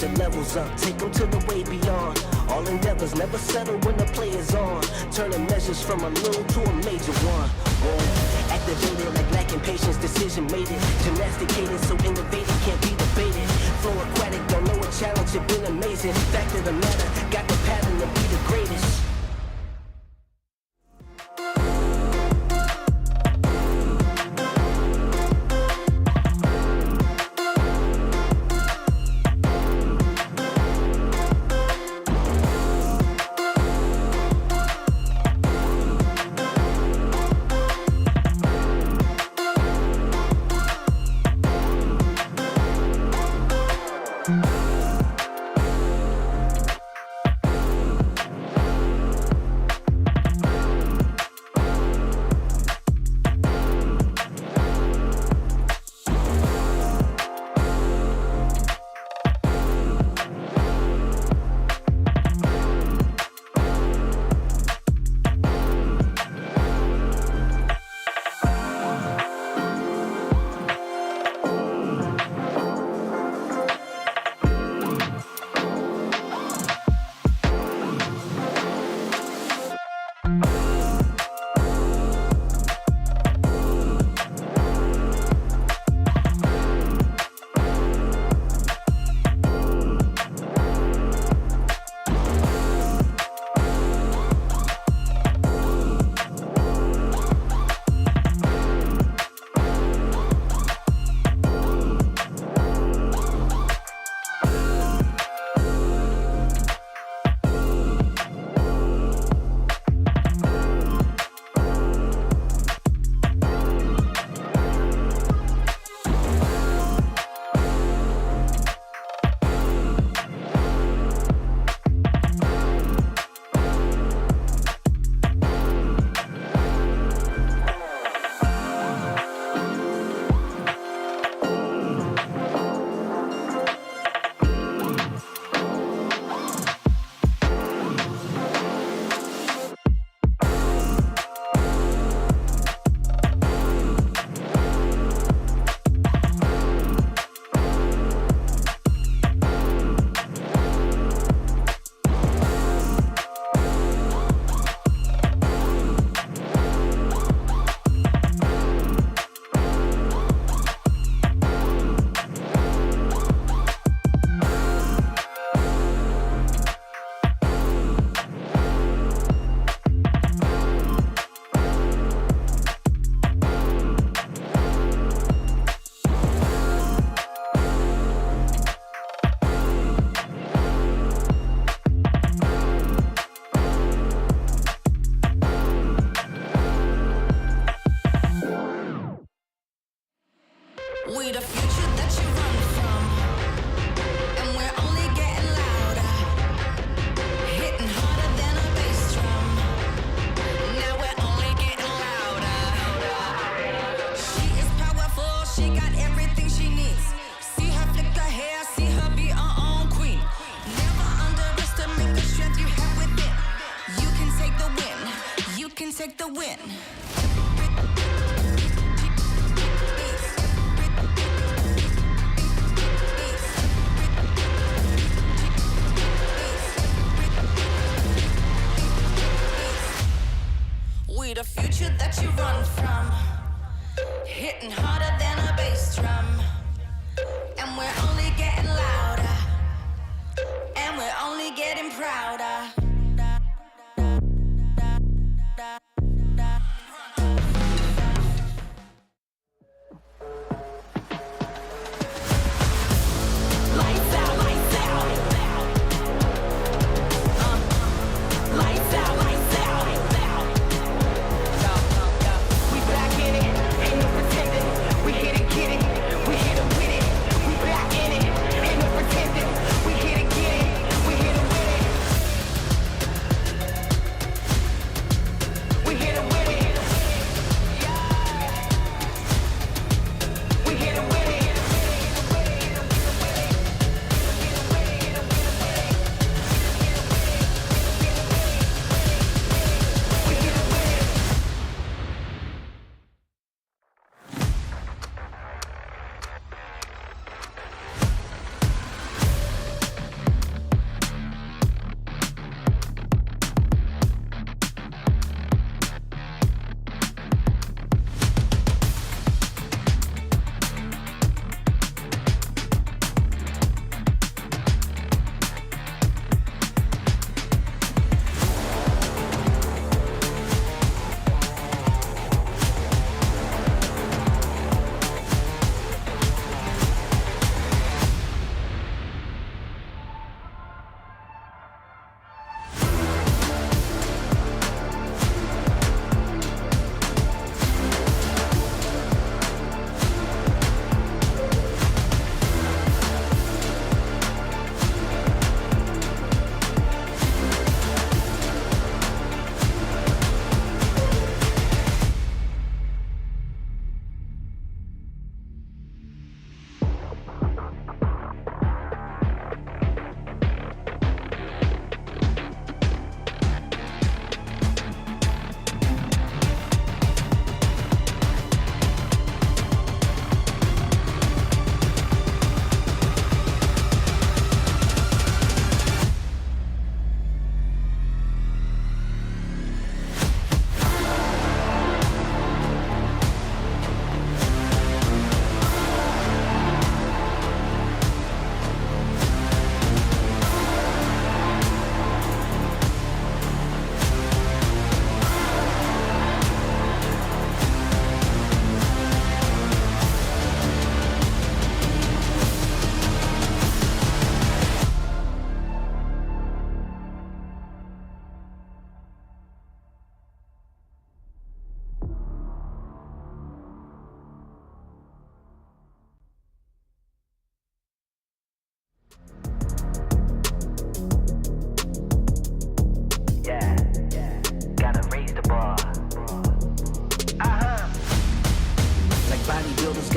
the levels up, take them to the way beyond. All endeavors never settle when the play is on. Turning measures from a little to a major one. Whoa. Activated like lacking patience, decision made it. Gymnasticated so innovative can't be debated. Flow aquatic, don't know a challenge, it been amazing. Fact of the matter, got the pattern to be the greatest. We the future that you run from, and we're only getting louder, hitting harder than a bass drum. Now we're only getting louder. She is powerful, she got everything she needs. See her flick her hair, see her be her own queen. Never underestimate the strength you have within. You can take the win, you can take the win. We the future that you run from, hitting harder than a bass drum. And we're only getting louder, and we're only getting prouder. Lights out, lights out. Lights out, lights out. We back in it, ain't no pretending.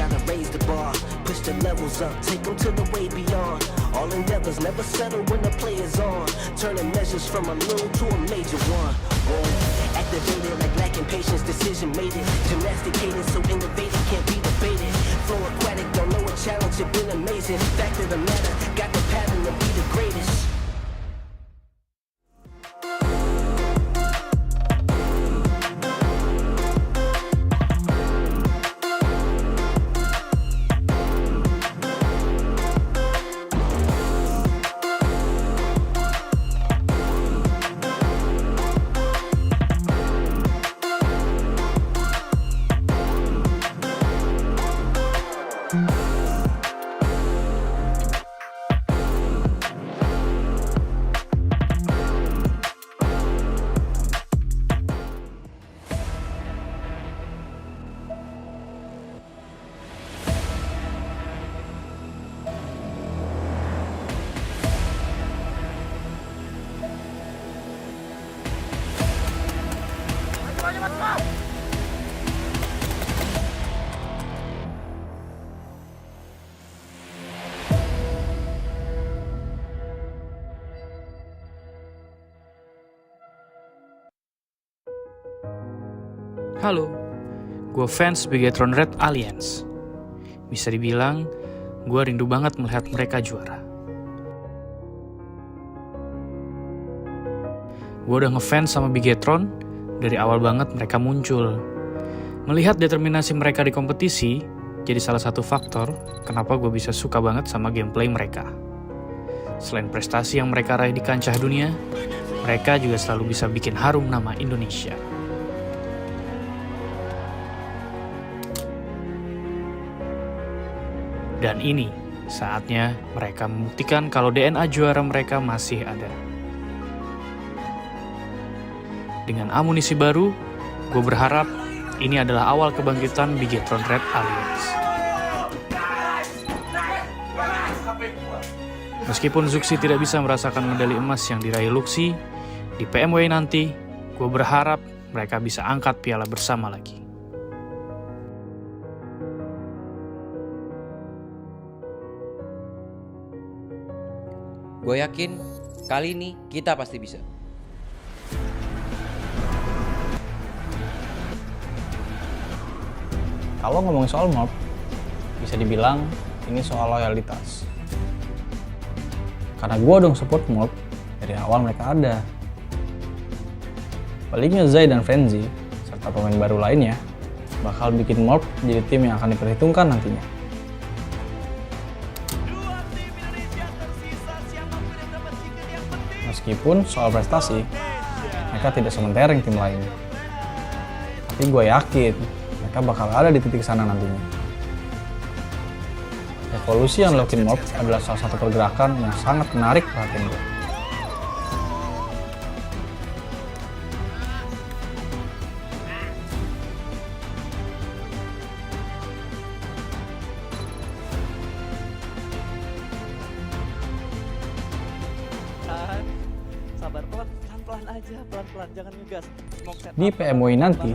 gotta raise the bar, push the levels up, take them to the way beyond. All endeavors never settle when the play is on, turning measures from a little to a major one. Whoa. Activated like lacking patience, decision made it. Gymnasticated so innovative can't be debated. Flow aquatic, don't know a challenge, it been amazing. Fact of the matter, got the pattern to be the greatest. Halo, gue fans Bigetron Red Aliens. Bisa dibilang, gue rindu banget melihat mereka juara. Gue udah ngefans sama Bigetron dari awal banget mereka muncul. Melihat determinasi mereka di kompetisi, jadi salah satu faktor kenapa gue bisa suka banget sama gameplay mereka. Selain prestasi yang mereka raih di kancah dunia, mereka juga selalu bisa bikin harum nama Indonesia. Dan ini saatnya mereka membuktikan kalau DNA juara mereka masih ada. Dengan amunisi baru, gue berharap ini adalah awal kebangkitan Bigetron Red Aliens. Meskipun Zuxi tidak bisa merasakan medali emas yang diraih Luxi, di PMWI nanti, gue berharap mereka bisa angkat piala bersama lagi. Gue yakin kali ini kita pasti bisa. Kalau ngomongin soal mob, bisa dibilang ini soal loyalitas. Karena gue dong support mob dari awal mereka ada. Baliknya Zai dan Frenzy, serta pemain baru lainnya, bakal bikin mob jadi tim yang akan diperhitungkan nantinya. Meskipun soal prestasi, mereka tidak sementereng tim lain. Tapi gue yakin, mereka bakal ada di titik sana nantinya. Evolusi yang dilakukan mob adalah salah satu pergerakan yang sangat menarik perhatian gue. Sabar, pelan-pelan aja, pelan-pelan, jangan ngegas. Di PMWI nanti,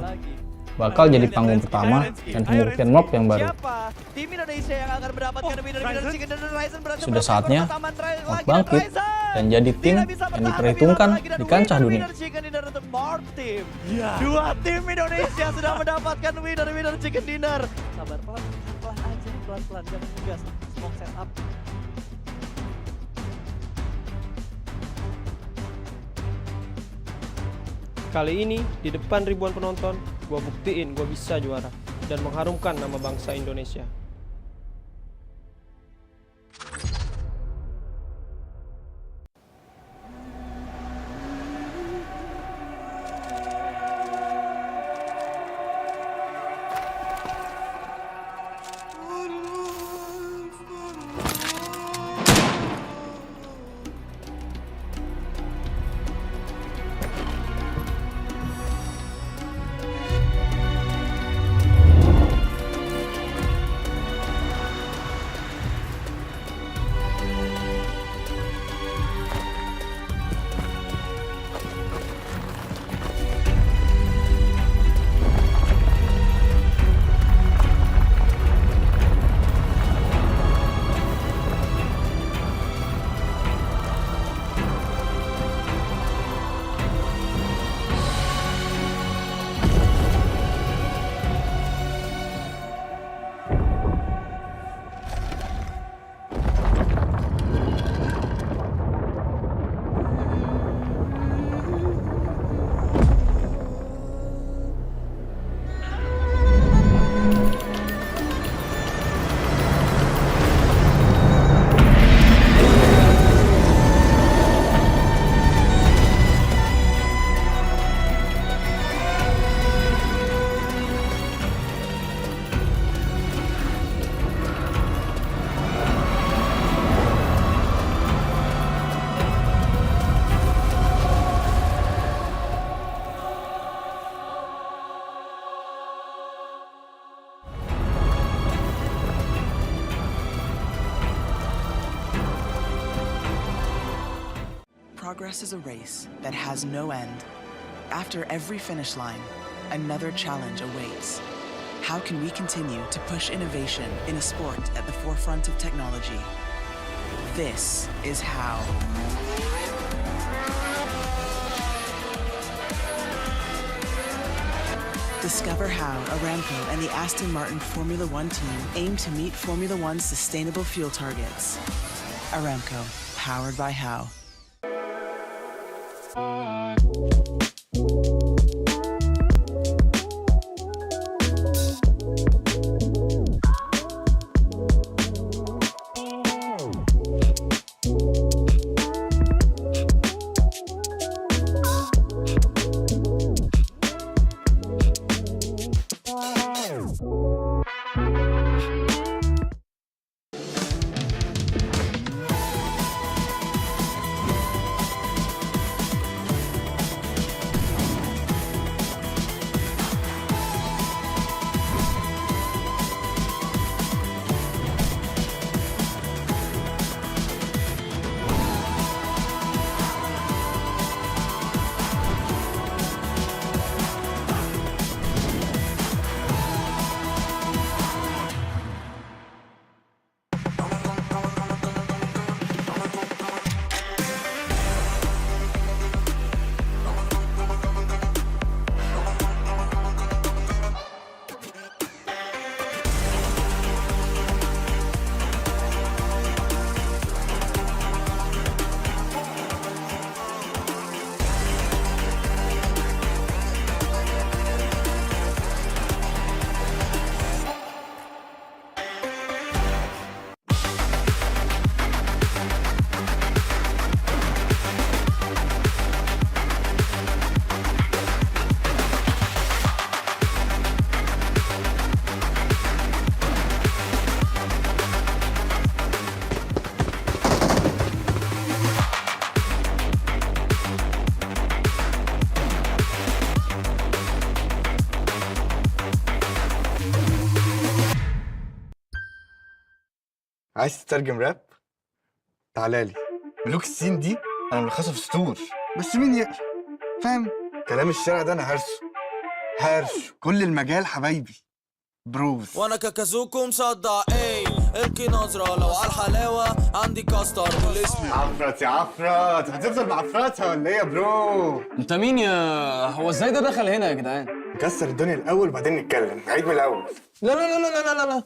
bakal jadi panggung pertama dan pembuktian mob yang baru. Tim Indonesia yang akan mendapatkan Sudah saatnya mob bangkit dan jadi tim yang diperhitungkan di kancah dunia. Dua tim Indonesia sudah mendapatkan winner chicken dinner. Sabar, pelan-pelan aja, pelan-pelan, jangan ngegas. Smoke setup. Kali ini, di depan ribuan penonton, gue buktiin gue bisa juara dan mengharumkan nama bangsa Indonesia. progress is a race that has no end. After every finish line, another challenge awaits. How can we continue to push innovation in a sport at the forefront of technology? This is how. Discover how Aramco and the Aston Martin Formula One team aim to meet Formula One's sustainable fuel targets. Aramco, powered by How. عايز تترجم راب؟ تعالى لي. ملوك السين دي انا ملخصها في سطور، بس مين يقرا؟ فاهم؟ كلام الشارع ده انا هرش كل المجال حبايبي بروز. وانا كاكازوكو مصدع القي نظرة لو على الحلاوة عندي كاستر والاسم عفرت يا عفرت، هتفضل معفرتها ولا ايه يا برو؟ انت مين يا هو ازاي ده دخل هنا يا جدعان؟ نكسر الدنيا الاول وبعدين نتكلم، نعيد من الاول. لا لا لا لا لا لا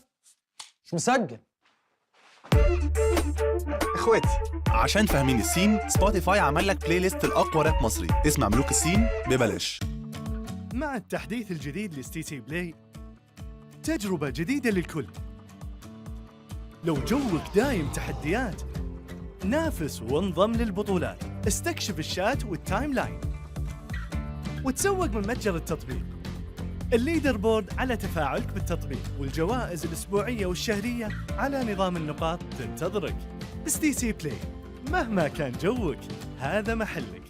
مش مسجل. اخواتي عشان فاهمين السين، سبوتيفاي عمل لك بلاي ليست الاقوى راب مصري، اسمع ملوك السين ببلاش. مع التحديث الجديد لستي سي بلاي، تجربة جديدة للكل. لو جوك دايم تحديات، نافس وانضم للبطولات، استكشف الشات والتايم لاين، وتسوق من متجر التطبيق. الليدر بورد على تفاعلك بالتطبيق، والجوائز الأسبوعية والشهرية على نظام النقاط تنتظرك. ستي سي بلاي، مهما كان جوك هذا محلك.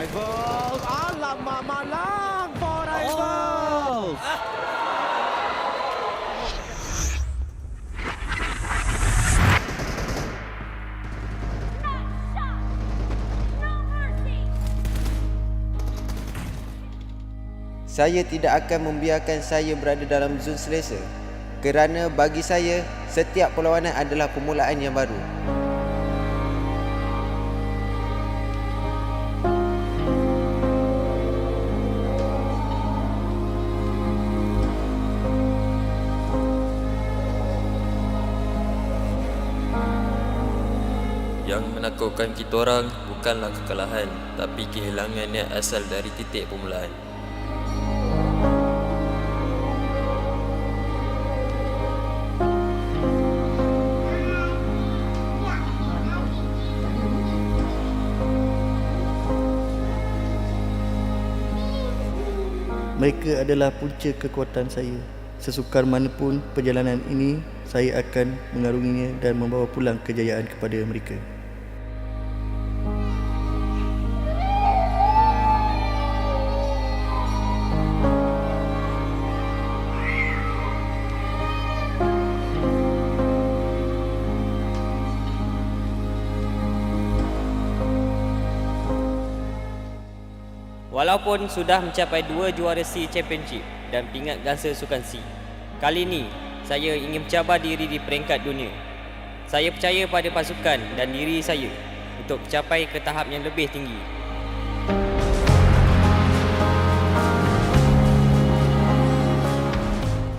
Rivals, alamak malang for Rivals. Saya tidak akan membiarkan saya berada dalam zon selesa, kerana bagi saya, setiap perlawanan adalah permulaan yang baru. Yang menakutkan kita orang bukanlah kekalahan, tapi kehilangan yang asal dari titik permulaan. Mereka adalah punca kekuatan saya. Sesukar manapun perjalanan ini, saya akan mengarunginya dan membawa pulang kejayaan kepada mereka. Walaupun sudah mencapai 2 juara C Championship dan pingat gangsa sukan C, kali ini saya ingin mencabar diri di peringkat dunia. Saya percaya pada pasukan dan diri saya untuk mencapai ke tahap yang lebih tinggi.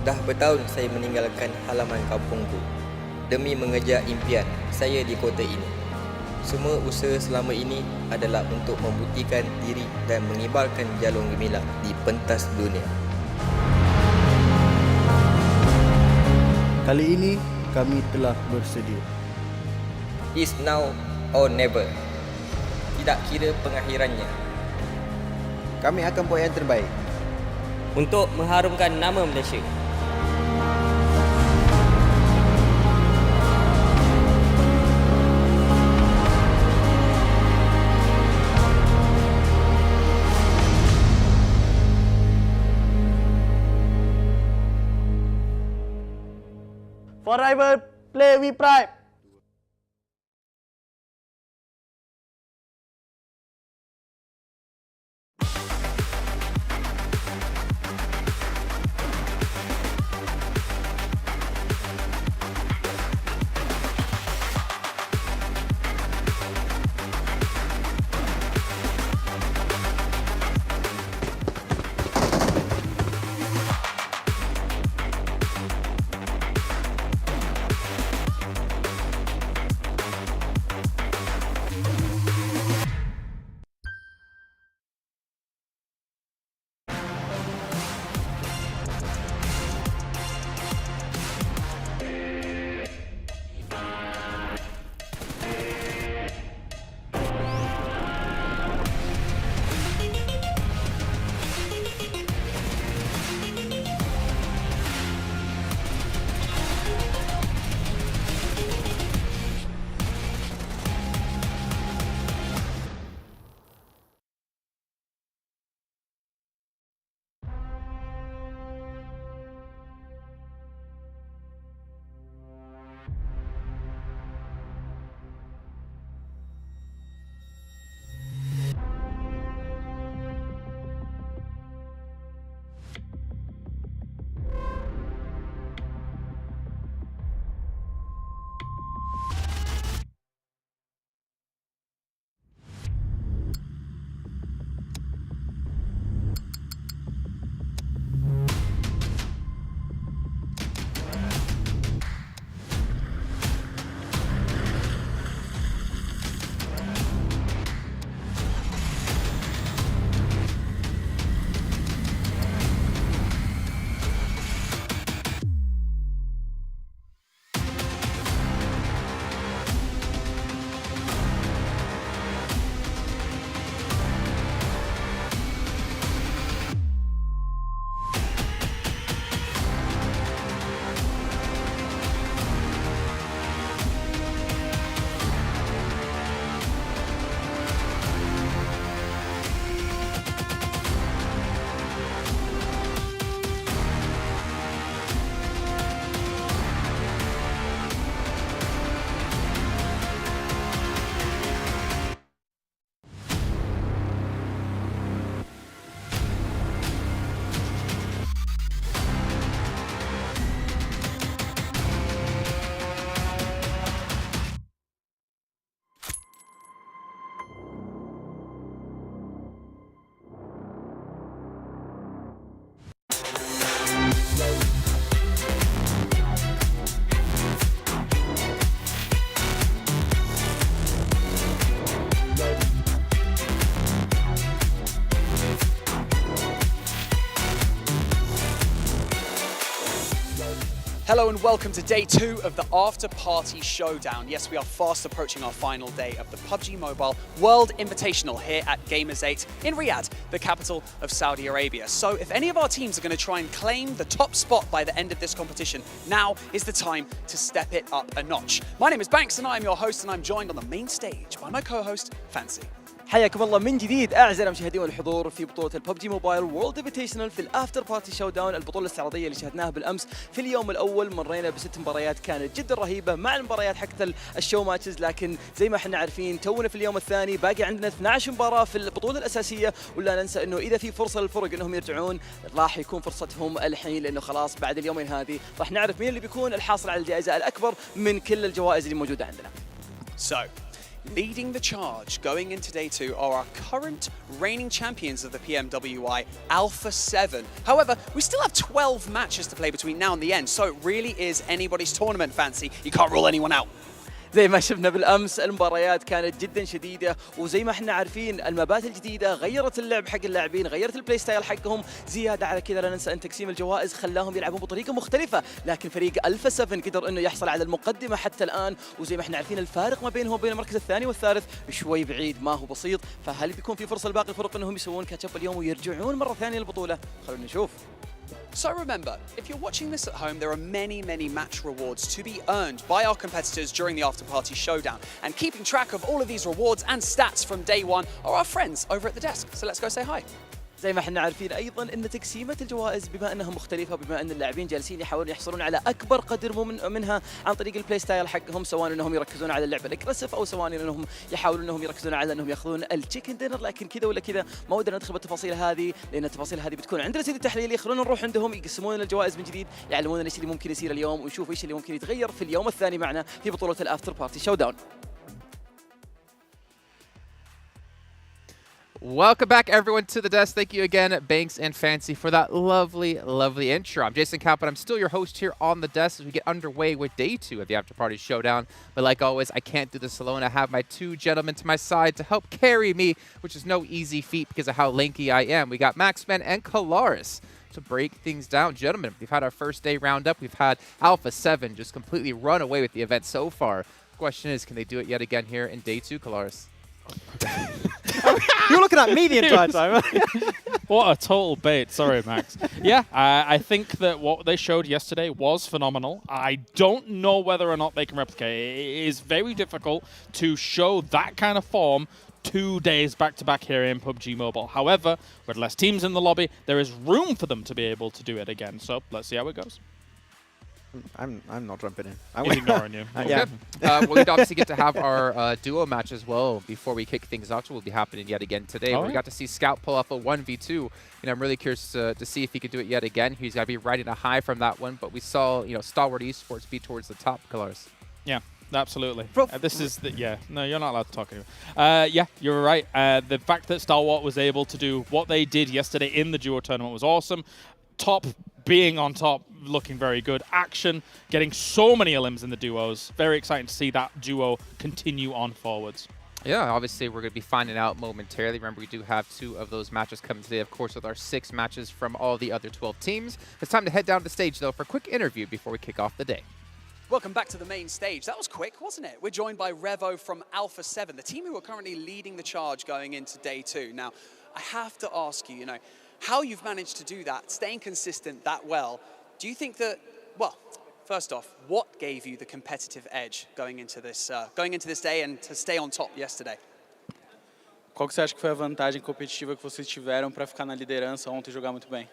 Dah bertahun saya meninggalkan halaman kampungku demi mengejar impian saya di kota ini. Semua usaha selama ini adalah untuk membuktikan diri dan mengibarkan jalur gemilang di pentas dunia. Kali ini kami telah bersedia. It's now or never. Tidak kira pengakhirannya. Kami akan buat yang terbaik untuk mengharumkan nama Malaysia. For Rival, play with pride. Hello and welcome to day 2 of the Afterparty Showdown. Yes, we are fast approaching our final day of the PUBG Mobile World Invitational here at Gamers8 in Riyadh, the capital of Saudi Arabia. So if any of our teams are going to try and claim the top spot by the end of this competition, now is the time to step it up a notch. My name is Banks and I am your host, and I'm joined on the main stage by my co-host, Fancy. حياكم الله من جديد اعزائي المشاهدين والحضور في بطوله الببجي موبايل وورلد انفيتيشنال في الافتر بارتي شو داون، البطوله الاستعراضيه اللي شاهدناها بالامس. في اليوم الاول مرينا ب6 مباريات كانت جدا رهيبه مع المباريات حقت الشو ماتشز، لكن زي ما احنا عارفين تونا في اليوم الثاني باقي عندنا 12 مباراه في البطوله الاساسيه، ولا ننسى انه اذا في فرصه للفرق انهم يرجعون راح يكون فرصتهم الحين، لانه خلاص بعد اليومين هذه راح نعرف مين اللي بيكون الحاصل على الجائزه الاكبر من كل الجوائز اللي موجوده عندنا. Leading the charge going into day 2 are our current reigning champions of the PMWI, Alpha 7. However, we still have 12 matches to play between now and the end, so it really is anybody's tournament, Fancy. You can't rule anyone out. زي ما شفنا بالامس المباريات كانت جدا شديده، وزي ما احنا عارفين المبات الجديده غيرت اللعب حق اللاعبين، غيرت البلاي ستايل حقهم. زياده على كذا لا ننسى ان تقسيم الجوائز خلاهم يلعبون بطريقه مختلفه، لكن فريق الفا 7 قدر انه يحصل على المقدمه حتى الان، وزي ما احنا عارفين الفارق ما بينهم وبين المركز الثاني والثالث شوي بعيد، ما هو بسيط. فهل بيكون في فرصه لباقي الفرق انهم يسوون كاتشب اليوم ويرجعون مره ثانيه للبطوله؟ خلونا نشوف. So remember, if you're watching this at home, there are many match rewards to be earned by our competitors during the Afterparty Showdown. And keeping track of all of these rewards and stats from day 1 are our friends over at the desk. So let's go say hi. زي ما احنا عارفين ايضا ان تقسيمه الجوائز بما انها مختلفه، بما ان اللاعبين جالسين يحاولون يحصلون على اكبر قدر منها عن طريق البلاي ستايل حقهم، سواء انهم يركزون على اللعب الاجريسيف او سواء انهم يحاولون انهم يركزون على انهم ياخذون التشيكن دينر. لكن كذا ولا كذا ما ودنا ندخل بالتفاصيل هذه، لان التفاصيل هذه بتكون عندنا سيد التحليلي. خلونا نروح عندهم يقسمون لنا الجوائز من جديد، يعلمونا ايش اللي ممكن يصير اليوم، ونشوف ايش اللي ممكن يتغير في اليوم الثاني معنا في بطوله الافتر بارتي شو داون. Welcome back, everyone, to the desk. Thank you again, Banks and Fancy, for that lovely intro. I'm Jason Cap, and I'm still your host here on the desk as we get underway with day 2 of the Afterparty Showdown. But like always, I can't do this alone. I have my 2 gentlemen to my side to help carry me, which is no easy feat because of how lanky I am. We got Maxman and Kalaris to break things down. Gentlemen, we've had our first day roundup. We've had Alpha 7 just completely run away with the event so far. The question is, can they do it yet again here in day 2, Kalaris? You're looking at me the entire time. What a total bait. Sorry, Max. Yeah, I think that what they showed yesterday was phenomenal. I don't know whether or not they can replicate it. It is very difficult to show that kind of form 2 days back-to-back here in PUBG Mobile. However, with less teams in the lobby, there is room for them to be able to do it again. So let's see how it goes. I'm not jumping in. He's ignoring you. Yeah. We'd obviously get to have our duo match as well before we kick things off, so will be happening yet again today. We got to see Scout pull off a 1v2. I'm really curious to see if he could do it yet again. He's got to be riding a high from that one, but we saw Stalwart Esports be towards the top, Kalaris. Yeah. Absolutely. This is no, you're not allowed to talk anymore. Yeah, you're right. The fact that Stalwart was able to do what they did yesterday in the duo tournament was awesome. Top being on top, looking very good. Action, getting so many elims in the duos. Very exciting to see that duo continue on forwards. Yeah, obviously we're going to be finding out momentarily. Remember, we do have 2 of those matches coming today, of course, with our 6 matches from all the other 12 teams. It's time to head down to the stage, though, for a quick interview before we kick off the day. Welcome back to the main stage. That was quick, wasn't it? We're joined by Revo from Alpha 7, the team who are currently leading the charge going into day 2. Now, I have to ask you, how you've managed to do that, staying consistent that well. Do you think that, well, first off, what gave you the competitive edge going into this day and to stay on top yesterday? Qual que você acha que foi a vantagem competitiva que vocês tiveram para ficar na liderança ontem e jogar muito bem?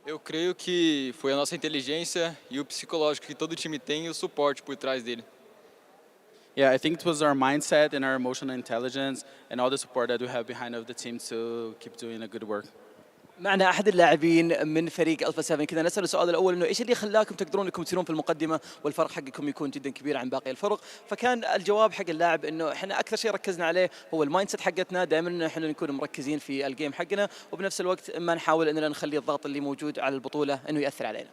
Eu creio que foi a nossa inteligência e o psicológico que todo time tem e o suporte por trás dele. Yeah, I think it was our mindset and our emotional intelligence and all the support that we have behind of the team to keep doing a good work. معنا احد اللاعبين من فريق الفا 7. كذا نسال السؤال الاول انه ايش اللي خلاكم تقدرون انكم تسيرون في المقدمه والفرق حقكم يكون جدا كبير عن باقي الفرق؟ فكان الجواب حق اللاعب انه احنا اكثر شيء ركزنا عليه هو المايند سيت حقتنا، دائما احنا نكون مركزين في الجيم حقنا، وبنفس الوقت ما نحاول اننا نخلي الضغط اللي موجود على البطوله انه ياثر علينا.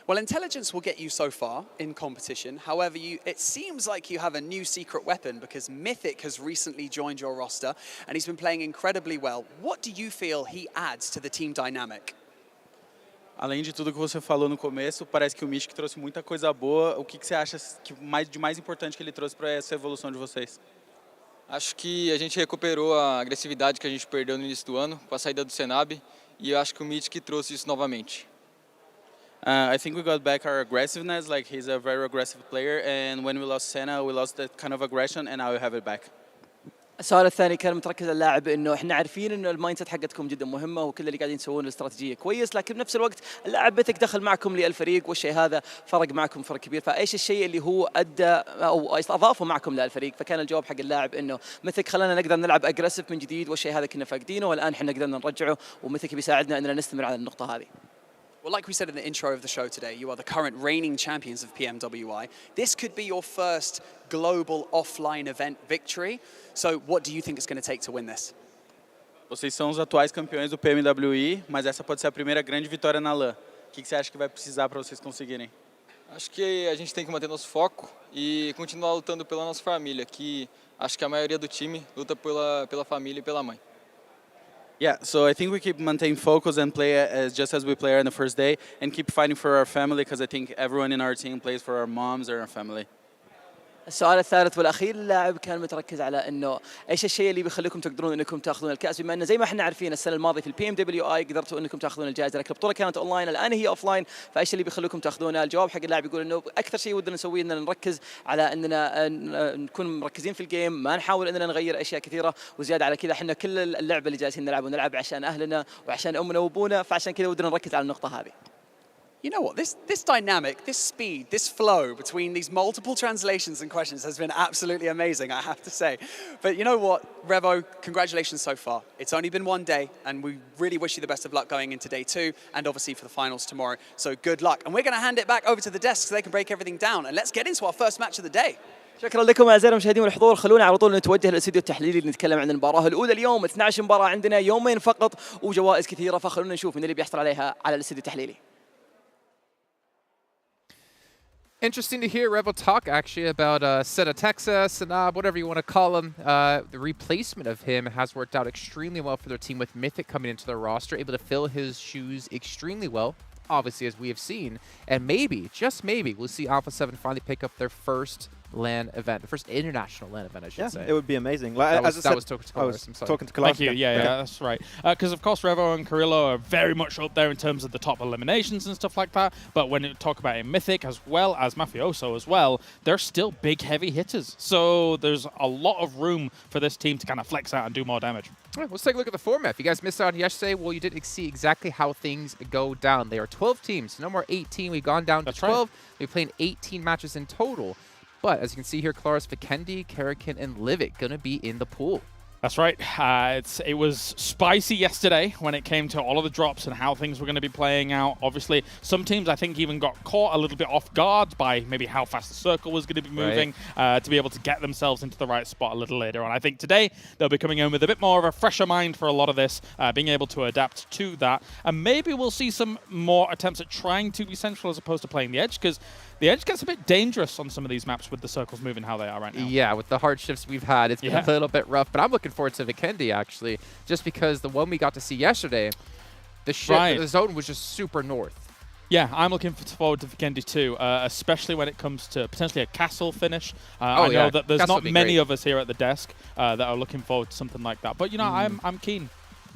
Well, intelligence will get you so far in competition. However, it seems like you have a new secret weapon because Mythic has recently joined your roster and he's been playing incredibly well. What do you feel he adds to the team dynamic? além de tudo que você falou no começo, parece que o Mythic trouxe muita coisa boa. O que você acha que de mais importante que ele trouxe para essa evolução de vocês? Acho que a gente recuperou a agressividade que a gente perdeu no início do ano, com a saída do Senab, e eu acho que o Mythic trouxe isso novamente. I think we got back our aggressiveness, like he's a very aggressive player, and when we lost Senna, we lost that kind of aggression, and now we have it back. السؤال الثاني كان متركز على اللاعب انه احنا عارفين انه المايند سيت حقتكم جدا مهمه وكل اللي قاعدين تسوون الاستراتيجيه كويس، لكن بنفس الوقت اللاعب بيتك دخل معكم للفريق والشيء هذا فرق معكم فرق كبير، فايش الشيء اللي هو ادى او اضافه معكم للفريق؟ فكان الجواب حق اللاعب انه مثلك خلانا نقدر نلعب اجريسيف من جديد والشيء هذا كنا فاقدينه والان احنا قدرنا نرجعه ومثلك بيساعدنا اننا نستمر على النقطه هذه. Well, like we said in the intro of the show today, you are the current reigning champions of PMWI. This could be your first global offline event victory. So what do you think it's going to take to win this? Vocês são os atuais campeões do PMWI, mas essa pode ser a primeira grande vitória na LAN. O que você acha que vai precisar para vocês conseguirem? Acho que a gente tem que manter nosso foco e continuar lutando pela nossa família, que acho que a maioria do time luta pela família e pela mãe. Yeah, so I think we keep maintain focus and play just as we play on the first day and keep fighting for our family because I think everyone in our team plays for our moms or our family. السؤال الثالث والاخير اللاعب كان متركز على انه ايش الشيء اللي بيخليكم تقدرون انكم تاخذون الكاس، بما انه زي ما احنا عارفين السنه الماضيه في البي ام دبليو اي قدرتوا انكم تاخذون الجائزه، لكن البطوله كانت اونلاين الان هي اوفلاين، فايش اللي بيخليكم تاخذونها؟ الجواب حق اللاعب يقول انه اكثر شيء ودنا نسويه اننا نركز على اننا نكون مركزين في الجيم، ما نحاول اننا نغير اشياء كثيره، وزياده على كذا احنا كل اللعبه اللي جالسين نلعب عشان اهلنا وعشان امنا وابونا، فعشان كذا ودنا نركز على النقطه هذه. You know what, this dynamic, this speed, this flow between these multiple translations and questions has been absolutely amazing, I have to say. But you know what, Revo, congratulations so far. It's only been one day, and we really wish you the best of luck going into day 2, and obviously for the finals tomorrow. So good luck. And we're going to hand it back over to the desk so they can break everything down. And let's get into our first match of the day. شكرا لكم اعزائي المشاهدين والحضور، خلونا على طول نتوجه للاستديو التحليلي نتكلم عن المباراه الاولى اليوم. 12 مباراه عندنا، يومين فقط وجوائز كثيره، فخلونا نشوف من اللي بيحصل عليها على الاستديو التحليلي. Interesting to hear Revo talk actually about Seta Texas, Sanab, whatever you want to call him. The replacement of him has worked out extremely well for their team with Mythic coming into their roster, able to fill his shoes extremely well, obviously, as we have seen. And maybe, just maybe, we'll see Alpha 7 finally pick up their first LAN event, the first international LAN event, I should say. It would be amazing. Like, that was talking to Colors. I'm sorry. Talking to Colors. Thank you. Yeah, that's right. Because of course Revo and Carrillo are very much up there in terms of the top eliminations and stuff like that. But when you talk about in Mythic as well as Mafioso as well, they're still big, heavy hitters. So there's a lot of room for this team to kind of flex out and do more damage. All right, let's take a look at the format. If you guys missed out yesterday, well, you didn't see exactly how things go down. There are 12 teams, no more 18. We've gone down to 12. Right. We're playing 18 matches in total. But as you can see here, Claris, Vikendi, Karakin, and Livik going to be in the pool. That's right. It was spicy yesterday when it came to all of the drops and how things were going to be playing out. Obviously, some teams I think even got caught a little bit off guard by maybe how fast the circle was going to be moving to be able to get themselves into the right spot a little later on. I think today they'll be coming in with a bit more of a fresher mind for a lot of this, being able to adapt to that. And maybe we'll see some more attempts at trying to be central as opposed to playing the edge, because the edge gets a bit dangerous on some of these maps with the circles moving how they are right now. Yeah, with the hard shifts we've had, it's been a little bit rough. But I'm looking forward to Vikendi, actually, just because the one we got to see yesterday, the zone was just super north. Yeah, I'm looking forward to Vikendi too, especially when it comes to potentially a castle finish. I know that there's not many of us here at the desk that are looking forward to something like that. But, you know, I'm keen.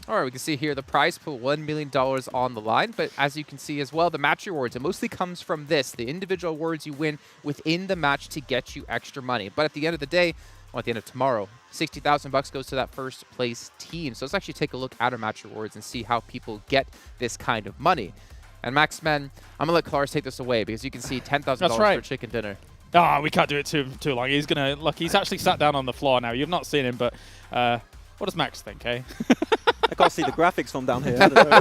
All right, we can see here the prize pool, $1 million on the line. But as you can see as well, the match rewards, it mostly comes from this, the individual awards you win within the match to get you extra money. But at the end of the day, well, at the end of tomorrow, $60,000 goes to that first place team. So let's actually take a look at our match rewards and see how people get this kind of money. And Max, man, I'm going to let Claris take this away because you can see $10,000 for chicken dinner. Oh, we can't do it too long. He's going to, look, he's actually sat down on the floor now. You've not seen him, but what does Max think, eh? I can't see the graphics from down here. I don't know.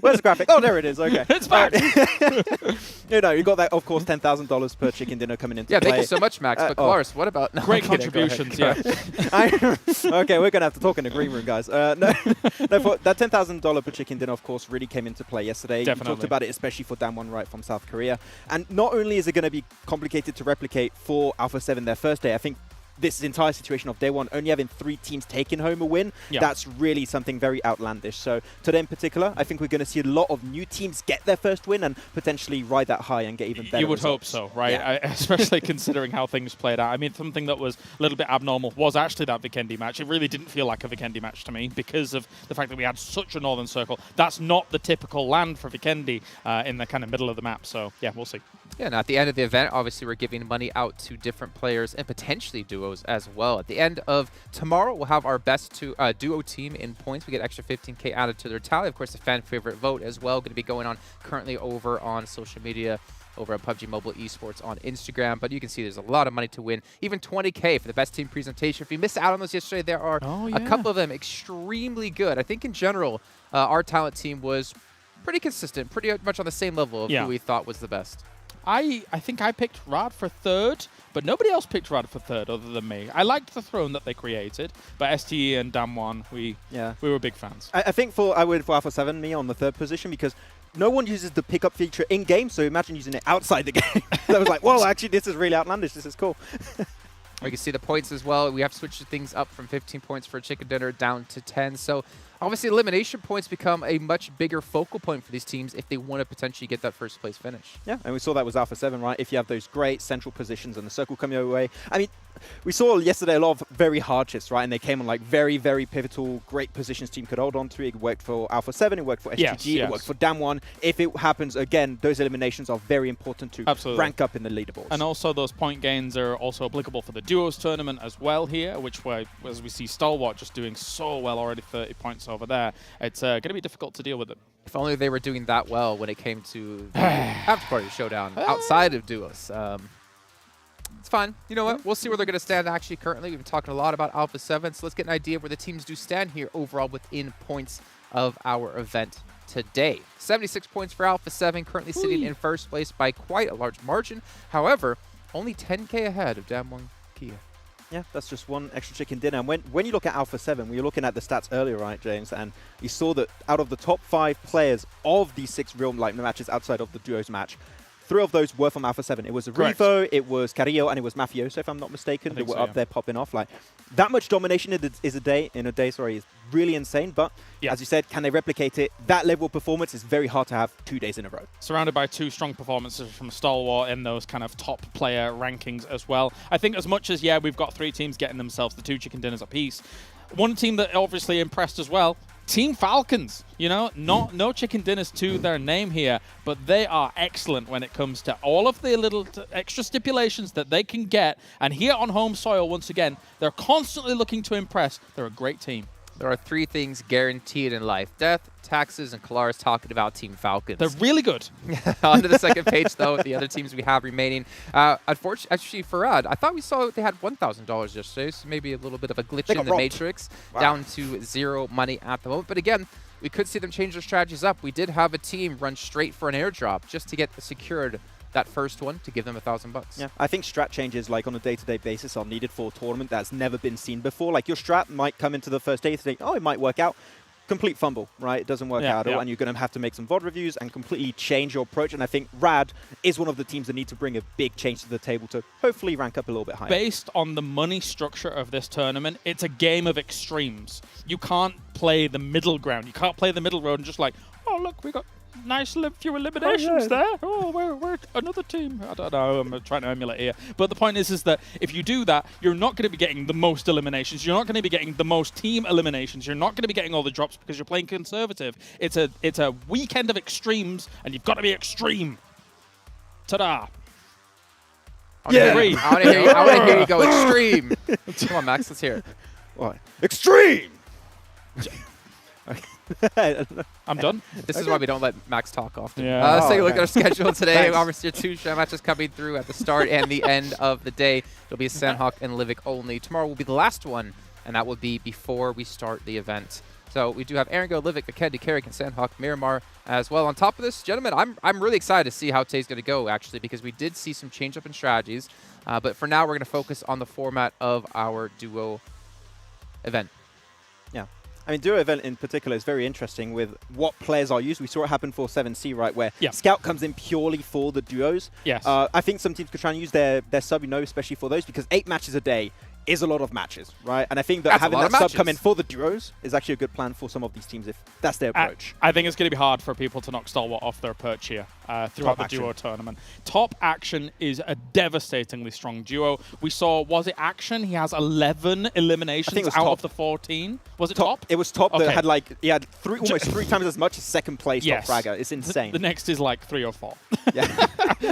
Where's the graphic? Oh, there it is. Okay. It's back. You got that, of course, $10,000 per chicken dinner coming into play. Thank you so much, Max. But Claris, what about... No, great contributions, Okay, we're going to have to talk in the green room, guys. For that $10,000 per chicken dinner, of course, really came into play yesterday. Definitely. We talked about it, especially for Dan One Right from South Korea. And not only is it going to be complicated to replicate for Alpha 7 their first day, I think this entire situation of day one only having 3 teams taking home a win, that's really something very outlandish. So today in particular, I think we're going to see a lot of new teams get their first win and potentially ride that high and get even better You would results. hope so, right? Yeah. Especially considering how things played out. I mean, something that was a little bit abnormal was actually that Vikendi match. It really didn't feel like a Vikendi match to me because of the fact that we had such a northern circle. That's not the typical land for Vikendi in the kind of middle of the map. So, yeah, we'll see. Yeah, and at the end of the event, obviously, we're giving money out to different players and potentially duos as well. At the end of tomorrow, we'll have our best duo team in points. We get extra 15K added to their tally. Of course, the fan favorite vote as well, going to be going on currently over on social media, over at PUBG Mobile Esports on Instagram. But you can see there's a lot of money to win. Even 20K for the best team presentation. If you missed out on those yesterday, there are a couple of them extremely good. I think in general, our talent team was pretty consistent, pretty much on the same level of who we thought was the best. I think I picked Rad for 3rd, but nobody else picked Rad for 3rd other than me. I liked the throne that they created, but STE and Damwon, we were big fans. I think I would for Alpha 7 me on the 3rd position because no one uses the pickup feature in-game, so imagine using it outside the game. So I was like, whoa, actually, this is really outlandish. This is cool. We can see the points as well. We have switched things up from 15 points for a chicken dinner down to 10. So obviously elimination points become a much bigger focal point for these teams if they want to potentially get that first place finish. Yeah, and we saw that with Alpha 7, right? If you have those great central positions and the circle coming your way. I mean, we saw yesterday a lot of very hard shifts, right? And they came on like very, very pivotal, great positions team could hold on to. It worked for Alpha 7, it worked for S2G, it worked for Damwon. If it happens again, those eliminations are very important to rank up in the leaderboards. And also those point gains are also applicable for the duos tournament as well here, which as we see Stalwart just doing so well, already 30 points over there. It's going to be difficult to deal with it. If only they were doing that well when it came to the Afterparty Showdown outside of duos. It's fine. You know what? We'll see where they're going to stand actually currently. We've been talking a lot about Alpha 7, so let's get an idea of where the teams do stand here overall within points of our event today. 76 points for Alpha 7, currently sitting in first place by quite a large margin. However, only 10K ahead of Damwon Kia. Yeah, that's just one extra chicken dinner. And when you look at Alpha 7, we were looking at the stats earlier, right, James? And you saw that out of the top 5 players of these 6 real matches outside of the duos match, 3 of those were from Alpha 7. It was Revo, it was Carrillo, and it was Mafioso, if I'm not mistaken, that were up there popping off. Like that much domination in a day is really insane. But as you said, can they replicate it? That level of performance is very hard to have 2 days in a row. Surrounded by 2 strong performances from Stalwart in those kind of top player rankings as well. I think as much as, we've got 3 teams getting themselves the 2 chicken dinners apiece, one team that obviously impressed as well, Team Falcons, no chicken dinners to their name here, but they are excellent when it comes to all of the little extra stipulations that they can get. And here on home soil, once again, they're constantly looking to impress. They're a great team. There are 3 things guaranteed in life: death, taxes, and Kalara's talking about Team Falcons. They're really good. On to the second page, though, with the other teams we have remaining. Unfortunately, actually, for Riyadh, I thought we saw they had $1,000 yesterday, so maybe a little bit of a glitch in the matrix. Wow. Down to 0 money at the moment. But again, we could see them change their strategies up. We did have a team run straight for an airdrop just to get secured that first one to give them $1,000. Yeah, I think strat changes like on a day-to-day basis are needed for a tournament that's never been seen before. Like your strat might come into the first day to think, oh, it might work out. Complete fumble, right? It doesn't work out at all, and you're going to have to make some VOD reviews and completely change your approach. And I think Rad is one of the teams that need to bring a big change to the table to hopefully rank up a little bit higher. Based on the money structure of this tournament, it's a game of extremes. You can't play the middle ground. You can't play the middle road and just like, oh, look, we got nice few eliminations there. Oh, we're another team. I don't know. I'm trying to emulate here. But the point is that if you do that, you're not going to be getting the most eliminations. You're not going to be getting the most team eliminations. You're not going to be getting all the drops because you're playing conservative. It's a weekend of extremes, and you've got to be extreme. Ta-da. I want to hear you go extreme. Come on, Max. Let's hear it. What? Extreme! I'm done. This is why we don't let Max talk often. Yeah. Let's take a look at our schedule today. Obviously, 2 show matches coming through at the start and the end of the day. It'll be Sanhok and Livik only. Tomorrow will be the last one, and that will be before we start the event. So we do have Erangel, Livik, Vikendi, Karakin, Sanhok, Miramar as well. On top of this, gentlemen, I'm really excited to see how today's going to go, actually, because we did see some change up in strategies. But for now, we're going to focus on the format of our duo event. Yeah. I mean, duo event in particular is very interesting with what players are used. We saw it happen for 7C, right, where Scout comes in purely for the duos. Yes. I think some teams could try and use their sub, especially for those, because 8 matches a day is a lot of matches, right? And I think that That's having a lot that of sub come in matches. for the duos is actually a good plan for some of these teams if that's their approach. I think it's going to be hard for people to knock Stalwart off their perch here throughout the duo tournament. Top Action is a devastatingly strong duo. We saw, was it Action? He has 11 eliminations out of the 14. Was it Top? It was Top that had he had almost 3 times as much as second place Yes. Top Fragger. It's insane. The next is like 3 or 4. Yeah.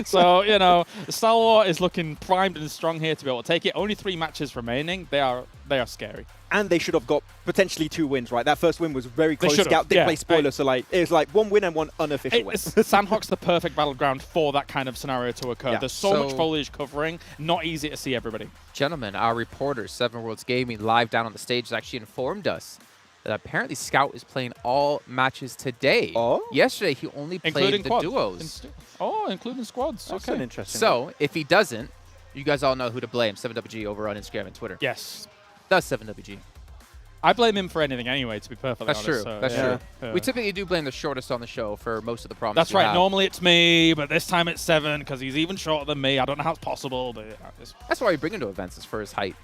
So, you know, Stalwart is looking primed and strong here to be able to take it. Only 3 matches remaining. They are scary. And they should have got potentially 2 wins, right? That first win was very close. should've, Scout didn't yeah. play spoiler, so like it was like 1 win and 1 unofficial win. Sanhok's the perfect battleground for that kind of scenario to occur. Yeah. There's so much foliage covering, not easy to see everybody. Gentlemen, our reporter, 7 Worlds Gaming, live down on the stage, has actually informed us that apparently Scout is playing all matches today. Oh? Yesterday, he only played Including the quads. duos. Including squads. That's okay. an interesting So, if he doesn't, you guys all know who to blame. 7WG over on Instagram and Twitter. Yes. That's 7WG. I blame him for anything anyway, to be perfectly That's honest. true. So, That's yeah. true. We typically do blame the shortest on the show for most of the problems. That's you right. have. Normally it's me, but this time it's 7 because he's even shorter than me. I don't know how it's possible, but That's why we bring him to events, is for his height.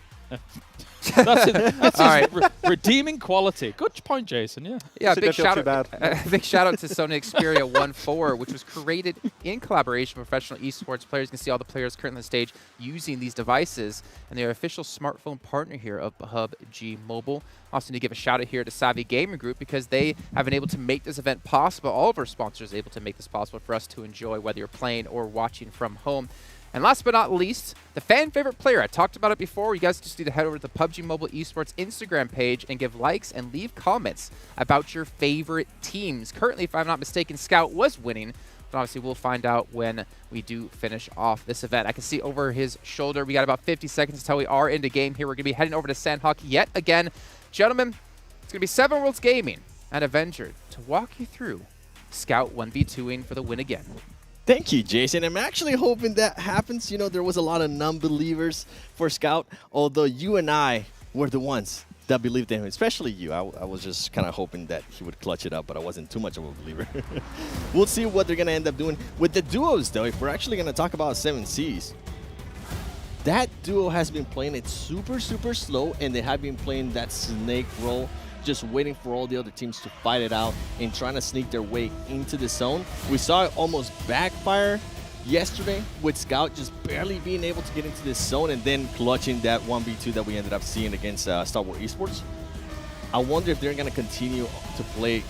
that's his All right. redeeming quality. Good point, Jason. Yeah. Yeah, big shout out to Sony Xperia 1.4, which was created in collaboration with professional esports players. You can see all the players currently on the stage using these devices, and they're official smartphone partner here of PUBG Mobile. Also need to give a shout out here to Savvy Gaming Group because they have been able to make this event possible. All of our sponsors are able to make this possible for us to enjoy, whether you're playing or watching from home. And last but not least, the fan favorite player. I talked about it before. You guys just need to head over to the PUBG Mobile Esports Instagram page and give likes and leave comments about your favorite teams. Currently, if I'm not mistaken, Scout was winning, but obviously we'll find out when we do finish off this event. I can see over his shoulder, we got about 50 seconds until we are into game here. We're going to be heading over to Sanhok yet again. Gentlemen, it's going to be 7 Worlds Gaming and Avenger to walk you through Scout 1v2ing for the win again. Thank you, Jason. I'm actually hoping that happens. You know, there was a lot of non-believers for Scout, although you and I were the ones that believed in him, especially you. I was just kind of hoping that he would clutch it up, but I wasn't too much of a believer. We'll see what they're going to end up doing. With the duos, though, if we're actually going to talk about 7Cs, that duo has been playing it super, super slow, and they have been playing that snake role, just waiting for all the other teams to fight it out and trying to sneak their way into the zone. We saw it almost backfire yesterday with Scout just barely being able to get into this zone and then clutching that 1v2 that we ended up seeing against Stalwart Esports. I wonder if they're going to continue to play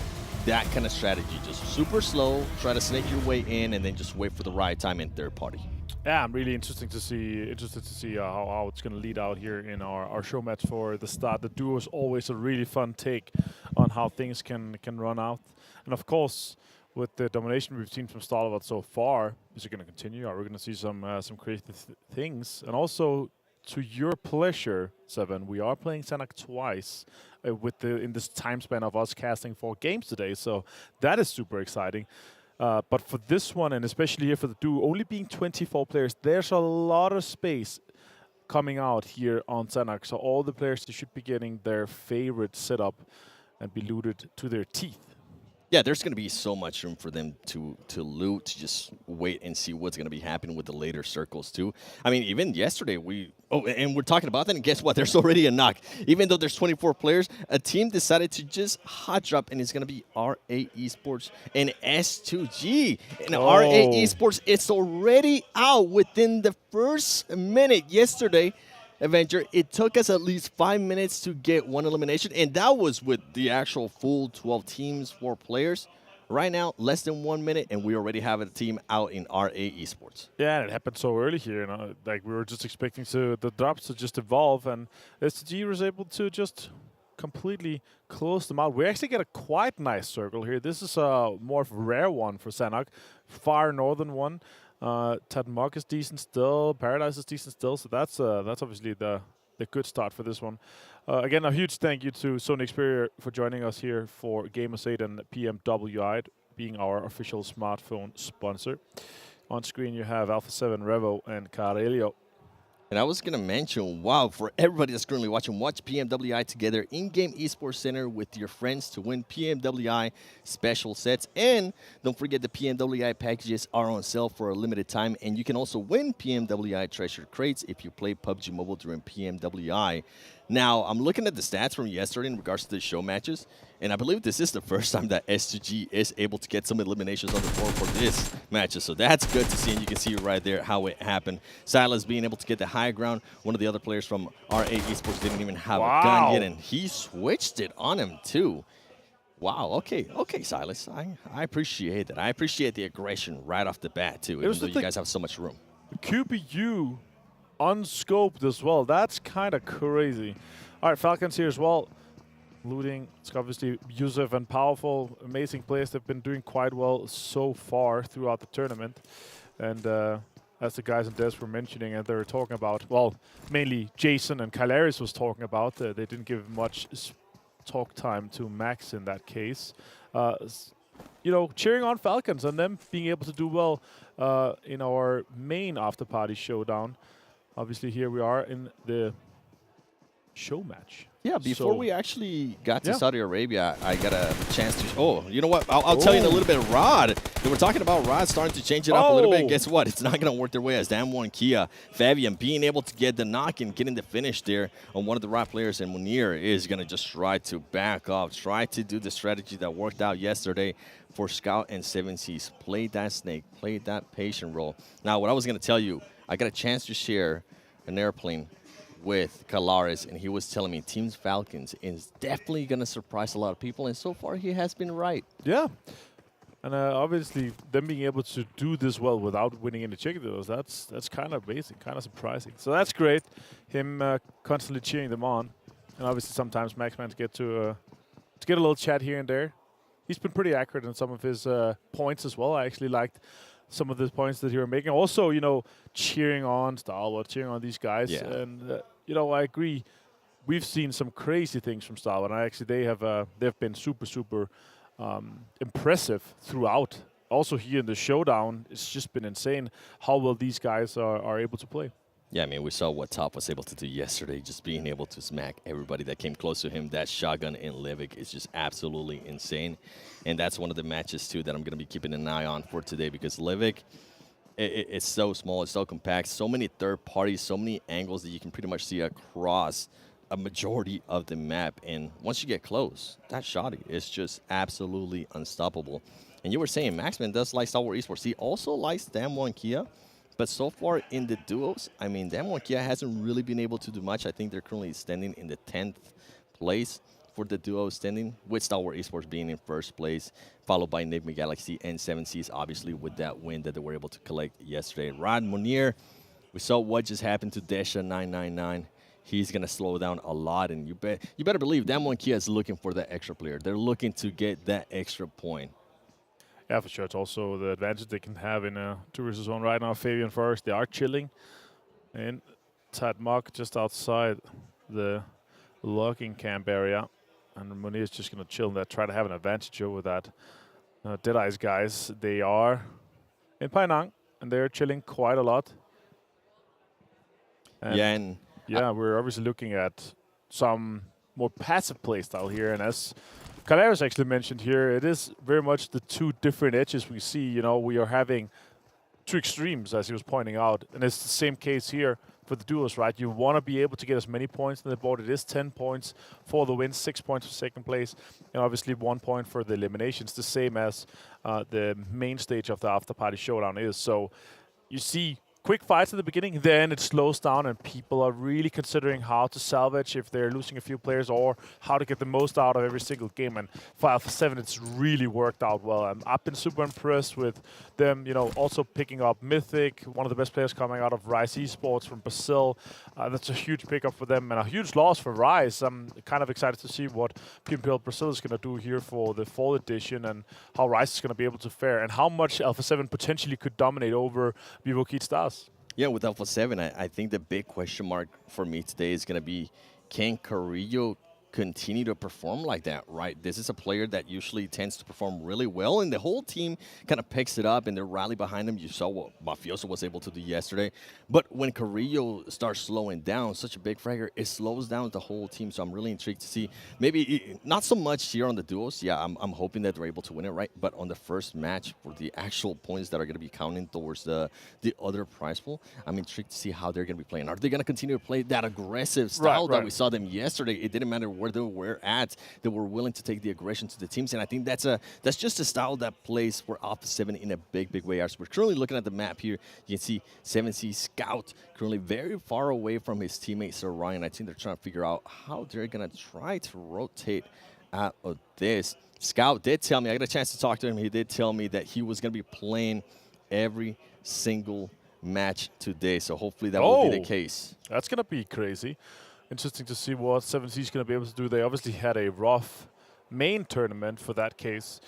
that kind of strategy, just super slow, try to snake your way in, and then just wait for the right time in third party. Yeah, I'm really interested to see how it's going to lead out here in our show match for the start. The duo is always a really fun take on how things can run out. And of course, with the domination we've seen from Stalwart so far, is it going to continue? Are we going to see some creative things? And also, to your pleasure, Seven, we are playing Sanhok twice in this time span of us casting 4 games today. So that is super exciting. But for this one, and especially here for the duo, only being 24 players, there's a lot of space coming out here on Sanhok. So all the players, they should be getting their favorite setup and be looted to their teeth. Yeah, there's going to be so much room for them to loot, to just wait and see what's going to be happening with the later circles, too. I mean, even yesterday, and we're talking about that, and guess what? There's already a knock. Even though there's 24 players, a team decided to just hot drop, and it's going to be RA Esports and S2G. And RA Esports, it's already out within the first minute yesterday. Avenger, it took us at least 5 minutes to get 1 elimination, and that was with the actual full 12 teams, 4 players. Right now, less than 1 minute, and we already have a team out in RA Esports. Yeah, and it happened so early here. You know, like we were just expecting the drops to just evolve, and STG was able to just completely close them out. We actually get a quite nice circle here. This is a more rare one for Sanhok, far northern one. Tadmog is decent still. Paradise is decent still. So that's obviously the good start for this one. Again, a huge thank you to Sony Xperia for joining us here for Gamers8 and PMWI being our official smartphone sponsor. On screen you have Alpha 7, Revo, and Carelio. And I was going to mention, wow, for everybody that's currently watching, watch PMWI together in-game esports center with your friends to win PMWI special sets. And don't forget the PMWI packages are on sale for a limited time. And you can also win PMWI treasure crates if you play PUBG Mobile during PMWI. Now, I'm looking at the stats from yesterday in regards to the show matches, and I believe this is the first time that S2G is able to get some eliminations on the board for this matches, so that's good to see, and you can see right there how it happened. Silas being able to get the high ground. One of the other players from R8 Esports didn't even have a gun yet, and he switched it on him too. Wow, okay, Silas. I appreciate that. I appreciate the aggression right off the bat too, even though you guys have so much room. QBU unscoped as well. That's kind of crazy. All right, Falcons here as well. Looting, it's obviously Yusuf and Powerful, amazing players. They've been doing quite well so far throughout the tournament. And as the guys in Des were mentioning, and they were talking about, well, mainly Jason and Kylaris was talking about, they didn't give much talk time to Max in that case. You know, cheering on Falcons and them being able to do well in our main Afterparty Showdown. Obviously, here we are in the show match. Yeah, before we actually got to Saudi Arabia, I got a chance to... Oh, you know what? I'll tell you in a little bit of Rod. We were talking about Rod starting to change it up a little bit. Guess what? It's not going to work their way as Damwon, Kia, Fabian being able to get the knock and getting the finish there on one of the Rod players. And Munir is going to just try to back up, try to do the strategy that worked out yesterday for Scout and 7Cs. Play that snake, play that patient role. Now, what I was going to tell you, I got a chance to share an airplane with Kalaris, and he was telling me Team Falcons is definitely going to surprise a lot of people, and so far he has been right. Yeah. And obviously, them being able to do this well without winning any chicken deals, that's kind of amazing, kind of surprising. So that's great, him constantly cheering them on. And obviously sometimes Maxman get to get a little chat here and there. He's been pretty accurate in some of his points as well. I actually liked some of the points that he was making. Also, you know, cheering on Stalwart, cheering on these guys. Yeah. And, you know, I agree. We've seen some crazy things from Stalwart. And actually, they've been super impressive throughout. Also here in the showdown, it's just been insane how well these guys are able to play. Yeah, I mean, we saw what Top was able to do yesterday, just being able to smack everybody that came close to him. That shotgun in Livik is just absolutely insane. And that's one of the matches, too, that I'm going to be keeping an eye on for today, because Livik, it's so small, it's so compact, so many third parties, so many angles that you can pretty much see across a majority of the map. And once you get close, that shotty is just absolutely unstoppable. And you were saying Maxman does like Stalwart Esports. He also likes Damwon Kia. But so far in the duos, I mean, Damwon Kia hasn't really been able to do much. I think they're currently standing in the 10th place for the duo standing, with Stalwart Esports being in first place, followed by Nigma Galaxy and 7Cs, obviously, with that win that they were able to collect yesterday. Rod Munir, we saw what just happened to Desha 999. He's going to slow down a lot, and you better believe Damwon Kia is looking for that extra player. They're looking to get that extra point. Yeah, for sure. It's also the advantage they can have in a 2 versus 1 right now. Fabian first, they are chilling. And Tad Mock just outside the logging camp area. And Munir is just going to chill there, try to have an advantage over that. Deadeyes guys, they are in Penang, and they're chilling quite a lot. And yeah, we're obviously looking at some more passive playstyle here. And as Kalaris actually mentioned here, it is very much the two different edges we see. You know, we are having two extremes, as he was pointing out, and it's the same case here for the duos, right? You want to be able to get as many points on the board. It is 10 points for the win, 6 points for second place, and obviously 1 point for the eliminations, the same as the main stage of the Afterparty Showdown is. So you see quick fights at the beginning, then it slows down, and people are really considering how to salvage if they're losing a few players, or how to get the most out of every single game. And for Alpha 7, it's really worked out well. And I've been super impressed with them, you know, also picking up Mythic, one of the best players coming out of Rise Esports from Brazil. That's a huge pickup for them and a huge loss for Rise. I'm kind of excited to see what PMPL Brazil is going to do here for the fall edition, and how Rise is going to be able to fare, and how much Alpha 7 potentially could dominate over Vivo Kid Stars. Yeah, with Alpha 7, I think the big question mark for me today is going to be, can Carrillo continue to perform like that, right? This is a player that usually tends to perform really well, and the whole team kind of picks it up and they rally behind him. You saw what Mafioso was able to do yesterday. But when Carrillo starts slowing down, such a big fragger, it slows down the whole team. So I'm really intrigued to see, maybe not so much here on the duos. Yeah, I'm hoping that they're able to win it, right? But on the first match, for the actual points that are going to be counting towards the other prize pool, I'm intrigued to see how they're going to be playing. Are they going to continue to play that aggressive style that we saw them yesterday? It didn't matter where they were at, they were willing to take the aggression to the teams, and I think that's just a style that plays for Alpha 7 in a big way. As we're currently looking at the map here, you can see 7C Scout currently very far away from his teammate Sir Ryan. I think they're trying to figure out how they're gonna try to rotate out of this. Scout did tell me, I got a chance to talk to him, he did tell me that he was gonna be playing every single match today, so hopefully that will be the case. That's gonna be crazy. Interesting to see what 7C is going to be able to do. They obviously had a rough main tournament for that case,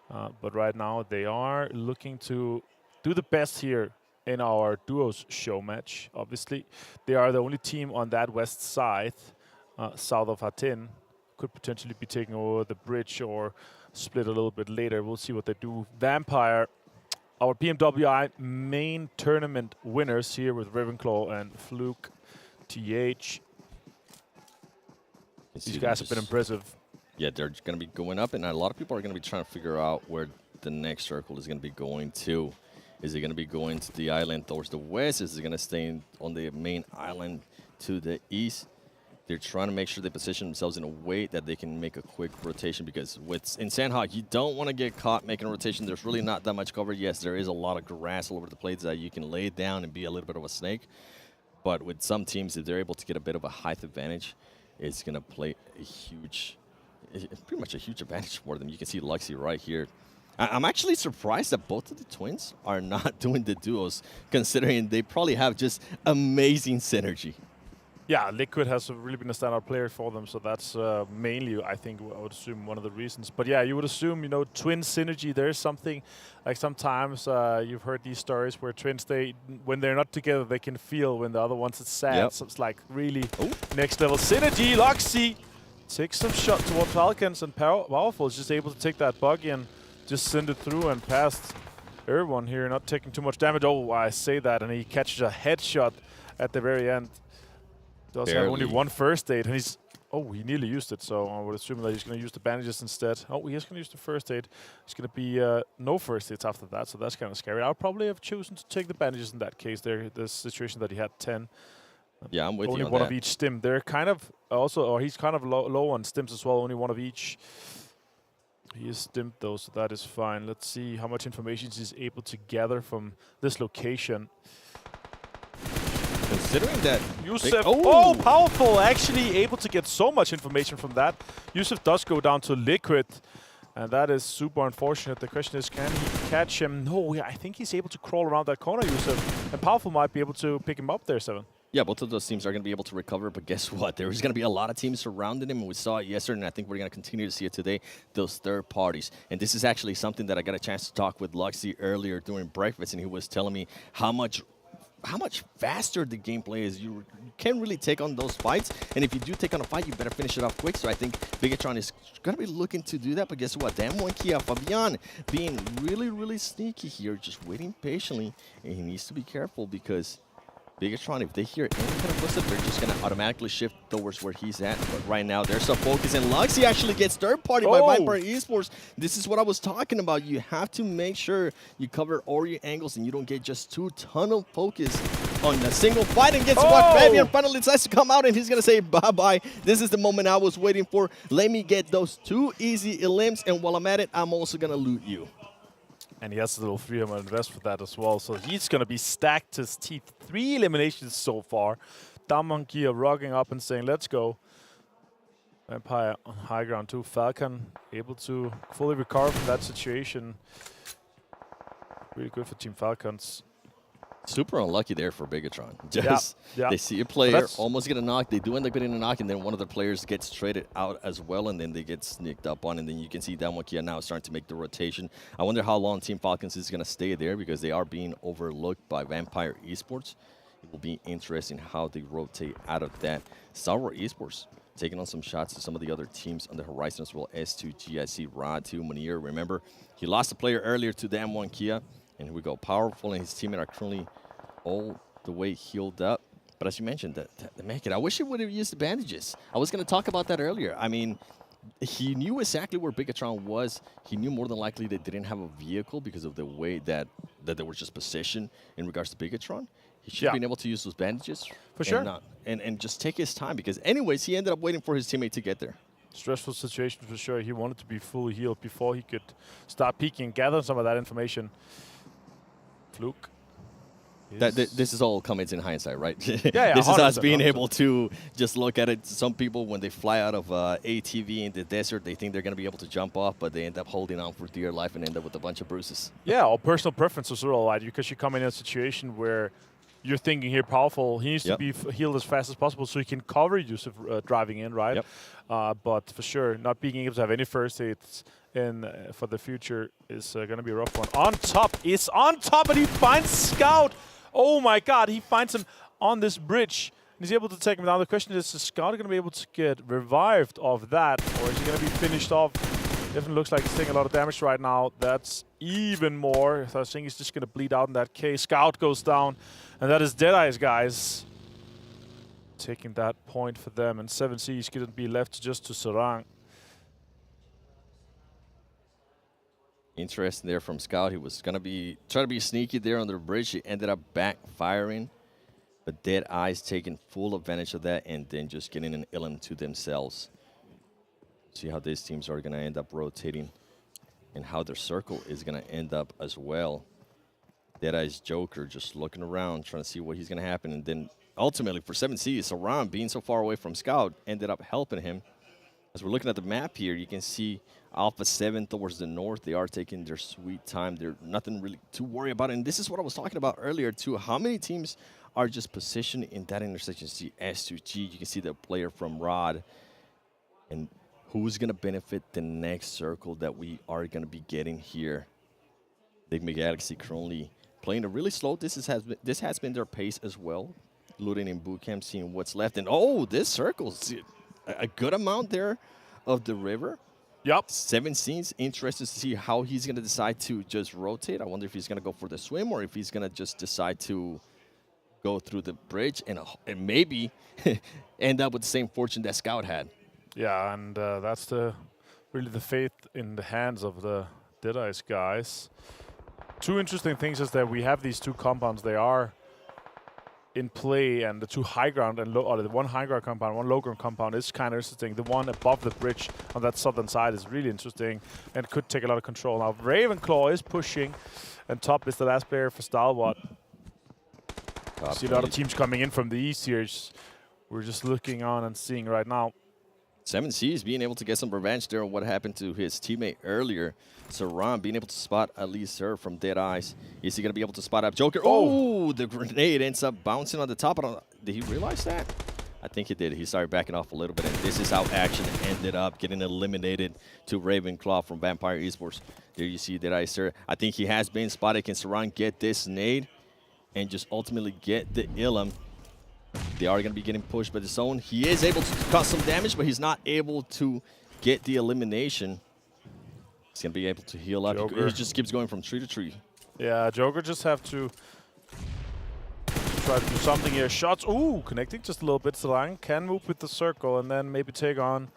but right now they are looking to do the best here in our duos show match. Obviously, they are the only team on that west side, south of Hattin. Could potentially be taking over the bridge or split a little bit later. We'll see what they do. Vampire, our PMWI main tournament winners here with Ravenclaw and Fluke, TH. These guys have been impressive. Yeah, they're going to be going up, and a lot of people are going to be trying to figure out where the next circle is going to be going to. Is it going to be going to the island towards the west? Is it going to stay on the main island to the east? They're trying to make sure they position themselves in a way that they can make a quick rotation, because in Sanhok, you don't want to get caught making a rotation. There's really not that much cover. Yes, there is a lot of grass all over the place that you can lay down and be a little bit of a snake. But with some teams, if they're able to get a bit of a height advantage, it's going to play pretty much a huge advantage for them. You can see Luxy right here. I'm actually surprised that both of the twins are not doing the duos, considering they probably have just amazing synergy. Yeah, Liquid has really been a standout player for them, so that's mainly, I think, I would assume, one of the reasons. But yeah, you would assume, twin synergy, there's something, like sometimes you've heard these stories where twins, when they're not together, they can feel when the other one's sad. Yep. So it's like really next level synergy. Luxy takes some shot towards Falcons, and Powerful is just able to take that buggy and just send it through and past everyone here, not taking too much damage. Oh, I say that, and he catches a headshot at the very end. Does have only one first aid, and he nearly used it, so I would assume that he's going to use the bandages instead. Oh, he is going to use the first aid. It's going to be no first aids after that, so that's kind of scary. I'll probably have chosen to take the bandages in that case. The situation that he had 10. Yeah, I'm with you on Only one that. of each stim. They're kind of also, or he's kind of low on stims as well, only one of each. He is stimmed though, so that is fine. Let's see how much information he's able to gather from this location. Considering that Yusuf, Powerful, actually able to get so much information from that. Yusuf does go down to Liquid, and that is super unfortunate. The question is, can he catch him? No, I think he's able to crawl around that corner, Yusuf, and Powerful might be able to pick him up there, Seven. Yeah, both of those teams are going to be able to recover, but guess what? There's going to be a lot of teams surrounding him, and we saw it yesterday, and I think we're going to continue to see it today, those third parties. And this is actually something that I got a chance to talk with Luxy earlier during breakfast, and he was telling me how much faster the gameplay is. You can't really take on those fights, and if you do take on a fight, you better finish it off quick. So I think Bigetron is going to be looking to do that, but guess what? Damwon Kia, Fabian being really sneaky here, just waiting patiently, and he needs to be careful because Bigetron, if they hear any kind of footstep, they're just going to automatically shift towards where he's at. But right now, there's some focus, and Luxy actually gets third party by Viper Esports. This is what I was talking about. You have to make sure you cover all your angles and you don't get just too tunnel focus on a single fight. And guess what? Fabian finally decides to come out, and he's going to say bye-bye. This is the moment I was waiting for. Let me get those 2 easy elims, and while I'm at it, I'm also going to loot you. And he has a little freedom to invest for that as well. So he's going to be stacked to his teeth. 3 eliminations so far. Damwon Kia rocking up and saying, let's go. Vampire on high ground too. Falcon able to fully recover from that situation. Really good for Team Falcons. Super unlucky there for Bigetron. Just they see a player almost get a knock. They do end up getting a knock, and then one of the players gets traded out as well, and then they get sneaked up on. And then you can see Damwon Kia now starting to make the rotation. I wonder how long Team Falcons is going to stay there, because they are being overlooked by Vampire Esports. It will be interesting how they rotate out of that. Stalwart Esports taking on some shots to some of the other teams on the horizon as well. S2G, I see Rod too, Munir. Remember, he lost a player earlier to the M1 Kia. And here we go. Powerful and his teammate are currently all the way healed up. But as you mentioned, the Mech, I wish he would have used the bandages. I was going to talk about that earlier. I mean, he knew exactly where Bigetron was. He knew more than likely they didn't have a vehicle because of the way that they were just positioned in regards to Bigetron. He should have been able to use those bandages. For sure. And just take his time because anyways, he ended up waiting for his teammate to get there. Stressful situation for sure. He wanted to be fully healed before he could start peeking and gather some of that information. Fluke. This is all comments in hindsight, right? Yeah, this is us 100%, being 100%. able to just look at it. Some people, when they fly out of ATV in the desert, they think they're going to be able to jump off, but they end up holding on for dear life and end up with a bunch of bruises. Yeah, or personal preference as well, right? Because you come in a situation where you're thinking here powerful. He needs to be healed as fast as possible so he can cover Yusuf driving in, right? But for sure, not being able to have any first aids in for the future is going to be a rough one. On top, and he finds Scout. Oh my God, he finds him on this bridge. And he's able to take him down. The question is Scout going to be able to get revived off that, or is he going to be finished off? Definitely looks like he's taking a lot of damage right now. That's even more. So I think he's just going to bleed out in that case. Scout goes down, and that is Deadeyes, guys. Taking that point for them, and 7C is going to be left just to Sarang. Interesting there from Scout. He was going to be trying to be sneaky there on the bridge. He ended up backfiring, but Deadeyes taking full advantage of that and then just getting an Ilum to themselves. See how these teams are going to end up rotating and how their circle is going to end up as well. Deadeyes Joker just looking around, trying to see what he's going to happen. And then ultimately for 7C, Saran being so far away from Scout ended up helping him. As we're looking at the map here, you can see Alpha 7 towards the north. They are taking their sweet time. There's nothing really to worry about. And this is what I was talking about earlier too. How many teams are just positioned in that intersection? See S2G, you can see the player from Rod. And who's going to benefit the next circle that we are going to be getting here? Nigma Galaxy currently playing a really slow. This has been their pace as well. Looting in boot camp, seeing what's left. And oh, this circle's a good amount there of the river. Yep. 7 scenes. Interested to see how he's going to decide to just rotate. I wonder if he's going to go for the swim or if he's going to just decide to go through the bridge and maybe end up with the same fortune that Scout had. Yeah, and that's really the faith in the hands of the Deadeyes guys. Two interesting things is that we have these two compounds. They are in play, and the two high ground and low, or the one high ground compound, one low ground compound is kind of interesting. The one above the bridge on that southern side is really interesting and could take a lot of control. Now Ravenclaw is pushing, and top is the last player for Stalwart. See a lot of teams coming in from the east here. We're just looking on and seeing right now. 7C is being able to get some revenge there on what happened to his teammate earlier. Saran being able to spot at least her from Deadeyes. Is he going to be able to spot up Joker? Oh, the grenade ends up bouncing on the top. Did he realize that? I think he did. He started backing off a little bit, and this is how action ended up getting eliminated to Ravenclaw from Vampire Esports. There you see Deadeyes, sir. I think he has been spotted. Can Saran get this nade and just ultimately get the Ilum? They are going to be getting pushed by the zone. He is able to cause some damage, but he's not able to get the elimination. He's going to be able to heal up. He just keeps going from tree to tree. Yeah, Joker just have to try to do something here. Shots, ooh, connecting just a little bit. Sarang can move with the circle and then maybe take on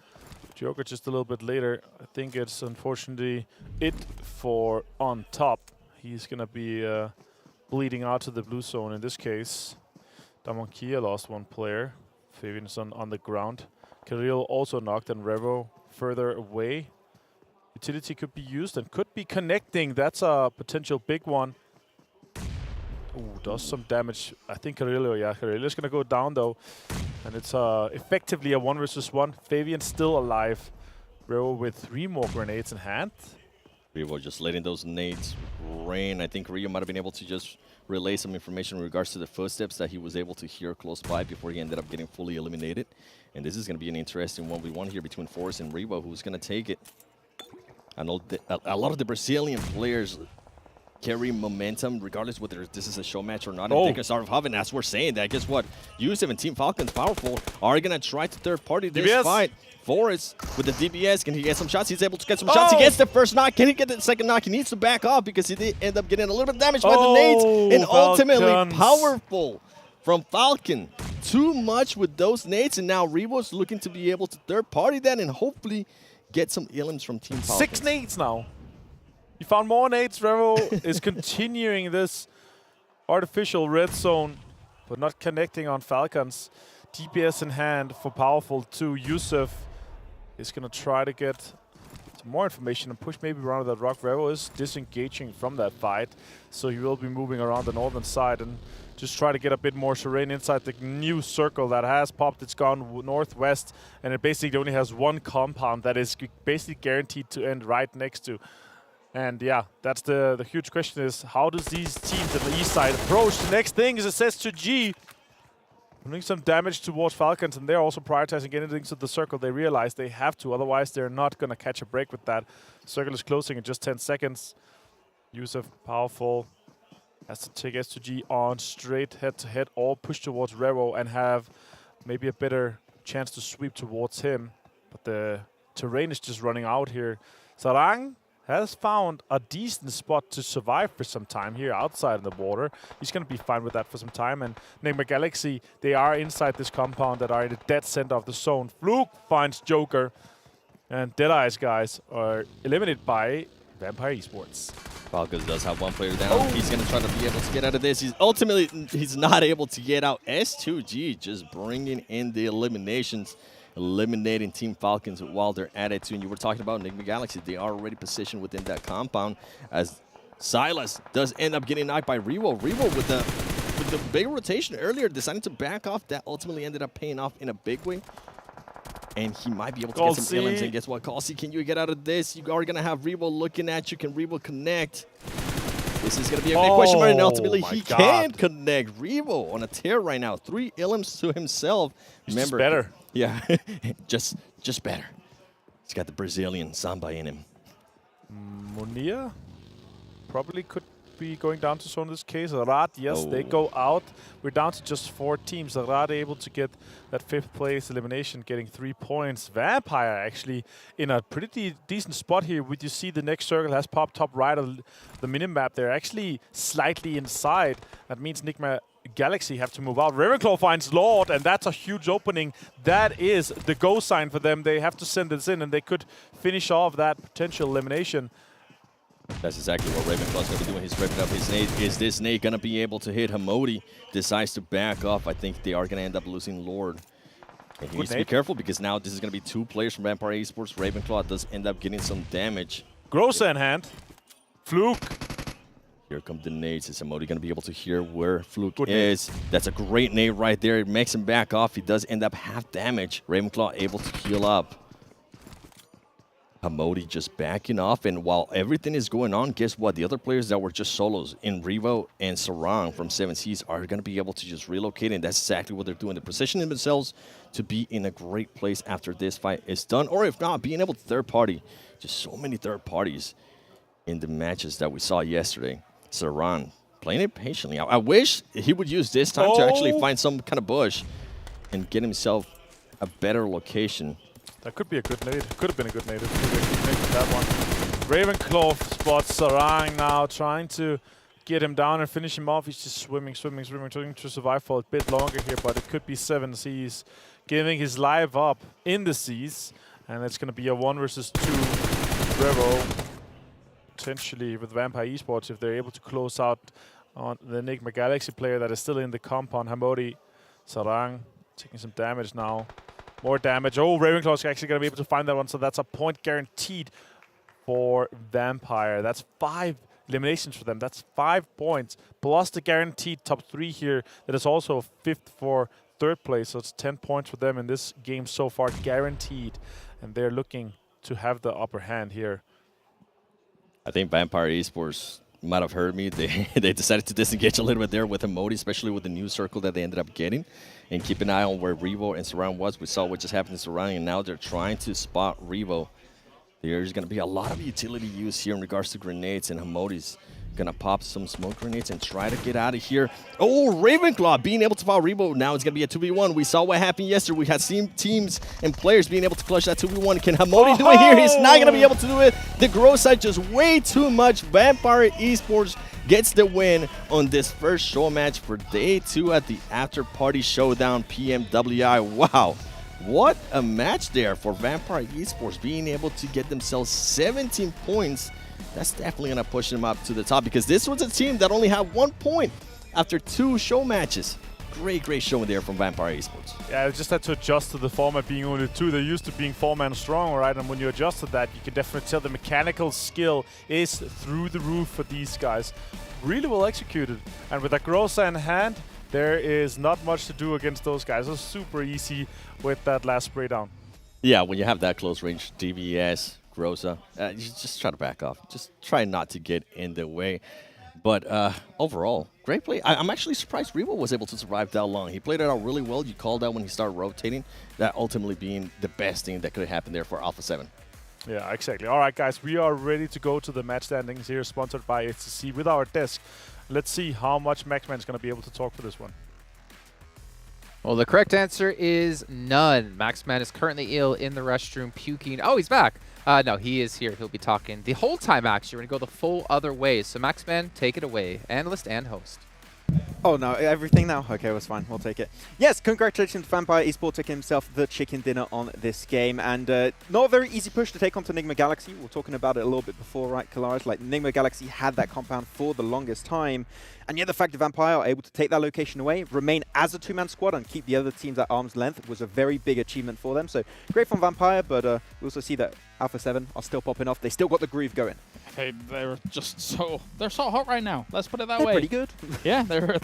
Joker just a little bit later. I think it's unfortunately it for on top. He's going to be bleeding out to the blue zone in this case. Damonkia lost one player. Fabian's on the ground. Kirill also knocked, and Revo further away. Utility could be used and could be connecting. That's a potential big one. Ooh, does some damage. I think Kirill is going to go down though. And it's effectively a 1 versus 1. Fabian still alive. Revo with 3 more grenades in hand. Revo just letting those nades rain. I think Rio might have been able to just relay some information in regards to the footsteps that he was able to hear close by before he ended up getting fully eliminated. And this is going to be an interesting 1v1 here between Forrest and Revo, who's going to take it. I know a lot of the Brazilian players carry momentum, regardless whether this is a show match or not. Oh. And take a start of Haven, as we're saying that, guess what? Yusuf and Team Falcons Powerful are going to try to third-party this DBS. fight. Forrest with the DBS, can he get some shots? He's able to get some shots. He gets the first knock. Can he get the second knock? He needs to back off because he did end up getting a little bit damaged by the nades. And ultimately, Falcons. Powerful from Falcon. Too much with those nades, and now Revo's looking to be able to third-party that and hopefully get some elims from Team Falcons. 6 nades now. You found more nades. Revo is continuing this artificial red zone, but not connecting on Falcons. DPS in hand for Powerful 2. Yusuf is going to try to get some more information and push maybe around that rock. Revo is disengaging from that fight, so he will be moving around the northern side and just try to get a bit more terrain inside the new circle that has popped. It's gone northwest, and it basically only has one compound that is basically guaranteed to end right next to. And yeah, that's the huge question is, how does these teams at the east side approach? The next thing is it says to G. Doing some damage towards Falcons, and they're also prioritizing getting into the circle. They realize they have to, otherwise they're not going to catch a break with that. Circle is closing in just 10 seconds. Yusuf, Powerful, has to take S2G on straight head-to-head or push towards Revo and have maybe a better chance to sweep towards him. But the terrain is just running out here. Sarang has found a decent spot to survive for some time here outside the border. He's going to be fine with that for some time. And Nigma Galaxy, they are inside this compound that are in the dead center of the zone. Fluke finds Joker. And Deadeyes Guys are eliminated by Vampire Esports. Falcons does have one player down. He's going to try to be able to get out of this. He's not able to get out. S2G just bringing in the eliminations, eliminating Team Falcons while they're at it too. And you were talking about Nigma Galaxy. They are already positioned within that compound as Silas does end up getting knocked by Revo. Revo with the big rotation earlier deciding to back off. That ultimately ended up paying off in a big way. And he might be able to get some elims. And guess what, Kalsi, can you get out of this? You are going to have Revo looking at you. Can Revo connect? This is going to be a big question mark. And ultimately, he can connect. Revo on a tear right now. 3 elims to himself. Remember, just better. Yeah, just better. He's got the Brazilian samba in him. Monia probably could be going down to zone in this case. Rad, yes, they go out. We're down to just 4 teams. Rad able to get that 5th place elimination, getting 3 points. Vampire actually in a pretty decent spot here. Would you see the next circle has popped top right of the minimap? They're actually slightly inside. That means Nigma Galaxy have to move out. Ravenclaw finds Lord, and that's a huge opening. That is the go sign for them. They have to send this in, and they could finish off that potential elimination. That's exactly what Ravenclaw's going to be doing. He's ripping up his nade. Is this nade going to be able to hit Hamodi? Decides to back off. I think they are going to end up losing Lord. And he needs to be careful because now this is going to be 2 players from Vampire Esports. Ravenclaw does end up getting some damage. Grossa in hand. Fluke. Here come the nades. Is Hamodi going to be able to hear where Fluke is? That's a great nade right there. It makes him back off. He does end up half damage. Ravenclaw able to heal up. Hamodi just backing off, and while everything is going on, guess what? The other players that were just solos in Revo and Sarang from 7Cs are going to be able to just relocate, and that's exactly what they're doing. They're positioning themselves to be in a great place after this fight is done, or if not, being able to third party. Just so many third parties in the matches that we saw yesterday. Sarang playing it patiently. I wish he would use this time to actually find some kind of bush and get himself a better location. That could be a good nade. Could have been a good nade. Could be a good nade with that one. Ravenclaw spots Sarang now, trying to get him down and finish him off. He's just swimming to survive for a bit longer here, but it could be 7Cs giving his life up in the Cs, and it's going to be a 1 versus 2 Revo, potentially with Vampire Esports if they're able to close out on the Nigma Galaxy player that is still in the compound. Hamodi, Sarang taking some damage now. More damage. Oh, Ravenclaw is actually going to be able to find that one, so that's a point guaranteed for Vampire. That's 5 eliminations for them. That's 5 points, plus the guaranteed top 3 here. That is also 5th for 3rd place, so it's 10 points for them in this game so far, guaranteed. And they're looking to have the upper hand here. I think Vampire Esports might have heard me. They decided to disengage a little bit there with Hamodi, especially with the new circle that they ended up getting. And keep an eye on where Revo and Sarang was. We saw what just happened to Sarang, and now they're trying to spot Revo. There's going to be a lot of utility use here in regards to grenades, and Hamodi's Gonna pop some smoke grenades and try to get out of here. Oh, Ravenclaw being able to follow Rebo. Now it's gonna be a 2v1. We saw what happened yesterday. We had seen teams and players being able to clutch that 2v1. Can Hamodi do it here? He's not gonna be able to do it. The grow side just way too much. Vampire Esports gets the win on this first show match for day 2 at the After Party Showdown PMWI. Wow. What a match there for Vampire Esports, being able to get themselves 17 points. That's definitely going to push them up to the top, because this was a team that only had 1 point after 2 show matches. Great showing there from Vampire Esports. Yeah, just had to adjust to the format being only 2. They're used to being 4-man strong, right? And when you adjust to that, you can definitely tell the mechanical skill is through the roof for these guys. Really well executed. And with Agrosa in hand, there is not much to do against those guys. It's super easy with that last spray down. Yeah, when you have that close range, DVS, Groza, you just try to back off. Just try not to get in the way. But overall, great play. I'm actually surprised Rebo was able to survive that long. He played it out really well. You called out when he started rotating, that ultimately being the best thing that could have happened there for Alpha 7. Yeah, exactly. All right, guys, we are ready to go to the match standings here, sponsored by HTC with our desk. Let's see how much Maxman is going to be able to talk for this one. Well, the correct answer is none. Maxman is currently ill in the restroom, puking. Oh, he's back. No, he is here. He'll be talking the whole time, actually. We're going to go the full other way. So, Maxman, take it away. Analyst and host. Oh, no, everything now? Okay, that's fine. We'll take it. Yes, congratulations to Vampire Esports taking himself the chicken dinner on this game. And not a very easy push to take on to Nigma Galaxy. We were talking about it a little bit before, right, Kalaris? Like, Nigma Galaxy had that compound for the longest time. And yet the fact that Vampire are able to take that location away, remain as a 2-man squad, and keep the other teams at arm's length was a very big achievement for them. So great from Vampire, but we also see that Alpha 7 are still popping off. They still got the groove going. They're just so hot right now. Let's put it that way. They're pretty good. Yeah, they're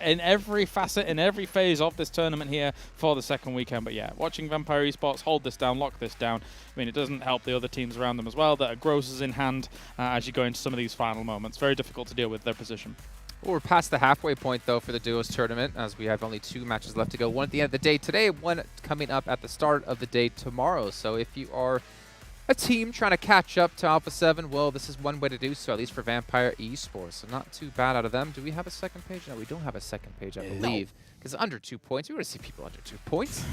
in every facet, in every phase of this tournament here for the second weekend. But yeah, watching Vampire Esports hold this down, lock this down, I mean, it doesn't help the other teams around them as well that are grosses in hand as you go into some of these final moments. Very difficult to deal with their position. Well, we're past the halfway point, though, for the duos tournament, as we have only 2 matches left to go. One at the end of the day today, one coming up at the start of the day tomorrow. So if you are a team trying to catch up to Alpha 7, well, this is one way to do so, at least for Vampire Esports. So not too bad out of them. Do we have a second page? No, we don't have a second page, I believe. Because under 2 points, we want to see people under 2 points.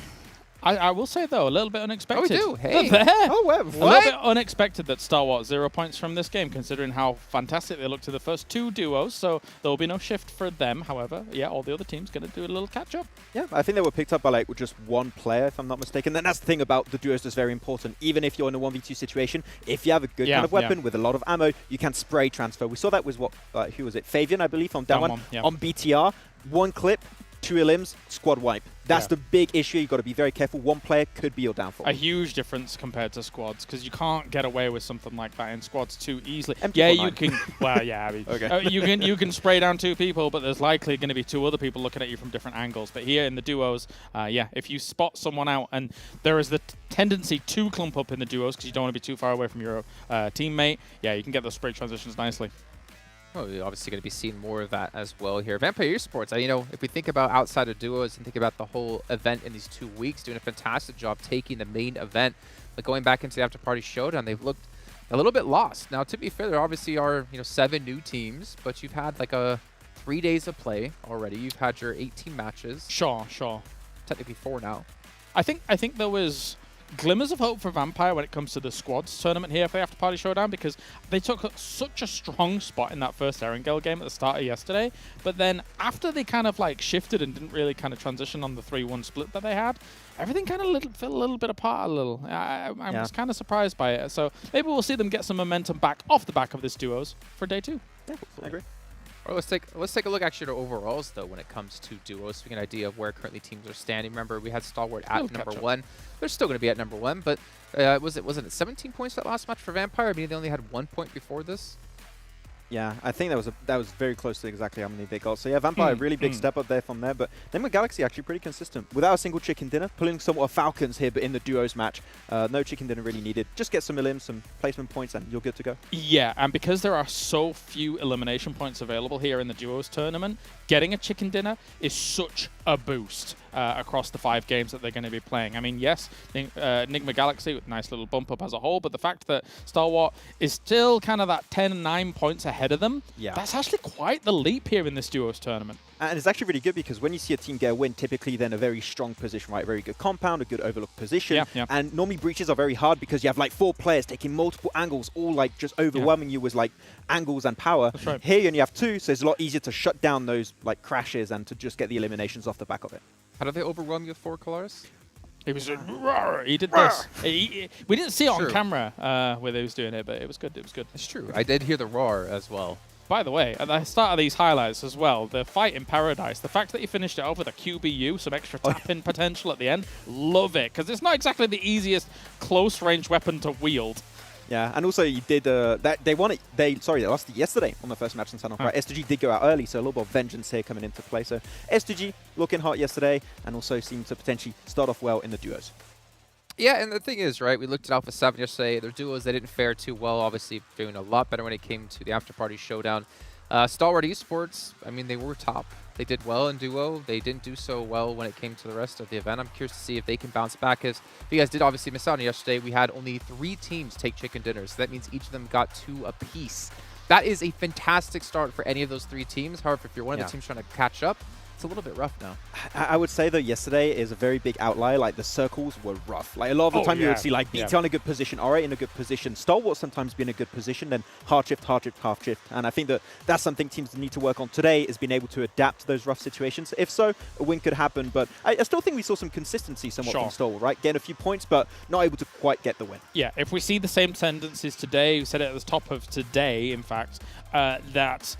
I will say, though, a little bit unexpected. Oh, we do? Hey. Oh, what? A little bit unexpected that Stalwart 0 points from this game, considering how fantastic they looked to the first 2 duos. So there will be no shift for them. However, yeah, all the other teams going to do a little catch-up. Yeah, I think they were picked up by like just 1 player, if I'm not mistaken. And that's the thing about the duos that's very important. Even if you're in a 1v2 situation, if you have a good kind of weapon with a lot of ammo, you can spray transfer. We saw that with who was it? Fabian, I believe, on down one. On BTR. 1 clip, 2 elims, squad wipe. That's the big issue. You've got to be very careful. 1 player could be your downfall. A huge difference compared to squads, because you can't get away with something like that in squads too easily. Yeah, you can. Well, yeah, I mean, okay. you can spray down 2 people, but there's likely going to be 2 other people looking at you from different angles. But here in the duos, yeah, if you spot someone out, and there is the tendency to clump up in the duos because you don't want to be too far away from your teammate, yeah, you can get those spray transitions nicely. Well, we're obviously going to be seeing more of that as well here. Vampire Esports, you know, if we think about outside of duos and think about the whole event in these 2 weeks, doing a fantastic job taking the main event. But going back into the After Party Showdown, they've looked a little bit lost. Now, to be fair, there obviously are, 7 new teams, but you've had like 3 days of play already. You've had your 18 matches. Sure. Technically 4 now. I think there was glimmers of hope for Vampire when it comes to the squads tournament here for the After Party Showdown, because they took such a strong spot in that first Erangel game at the start of yesterday. But then after they kind of like shifted and didn't really kind of transition on the 3-1 split that they had, everything kind of fell a little bit apart a little. I was kind of surprised by it. So maybe we'll see them get some momentum back off the back of this duos for day 2. Yeah, I agree. All right, let's take a look actually to overalls though when it comes to duos, so we get an idea of where currently teams are standing. Remember, we had Stalwart at number 1. They're still going to be at number 1, but wasn't it 17 points that last match for Vampire? I mean, they only had 1 point before this. Yeah, I think that was very close to exactly how many they got. So yeah, Vampire, really big step up there from there. But Nigma Galaxy actually pretty consistent. Without a single chicken dinner, pulling somewhat Falcons here, but in the duos match, no chicken dinner really needed. Just get some elims, some placement points, and you're good to go. Yeah, and because there are so few elimination points available here in the duos tournament, getting a chicken dinner is such a boost. across the 5 games that they're going to be playing. I mean, yes, Nigma Galaxy with a nice little bump up as a whole, but the fact that Stalwart is still kind of that 10 and 9 points ahead of them, that's actually quite the leap here in this duos tournament. And it's actually really good because when you see a team get a win, typically then a very strong position, right? Very good compound, a good overlooked position. And normally breaches are very hard because you have like 4 players taking multiple angles, all like just overwhelming you with like angles and power. That's right. Here you only have 2, so it's a lot easier to shut down those like crashes and to just get the eliminations off the back of it. How did they overwhelm you with 4 Kalaris? He was he did this. We didn't see it on camera where he was doing it, but it was good. It was good. It's true. I did hear the roar as well. By the way, at the start of these highlights as well, the fight in Paradise, the fact that he finished it off with a QBU, some extra tap-in potential at the end, love it, because it's not exactly the easiest close-range weapon to wield. Yeah, and also you did they won it. They lost it yesterday on the first match in Sanhok. Right, S2G did go out early, so a little bit of vengeance here coming into play. So S2G looking hot yesterday, and also seemed to potentially start off well in the duos. Yeah, and the thing is, right, we looked at Alpha 7 yesterday. Their duos, they didn't fare too well, obviously doing a lot better when it came to the Afterparty Showdown. Stalwart Esports, I mean, they were top. They did well in duo. They didn't do so well when it came to the rest of the event. I'm curious to see if they can bounce back. As you guys did obviously miss out on yesterday, we had only 3 teams take chicken dinners. So that means each of them got 2 apiece. That is a fantastic start for any of those 3 teams. However, if you're one of the teams trying to catch up, it's a little bit rough now. I would say, though, yesterday is a very big outlier. Like, the circles were rough. Like, a lot of the time you would see, like, BT on a good position, RA in a good position, Stalwart sometimes be in a good position, then hard shift, half shift. And I think that that's something teams need to work on today, is being able to adapt to those rough situations. If so, a win could happen. But I still think we saw some consistency somewhat from Stalwart, right? Getting a few points, but not able to quite get the win. Yeah, if we see the same tendencies today, we said it at the top of today, in fact, that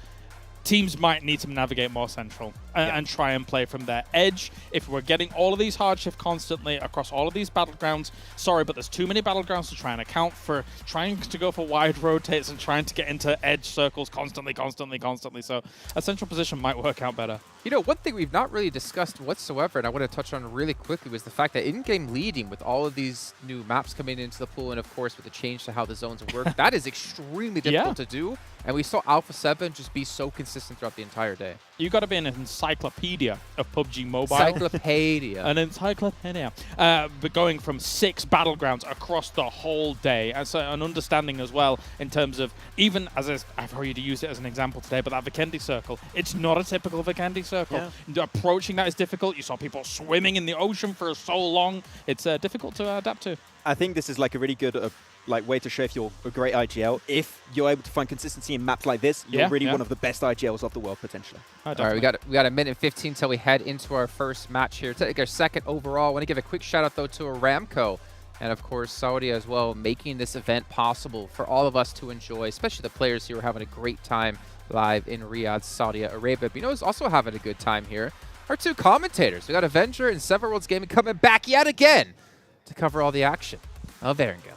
teams might need to navigate more central and try and play from their edge. If we're getting all of these hard shift constantly across all of these battlegrounds, sorry, but there's too many battlegrounds to try and account for trying to go for wide rotates and trying to get into edge circles constantly. So a central position might work out better. You know, one thing we've not really discussed whatsoever, and I want to touch on really quickly, was the fact that in-game leading with all of these new maps coming into the pool, and of course with the change to how the zones work, that is extremely difficult to do. And we saw Alpha 7 just be so consistent throughout the entire day. You got to be an encyclopedia of PUBG Mobile. Encyclopedia. An encyclopedia. But going from 6 battlegrounds across the whole day. And so an understanding as well in terms of, even as I've already used it as an example today, but that Vikendi circle, it's not a typical Vikendi circle. Approaching that is difficult. You saw people swimming in the ocean for so long. It's difficult to adapt to. I think this is like a really good way to show if you're a great IGL. If you're able to find consistency in maps like this, you're really one of the best IGLs of the world, potentially. All right, we got a minute and 15 until we head into our first match here. Take our second overall. I want to give a quick shout out, though, to Aramco and, of course, Saudi as well, making this event possible for all of us to enjoy, especially the players who are having a great time live in Riyadh, Saudi Arabia. But you know who's also having a good time here? Our 2 commentators. We got Avenger and Seven Worlds Gaming coming back yet again to cover all the action of Erangel.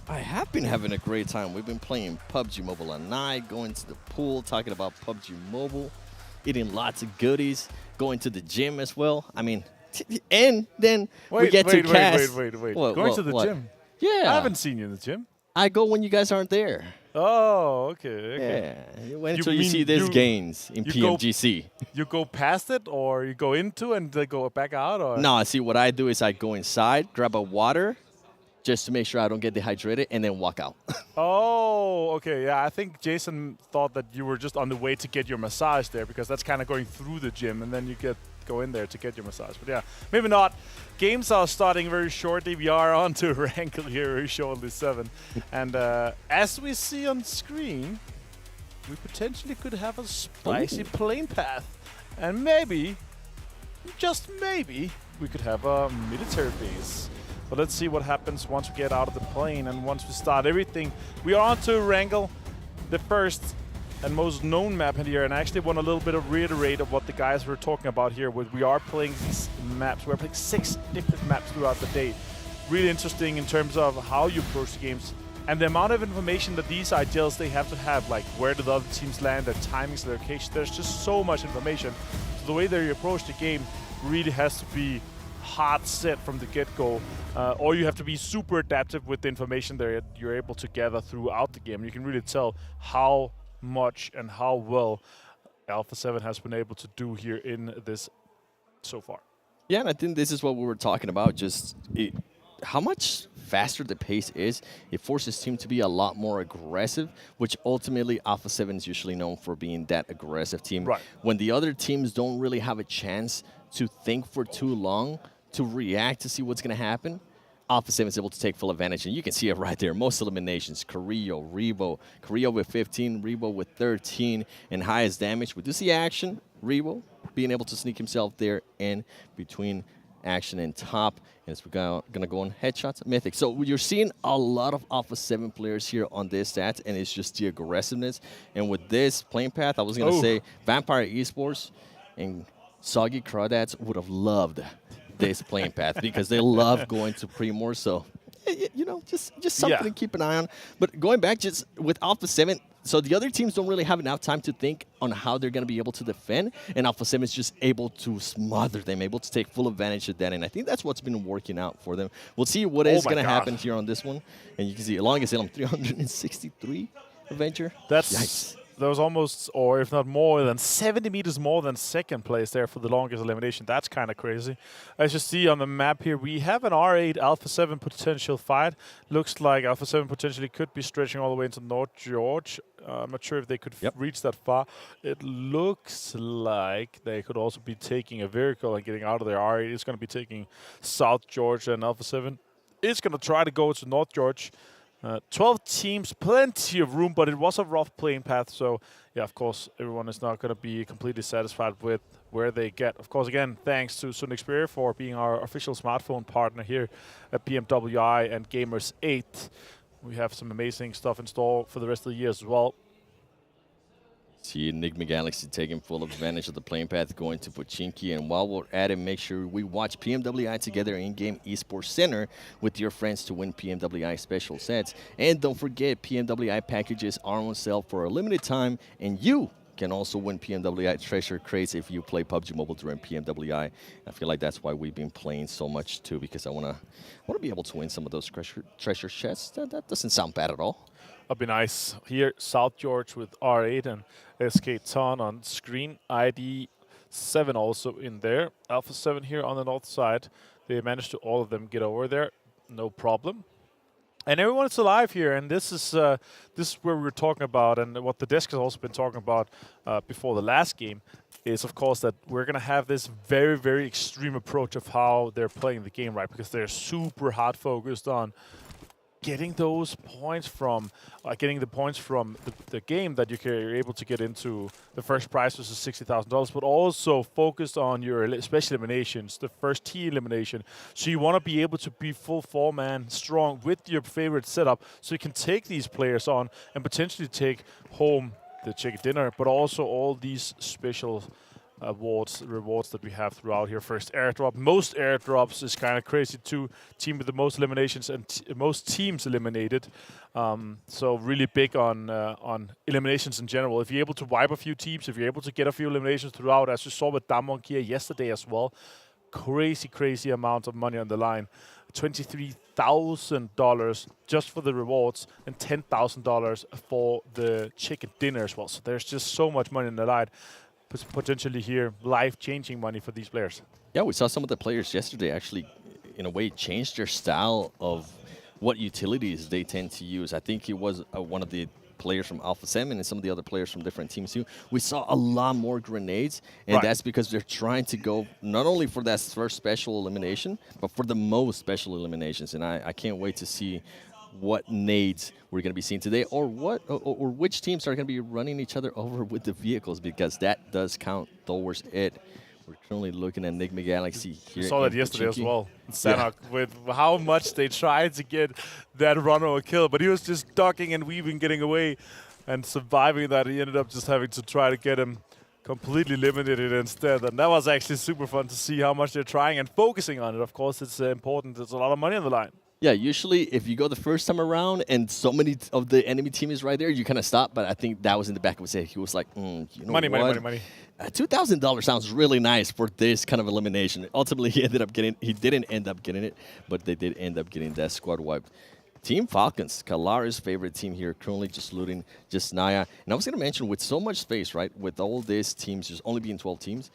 I have been having a great time. We've been playing PUBG Mobile at night, going to the pool, talking about PUBG Mobile, eating lots of goodies, going to the gym as well. I mean, and then we get to cast. Wait. What, going to the gym? Yeah. I haven't seen you in the gym. I go when you guys aren't there. Oh, okay. Yeah. Wait until you see these gains in PMGC. You go past it, or you go into and they go back out? Or? No, see, what I do is I go inside, grab a water, just to make sure I don't get dehydrated, and then walk out. Oh, okay. Yeah, I think Jason thought that you were just on the way to get your massage there, because that's kind of going through the gym, and then you go in there to get your massage. But yeah, maybe not. Games are starting very shortly. We are on to Erangel here, very shortly 7. And as we see on screen, we potentially could have a spicy plane path. And maybe, just maybe, we could have a military base. But let's see what happens once we get out of the plane and once we start everything. We are on to Erangel, the first and most known map in here, and I actually want a little bit of reiterate of what the guys were talking about here. We are playing these maps. We're playing 6 different maps throughout the day. Really interesting in terms of how you approach the games and the amount of information that these IGLs they have to have, like where do the other teams land, their timings, their location. There's just so much information. So the way that you approach the game really has to be hard set from the get-go, or you have to be super adaptive with the information that you're able to gather throughout the game. You can really tell how much and how well Alpha 7 has been able to do here in this so far. Yeah, and I think this is what we were talking about. Just how much faster the pace is. It forces team to be a lot more aggressive, which ultimately Alpha 7 is usually known for being that aggressive team. Right. When the other teams don't really have a chance to think for too long, to react to see what's going to happen, Alpha 7 is able to take full advantage, and you can see it right there. Most eliminations, Carrillo, Rebo. Carrillo with 15, Rebo with 13, and highest damage. We do see action, Rebo being able to sneak himself there in between action and top. And it's going to go on headshots, Mythic. So you're seeing a lot of Alpha 7 players here on this stats, and it's just the aggressiveness. And with this playing path, I was going to say Vampire Esports and Soggy Crawdads would have loved this playing path because they love going to Primor. So, you know, just something to keep an eye on. But going back, just with Alpha 7, so the other teams don't really have enough time to think on how they're going to be able to defend, and Alpha 7 is just able to smother them, able to take full advantage of that, and I think that's what's been working out for them. We'll see what is going to happen here on this one, and you can see, longest hit on 363 Adventure. That's Yikes. There was almost, or if not more than 70 meters more than second place there for the longest elimination. That's kind of crazy. As you see on the map here, we have an R8 Alpha 7 potential fight. Looks like Alpha 7 potentially could be stretching all the way into North George. I'm not sure if they could reach that far. It looks like they could also be taking a vehicle and getting out of their R8. It's going to be taking South George, and Alpha 7 is going to try to go to North George. 12 teams, plenty of room, but it was a rough playing path. So, yeah, of course, everyone is not going to be completely satisfied with where they get. Of course, again, thanks to Sunixperia for being our official smartphone partner here at PMWI and Gamers8. We have some amazing stuff in store for the rest of the year as well. See Nigma Galaxy taking full advantage of the playing path, going to Pochinki. And while we're at it, make sure we watch PMWI together in-game esports center with your friends to win PMWI special sets. And don't forget, PMWI packages are on sale for a limited time, and you can also win PMWI treasure crates if you play PUBG Mobile during PMWI. I feel like that's why we've been playing so much too, because I want to be able to win some of those treasure chests. That doesn't sound bad at all. That'd be nice. Here, South George with R8 and SK Ton on screen. ID 7 also in there. Alpha 7 here on the north side. They managed to all of them get over there. No problem. And everyone is alive here, and this is where we were talking about, and what the desk has also been talking about before the last game, is of course that we're going to have this very, very extreme approach of how they're playing the game, right? Because they're super hard focused on getting those points from, getting the points from the game that you're able to get into the first prize, which is $60,000, but also focused on your special eliminations, the first T elimination. So you want to be able to be full four-man strong with your favorite setup, so you can take these players on and potentially take home the chicken dinner, but also all these special rewards that we have throughout here. First airdrop. Most airdrops is kind of crazy too. Team with the most eliminations and most teams eliminated. So really big on eliminations in general. If you're able to wipe a few teams, if you're able to get a few eliminations throughout, as you saw with Damwon here yesterday as well, crazy amount of money on the line. $23,000 just for the rewards and $10,000 for the chicken dinner as well. So there's just so much money in the line. Potentially here, life-changing money for these players. Yeah, we saw some of the players yesterday actually, in a way, change their style of what utilities they tend to use. I think it was one of the players from Alpha 7 and some of the other players from different teams too. We saw a lot more grenades, and that's because they're trying to go not only for that first special elimination, but for the most special eliminations. And I can't wait to see what nades we're going to be seeing today, or which teams are going to be running each other over with the vehicles, because that does count towards it. We're currently looking at Nigma Galaxy here. We saw that yesterday as well. Sanhok, with how much they tried to get that runner a kill, but he was just ducking and weaving, getting away and surviving that. He ended up just having to try to get him completely eliminated instead. And that was actually super fun to see how much they're trying and focusing on it. Of course, it's important. There's a lot of money on the line. Yeah, usually if you go the first time around and so many of the enemy team is right there, you kind of stop. But I think that was in the back of his head. He was like, you know money. $2,000 sounds really nice for this kind of elimination. Ultimately, he didn't end up getting it, but they did end up getting that squad wipe. Team Falcons, Kalara's favorite team here, currently just looting just Naya. And I was going to mention, with so much space, right, with all these teams, just only being 12 teams,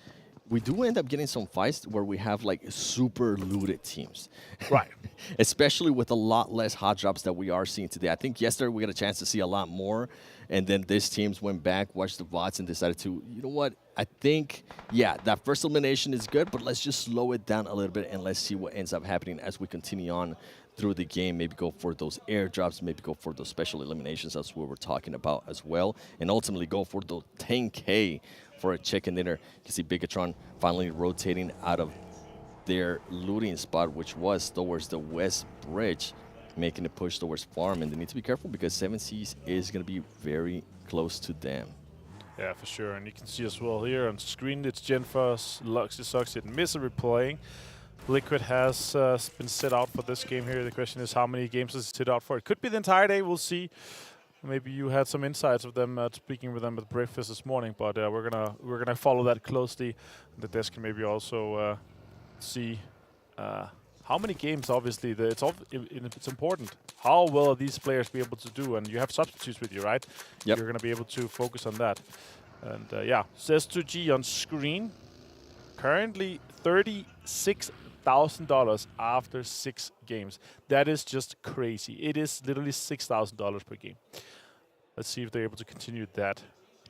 we do end up getting some fights where we have like super looted teams. Right. Especially with a lot less hot drops that we are seeing today. I think yesterday we got a chance to see a lot more. And then these teams went back, watched the VODs, and decided to, you know what? I think, yeah, that first elimination is good, but let's just slow it down a little bit and let's see what ends up happening as we continue on through the game. Maybe go for those airdrops, maybe go for those special eliminations. That's what we're talking about as well. And ultimately go for the 10K for a chicken dinner. You can see Bigetron finally rotating out of their looting spot, which was towards the West Bridge, making a push towards farm. And they need to be careful because 7 Seas is going to be very close to them. Yeah, for sure. And you can see as well here on screen, it's Genfast, Luxy, Succeed, Misery playing. Liquid has been set out for this game here. The question is, how many games is it set out for? It could be the entire day. We'll see. Maybe you had some insights of them speaking with them at breakfast this morning, but we're gonna follow that closely. The desk can maybe also see how many games. Obviously, it's important. How well are these players be able to do? And you have substitutes with you, right? Yep. You're gonna be able to focus on that. And yeah, S2G on screen. Currently $36,000 after 6 games. That is just crazy. It is literally $6,000 per game. Let's see if they're able to continue that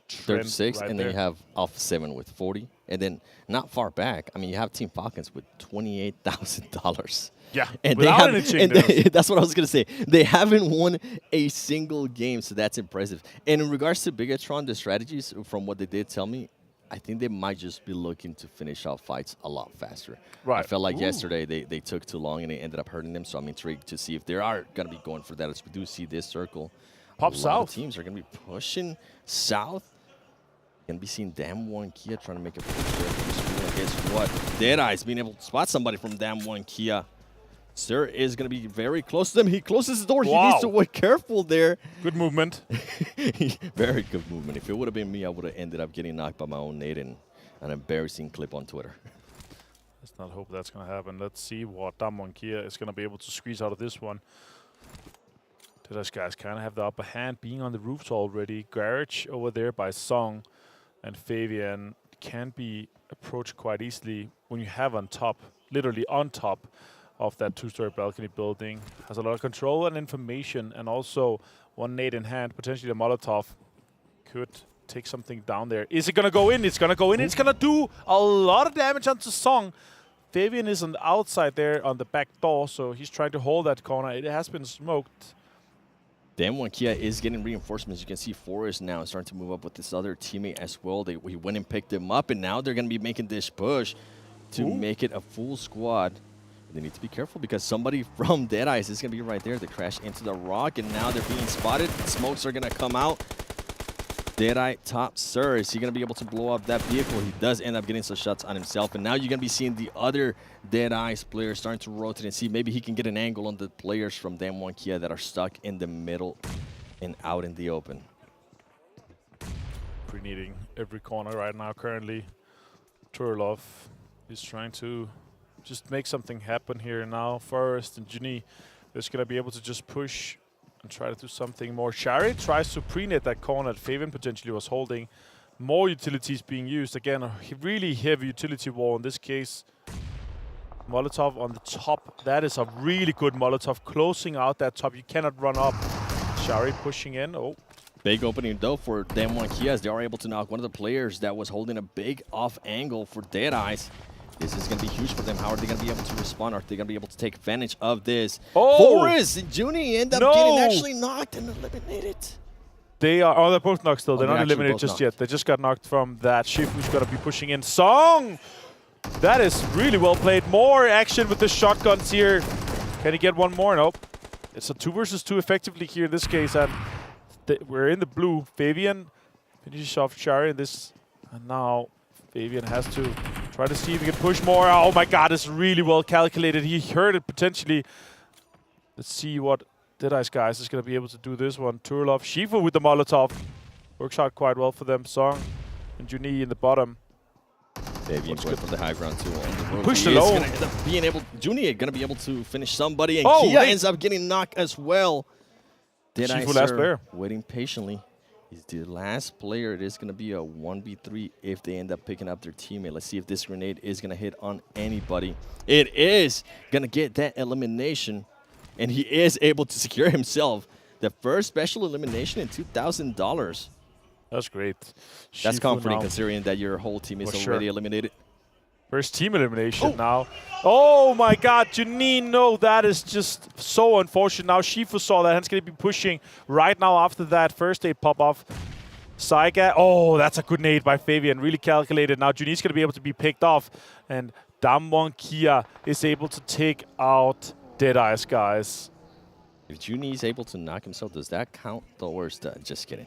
trend. 36, right and there. then you have Alpha 7 with 40. And then not far back, I mean, you have Team Falcons with $28,000. Yeah, and without any changes. That's what I was going to say. They haven't won a single game, so that's impressive. And in regards to Bigetron, the strategies, from what they did tell me, I think they might just be looking to finish out fights a lot faster. Right. I felt like yesterday they took too long and it ended up hurting them, so I'm intrigued to see if they are going to be going for that. As we do see this circle, Pop a lot south. of teams are going to be pushing south. Going to be seeing Dam 1 Kia trying to make a push there. Guess what? Deadeyes being able to spot somebody from Dam 1 Kia. Sir is going to be very close to them. He closes the door. Wow. He needs to be careful there. Good movement. Very good movement. If it would have been me, I would have ended up getting knocked by my own nade in an embarrassing clip on Twitter. Let's not hope that's going to happen. Let's see what Damwon Kia is going to be able to squeeze out of this one. Deadeyes Guys kind of have the upper hand, being on the roofs already. Garage over there by Song and Fabian can be approached quite easily when you have on top, literally on top of that 2-story balcony building. Has a lot of control and information, and also one nade in hand, potentially the Molotov could take something down there. Is it going to go in? It's going to go in. It's going to do a lot of damage onto Song. Fabian is on the outside there on the back door, so he's trying to hold that corner. It has been smoked. Damn one, Kia is getting reinforcements. You can see Forrest now starting to move up with this other teammate as well. He went and picked him up, and now they're going to be making this push to make it a full squad. They need to be careful because somebody from Deadeyes is going to be right there. They crash into the rock, and now they're being spotted. Smokes are going to come out. Deadeye top Sir, is he going to be able to blow up that vehicle? He does end up getting some shots on himself, and now you're going to be seeing the other Deadeyes players starting to rotate and see maybe he can get an angle on the players from Damwon Kia that are stuck in the middle and out in the open. Pre-needing every corner right now currently. Turlov is trying to just make something happen here now. Forrest and Juni is going to be able to just push and try to do something more. Shari tries to pre-net that corner that Fabian potentially was holding. More utilities being used. Again, a really heavy utility wall. In this case, Molotov on the top. That is a really good Molotov. Closing out that top. You cannot run up. Shari pushing in. Oh. Big opening though for Damwon Kia as they are able to knock one of the players that was holding a big off angle for Deadeyes. This is going to be huge for them. How are they going to be able to respond? Are they going to be able to take advantage of this? Oh! Forrest and Juni end up getting actually knocked and eliminated. They are, oh, they're both knocked still. Oh, They're not eliminated just yet. They just got knocked from that. Shifu's going to be pushing in. Song! That is really well played. More action with the shotguns here. Can he get one more? Nope. It's a 2 versus 2 effectively here in this case. And we're in the blue. Fabian finishes off Shari in this. And now Fabian has to try to see if he can push more. Oh my god, it's really well calculated. He heard it potentially. Let's see what Deadeyes Guys is going to be able to do this one. Turlov, Shifu with the Molotov. Works out quite well for them. Song and Juni in the bottom. Fabian going for the high ground too on the road. Pushed He alone. is gonna end up being able, Juni going to be able to finish somebody, and Oh, Kia wait. ends up getting knocked as well. Shifu Deadeyes last player. waiting patiently. He's the last player. It is going to be a 1v3 if they end up picking up their teammate. Let's see if this grenade is going to hit on anybody. It is going to get that elimination, and he is able to secure himself the first special elimination in $2,000. That's great. That's Shifu comforting now. considering that your whole team is For already sure. eliminated. First team elimination now. Oh my god, Janine, no, that is just so unfortunate. Now Shifu saw that, and he's going to be pushing right now after that first aid pop-off. Saiga, oh, that's a good nade by Fabian, really calculated. Now Junine's going to be able to be picked off, and Damwon Kia is able to take out Deadeyes Guys. If Junie is able to knock himself, does that count the worst? Just kidding.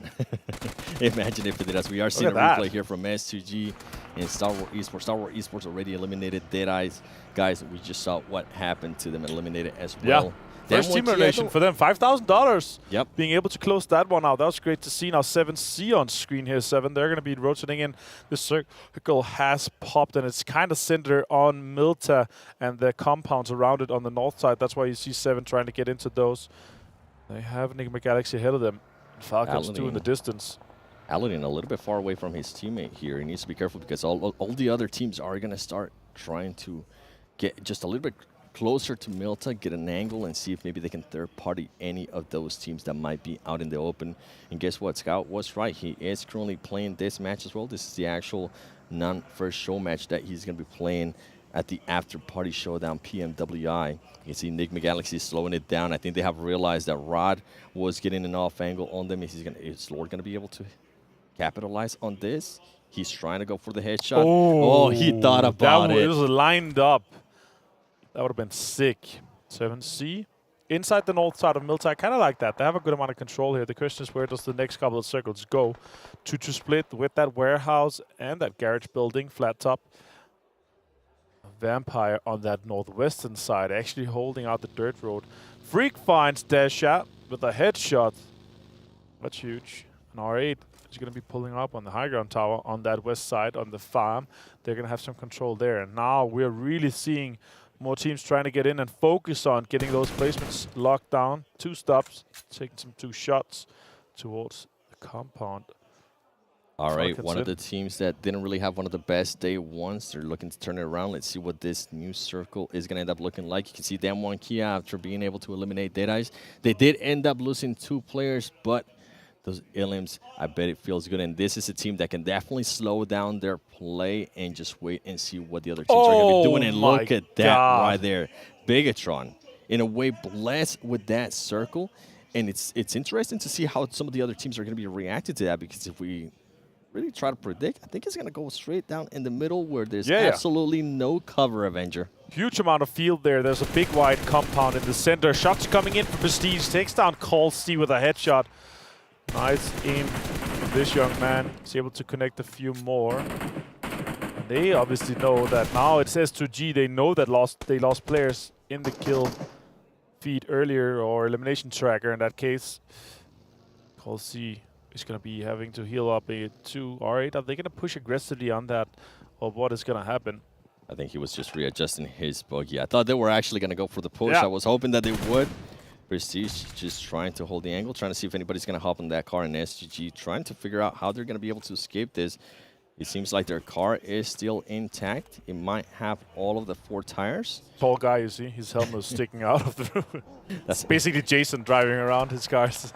Imagine if it did. As we are seeing a replay here from S2G and Stalwart Esports. Stalwart Esports already eliminated Deadeyes Guys. We just saw what happened to them, eliminated as well. Yeah. First team elimination for them, $5,000. Yep. Being able to close that one out. That was great to see. Now 7C on screen here. 7. They're going to be rotating in. The circle has popped, and it's kind of centered on Milta and the compounds around it on the north side. That's why you see 7 trying to get into those. They have Nigma Galaxy ahead of them. Falcons 2 in the distance. Aladdin a little bit far away from his teammate here. He needs to be careful because all the other teams are going to start trying to get just a little bit closer to Milta, get an angle, and see if maybe they can third-party any of those teams that might be out in the open. And guess what? Scout was right. He is currently playing this match as well. This is the actual non-first show match that he's going to be playing at the After-Party Showdown PMWI. You can see Nigma Galaxy slowing it down. I think they have realized that Rod was getting an off angle on them. Is Lord going to be able to capitalize on this? He's trying to go for the headshot. Oh, he thought about it. It was lined up. That would have been sick. 7C. Inside the north side of Milta, I kind of like that. They have a good amount of control here. The question is, where does the next couple of circles go? To split with that warehouse and that garage building, flat top. Vampire on that northwestern side, actually holding out the dirt road. Freak finds Dasha with a headshot. That's huge. An R8 is going to be pulling up on the high ground tower on that west side, on the farm. They're going to have some control there. And now we're really seeing more teams trying to get in and focus on getting those placements locked down. 2 stops, taking some 2 shots towards the compound. All right, Falcons one of the teams that didn't really have one of the best day ones. They're looking to turn it around. Let's see what this new circle is going to end up looking like. You can see Damwon Kia after being able to eliminate Deadeyes. They did end up losing 2 players, but those Ilims, I bet it feels good. And this is a team that can definitely slow down their play and just wait and see what the other teams are going to be doing. And look at that right there. Bigetron, in a way, blessed with that circle. And it's interesting to see how some of the other teams are going to be reacting to that, because if we really try to predict, I think it's going to go straight down in the middle where there's absolutely no cover, Avenger. Huge amount of field there. There's a big wide compound in the center. Shots coming in for Prestige. Takes down Colsey with a headshot. Nice aim from this young man. He's able to connect a few more. And they obviously know that now it's S2G. They know that they lost players in the kill feed earlier, or elimination tracker in that case. Colsey is going to be having to heal up a 2 R8. Are they going to push aggressively on that, or what is going to happen? I think he was just readjusting his buggy. I thought they were actually going to go for the push. I was hoping that they would. Prestige just trying to hold the angle, trying to see if anybody's going to hop on that car, and SGG trying to figure out how they're going to be able to escape this. It seems like their car is still intact. It might have all of the 4 tires. Tall guy, you see, his helmet is sticking out of the roof. That's basically Jason driving around his cars.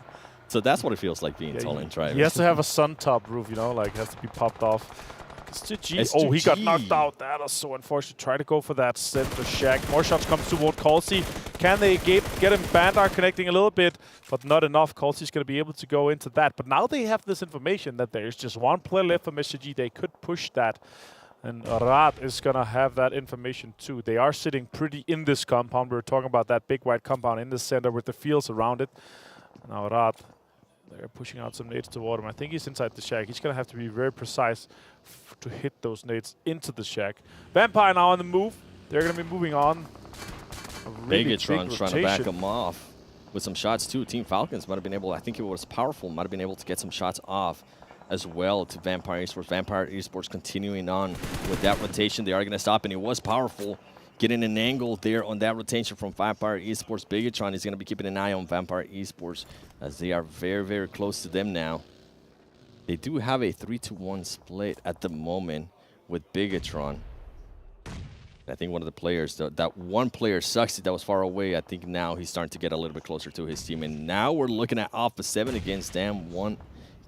So that's what it feels like being tall and driving. He has to have a sun top roof, you know, like it has to be popped off. S2G. Oh, he got knocked out. That is so unfortunate. Try to go for that center shack. More shots come toward Colsey. Can they get him? Bandar connecting a little bit, but not enough. Colsey's going to be able to go into that. But now they have this information that there's just 1 player left from SGG. They could push that. And Rad is going to have that information too. They are sitting pretty in this compound. We were talking about that big white compound in the center with the fields around it. Now Rad, they're pushing out some nades toward him. I think he's inside the shack. He's going to have to be very precise to hit those nades into the shack. Vampire now on the move. They're going to be moving on. Bigetron trying to back him off with some shots too. Team Falcons might have been able, I think it was powerful, might have been able to get some shots off as well to Vampire Esports. Vampire Esports continuing on with that rotation. They are going to stop, and it was powerful. Getting an angle there on that rotation from Vampire Esports. Bigetron is going to be keeping an eye on Vampire Esports as they are very, very close to them now. They do have a 3-1 split at the moment with Bigetron. I think one of the players, that one player, Suxy, that was far away, I think now he's starting to get a little bit closer to his team. And now we're looking at Alpha 7 against Damn 1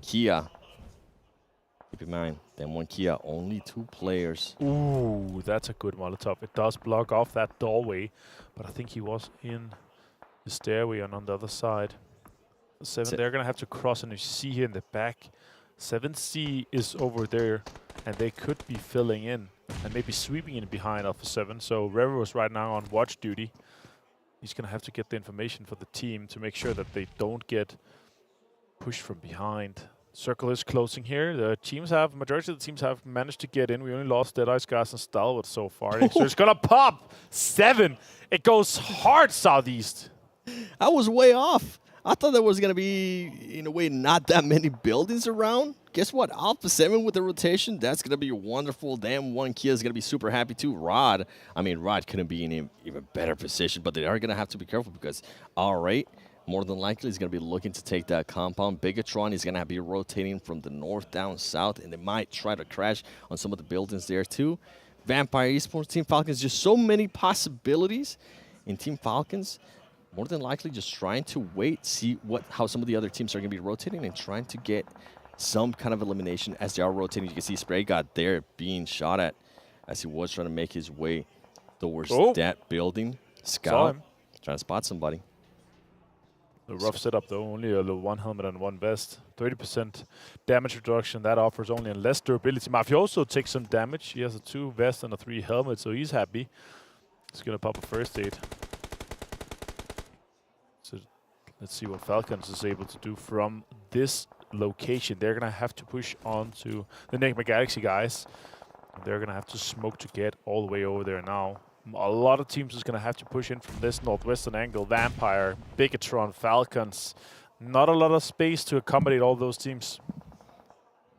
Kia. Keep in mind, Damn 1 Kia, only 2 players. Ooh, that's a good Molotov. It does block off that doorway, but I think he was in the stairway and on the other side. 7, they're going to have to cross, and you see here in the back, 7C is over there, and they could be filling in and maybe sweeping in behind Alpha 7. So Rever was right now on watch duty. He's going to have to get the information for the team to make sure that they don't get pushed from behind. Circle is closing here. The teams have, majority of the teams have managed to get in. We only lost Deadeyes Guys and Stalwart so far. So it's going to pop 7. It goes hard southeast. I was way off. I thought there was going to be, in a way, not that many buildings around. Guess what? Alpha 7 with the rotation, that's going to be wonderful. Damn 1 Kia is going to be super happy too. Rod couldn't be in an even better position, but they are going to have to be careful because R8, more than likely, is going to be looking to take that compound. Bigetron is going to be rotating from the north down south, and they might try to crash on some of the buildings there too. Vampire Esports, Team Falcons, just so many possibilities in Team Falcons. More than likely just trying to wait, see how some of the other teams are going to be rotating and trying to get some kind of elimination as they are rotating. You can see Spray God there being shot at as he was trying to make his way towards that building. Scout trying to spot somebody. The rough setup though, only a 1 helmet and 1 vest. 30% damage reduction, that offers only less durability. Mafia also takes some damage. He has a 2 vest and a 3 helmet, so he's happy. He's going to pop a first aid. So let's see what Falcons is able to do from this location. They're going to have to push on to the Nigma Galaxy guys. They're going to have to smoke to get all the way over there now. A lot of teams is going to have to push in from this northwestern angle. Vampire, Bigetron, Falcons. Not a lot of space to accommodate all those teams.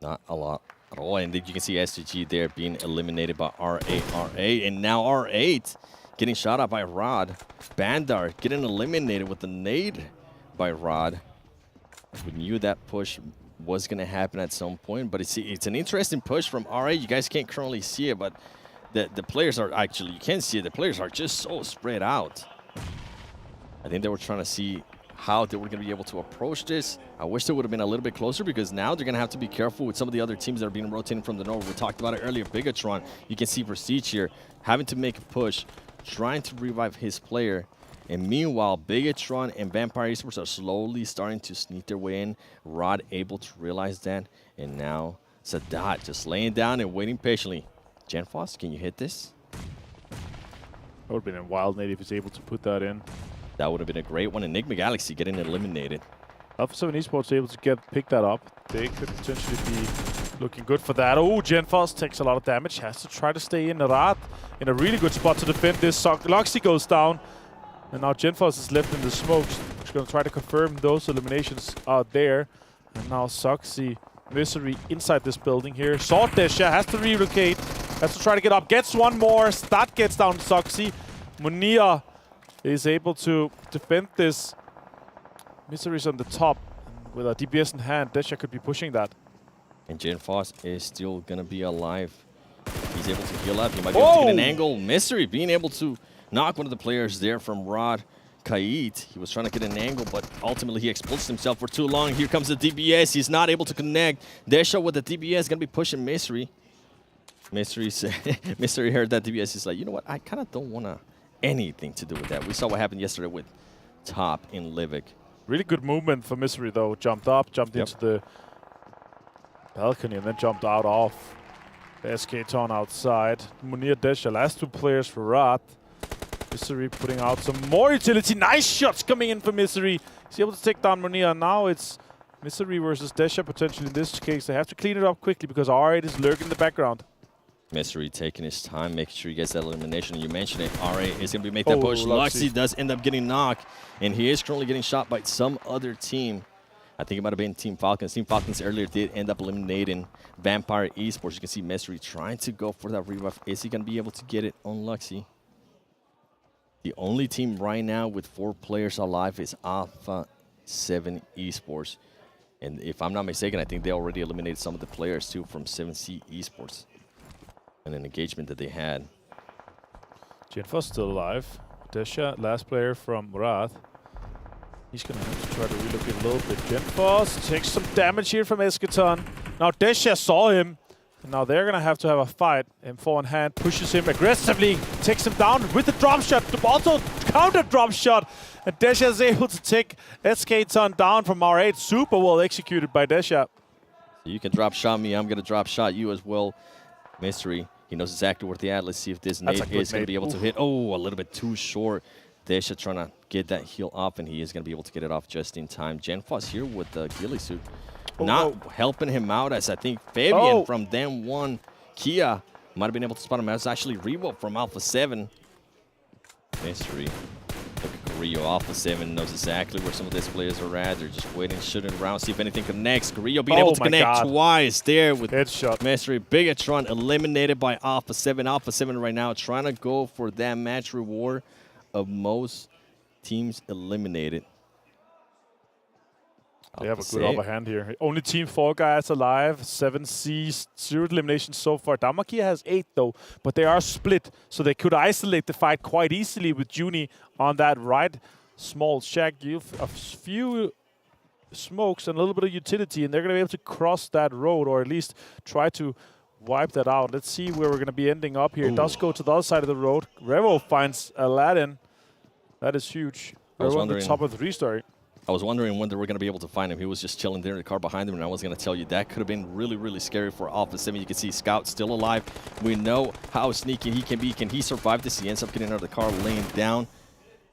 Not a lot at all. And then you can see S2G there being eliminated by R8. And now R8 getting shot at by Rod. Bandar getting eliminated with the nade by Rod. We knew that push was going to happen at some point, but it's an interesting push from R8. You guys can't currently see it, but the players are actually, you can see it, the players are just so spread out. I think they were trying to see how they were going to be able to approach this. I wish they would have been a little bit closer because now they're going to have to be careful with some of the other teams that are being rotating from the north. We talked about it earlier, Bigetron. You can see Prestige here having to make a push, trying to revive his player. And meanwhile, Bigetron and Vampire Esports are slowly starting to sneak their way in. Rod able to realize that. And now Sadat just laying down and waiting patiently. Genfos, can you hit this? That would have been a wild nade if he's able to put that in. That would have been a great one. And Nigma Galaxy getting eliminated. Alpha 7 Esports able to pick that up. They could potentially be looking good for that. Oh, Genfos takes a lot of damage. Has to try to stay in. Rad in a really good spot to defend this. Loxy goes down. And now Genfos is left in the smokes. He's going to try to confirm those eliminations out there. And now Soxy, Misery inside this building here. Sword Desha has to relocate. Has to try to get up. Gets one more. Stat gets down to Soxy. Munir is able to defend this. Misery's on the top. And with a DPS in hand, Desha could be pushing that. And Genfos is still going to be alive. He's able to heal up. He might be able to get an angle. Misery being able to knock one of the players there from Rod Kait. He was trying to get an angle, but ultimately he exposed himself for too long. Here comes the DBS. He's not able to connect. Desha with the DBS going to be pushing Misery. Misery heard that DBS. He's like, you know what? I kind of don't want anything to do with that. We saw what happened yesterday with Top in Livik. Really good movement for Misery, though. Jumped up, jumped into the balcony, and then jumped out off. SK-Ton outside. Munir, Desha, last 2 players for Rad. Misery putting out some more utility. Nice shots coming in for Misery. He's able to take down Munir. Now it's Misery versus Desha potentially in this case. They have to clean it up quickly because R8 is lurking in the background. Misery taking his time, making sure he gets that elimination. You mentioned it. R8 is going to be making that push. Luxy does end up getting knocked, and he is currently getting shot by some other team. I think it might have been Team Falcons. Team Falcons earlier did end up eliminating Vampire Esports. You can see Misery trying to go for that rebuff. Is he going to be able to get it on Luxy? The only team right now with 4 players alive is Alpha 7 Esports. And if I'm not mistaken, I think they already eliminated some of the players too from 7C Esports and an engagement that they had. Genfos still alive. Desha, last player from Riyadh. He's going to have to try to relocate a little bit. Genfos takes some damage here from Esketon. Now Desha saw him. And now they're going to have a fight. M4 in hand, pushes him aggressively, takes him down with the drop shot. Also counter drop shot. And Desha is able to take Esketon down from R8. Super well executed by Desha. So you can drop shot me, I'm going to drop shot you as well. Mystery, he knows exactly where they're at. Let's see if this nade is going to be able to hit. Oh, a little bit too short. Desha trying to get that heal off, and he is going to be able to get it off just in time. Genfos here with the ghillie suit. Not helping him out, as I think Fabian from Dam 1 Kia might have been able to spot him. That's actually Revo from Alpha 7. Mystery. Look at Carrillo. Alpha 7 knows exactly where some of these players are at. They're just waiting, shooting around, see if anything connects. Carrillo being able to connect twice there with headshot. Mystery. Bigetron eliminated by Alpha 7. Alpha 7 right now trying to go for that match reward of most teams eliminated. They have a good upper hand here. Only Team 4 guys alive, 7Cs, 0 eliminations so far. Damakia has 8 though, but they are split, so they could isolate the fight quite easily with Juni on that right small shack. A few smokes and a little bit of utility, and they're going to be able to cross that road, or at least try to wipe that out. Let's see where we're going to be ending up here. It does go to the other side of the road. Revo finds Aladdin. That is huge. We're on the top of the restart. I was wondering when they were going to be able to find him. He was just chilling there in the car behind him, and I was going to tell you that could have been really, really scary for Alpha 7. You can see Scout still alive. We know how sneaky he can be. Can he survive this? He ends up getting out of the car, laying down,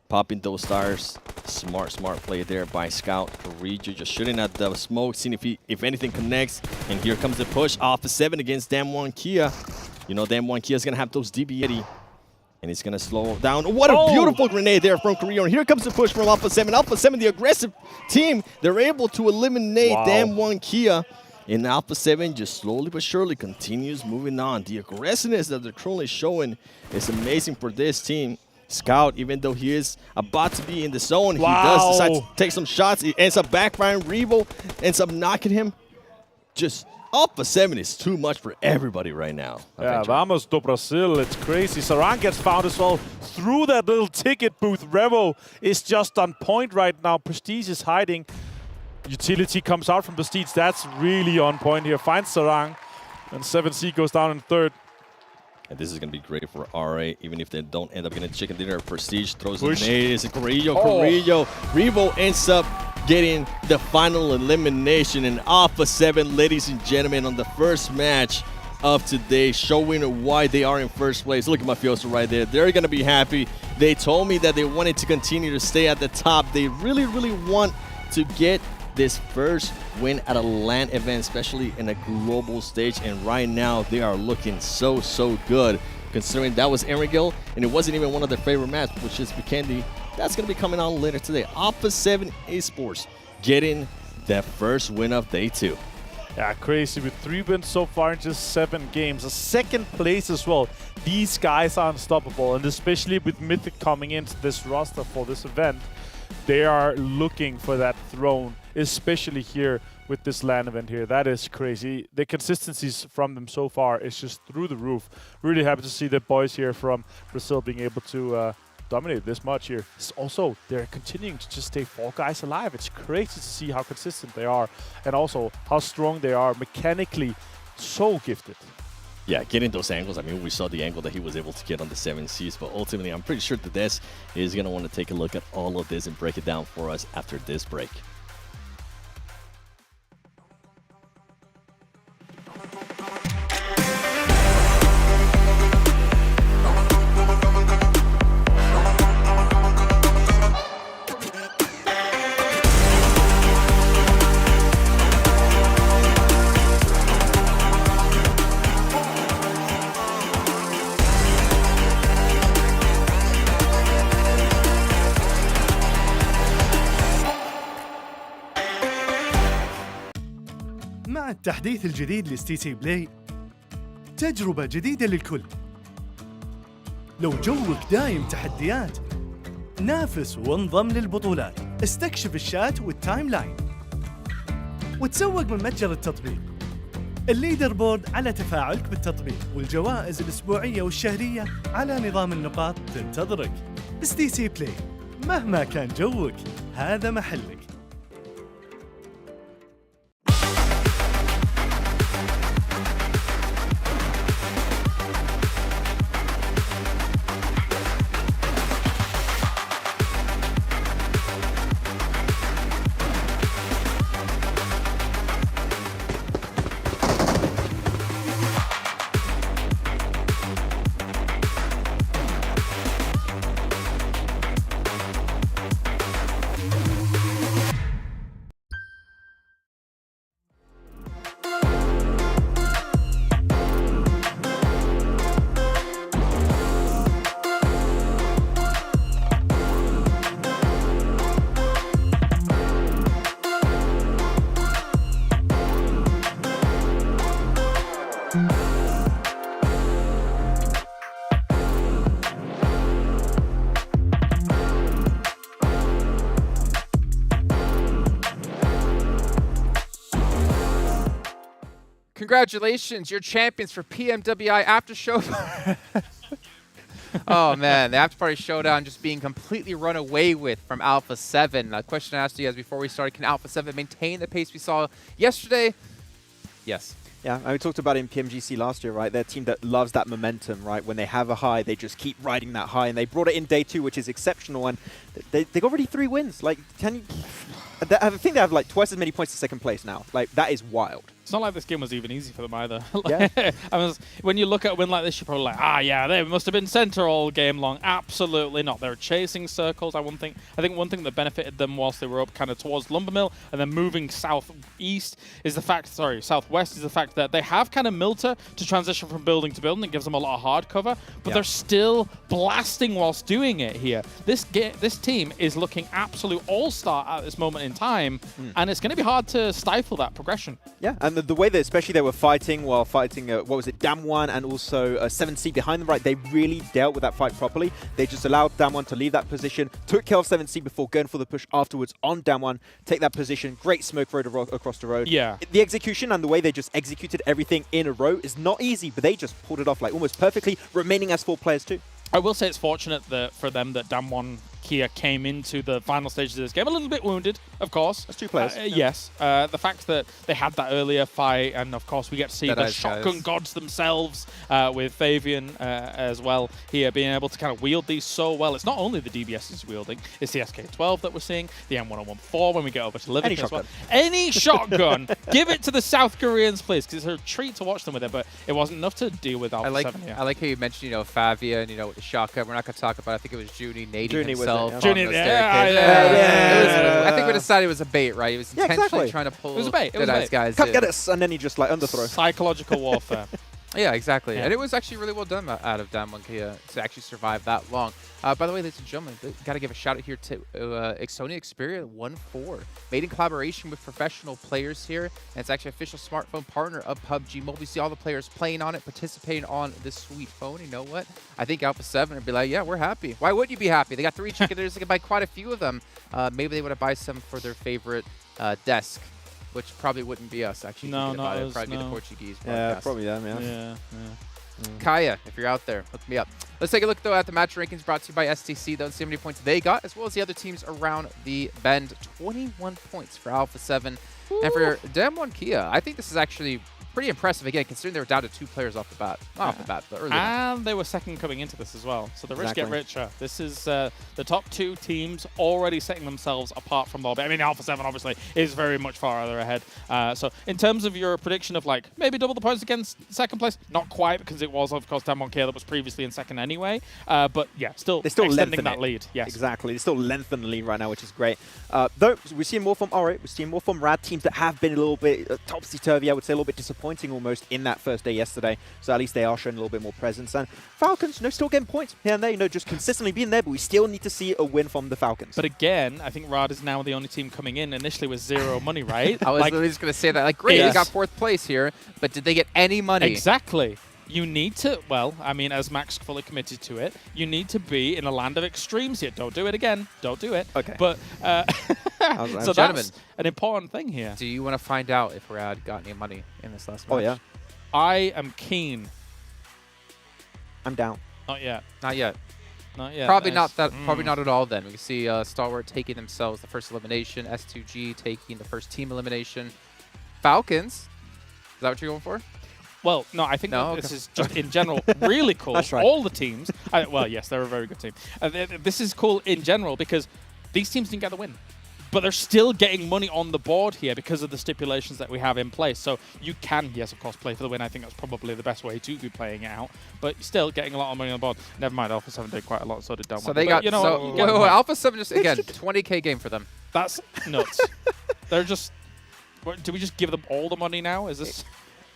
popping those stars. Smart play there by Scout. Regio just shooting at the smoke, seeing if anything connects. And here comes the push. Alpha 7 against Dam 1 Kia. You know, Dam 1 Kia is going to have those DB80. And he's going to slow down. What a beautiful grenade there from Carrillo. And here comes the push from Alpha 7. Alpha 7, the aggressive team, they're able to eliminate Dam 1 Kia. And Alpha 7 just slowly but surely continues moving on. The aggressiveness that they're currently showing is amazing for this team. Scout, even though he is about to be in the zone, he does decide to take some shots. He ends up backfiring. Revo ends up knocking him. Just Alpha 7 is too much for everybody right now. Yeah, vamos do Brasil. It's crazy. Sarang gets found as well through that little ticket booth. Revo is just on point right now. Prestige is hiding. Utility comes out from Prestige. That's really on point here. Finds Sarang. And 7C goes down in third. And this is going to be great for RA, even if they don't end up getting chicken dinner. Prestige throws the nade. It's Carrillo. Revo ends up getting the final elimination in Alpha 7, ladies and gentlemen, on the first match of today, showing why they are in first place. Look at Mafioso right there. They're going to be happy. They told me that they wanted to continue to stay at the top. They really, really want to get this first win at a LAN event, especially in a global stage. And right now, they are looking so good, considering that was Erangel, and it wasn't even one of their favorite maps, which is Vikendi. That's going to be coming on later today. Alpha 7 Esports getting that first win of day 2. Yeah, crazy. With 3 wins so far in just 7 games. A second place as well. These guys are unstoppable, and especially with Mythic coming into this roster for this event, they are looking for that throne, especially here with this LAN event here. That is crazy. The consistencies from them so far is just through the roof. Really happy to see the boys here from Brazil being able to dominate this much here. Also, they're continuing to just stay 4 guys alive. It's crazy to see how consistent they are, and also how strong they are mechanically. So gifted. Yeah, getting those angles. I mean, we saw the angle that he was able to get on the 7Cs, but ultimately, I'm pretty sure that Des is going to want to take a look at all of this and break it down for us after this break. مع التحديث الجديد لستي تي بلاي تجربة جديدة للكل. لو جوك دايم تحديات، نافس وانضم للبطولات. استكشف الشات والتايم لاين. وتسوق من متجر التطبيق. الليدر بورد على تفاعلك بالتطبيق، والجوائز الأسبوعية والشهرية على نظام النقاط تنتظرك. STC بلاي، مهما كان جوك هذا محلك. Congratulations, you're champions for PMWI After Show. Oh man, the After Party Showdown just being completely run away with from Alpha 7. A question I asked you guys before we started, can Alpha 7 maintain the pace we saw yesterday? Yes. Yeah, and we talked about it in PMGC last year, right? They're a team that loves that momentum, right? When they have a high, they just keep riding that high, and they brought it in day 2, which is exceptional, and they got already 3 wins. Like, can you... I think they have like twice as many points as second place now. Like, that is wild. It's not like this game was even easy for them either. Yeah. When you look at a win like this, you're probably like, yeah, they must have been center all game long. Absolutely not. They were chasing circles. I think one thing that benefited them whilst they were up kind of towards Lumbermill and then moving southwest is the fact that they have kind of Milter to transition from building to building. It gives them a lot of hard cover, but they're still blasting whilst doing it here. This team is looking absolute all-star at this moment in time, and it's going to be hard to stifle that progression. Yeah, and the way that especially they were fighting while fighting, what was it, Damwon and also 7C behind them, right? They really dealt with that fight properly. They just allowed Damwon to leave that position, took care of 7C before going for the push afterwards on Damwon, take that position, great smoke road across the road. Yeah. The execution and the way they just executed everything in a row is not easy, but they just pulled it off like almost perfectly, remaining as 4 players too. I will say it's fortunate for them that Damwon Kia came into the final stages of this game a little bit wounded, of course. That's 2 players. Yes. The fact that they had that earlier fight, and of course we get to see the shotgun gods themselves with Fabian as well here, being able to kind of wield these so well. It's not only the DBS is wielding, it's the SK-12 that we're seeing, the M1014 when we get over to Livik as well. Any shotgun, give it to the South Koreans, please, because it's a treat to watch them with it, but it wasn't enough to deal with Alpha 7 here. I like how you mentioned, Fabian, with the shotgun. We're not going to talk about it. I think it was Junie nading himself. I think we decided it was a bait, right? He was intentionally trying to pull Deadeyes Guys. Come get us, and then he just like underthrow. Psychological warfare. Yeah, exactly. Yeah. And it was actually really well done out of Damwon Kia to actually survive that long. By the way, ladies and gentlemen, got to give a shout out here to Sony Xperia 1.4, made in collaboration with professional players here, and it's actually official smartphone partner of PUBG Mobile. We see all the players playing on it, participating on this sweet phone. You know what? I think Alpha 7 would be like, yeah, we're happy. Why wouldn't you be happy? They got 3 chicken dinners. They can buy quite a few of them. Maybe they want to buy some for their favorite desk, which probably wouldn't be us, actually. No, not us, probably be the Portuguese podcast. Yeah, probably them, yeah. Kaya, if you're out there, hook me up. Let's take a look, though, at the match rankings brought to you by STC. Don't see how many points they got, as well as the other teams around the bend. 21 points for Alpha 7. Ooh. And for Damwon Kia, I think this is actually pretty impressive, again, considering they were down to 2 players off the bat. Not off the bat, but early on. And they were second coming into this as well. So the rich get richer. This is the top 2 teams already setting themselves apart from the lobby. I mean, Alpha 7 obviously is very much farther ahead. So in terms of your prediction of like maybe double the points against second place, not quite, because it was, of course, Damwon Kia that was previously in second anyway. But yeah, still extending that lead. Yes. Exactly. They still lengthen the lead right now, which is great. Though we're seeing more from R8, we're seeing more from Rad teams that have been a little bit topsy-turvy, I would say, a little bit disappointing almost in that first day yesterday. So at least they are showing a little bit more presence. And Falcons, still getting points here and there, just consistently being there, but we still need to see a win from the Falcons. But again, I think Rad is now the only team coming in initially with 0 money, right? I was literally just going to say that. Like, great, they got 4th place here, but did they get any money? Exactly. you need to, well, I mean, as Max fully committed to it, you need to be in a land of extremes here. Don't do it again. Don't do it. Okay. But, so Gentlemen, that's an important thing here. Do you want to find out if Riyadh got any money in this last match? Oh, yeah. I am keen. I'm down. Not yet. Not yet. Not yet. Probably not that. Probably not at all. Then we can see Stalwart taking themselves the first elimination. S2G taking the first team elimination. Falcons. Is that what you're going for? Well, no, I think No? that this Okay. is just in general really cool. That's right. All the teams. Well, yes, they're a very good team. This is cool in general because these teams didn't get the win. But they're still getting money on the board here because of the stipulations that we have in place. So you can, yes, of course, play for the win. I think that's probably the best way to be playing it out. But still getting a lot of money on the board. Never mind, Alpha 7 did quite a lot, so did Down. So they got, you know, so, you get wait, the Alpha 7 just, again, 20K game for them. That's nuts. They're just, do we just give them all the money now? Is this...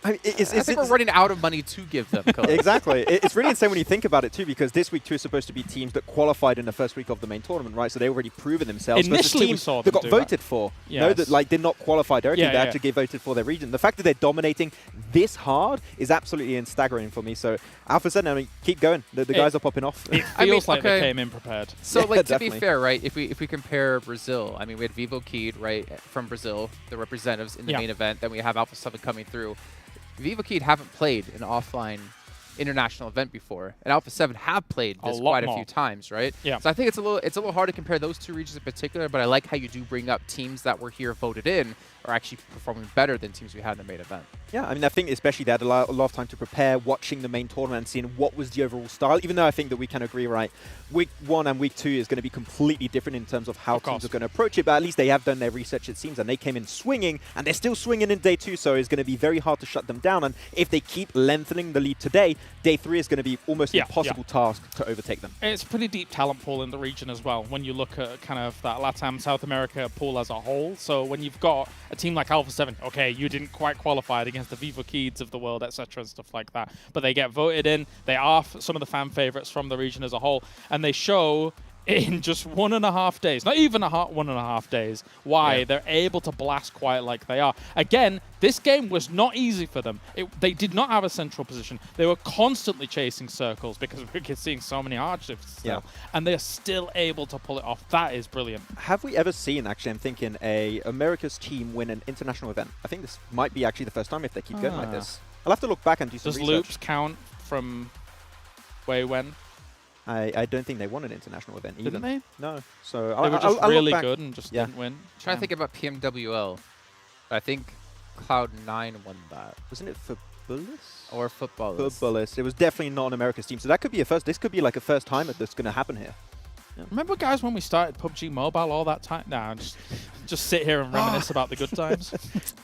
I think we're running out of money to give them. Exactly. It's really insane when you think about it, too, because this week, too, is supposed to be teams that qualified in the first week of the main tournament, right? So they already proven themselves. Initially, we teams saw that them got do voted that. for. Yes. No, that like did not qualify directly. Yeah, They yeah. had to get voted for their region. The fact that they're dominating this hard is absolutely staggering for me. So Alpha 7, I mean, keep going. The guys are popping off. It feels like they came in prepared. So, Yeah, like, to definitely. be fair, right, if we compare Brazil, I mean, we had Vivo Kid, right, from Brazil, the representatives in the Yeah. main event. Then we have Alpha 7 coming through. Vivo Kid haven't played an offline international event before, and Alpha 7 have played A this lot quite a more. few times, right? Yeah. So I think it's a little hard to compare those two regions in particular, but I like how you do bring up teams that were here voted in are actually performing better than teams we had in the main event. Yeah, I mean, I think especially they had a lot of time to prepare, watching the main tournament and seeing what was the overall style, even though I think that we can agree, right, week 1 and week 2 is going to be completely different in terms of how teams are going to approach it, but at least they have done their research, it seems, and they came in swinging, and they're still swinging in day 2, so it's going to be very hard to shut them down, and if they keep lengthening the lead today, day 3 is going to be almost an impossible task to overtake them. It's a pretty deep talent pool in the region as well when you look at kind of that LATAM South America pool as a whole. So when you've got a team like Alpha 7, okay, you didn't quite qualify against the Vivo Kids of the world, etc. and stuff like that, but they get voted in. They are some of the fan favorites from the region as a whole, and they show in just 1.5 days, not even 1.5 days, why they're able to blast quite like they are. Again, this game was not easy for them. They did not have a central position. They were constantly chasing circles because we're seeing so many hard shifts still, and they're still able to pull it off. That is brilliant. Have we ever seen, actually, I'm thinking, a America's team win an international event? I think this might be actually the first time if they keep going like this. I'll have to look back and do some Does research. loops count from way when? I don't think they won an international event either. Didn't they? No. So They I'll were just look really back. good and just didn't win. Trying to think about PMWL. I think Cloud9 won that. Wasn't it for Bullis? Or Footballers. Footballers. It was definitely not an America's team. So that could be a first. This could be like a first time that's going to happen here. Yeah. Remember, guys, when we started PUBG Mobile all that time? Nah, just sit here and reminisce about the good times.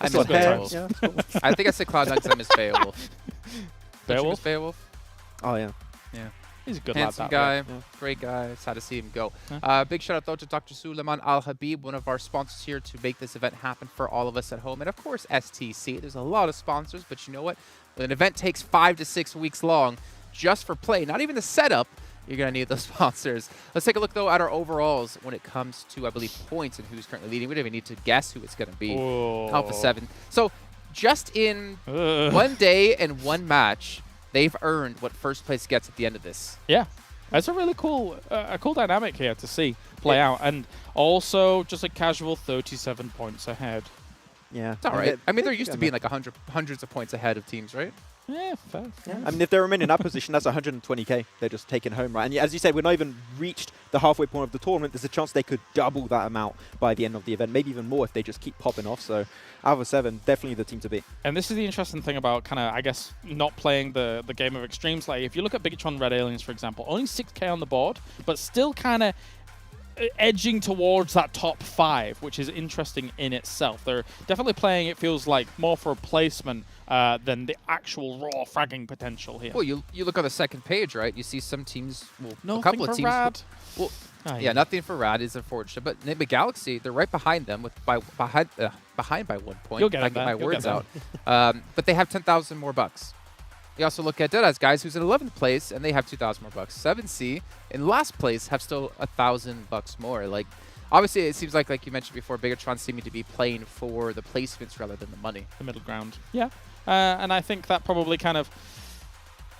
I Still miss good Beowulf. times. I think I said Cloud9 because I miss Beowulf. Don't you miss Beowulf? Beowulf? Oh, yeah. Yeah. He's a good handsome lad, guy, that way. great guy. Sad to see him go. Yeah. Big shout out though to Dr. Suleiman Al Habib, one of our sponsors here to make this event happen for all of us at home, and of course STC. There's a lot of sponsors, but you know what? When an event takes 5 to 6 weeks long, just for play, not even the setup, you're gonna need those sponsors. Let's take a look though at our overalls when it comes to, I believe, points and who's currently leading. We don't even need to guess who it's gonna be. Whoa. Alpha 7. So just in one day and one match, they've earned what first place gets at the end of this. Yeah. It's a really cool dynamic here to see play out. And also, just a casual 37 points ahead. Yeah. It's all right. I mean, they're used to being like hundreds of points ahead of teams, right? Yeah, fair. Yeah. I mean, if they remain in that position, that's 120k they're just taking home, right? And as you said, we're not even reached the halfway point of the tournament. There's a chance they could double that amount by the end of the event, maybe even more if they just keep popping off. So Alpha 7, definitely the team to beat. And this is the interesting thing about kind of, I guess, not playing the game of extremes. Like, if you look at Bigetron Red Aliens, for example, only 6k on the board, but still kind of edging towards that top 5, which is interesting in itself. They're definitely playing, it feels like, more for a placement than the actual raw fragging potential here. Well, you look on the second page, right? You see some teams, well, Nothing a couple for of teams. Rad. Well, Aye. yeah, nothing for Rad is unfortunate, but Nigma Galaxy, they're right behind them behind by 1 point. You'll get if I it get my there. You'll words get out. But they have 10,000 more bucks. You also look at Deadeyes Guys, who's in 11th place, and they have 2,000 more bucks. 7C in last place have still 1,000 bucks more. Like, obviously, it seems like you mentioned before, Bigetron seeming to be playing for the placements rather than the money. The middle ground. Yeah. And I think that probably kind of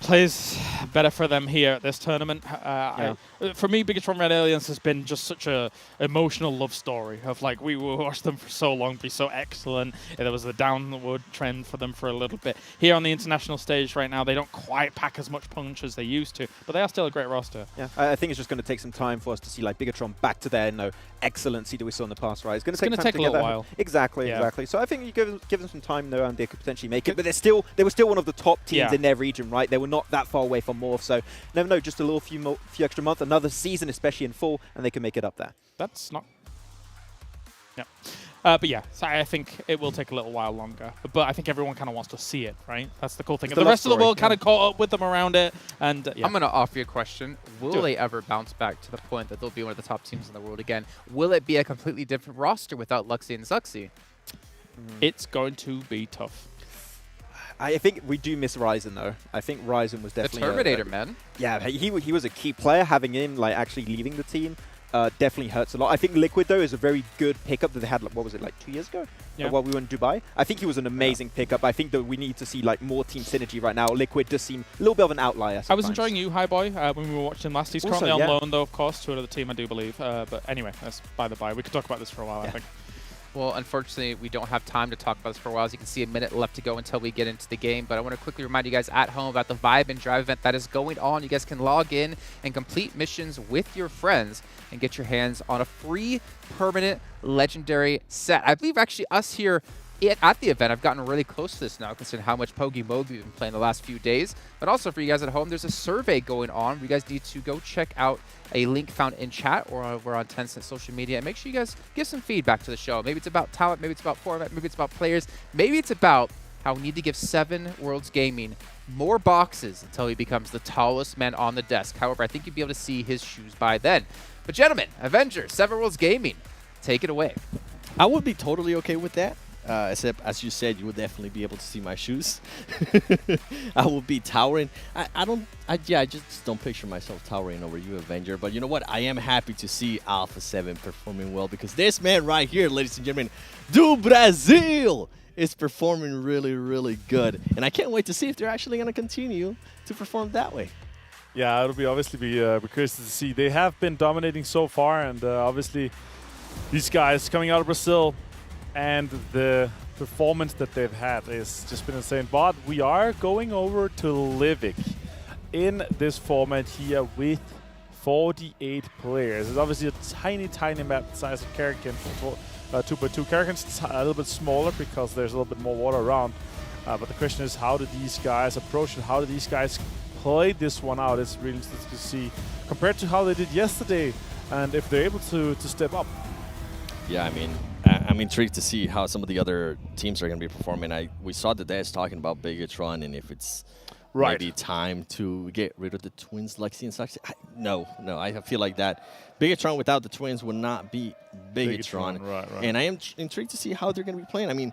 plays better for them here at this tournament. For me, Bigetron Red Aliens has been just such a emotional love story of like we watched them for so long be so excellent. There was a downward trend for them for a little bit. Here on the international stage right now, they don't quite pack as much punch as they used to, but they are still a great roster. Yeah, I think it's just going to take some time for us to see like Bigetron back to their excellency that we saw in the past, right? It's going to take a little while. Exactly. So I think you give them some time though, and they could potentially make it. But they were still one of the top teams in their region, right? They were not that far away from Morph, so never know. Just a few extra months, another season, especially in fall, and they can make it up there. That's not. Yeah. But yeah, so I think it will take a little while longer. But I think everyone kind of wants to see it, right? That's the cool thing. The rest of the world kind of caught up with them around it. And I'm going to offer you a question. Will they ever bounce back to the point that they'll be one of the top teams in the world again? Will it be a completely different roster without Luxy and Zuxy? It's going to be tough. I think we do miss Ryzen though. I think Ryzen was definitely the Terminator, man. Yeah, he was a key player. Having him like actually leaving the team definitely hurts a lot. I think Liquid though is a very good pickup that they had. What was it, like 2 years ago? While we were in Dubai. I think he was an amazing pickup. I think that we need to see like more team synergy right now. Liquid does seem a little bit of an outlier. I was enjoying you, Highboy, when we were watching last. He's currently on loan though, of course, to another team, I do believe. But anyway, that's by the by. We could talk about this for a while, I think. Well, unfortunately, we don't have time to talk about this for a while. As you can see, a minute left to go until we get into the game. But I want to quickly remind you guys at home about the Vibe and Drive event that is going on. You guys can log in and complete missions with your friends and get your hands on a free permanent legendary set. I believe actually us here at the event, I've gotten really close to this now, considering how much Pogi Mogi we've been playing the last few days. But also for you guys at home, there's a survey going on. You guys need to go check out a link found in chat or over on Tencent social media. And make sure you guys give some feedback to the show. Maybe it's about talent, maybe it's about format, maybe it's about players, maybe it's about how we need to give 7 Worlds Gaming more boxes until he becomes the tallest man on the desk. However, I think you'll be able to see his shoes by then. But gentlemen, Avenger, 7 Worlds Gaming, take it away. I would be totally okay with that. Except, as you said, you would definitely be able to see my shoes. I will be towering. I just don't picture myself towering over you, Avenger. But you know what? I am happy to see Alpha 7 performing well because this man right here, ladies and gentlemen, do Brazil, is performing really, really good. And I can't wait to see if they're actually going to continue to perform that way. Yeah, it'll be obviously be curious to see. They have been dominating so far, and obviously these guys coming out of Brazil, and the performance that they've had has just been insane. But we are going over to Livik in this format here with 48 players. It's obviously a tiny, tiny map the size of Karakin, 2x2. Karakin's a little bit smaller because there's a little bit more water around. But the question is, how do these guys approach it? How do these guys play this one out? It's really interesting to see compared to how they did yesterday and if they're able to step up. Yeah, I mean, I'm intrigued to see how some of the other teams are going to be performing. We saw the Deadeyes talking about Bigetron and if it's maybe time to get rid of the twins, Lexi and Saxi. No, I feel like that Bigetron without the twins would not be Bigetron. Right. And I am intrigued to see how they're going to be playing. I mean,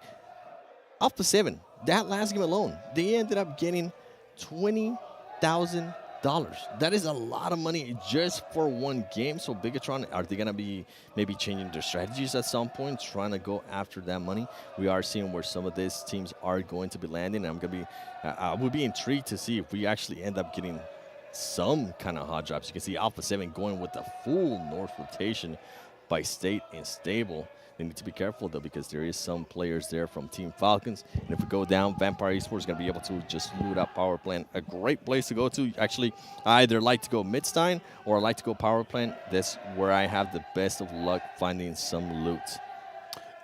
Alpha 7, that last game alone, they ended up getting $20,000. That is a lot of money just for one game. So Bigetron, are they going to be maybe changing their strategies at some point, trying to go after that money? We are seeing where some of these teams are going to be landing. And I would be intrigued to see if we actually end up getting some kind of hot drops. You can see Alpha 7 going with the full North rotation by State and Stable. They need to be careful, though, because there is some players there from Team Falcons. And if we go down, Vampire Esports is going to be able to just loot up power plant. A great place to go to. Actually, I either like to go Midstein or I like to go power plant. That's where I have the best of luck finding some loot.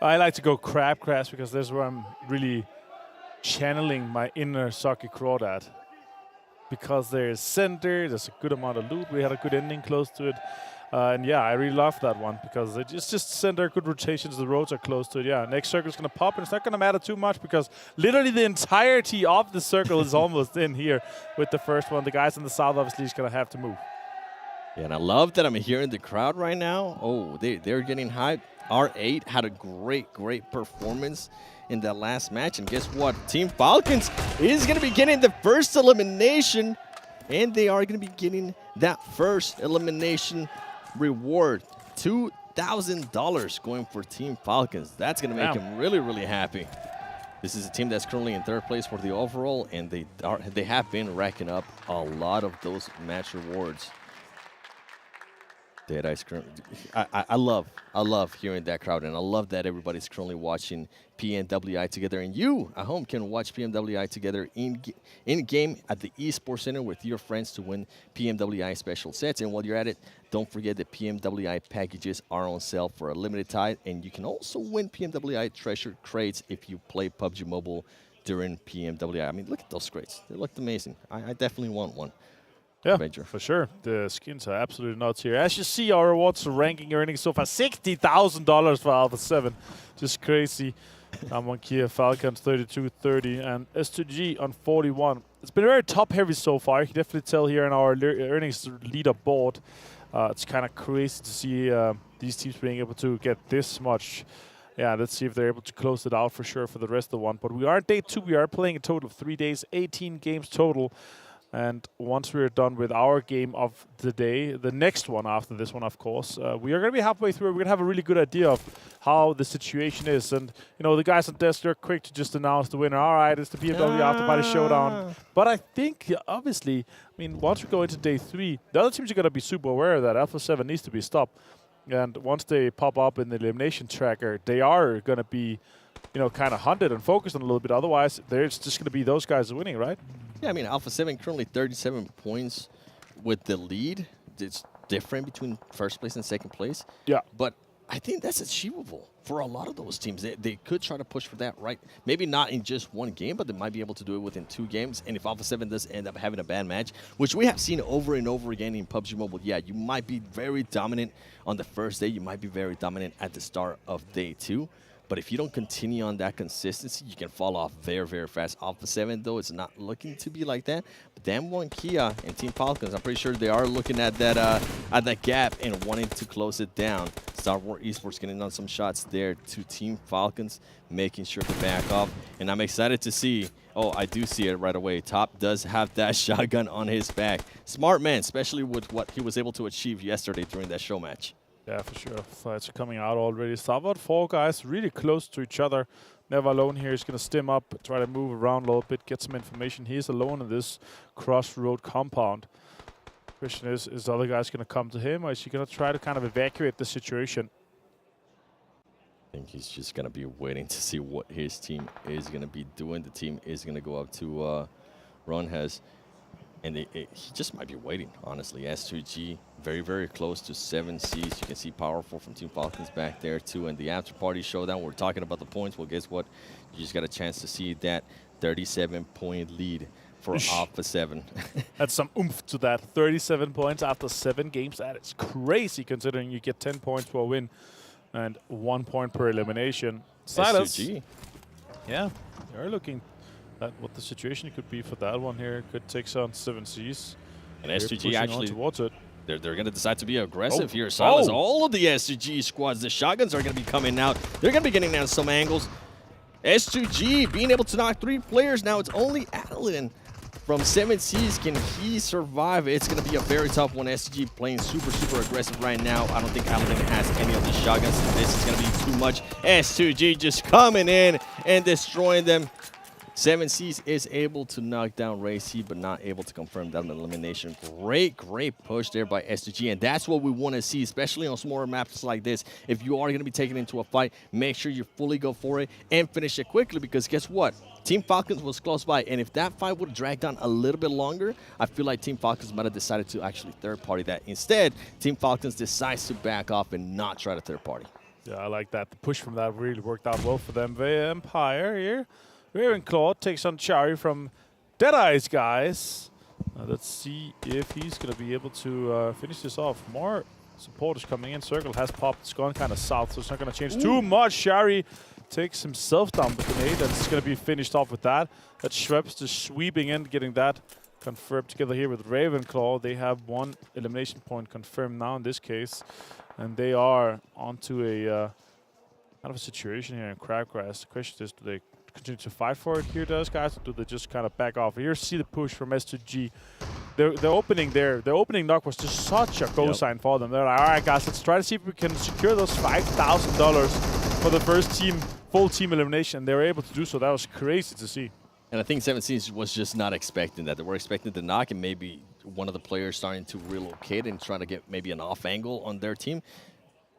I like to go Crab Crash because that's where I'm really channeling my inner Saki Crawdad. Because there's center, there's a good amount of loot. We had a good ending close to it. And yeah, I really love that one because it's just center, good rotations, the roads are close to it. Yeah, next circle is going to pop, and it's not going to matter too much because literally the entirety of the circle is almost in here with the first one. The guys in the south obviously is going to have to move. Yeah, and I love that I'm hearing the crowd right now. Oh, they're getting hyped. R8 had a great performance in that last match. And guess what? Team Falcons is going to be getting the first elimination, and they are going to be getting that first elimination reward, $2,000 going for Team Falcons. That's going to make them really, really happy. This is a team that's currently in 3rd place for the overall, and they have been racking up a lot of those match rewards. Deadeyes, I love hearing that crowd, and I love that everybody's currently watching PMWI together, and you at home can watch PMWI together in game at the Esports Center with your friends to win PMWI special sets. And while you're at it, don't forget that PMWI packages are on sale for a limited time, and you can also win PMWI treasure crates if you play PUBG Mobile during PMWI. I mean, look at those crates; they looked amazing. I definitely want one. Yeah, for sure. The skins are absolutely nuts here. As you see, our rewards ranking earnings so far, $60,000 for Alpha 7. Just crazy. I'm on Kia Falcons 32-30 and S2G on 41. It's been very top-heavy so far. You can definitely tell here in our earnings leaderboard. It's kind of crazy to see these teams being able to get this much. Yeah, let's see if they're able to close it out for sure for the rest of the one. But we are day 2. We are playing a total of 3 days, 18 games total. And once we're done with our game of the day, the next one after this one, of course, we are going to be halfway through. We're going to have a really good idea of how the situation is. And, you know, the guys on desk, they're quick to just announce the winner. All right, it's the PMWI Afterparty Showdown. But I think, obviously, I mean, once we go into day 3, the other teams are going to be super aware of that. Alpha 7 needs to be stopped. And once they pop up in the elimination tracker, they are going to be, you know, kind of hunted and focused on a little bit. Otherwise, there's just going to be those guys winning, right? Yeah, I mean, Alpha 7 currently 37 points with the lead. It's different between 1st place and 2nd place. Yeah. But I think that's achievable for a lot of those teams. They could try to push for that, right? Maybe not in just one game, but they might be able to do it within 2 games. And if Alpha 7 does end up having a bad match, which we have seen over and over again in PUBG Mobile, yeah, you might be very dominant on the first day. You might be very dominant at the start of day 2. But if you don't continue on that consistency, you can fall off very, very fast. Alpha 7, though, it's not looking to be like that. But Damn One Kia and Team Falcons, I'm pretty sure they are looking at that gap and wanting to close it down. Stalwart Esports getting on some shots there to Team Falcons, making sure to back off. And I'm excited to see, oh, I do see it right away. Top does have that shotgun on his back. Smart man, especially with what he was able to achieve yesterday during that show match. Yeah, for sure. Fights are coming out already. Stalwart, 4 guys really close to each other. Never alone here. He's going to stim up, try to move around a little bit, get some information. He's alone in this crossroad compound. Question is the other guys going to come to him, or is he going to try to kind of evacuate the situation? I think he's just going to be waiting to see what his team is going to be doing. The team is going to go up to Ron has. And he just might be waiting, honestly. S2G very, very close to 7 Cs. You can see Powerful from Team Falcons back there, too. And the Afterparty Showdown, we're talking about the points. Well, guess what? You just got a chance to see that 37-point lead for Alpha 7. That's some oomph to that. 37 points after 7 games. That is crazy, considering you get 10 points for a win and 1 point per elimination. Silas. S2G. Yeah, they're looking at what the situation could be for that one here. Could take on 7 Cs. And S2G actually towards it. They're going to decide to be aggressive here. Silas, all of the S2G squads, the shotguns are going to be coming out. They're going to be getting down some angles. S2G being able to knock 3 players. Now it's only Adeline from 7 Cs. Can he survive? It's going to be a very tough one. S2G playing super, super aggressive right now. I don't think Adeline has any of the shotguns. This is going to be too much. S2G just coming in and destroying them. 7 Cs is able to knock down Ray C, but not able to confirm that elimination. Great, great push there by S2G, and that's what we want to see, especially on smaller maps like this. If you are going to be taken into a fight, make sure you fully go for it and finish it quickly, because guess what? Team Falcons was close by, and if that fight would have dragged on a little bit longer, I feel like Team Falcons might have decided to actually third-party that. Instead, Team Falcons decides to back off and not try to third-party. Yeah, I like that. The push from that really worked out well for them. Vampire here. Ravenclaw takes on Chari from Deadeyes Guys. Let's see if he's going to be able to finish this off. More support is coming in. Circle has popped. It's gone kind of south, so it's not going to change too much. Chari takes himself down with the grenade. That's going to be finished off with that. That's Schweppes just sweeping in, getting that confirmed together here with Ravenclaw. They have 1 elimination point confirmed now in this case. And they are onto a kind of a situation here in Crabgrass. The question is, do they continue to fight for it here, those guys, or do they just kind of back off? Here, see the push from S2G. The opening there, the opening knock was just such a go sign for them. They're like, all right, guys, let's try to see if we can secure those $5,000 for the first team full team elimination. They were able to do so. That was crazy to see. And I think 17 was just not expecting that. They were expecting the knock and maybe one of the players starting to relocate and trying to get maybe an off angle on their team.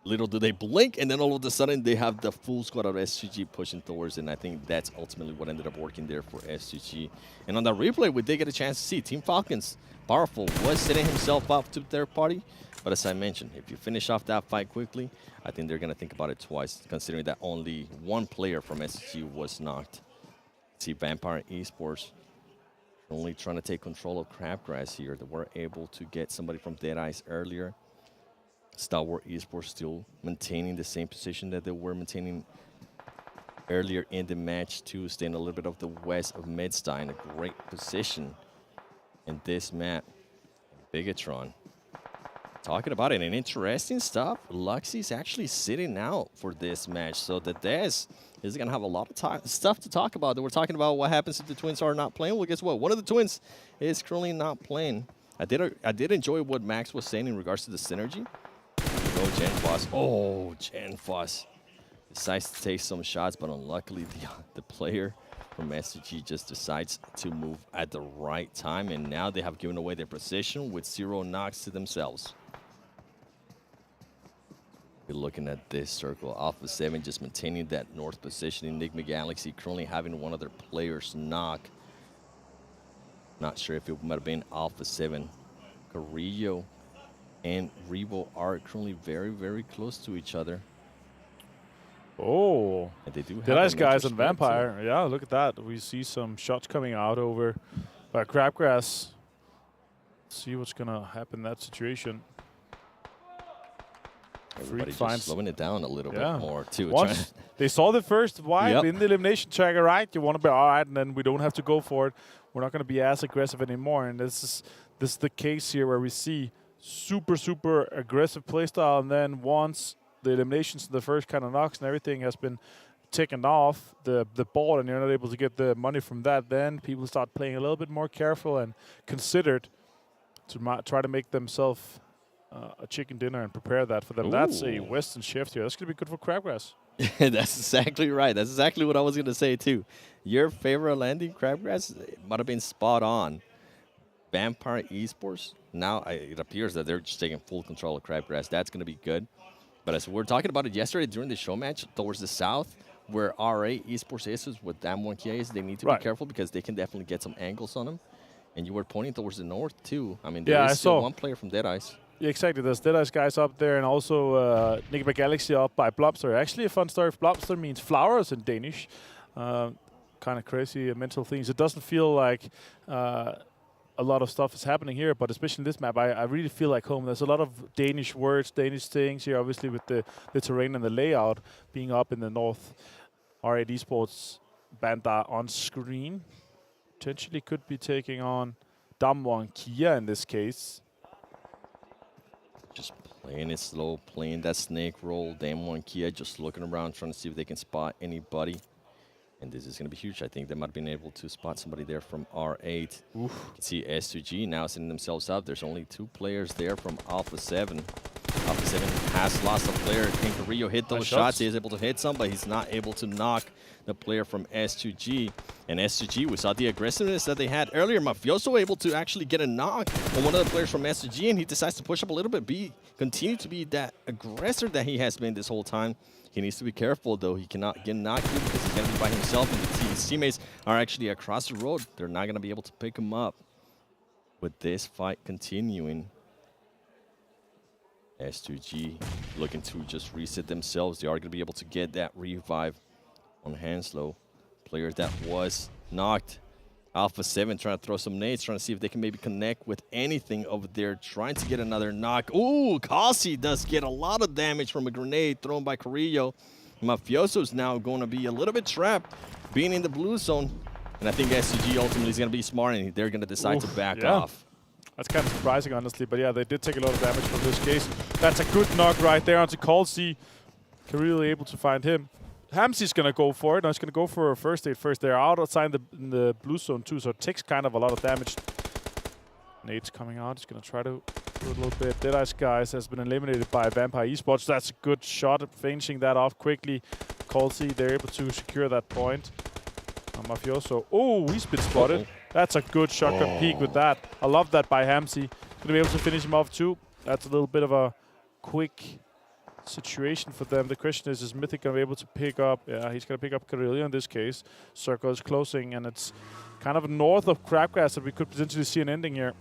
Little do they blink, and then all of a sudden they have the full squad of S2G pushing towards it, and I think that's ultimately what ended up working there for S2G. And on that replay, we did get a chance to see Team Falcons. Powerful was setting himself up to their party, but as I mentioned, if you finish off that fight quickly, I think they're going to think about it twice, considering that only one player from S2G was knocked. See Vampire Esports only trying to take control of Crabgrass here. They were able to get somebody from Deadeyes earlier. Stalwart Esports still maintaining the same position that they were maintaining earlier in the match too, staying a little bit off the west of Midstein. A great position in this map. Bigetron. Talking about it, and interesting stuff. Luxy's actually sitting out for this match, so the Des is going to have a lot of stuff to talk about. We're talking about what happens if the twins are not playing. Well, guess what? One of the twins is currently not playing. I did enjoy what Max was saying in regards to the synergy. Genfos decides to take some shots, but unluckily the player from S2G just decides to move at the right time, and now they have given away their position with 0 knocks to themselves. We're looking at this circle. Alpha 7 just maintaining that north position in Nigma Galaxy, currently having one of their players knock. Not sure if it might have been Alpha 7. Carrillo and Revo are currently very, very close to each other. Oh, and they do have Deadeyes Guys and Vampire. Yeah, look at that. We see some shots coming out over by Crabgrass. See what's going to happen in that situation. Everybody just slowing it down a little bit more, too. Once they saw the first wipe in the elimination tracker, right? You want to be all right, and then we don't have to go for it. We're not going to be as aggressive anymore. And this is the case here where we see super, super aggressive playstyle, and then once the eliminations, the first kind of knocks and everything has been taken off the board, and you're not able to get the money from that, then people start playing a little bit more careful and considered to try to make themselves a chicken dinner and prepare that for them. Ooh. That's a Western shift here. That's going to be good for Crabgrass. That's exactly right. That's exactly what I was going to say, too. Your favorite landing, Crabgrass, might have been spot on. Vampire Esports, now it appears that they're just taking full control of Crabgrass. That's going to be good. But as we were talking about it yesterday during the show match, towards the south, where RA Esports is with Damwon Kia, they need to be careful because they can definitely get some angles on them. And you were pointing towards the north, too. I mean, there is still one player from Deadeyes. Yeah, exactly. There's Deadeyes Guys up there, and also Nigma Galaxy up by Blobster. Actually, a fun story. Blobster means flowers in Danish. Kind of crazy mental things. It doesn't feel like a lot of stuff is happening here, but especially in this map, I really feel like home. There's a lot of Danish words, Danish things here, obviously with the terrain and the layout being up in the north. R8 Esports Bandar on screen. Potentially could be taking on Damwon Kia in this case. Just playing it slow, playing that snake roll. Damwon Kia just looking around, trying to see if they can spot anybody. And this is going to be huge. I think they might have been able to spot somebody there from R8. Oof. You can see S2G now setting themselves up. There's only 2 players there from Alpha 7. Alpha 7 has lost a player. Can Carrillo hit those shots? He is able to hit some, but he's not able to knock the player from S2G. And S2G, we saw the aggressiveness that they had earlier. Mafioso able to actually get a knock on one of the players from S2G, and he decides to push up a little bit, continue to be that aggressor that he has been this whole time. He needs to be careful, though. He cannot get knocked here because he's going to be by himself, and his teammates are actually across the road. They're not going to be able to pick him up. With this fight continuing, S2G looking to just reset themselves. They are going to be able to get that revive on Hanslow. Player that was knocked. Alpha 7 trying to throw some nades, trying to see if they can maybe connect with anything over there, trying to get another knock. Ooh, Kasi does get a lot of damage from a grenade thrown by Carrillo. Mafioso's now going to be a little bit trapped, being in the blue zone. And I think SCG ultimately is going to be smart, and they're going to decide to back off. That's kind of surprising, honestly. But yeah, they did take a lot of damage from this case. That's a good knock right there onto Colsey. Carrillo able to find him. Hamsy's going to go for it. No, he's going to go for a first aid first. They're outside in the blue zone too, so it takes kind of a lot of damage. Nate's coming out. He's going to try to do a little bit. Deadeyes Guys has been eliminated by Vampire Esports. That's a good shot, finishing that off quickly. difficulty. They're able to secure that point. Mafioso. Oh, he's been spotted. That's a good shotgun peek with that. I love that by Hamzy. Gonna be able to finish him off too. That's a little bit of a quick situation for them. The question is Mythic gonna be able to pick up? Yeah, he's gonna pick up Karelia in this case. Circle is closing, and it's kind of north of Crabgrass that we could potentially see an ending here.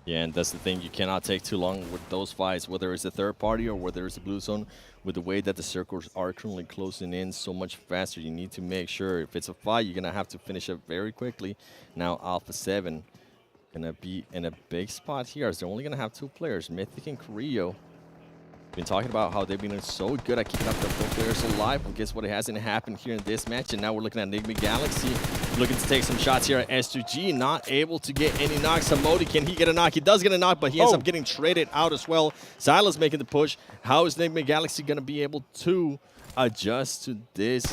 Yeah, and that's the thing. You cannot take too long with those fights, whether it's a third party or whether it's a blue zone. With the way that the circles are currently closing in so much faster, you need to make sure if it's a fight, you're going to have to finish it very quickly. Now, Alpha 7 going to be in a big spot here as they're only going to have 2 players, Mythic and Carrillo. Been talking about how they've been so good at keeping up their 4 players alive. Well, guess what? It hasn't happened here in this match, and now we're looking at Nigma Galaxy looking to take some shots here at S2G. Not able to get any knocks. Hamodi, can he get a knock? He does get a knock, but he ends up getting traded out as well. Silas making the push. How is Nigma Galaxy going to be able to adjust to this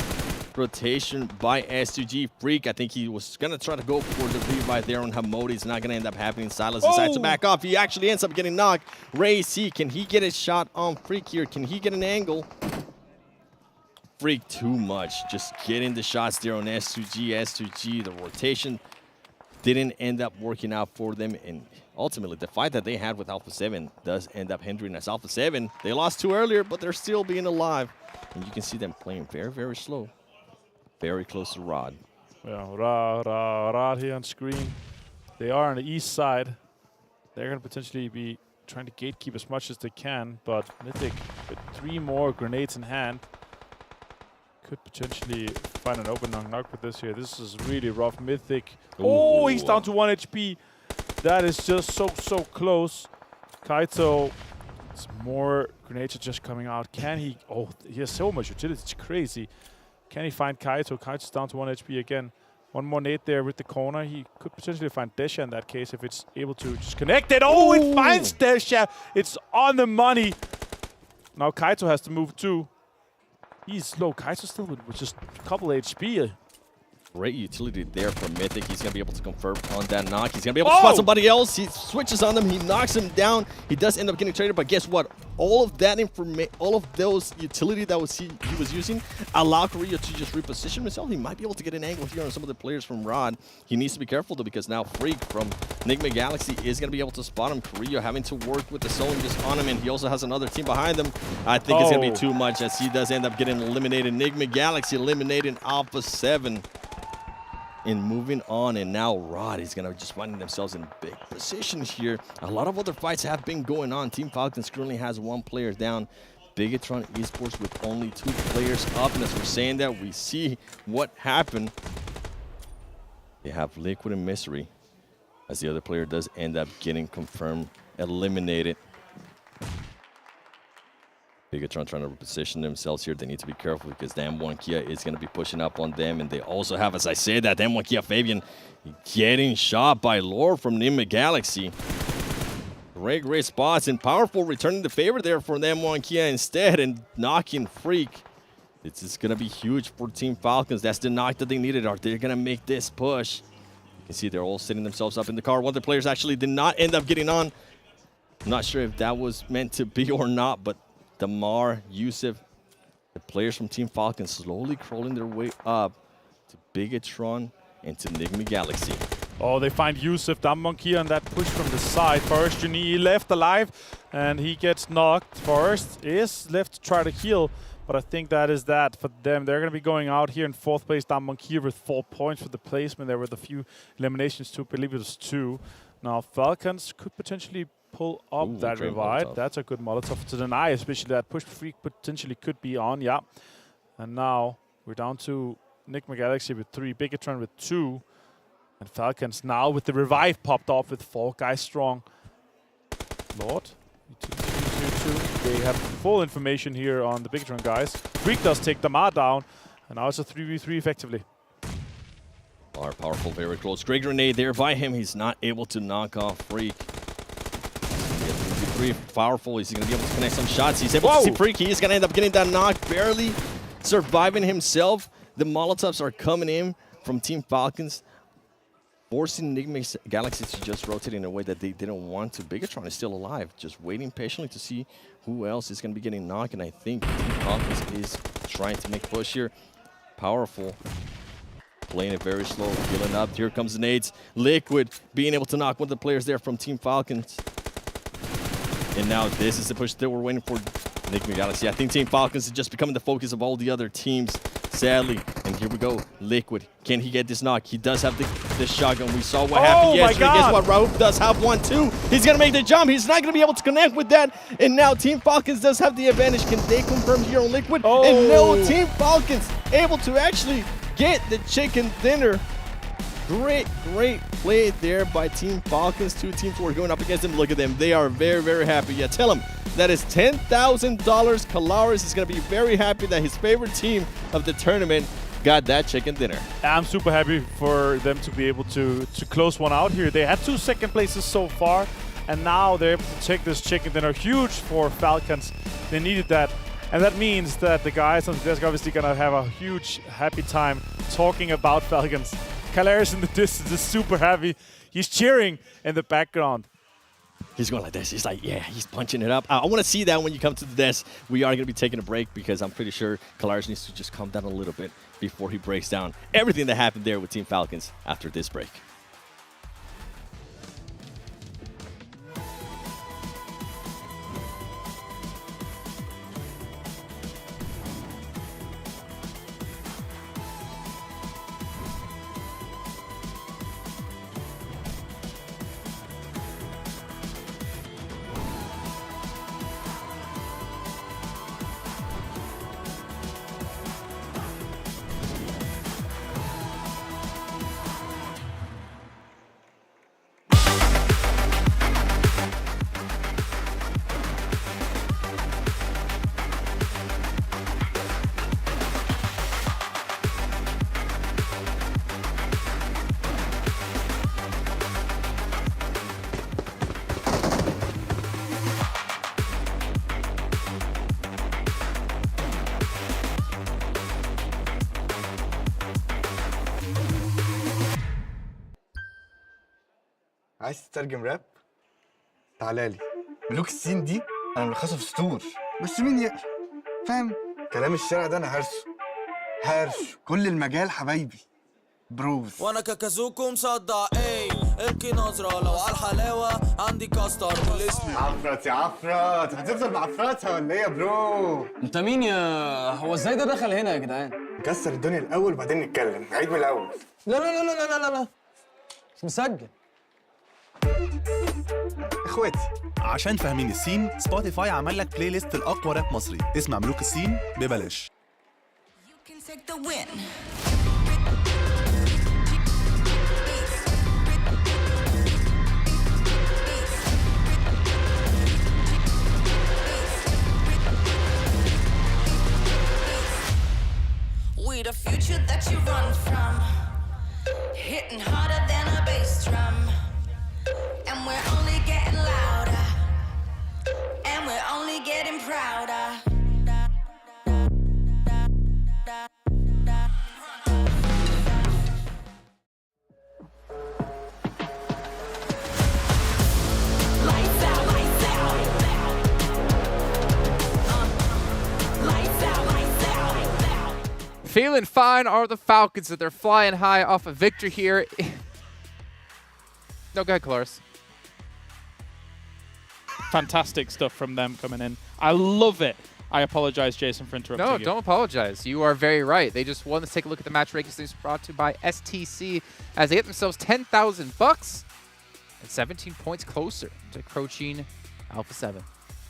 rotation by S2G? Freak, I think he was going to try to go for the revive there on Hamodi. It's not going to end up happening. Silas decides to back off. He actually ends up getting knocked. Ray C, can he get a shot on Freak here? Can he get an angle? Freak too much. Just getting the shots there on S2G. S2G, the rotation didn't end up working out for them. And ultimately, the fight that they had with Alpha 7 does end up hindering us. Alpha 7, they lost 2 earlier, but they're still being alive. And you can see them playing very, very slow. Very close to Rod. Yeah, Rod here on screen. They are on the east side. They're going to potentially be trying to gatekeep as much as they can, but Mythic with 3 more grenades in hand could potentially find an open knock with this here. This is really rough. Mythic. Oh, he's down to 1 HP. That is just so close. Kaito, it's more grenades are just coming out. Can he? Oh, he has so much utility. It's crazy. Can he find Kaito? Kaito's down to 1 HP again. 1 more nade there with the corner. He could potentially find Desha in that case if it's able to just connect it. Oh, it finds Desha. It's on the money. Now Kaito has to move too. He's low. Kaito still with just a couple HP. Great utility there from Mythic. He's going to be able to confirm on that knock. He's going to be able to spot somebody else. He switches on them. He knocks him down. He does end up getting traded, but guess what? All of that information, all of those utility that he was using allow Korea to just reposition himself. He might be able to get an angle here on some of the players from Rod. He needs to be careful though, because now Freak from Nigma Galaxy is going to be able to spot him. Korea having to work with the zone just on him, and he also has another team behind him. I think it's going to be too much as he does end up getting eliminated. Nigma Galaxy eliminating Alpha 7. And moving on, and now Rod is going to just finding themselves in big positions here. A lot of other fights have been going on. Team Falcons currently has 1 player down. Bigetron Esports with only 2 players up. And as we're saying that, we see what happened. They have Liquid and Mystery, as the other player does end up getting confirmed eliminated. Bigetron trying to reposition themselves here. They need to be careful because M1 Kia is going to be pushing up on them. And they also have, as I said, that M1 Kia Fabian getting shot by Lore from Nigma Galaxy. Great spots and powerful returning the favor there for the M1 Kia instead and knocking Freak. This is going to be huge for Team Falcons. That's the knock that they needed. Are they going to make this push? You can see they're all setting themselves up in the car. One of the players actually did not end up getting on. I'm not sure if that was meant to be or not, but Damar, Yusuf, the players from Team Falcons slowly crawling their way up to Bigetron and to Nigma Galaxy. Oh, they find Yusuf Dammonkey on that push from the side. Forrest Juni left alive, and he gets knocked. Forrest is left to try to heal, but I think that is that for them. They're going to be going out here in 4th place. Dammonkey with 4 points for the placement. There were a few eliminations too. I believe it was 2. Now Falcons could potentially pull up that revive. Molotov. That's a good Molotov to deny, especially that push Freak potentially could be on. Yeah. And now we're down to Nigma Galaxy with 3, Bigetron with 2, and Falcons now with the revive popped off with 4 guys strong. Lord, they have full information here on the Bigetron guys. Freak does take Damar down, and now it's a 3v3 effectively. Powerful, very close. Great grenade there by him. He's not able to knock off Freak. Pretty powerful. He's going to be able to connect some shots. He's able to see Freak. He is going to end up getting that knock, barely surviving himself. The Molotovs are coming in from Team Falcons, forcing Nigma Galaxy to just rotate in a way that they didn't want to. Bigetron is still alive, just waiting patiently to see who else is going to be getting knocked. And I think Team Falcons is trying to make push here. Powerful. Playing it very slow, healing up. Here comes the nades. Liquid being able to knock one of the players there from Team Falcons. And now this is the push that we're waiting for. Nigma Galaxy. I think Team Falcons is just becoming the focus of all the other teams, sadly. And here we go. Liquid. Can he get this knock? He does have the shotgun. We saw what happened yesterday. Guess what? Rauf does have one too. He's going to make the jump. He's not going to be able to connect with that. And now Team Falcons does have the advantage. Can they confirm here on Liquid? And no, Team Falcons able to actually get the chicken dinner. Great play there by Team Falcons. Two teams who are going up against them. Look at them. They are very happy. Yeah, tell them that is $10,000. Kalaris is going to be very happy that his favorite team of the tournament got that chicken dinner. I'm super happy for them to be able to close one out here. They had 2 second places so far, and now they're able to take this chicken dinner. Huge for Falcons. They needed that. And that means that the guys on the desk are obviously going to have a huge happy time talking about Falcons. Kalaris in the distance is super happy. He's cheering in the background. He's going like this. He's like, yeah, he's punching it up. I want to see that when you come to the desk. We are going to be taking a break because I'm pretty sure Kalaris needs to just calm down a little bit before he breaks down everything that happened there with Team Falcons after this break. عايز تترجم راب؟ تعالى لي. ملوك الصين دي انا ملخصه في سطور، بس مين يقرا؟ فاهم؟ كلام الشارع ده انا هرشه كل المجال حبايبي. بروز. وانا كاكازوكو مصدع القي نظرة لو على الحلاوة عندي كاستر والاسم عفرت يا عفرت، هتفضل معفرتها ولا ايه يا برو؟ انت مين يا هو ازاي ده دخل هنا يا جدعان؟ نكسر الدنيا الاول وبعدين نتكلم، نعيد من الاول. لا لا لا لا لا لا مش مسجل. اخواتي عشان فاهمين السين، سبوتيفاي عمل لك بلاي ليست الاقوى راب مصري، اسمع ملوك السين ببلاش. We the future that you run from, hitting harder than a bass drum, and we're only getting louder, and we're only getting prouder. Feeling fine are the Falcons that they're flying high off a victory here. No, go ahead, Kalaris. Fantastic stuff from them coming in. I love it. I apologize, Jason, for interrupting you. No, don't apologize. You are very right. They just won. Let's take a look at the match rankings brought to you by STC as they get themselves $10,000 and 17 points closer to approaching Alpha 7.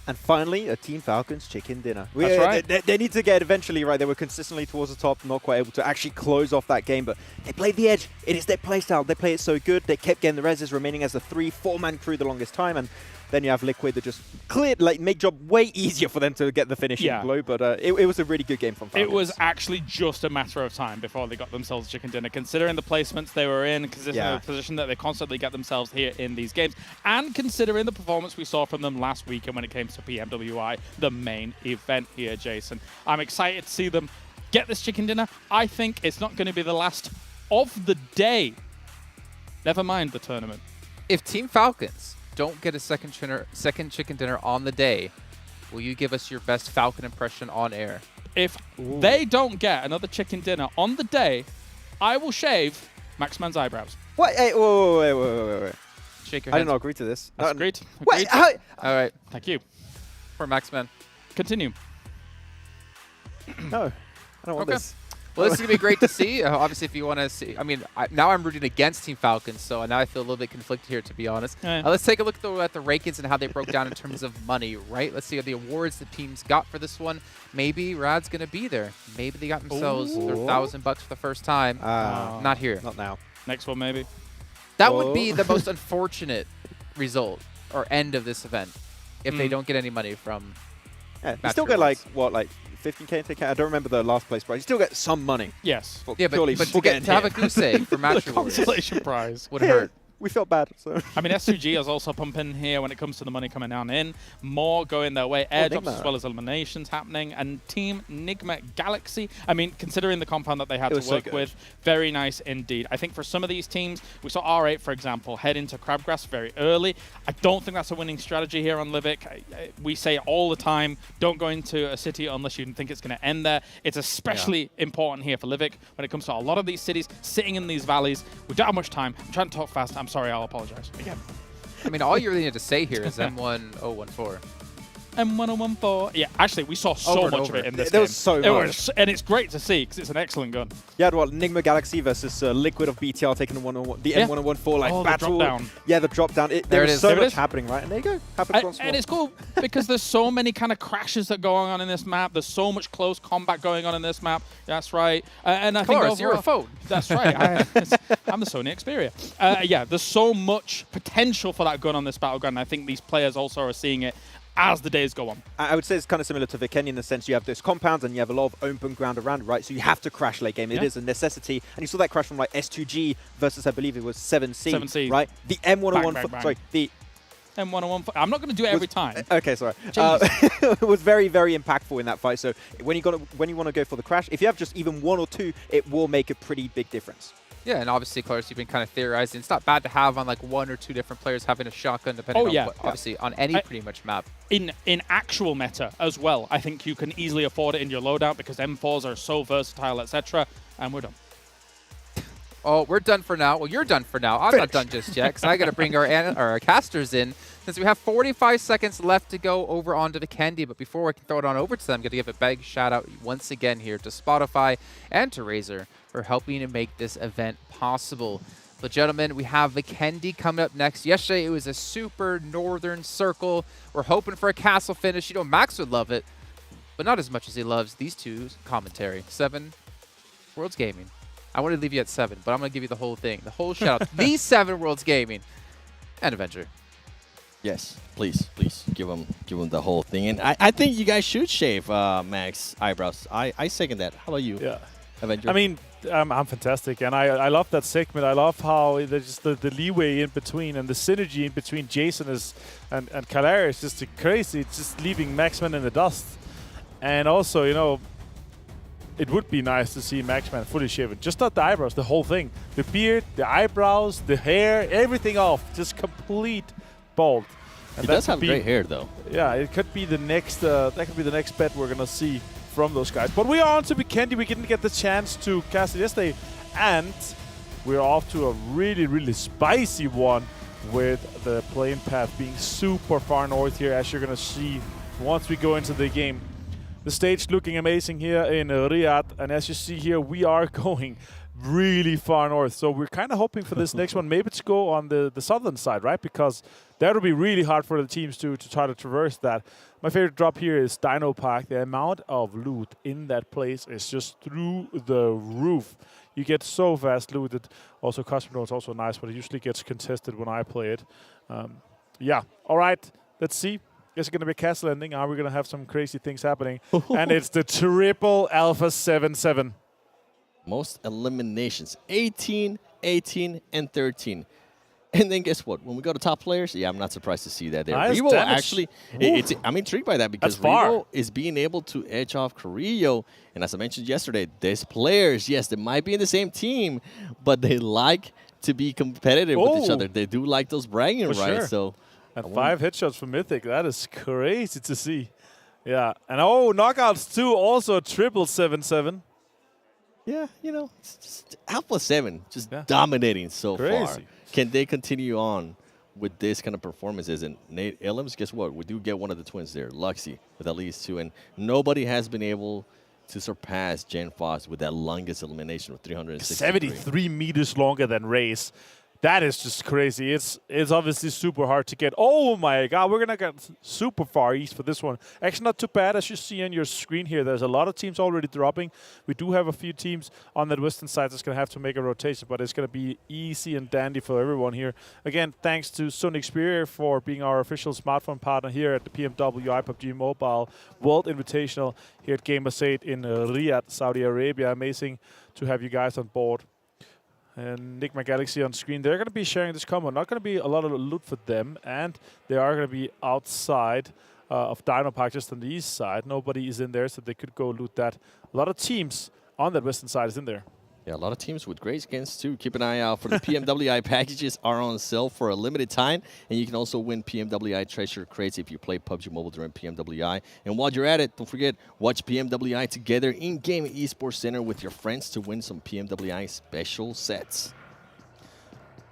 And finally, a Team Falcons chicken dinner. That's right. They need to get eventually right. They were consistently towards the top, not quite able to actually close off that game, but they played the edge. It is their playstyle. They play it so good. They kept getting the reses, remaining as a 3-4-man crew the longest time, and then you have Liquid that just cleared, like, make job way easier for them to get the finishing blow. But it was a really good game from Falcons. It was actually just a matter of time before they got themselves chicken dinner, considering the placements they were in, considering the position that they constantly get themselves here in these games, and considering the performance we saw from them last weekend when it came to PMWI, the main event here, Jason. I'm excited to see them get this chicken dinner. I think it's not going to be the last of the day. Never mind the tournament. If Team Falcons don't get a second chicken dinner on the day, will you give us your best Falcon impression on air? if they don't get another chicken dinner on the day, I will shave Maxman's eyebrows. What? Hey, wait. Shake your I hands. did not agree to this. That's agreed. Wait, Agreed. All right. Thank you. For Maxman. Continue. No, I don't want this. Well, this is going to be great to see. Obviously, if you want to see, I mean, now I'm rooting against Team Falcons, so now I feel a little bit conflicted here, to be honest. Yeah. Let's take a look, though, at the rankings and how they broke down in terms of money, right? Let's see the awards the teams got for this one. Maybe Rad's going to be there. Maybe they got themselves their $1,000 for the first time. Not here. Not now. Next one, maybe. That would be the most unfortunate result or end of this event if they don't get any money from Yeah, you still get like 15K take. I don't remember the last place prize. You still get some money. Yes. Yeah, but to have a goose egg for match rewards consolation prize would hurt. We felt bad. So I mean, S2G is also pumping here when it comes to the money coming down in. More going their way. Airdrops as well as eliminations happening. And Team Nigma Galaxy, I mean, considering the compound that they had to work with, very nice indeed. I think for some of these teams, we saw R8, for example, head into Crabgrass very early. I don't think that's a winning strategy here on Livik. We say all the time, don't go into a city unless you think it's going to end there. It's especially important here for Livik when it comes to a lot of these cities sitting in these valleys. We don't have much time. I'm trying to talk fast. I'm sorry, I'll apologize again. I mean, all you really need to say here is M1014. M1014. Yeah, actually, we saw so much of it in this There game. was so much. And it's great to see because it's an excellent gun. Yeah, well, Nigma Galaxy versus Liquid of BTR taking the M114 like the battle. drop down. Yeah, the drop down. There is so much happening, right? And there you go. Happens once more. And it's cool because there's so many kind of crashes that going on in this map. There's so much close combat going on in this map. That's right. And I think overall, you're a phone. That's right. I'm the Sony Xperia. Yeah, there's so much potential for that gun on this battleground. I think these players also are seeing it as the days go on. I would say it's kind of similar to Vikendi in the sense you have those compounds and you have a lot of open ground around, right? So you have to crash late game. It is a necessity. And you saw that crash from like S2G versus, I believe it was 7C, 7C. right? The M114, sorry, the M114. I'm not going to do it every time. Okay, sorry. It was very, very impactful in that fight. So when you want to go for the crash, if you have just even one or two, it will make a pretty big difference. Yeah, and obviously, Clarence, you've been kind of theorizing. It's not bad to have on like one or two different players having a shotgun, depending on what, obviously on any pretty much map. In actual meta as well, I think you can easily afford it in your loadout because M4s are so versatile, etc. And we're done. Oh, we're done for now. Well, you're done for now. I'm not done just yet because I got to bring our casters in since we have 45 seconds left to go over onto Vikendi. But before I can throw it on over to them, I'm going to give a big shout out once again here to Spotify and to Razer for helping to make this event possible. But gentlemen, we have Vikendi coming up next. Yesterday, it was a super northern circle. We're hoping for a castle finish. You know, Max would love it, but not as much as he loves these two's commentary. 7, Worlds Gaming. I want to leave you at 7, but I'm going to give you the whole thing. The whole shout out. These 7 Worlds Gaming and Avenger. Yes, please give them the whole thing. And I think you guys should shave Max eyebrows. I second that. How about you? Yeah. Avenger? I mean, I'm fantastic, and I love that segment. I love how there's just the leeway in between and the synergy in between Jason and Kalara is just crazy. It's just leaving Maxman in the dust. And also, you know, it would be nice to see Maxman fully shaven. Just not the eyebrows, the whole thing. The beard, the eyebrows, the hair, everything off. Just complete bald. And he does have great hair, though. Yeah, it could be the next. That could be the next bet we're gonna see from those guys. But we are on to Vikendi. We didn't get the chance to cast it yesterday, and we're off to a really, really spicy one with the plane path being super far north here, as you're gonna see once we go into the game. The stage looking amazing here in Riyadh, and as you see here, we are going really far north. So we're kind of hoping for this next one maybe to go on the southern side, right? Because that would be really hard for the teams to try to traverse that. My favorite drop here is Dino Park. The amount of loot in that place is just through the roof. You get so fast looted. Also, Cosmo is also nice, but it usually gets contested when I play it. Yeah, all right, let's see. Is it going to be a castle ending? Are we going to have some crazy things happening? And it's the triple Alpha 7-7. Most eliminations, 18, 18, and 13. And then guess what? When we go to top players, yeah, I'm not surprised to see that there. Nice Revo damage. actually, I'm intrigued by that because Revo is being able to edge off Carrillo. And as I mentioned yesterday, there's players, yes, they might be in the same team, but they like to be competitive with each other. They do like those bragging rights. Sure. So, and 5 headshots from Mythic. That is crazy to see. Yeah, and oh, knockouts too, also triple 7-7. Yeah, you know, it's just Alpha 7 just dominating so far. Crazy. Can they continue on with this kind of performances? And Nate Illems, guess what? We do get one of the twins there, Luxy, with at least 2. And nobody has been able to surpass Jen Foss with that longest elimination of 363. 73 meters longer than Race. That is just crazy. It's obviously super hard to get. Oh my God, we're gonna get super far east for this one. Actually, not too bad. As you see on your screen here, there's a lot of teams already dropping. We do have a few teams on that western side that's gonna have to make a rotation, but it's gonna be easy and dandy for everyone here. Again, thanks to Sony Xperia for being our official smartphone partner here at the PMWI PUBG Mobile World Invitational here at Gamers8 in Riyadh, Saudi Arabia. Amazing to have you guys on board. And Nigma Galaxy on screen. They're going to be sharing this combo. Not going to be a lot of loot for them. And they are going to be outside of Dino Park, just on the east side. Nobody is in there, so they could go loot that. A lot of teams on that western side is in there. Yeah, a lot of teams with great skins too. Keep an eye out for the PMWI packages are on sale for a limited time. And you can also win PMWI treasure crates if you play PUBG Mobile during PMWI. And while you're at it, don't forget, watch PMWI together in Game Esports Center with your friends to win some PMWI special sets.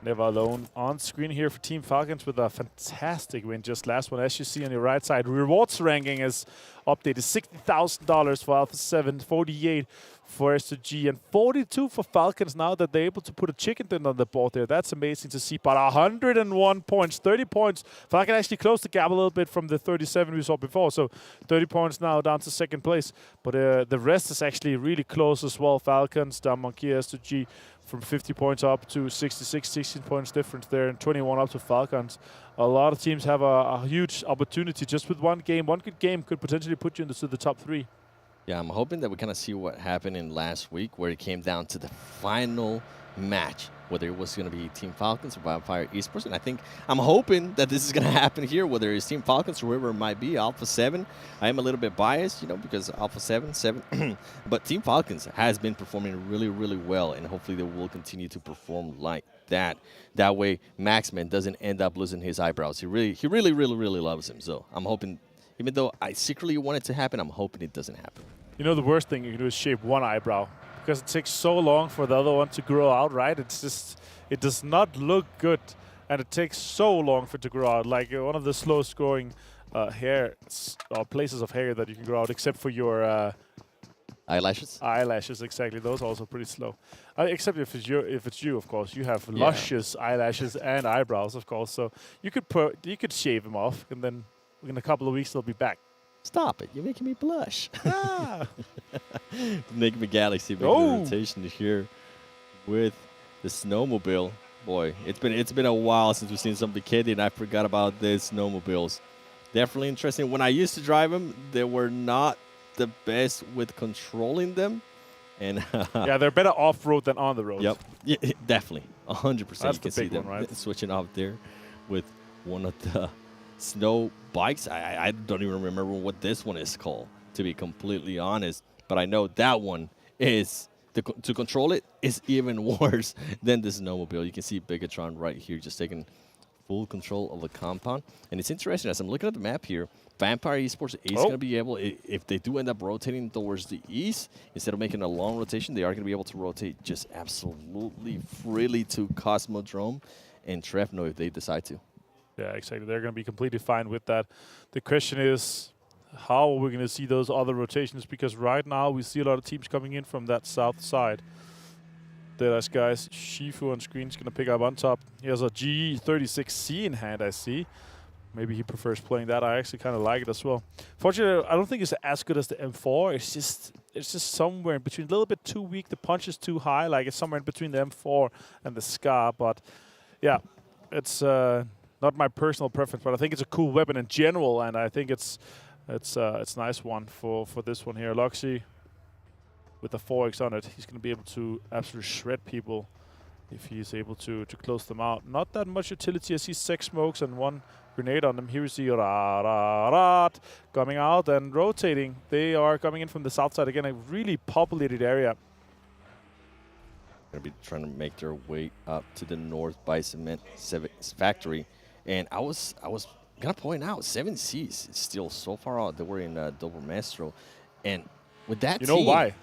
Never alone on screen here for Team Falcons with a fantastic win just last one. As you see on your right side, rewards ranking is updated. $60,000 for Alpha 7, 48 for S2G, and 42 for Falcons now that they're able to put a chicken dinner on the board there. That's amazing to see. But 101 points, 30 points. Falcon actually closed the gap a little bit from the 37 we saw before. So 30 points now down to second place. But the rest is actually really close as well. Falcons, down Monkey, S2G from 50 points up to 66, 16 points difference there, and 21 up to Falcons. A lot of teams have a huge opportunity just with one game. One good game could potentially put you into the top 3. Yeah, I'm hoping that we kind of see what happened in last week where it came down to the final match, whether it was going to be Team Falcons or Wildfire Esports. And I'm hoping that this is going to happen here, whether it's Team Falcons or whoever it might be, Alpha 7. I am a little bit biased, because Alpha 7, but Team Falcons has been performing really, really well, and hopefully they will continue to perform like that. That way, Maxman doesn't end up losing his eyebrows. He really, really loves him. So I'm hoping, even though I secretly want it to happen, I'm hoping it doesn't happen. The worst thing you can do is shave one eyebrow, because it takes so long for the other one to grow out, right? It does not look good, and it takes so long for it to grow out. Like one of the slowest growing hair or places of hair that you can grow out, except for your eyelashes. Eyelashes, exactly. Those are also pretty slow. Except if it's you, of course. You have luscious eyelashes and eyebrows, of course. So you could shave them off, and then in a couple of weeks they'll be back. Stop it. You're making me blush. Nigma Galaxy making a rotation here with the snowmobile. Boy, it's been a while since we've seen some Vikendi, and I forgot about these snowmobiles. Definitely interesting. When I used to drive them, they were not the best with controlling them. And yeah, they're better off-road than on the road. Yep. Yeah, definitely. 100%. That's you can the see big them one, right? switching off there with one of the snow bikes. I don't even remember what this one is called, to be completely honest. But I know that one is, to control it, is even worse than the snowmobile. You can see Bigetron right here just taking full control of the compound. And it's interesting, as I'm looking at the map here, Vampire Esports is going to be able, if they do end up rotating towards the east, instead of making a long rotation, they are going to be able to rotate just absolutely freely to Cosmodrome and Trefno if they decide to. Yeah, exactly. They're going to be completely fine with that. The question is, how are we going to see those other rotations? Because right now we see a lot of teams coming in from that south side. Deadeyes Guys, Shifu on screen is going to pick up on top. He has a G36C in hand, I see. Maybe he prefers playing that. I actually kind of like it as well. Fortunately, I don't think it's as good as the M4. It's just somewhere in between. A little bit too weak. The punch is too high. Like it's somewhere in between the M4 and the Scar. But yeah, it's not my personal preference, but I think it's a cool weapon in general, and I think it's a nice one for this one here. Luxy with the 4x on it, he's going to be able to absolutely shred people if he's able to close them out. Not that much utility. I see 6 smokes and 1 grenade on them. Here we see Ra-ra-rat coming out and rotating. They are coming in from the south side again, a really populated area. Going to be trying to make their way up to the north by Cement Factory. And I was gotta point out, 7Cs is still so far out. They were in Double Maestro. And with that You know team, why?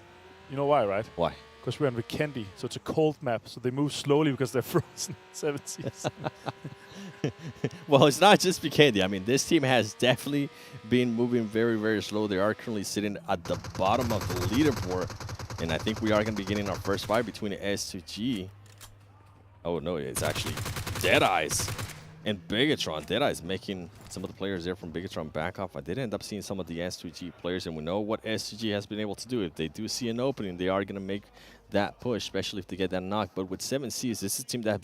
You know why, right? Why? Because we're on Vikendi, so it's a cold map. So they move slowly because they're frozen. 7Cs. Well, it's not just Vikendi. I mean, this team has definitely been moving very, very slow. They are currently sitting at the bottom of the leaderboard. And I think we are going to be getting our first fight between S2G. Oh, no, it's actually Deadeyes and Bigetron. Deadeyes making some of the players there from Bigetron back off. I did end up seeing some of the S2G players, and we know what S2G has been able to do. If they do see an opening, they are going to make that push, especially if they get that knock. But with 7Cs, this is a team that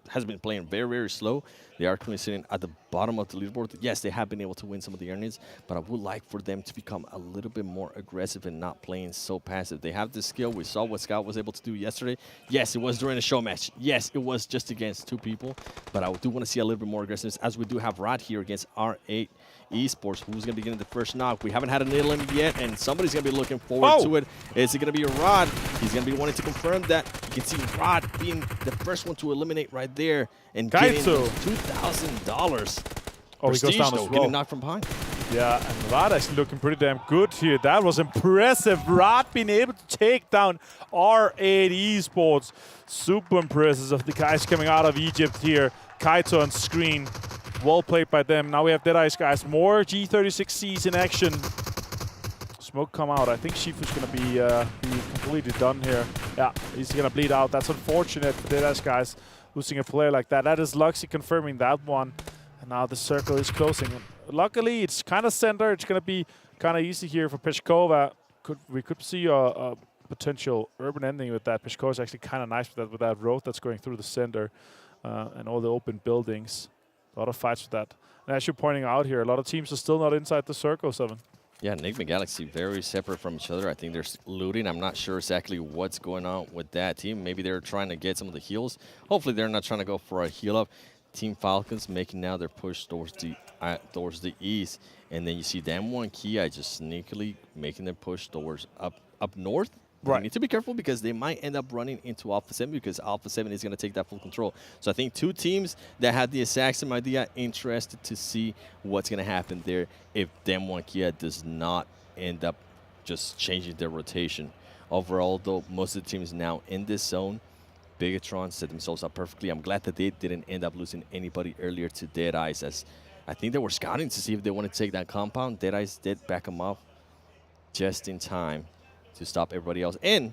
has been playing very, very slow. They are currently sitting at the bottom of the leaderboard. Yes, they have been able to win some of the earnings, but I would like for them to become a little bit more aggressive and not playing so passive. They have the skill. We saw what Scout was able to do yesterday. Yes, it was during a show match. Yes, it was just against 2 people, but I do want to see a little bit more aggressiveness, as we do have Rod here against R8 Esports, who's going to be getting the first knock. We haven't had a nail in yet, and somebody's going to be looking forward to it. Is it going to be a Rod? He's going to be wanting to confirm that. You can see Rod being the first one to eliminate right there and getting $2,000. Oh, he goes down as well. Getting knocked from behind. Yeah, and Rod actually looking pretty damn good here. That was impressive. Rod being able to take down R8 Esports. Super impressive of the guys coming out of Egypt here. Kaito on screen. Well played by them. Now we have Deadeyes Guys. More G36Cs in action. Smoke come out. I think Shifu's going to be completely done here. Yeah, he's going to bleed out. That's unfortunate for Deadeyes Guys losing a player like that. That is Luxy confirming that one. And now the circle is closing. And luckily, it's kind of center. It's going to be kind of easy here for Peshkova. We could see a potential urban ending with that. Peshkova is actually kind of nice with that road that's going through the center and all the open buildings. A lot of fights with that. And as you're pointing out here, a lot of teams are still not inside the circle, 7. Yeah, Nigma Galaxy very separate from each other. I think they're looting. I'm not sure exactly what's going on with that team. Maybe they're trying to get some of the heals. Hopefully they're not trying to go for a heal up. Team Falcons making now their push towards the east. And then you see Damwon Kia just sneakily making their push towards up north. Right. They need to be careful because they might end up running into Alpha 7 because Alpha 7 is going to take that full control. So I think 2 teams that had the exact same idea, interested to see what's going to happen there if Damwon Kia does not end up just changing their rotation. Overall, though, most of the teams now in this zone, Bigetron set themselves up perfectly. I'm glad that they didn't end up losing anybody earlier to Deadeyes, as I think they were scouting to see if they wanted to take that compound. Deadeyes did back them up just in time to stop everybody else. And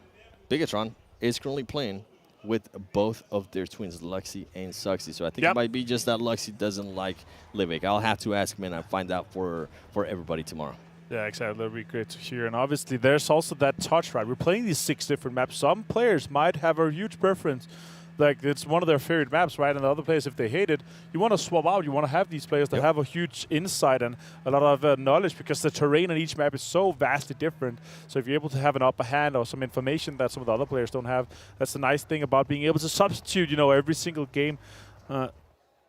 Bigetron is currently playing with both of their twins, Luxy and Suxy. So I think it might be just that Luxy doesn't like Livik. I'll have to ask him and I'll find out for everybody tomorrow. Yeah, exactly. That'd be great to hear. And obviously, there's also that touch, right? We're playing these 6 different maps. Some players might have a huge preference. Like, it's one of their favorite maps, right? And the other players, if they hate it, you want to swap out. You want to have these players that have a huge insight and a lot of knowledge, because the terrain on each map is so vastly different. So if you're able to have an upper hand or some information that some of the other players don't have, that's the nice thing about being able to substitute, every single game. The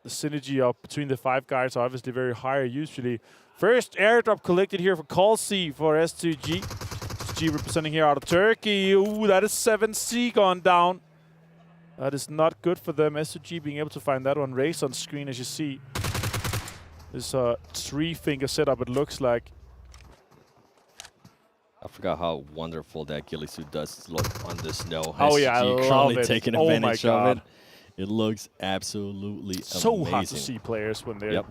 synergy between the 5 guys are obviously very high usually. First airdrop collected here for Colsey for S2G. S2G representing here out of Turkey. Ooh, that is 7C gone down. That is not good for them. S2G being able to find that one. Race on screen, as you see. This 3-finger setup, it looks like. I forgot how wonderful that ghillie suit does look on the snow. Oh, yeah, I love it. Taking Oh, my advantage God. of it. It looks absolutely So amazing. hard to see players when they're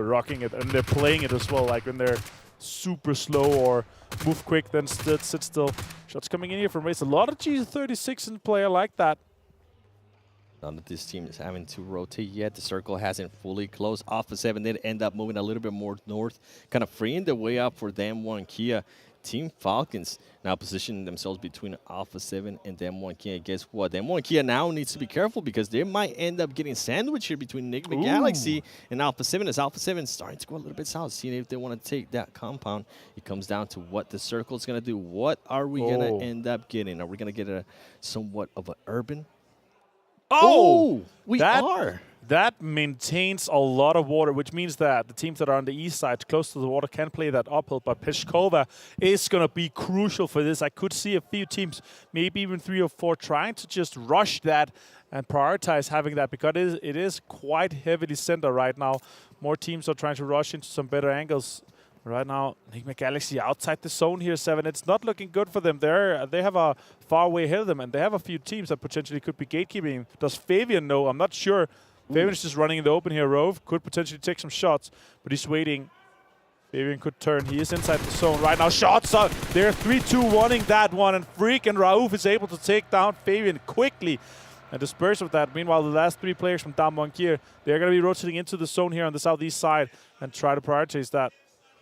rocking it and they're playing it as well. Like when they're super slow or move quick, then sit still. Shots coming in here from Race. A lot of G36 in play. I like that. None of this team is having to rotate yet. The circle hasn't fully closed. Alpha 7 did end up moving a little bit more north, kind of freeing the way up for Damwon Kia. Team Falcons now positioning themselves between Alpha 7 and Damwon Kia. Guess what? Damwon Kia now needs to be careful because they might end up getting sandwiched here between Nigma Galaxy and Alpha 7, as Alpha 7 is starting to go a little bit south, seeing if they want to take that compound. It comes down to what the circle is going to do. What are we going to end up getting? Are we going to get a somewhat of an urban? Oh, we are. That maintains a lot of water, which means that the teams that are on the east side, close to the water, can play that uphill. But Peshkova is going to be crucial for this. I could see a few teams, maybe even 3 or 4, trying to just rush that and prioritize having that, because it is quite heavily center right now. More teams are trying to rush into some better angles. Right now, Nigma Galaxy outside the zone here, 7. It's not looking good for them. They have a far way ahead of them, and they have a few teams that potentially could be gatekeeping. Does Fabian know? I'm not sure. Fabian is just running in the open here. Rove could potentially take some shots, but he's waiting. Fabian could turn. He is inside the zone right now. Shots up. They're 3-2-1ing that one, and Freak and Raouf is able to take down Fabian quickly and disperse with that. Meanwhile, the last 3 players from Damwon here, they're going to be rotating into the zone here on the southeast side and try to prioritize that.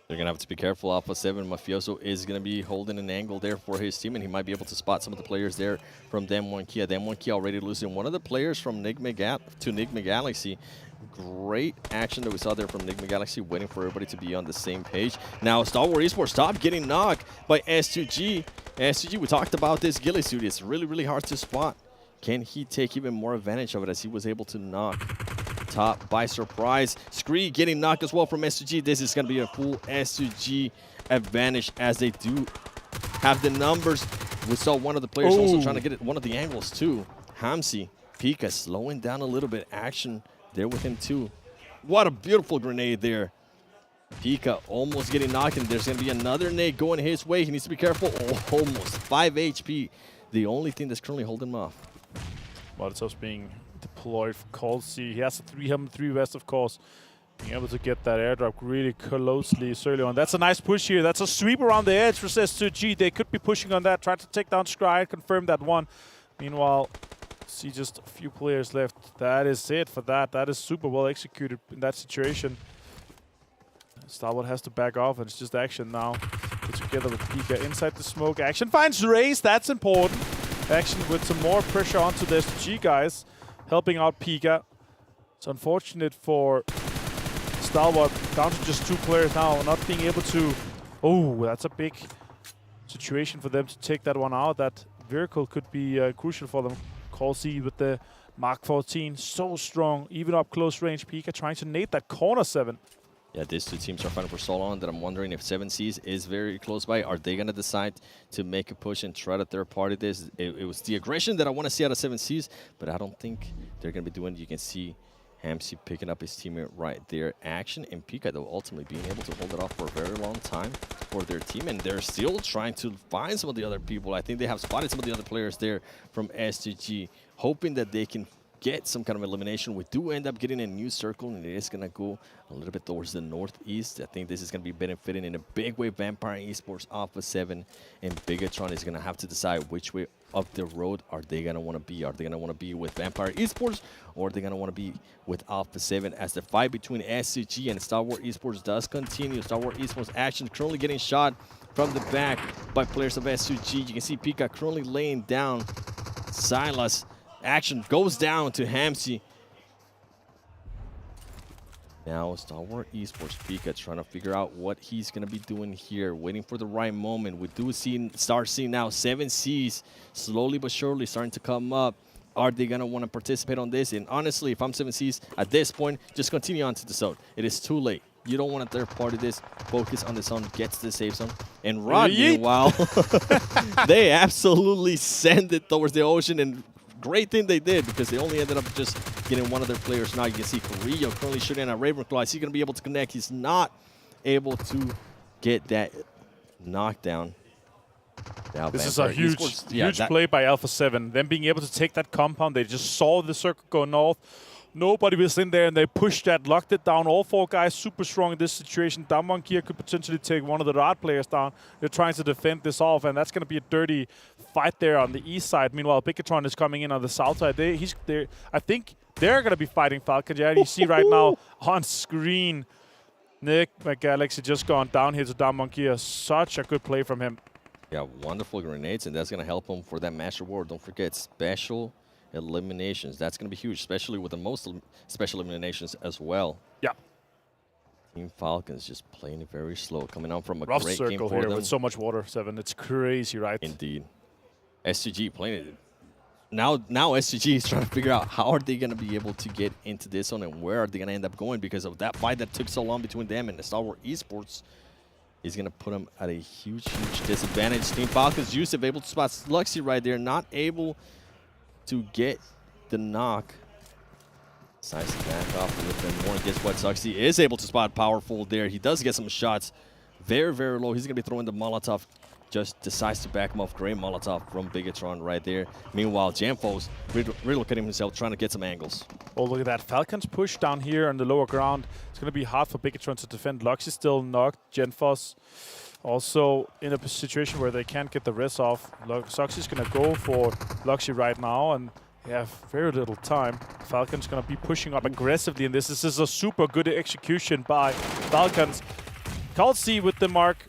They're going to have to be careful. Alpha 7, Mafioso is going to be holding an angle there for his team, and he might be able to spot some of the players there from Damwon Kia. Damwon Kia already losing one of the players from Nigma Galaxy. Great action that we saw there from Nigma Galaxy, waiting for everybody to be on the same page. Now, Stalwart Esports stop getting knocked by S2G. S2G, we talked about this ghillie suit. It's really, really hard to spot. Can he take even more advantage of it, as he was able to knock top by surprise? Scree getting knocked as well from S2G. This is going to be a full S2G advantage, as they do have the numbers. We saw one of the players also trying to get it, one of the angles too. Hamsi, Pika slowing down a little bit. Action there with him too. What a beautiful grenade there. Pika almost getting knocked, and there's going to be another nade going his way. He needs to be careful. Oh, almost 5 HP. The only thing that's currently holding him off. Molotov's being deployed for Colsey. He has a 3 vest, of course. Being able to get that airdrop really closely early on. That's a nice push here. That's a sweep around the edge for S2G. They could be pushing on that, trying to take down Scry, confirm that one. Meanwhile, see just a few players left. That is it for that. That is super well executed in that situation. Stalwart has to back off, and it's just Action now. Together with Pika inside the smoke. Action finds Raze. That's important. Action with some more pressure onto the S2G guys, helping out Pika. It's unfortunate for Stalwart, down to just 2 players now, not being able to... Oh, that's a big situation for them to take that one out. That vehicle could be crucial for them. Colsey with the Mark 14, so strong, even up close range. Pika trying to nade that corner 7. Yeah, these 2 teams are fighting for so long that I'm wondering if 7Cs is very close by. Are they going to decide to make a push and try to third party this? It was the aggression that I want to see out of 7Cs, but I don't think they're going to be doing it. You can see Hamsi picking up his teammate right there. Action and Pika, though, ultimately being able to hold it off for a very long time for their team, and they're still trying to find some of the other people. I think they have spotted some of the other players there from S2G, hoping that they can get some kind of elimination. We do end up getting a new circle, and it is going to go a little bit towards the northeast. I think this is going to be benefiting in a big way. Vampire Esports, Alpha 7, and Bigetron is going to have to decide which way up the road are they going to want to be. Are they going to want to be with Vampire Esports, or are they going to want to be with Alpha 7? As the fight between SCG and Stalwart Esports does continue. Stalwart Esports Action currently getting shot from the back by players of SCG. You can see Pika currently laying down Silas. Action goes down to Hamsi. Now Stalwart Esports, Pika trying to figure out what he's going to be doing here, waiting for the right moment. We do start seeing now 7Cs slowly but surely starting to come up. Are they going to want to participate on this? And honestly, if I'm 7Cs at this point, just continue on to the zone. It is too late. You don't want to third party this. Focus on the zone, get to the safe zone. And Rod, meanwhile, they absolutely send it towards the ocean, and great thing they did, because they only ended up just getting one of their players. Now you can see Carrillo currently shooting at Ravenclaw. Is he going to be able to connect? He's not able to get that knockdown. Now this is a huge play by Alpha 7. Them being able to take that compound. They just saw the circle go north. Nobody was in there, and they pushed that, locked it down. All 4 guys super strong in this situation. Damwon Kia could potentially take one of the Rad players down. They're trying to defend this off, and that's going to be a dirty fight there on the east side. Meanwhile, Bigetron is coming in on the south side. I think they're going to be fighting Falcons. Yeah, you see right now on screen, Nigma Galaxy just gone down here to Damwon Kia. Such a good play from him. Yeah, wonderful grenades, and that's going to help him for that match reward. Don't forget, special eliminations. That's going to be huge, especially with the most special eliminations as well. Yeah. Team Falcons just playing it very slow, coming out from a rough great circle game for here them. with so much water, 7. It's crazy, right? Indeed. SCG playing it. Now SCG is trying to figure out how are they going to be able to get into this one, and where are they going to end up going, because of that fight that took so long between them and the Stalwart Esports is going to put them at a huge disadvantage. Team Falcons, Yusuf able to spot Luxy right there, not able to get the knock. Decides to back off a little bit more. And guess what? Suxy is able to spot Powerful there. He does get some shots. Very, very low. He's going to be throwing the Molotov. Just decides to back him off. Great Molotov from Bigetron right there. Meanwhile, Jamfo's relocating himself, trying to get some angles. Oh, look at that. Falcons push down here on the lower ground. It's going to be hard for Bigetron to defend. Lux is still knocked. Genfos also in a situation where they can't get the res off. Suxy is going to go for Luxy right now, and they have very little time. Falcons going to be pushing up aggressively in this. This is a super good execution by Falcons. Kalsi with the mark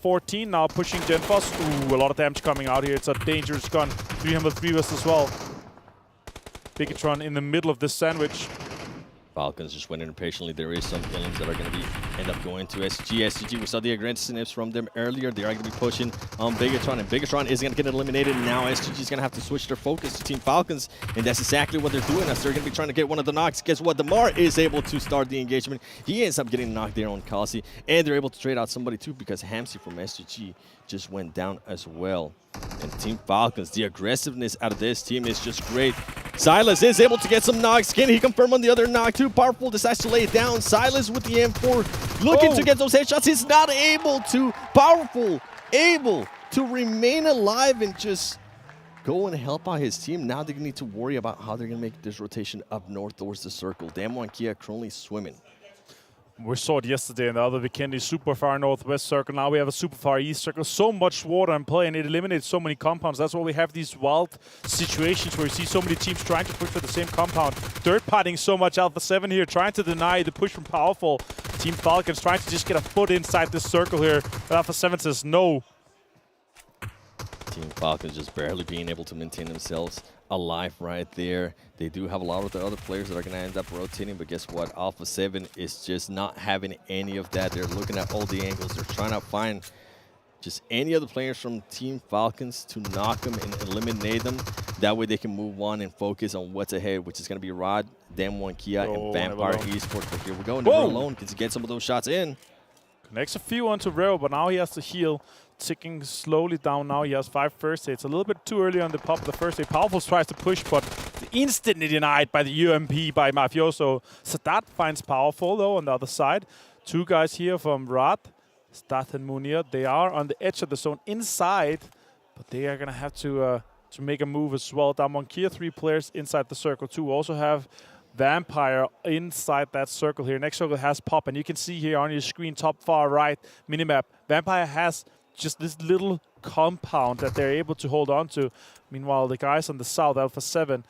14 now, pushing Genfos. Ooh, a lot of damage coming out here. It's a dangerous gun. 303 was as well. Bigetron in the middle of this sandwich. Falcons just waiting impatiently. There is some killings that are going to end up going to SG. SG, we saw the aggressiveness from them earlier. They are going to be pushing on Bigetron, and Bigetron is going to get eliminated. Now SG is going to have to switch their focus to Team Falcons, and that's exactly what they're doing as they're going to be trying to get one of the knocks. Guess what? Damar is able to start the engagement. He ends up getting knocked there on Kalsi, and they're able to trade out somebody too because Hamsi from SG just went down as well. And Team Falcons, the aggressiveness out of this team is just great. Silas is able to get some knocks. Can he confirm on the other knock too? Powerful decides to lay it down. Silas with the M4 looking to get those headshots. He's not able to. Powerful able to remain alive and just go and help out his team. Now they need to worry about how they're going to make this rotation up north towards the circle. Damwon Kia currently swimming. We saw it yesterday in the other Vikendi, super far northwest circle. Now we have a super far east circle. So much water in play, and it eliminates so many compounds. That's why we have these wild situations where you see so many teams trying to push for the same compound. Third-partying so much. Alpha 7 here trying to deny the push from Powerful. Team Falcons trying to just get a foot inside this circle here. But Alpha 7 says no. Team Falcons just barely being able to maintain themselves alive right there. They do have a lot of the other players that are going to end up rotating, but guess what? Alpha 7 is just not having any of that. They're looking at all the angles. They're trying to find just any other players from Team Falcons to knock them and eliminate them. That way they can move on and focus on what's ahead, which is going to be Rod, Damwon Kia, and Vampire Esports. But here we go. Never Alone gets to get some of those shots in. Connects a few onto Rero, but now he has to heal. Ticking slowly down now. He has 5 first hits. A little bit too early on the pop of the first hit. Powerful tries to push, but instantly denied by the UMP by Mafioso. Sadat finds Powerful, though, on the other side. 2 guys here from Rad, Stat and Munir. They are on the edge of the zone inside, but they are going to have to make a move as well. Damwon Kia, 3 players inside the circle, too. Also have Vampire inside that circle here. Next circle has Pop, and you can see here on your screen, top far right minimap, Vampire has just this little compound that they're able to hold on to. Meanwhile, the guys on the south, Alpha 7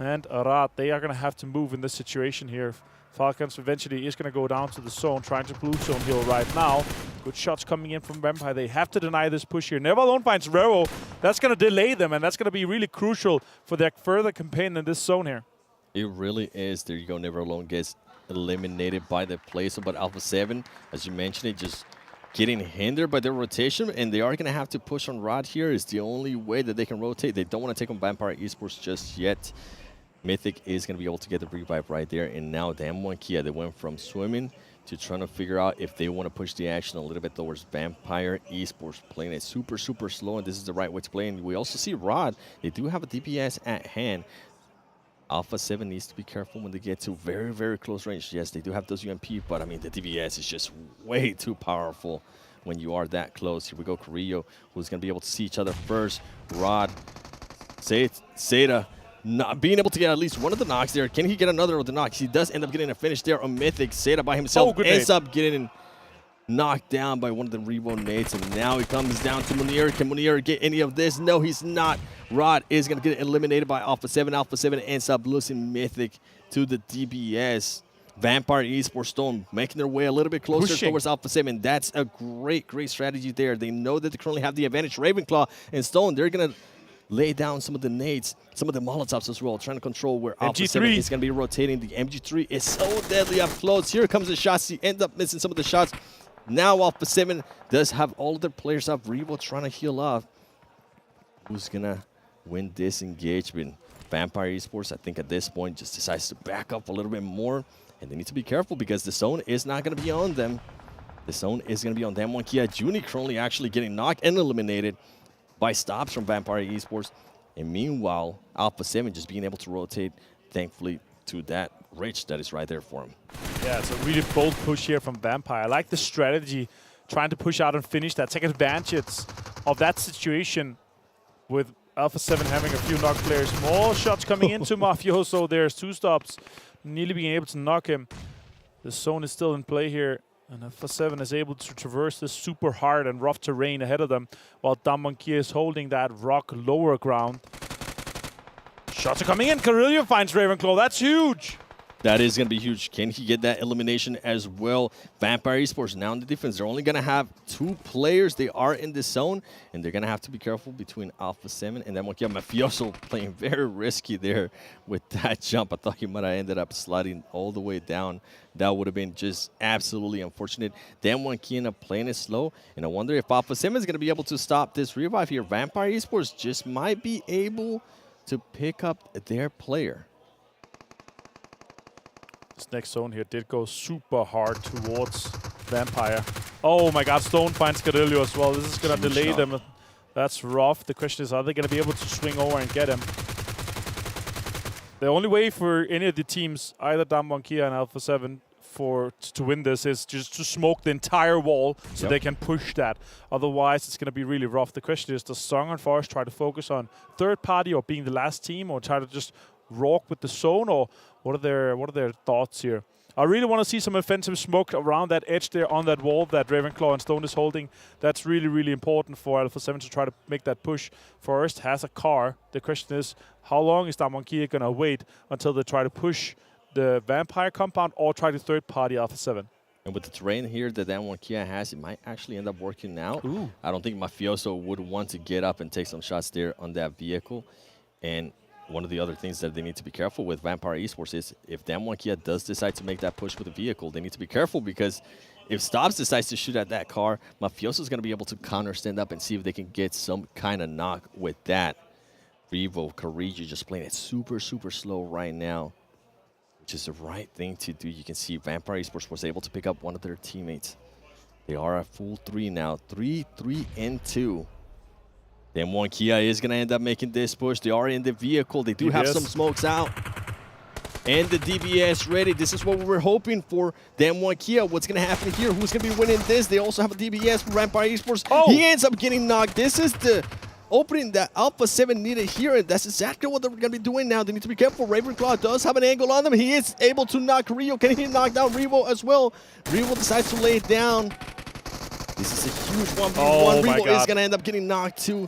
and Arad, they are going to have to move in this situation here. Falcons eventually is going to go down to the zone, trying to blue zone heal right now. Good shots coming in from Vampire. They have to deny this push here. Never Alone finds Rero. That's going to delay them, and that's going to be really crucial for their further campaign in this zone here. It really is. There you go. Never Alone gets eliminated by the place. But Alpha 7, as you mentioned, it just getting hindered by their rotation, and they are going to have to push on Rod here. Is the only way that they can rotate. They don't want to take on Vampire Esports just yet. Mythic is going to be able to get the revive right there, and now Damwon Kia, they went from swimming to trying to figure out if they want to push the action a little bit towards Vampire Esports, playing it super, super slow, and this is the right way to play. And we also see Rod, they do have a DPS at hand. Alpha 7 needs to be careful when they get to very, very close range. Yes, they do have those UMP, but I mean, the DPS is just way too powerful when you are that close. Here we go, Carrillo, who's going to be able to see each other first. Rod, Seda, not being able to get at least one of the knocks there. Can he get another of the knocks? He does end up getting a finish there on Mythic. Seda by himself ends up getting knocked down by one of the Revo nades, and now he comes down to Munir. Can Munir get any of this? No, he's not. Rod is going to get eliminated by Alpha 7. Alpha 7 ends up losing Mythic to the DBS. Vampire Esports Stone making their way a little bit closer towards Alpha 7. That's a great, great strategy there. They know that they currently have the advantage. Ravenclaw and Stone, they're going to lay down some of the nades, some of the Molotovs as well, trying to control where Alpha 7 is going to be rotating. The MG3 is so deadly up close. Here comes the shots. He ends up missing some of the shots. Now Alpha 7 does have all of their players up. Revo trying to heal off. Who's going to win this engagement? Vampire Esports, I think at this point, just decides to back up a little bit more. And they need to be careful because the zone is not going to be on them. The zone is going to be on Damwon Kia. Juni currently actually getting knocked and eliminated by stops from Vampire Esports. And meanwhile, Alpha 7 just being able to rotate, thankfully, to that Rich that is right there for him. Yeah, it's a really bold push here from Vampire. I like the strategy, trying to push out and finish that, take advantage of that situation with Alpha 7 having a few knock players. More shots coming into Mafioso. There's 2 stops, nearly being able to knock him. The zone is still in play here, and Alpha 7 is able to traverse this super hard and rough terrain ahead of them, while Damonkia is holding that rock lower ground. Shots are coming in. Carillo finds Ravenclaw. That's huge. That is going to be huge. Can he get that elimination as well? Vampire Esports now in the defense. They're only going to have 2 players. They are in the zone, and they're going to have to be careful between Alpha 7 and then Mafioso playing very risky there with that jump. I thought he might have ended up sliding all the way down. That would have been just absolutely unfortunate. Then Kiana playing it slow, and I wonder if Alpha 7 is going to be able to stop this revive here. Vampire Esports just might be able to pick up their player. This next zone here did go super hard towards Vampire. Oh my god, Stone finds Carillo as well. This is going to delay them. That's rough. The question is, are they going to be able to swing over and get him? The only way for any of the teams, either Damonkia and Alpha 7, to win this is just to smoke the entire wall so they can push that. Otherwise, it's going to be really rough. The question is, does Song and Forest try to focus on third party or being the last team, or try to just rock with the zone, or what are their thoughts here? I really want to see some offensive smoke around that edge there on that wall that Ravenclaw and Stone is holding. That's really, really important for Alpha 7 to try to make that push. Forest has a car. The question is, how long is Damonkia going to wait until they try to push the Vampire compound or try to third-party Alpha 7? And with the terrain here that Kia has, it might actually end up working out. Ooh. I don't think Mafioso would want to get up and take some shots there on that vehicle. And one of the other things that they need to be careful with Vampire Esports is if Kia does decide to make that push with a vehicle, they need to be careful, because if Stobbs decides to shoot at that car, Mafioso is going to be able to counter stand up and see if they can get some kind of knock with that. Revo, Kariji just playing it super, super slow right now, which is the right thing to do. You can see Vampire Esports was able to pick up one of their teammates. They are at full 3 now, 3-3-2. Then Kia is going to end up making this push. They are in the vehicle. They do have some smokes out. And the DBS ready. This is what we were hoping for. Then Kia, what's going to happen here? Who's going to be winning this? They also have a DBS for Vampire Esports. Oh. He ends up getting knocked. This is the opening that Alpha 7 needed here, and that's exactly what they're going to be doing now. They need to be careful. Ravenclaw does have an angle on them. He is able to knock Rio. Can he knock down Revo as well? Revo decides to lay it down. This is a huge 1v1. Oh Revo is going to end up getting knocked too.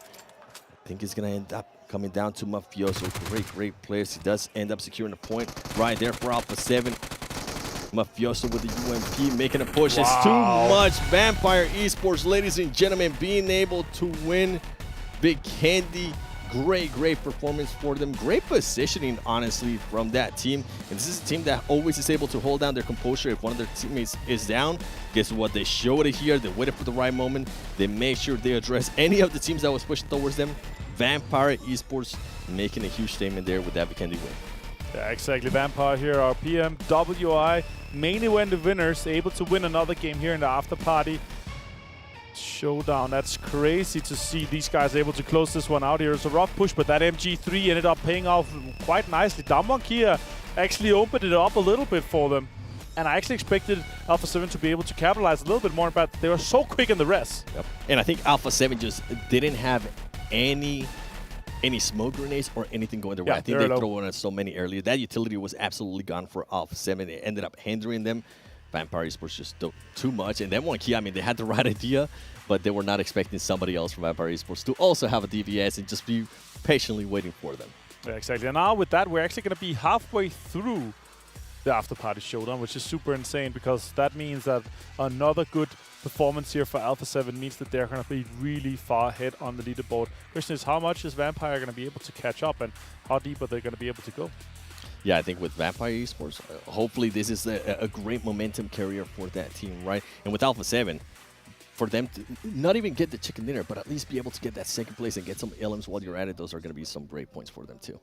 I think it's going to end up coming down to Mafioso. Great players. He does end up securing a point right there for Alpha 7. Mafioso with the UMP making a push. Wow. It's too much. Vampire Esports, ladies and gentlemen, being able to win Vikendi. Great performance for them. Great positioning, honestly, from that team. And this is a team that always is able to hold down their composure if one of their teammates is down. Guess what? They showed it here. They waited for the right moment. They made sure they address any of the teams that was pushing towards them. Vampire Esports making a huge statement there with that Vikendi win. Yeah, exactly. Vampire here, our PMWI main event winners, able to win another game here in the Afterparty Showdown. That's crazy to see these guys able to close this one out here. It's a rough push, but that MG3 ended up paying off quite nicely. Damonkia actually opened it up a little bit for them. And I actually expected Alpha 7 to be able to capitalize a little bit more, but they were so quick in the rest. Yep. And I think Alpha 7 just didn't have any smoke grenades or anything going their way. I think they threw in so many earlier. That utility was absolutely gone for Alpha 7. It ended up hindering them. Vampire Esports just did too much. And then Kia, I mean, they had the right idea, but they were not expecting somebody else from Vampire Esports to also have a DBS and just be patiently waiting for them. Yeah, exactly. And now with that, we're actually going to be halfway through the Afterparty Showdown, which is super insane, because that means that another good performance here for Alpha 7 means that they're going to be really far ahead on the leaderboard. Question is, how much is Vampire going to be able to catch up, and how deep are they going to be able to go? Yeah, I think with Vampire Esports, hopefully this is a great momentum carrier for that team, right? And with Alpha 7, for them to not even get the chicken dinner, but at least be able to get that second place and get some LMs while you're at it, those are going to be some great points for them too.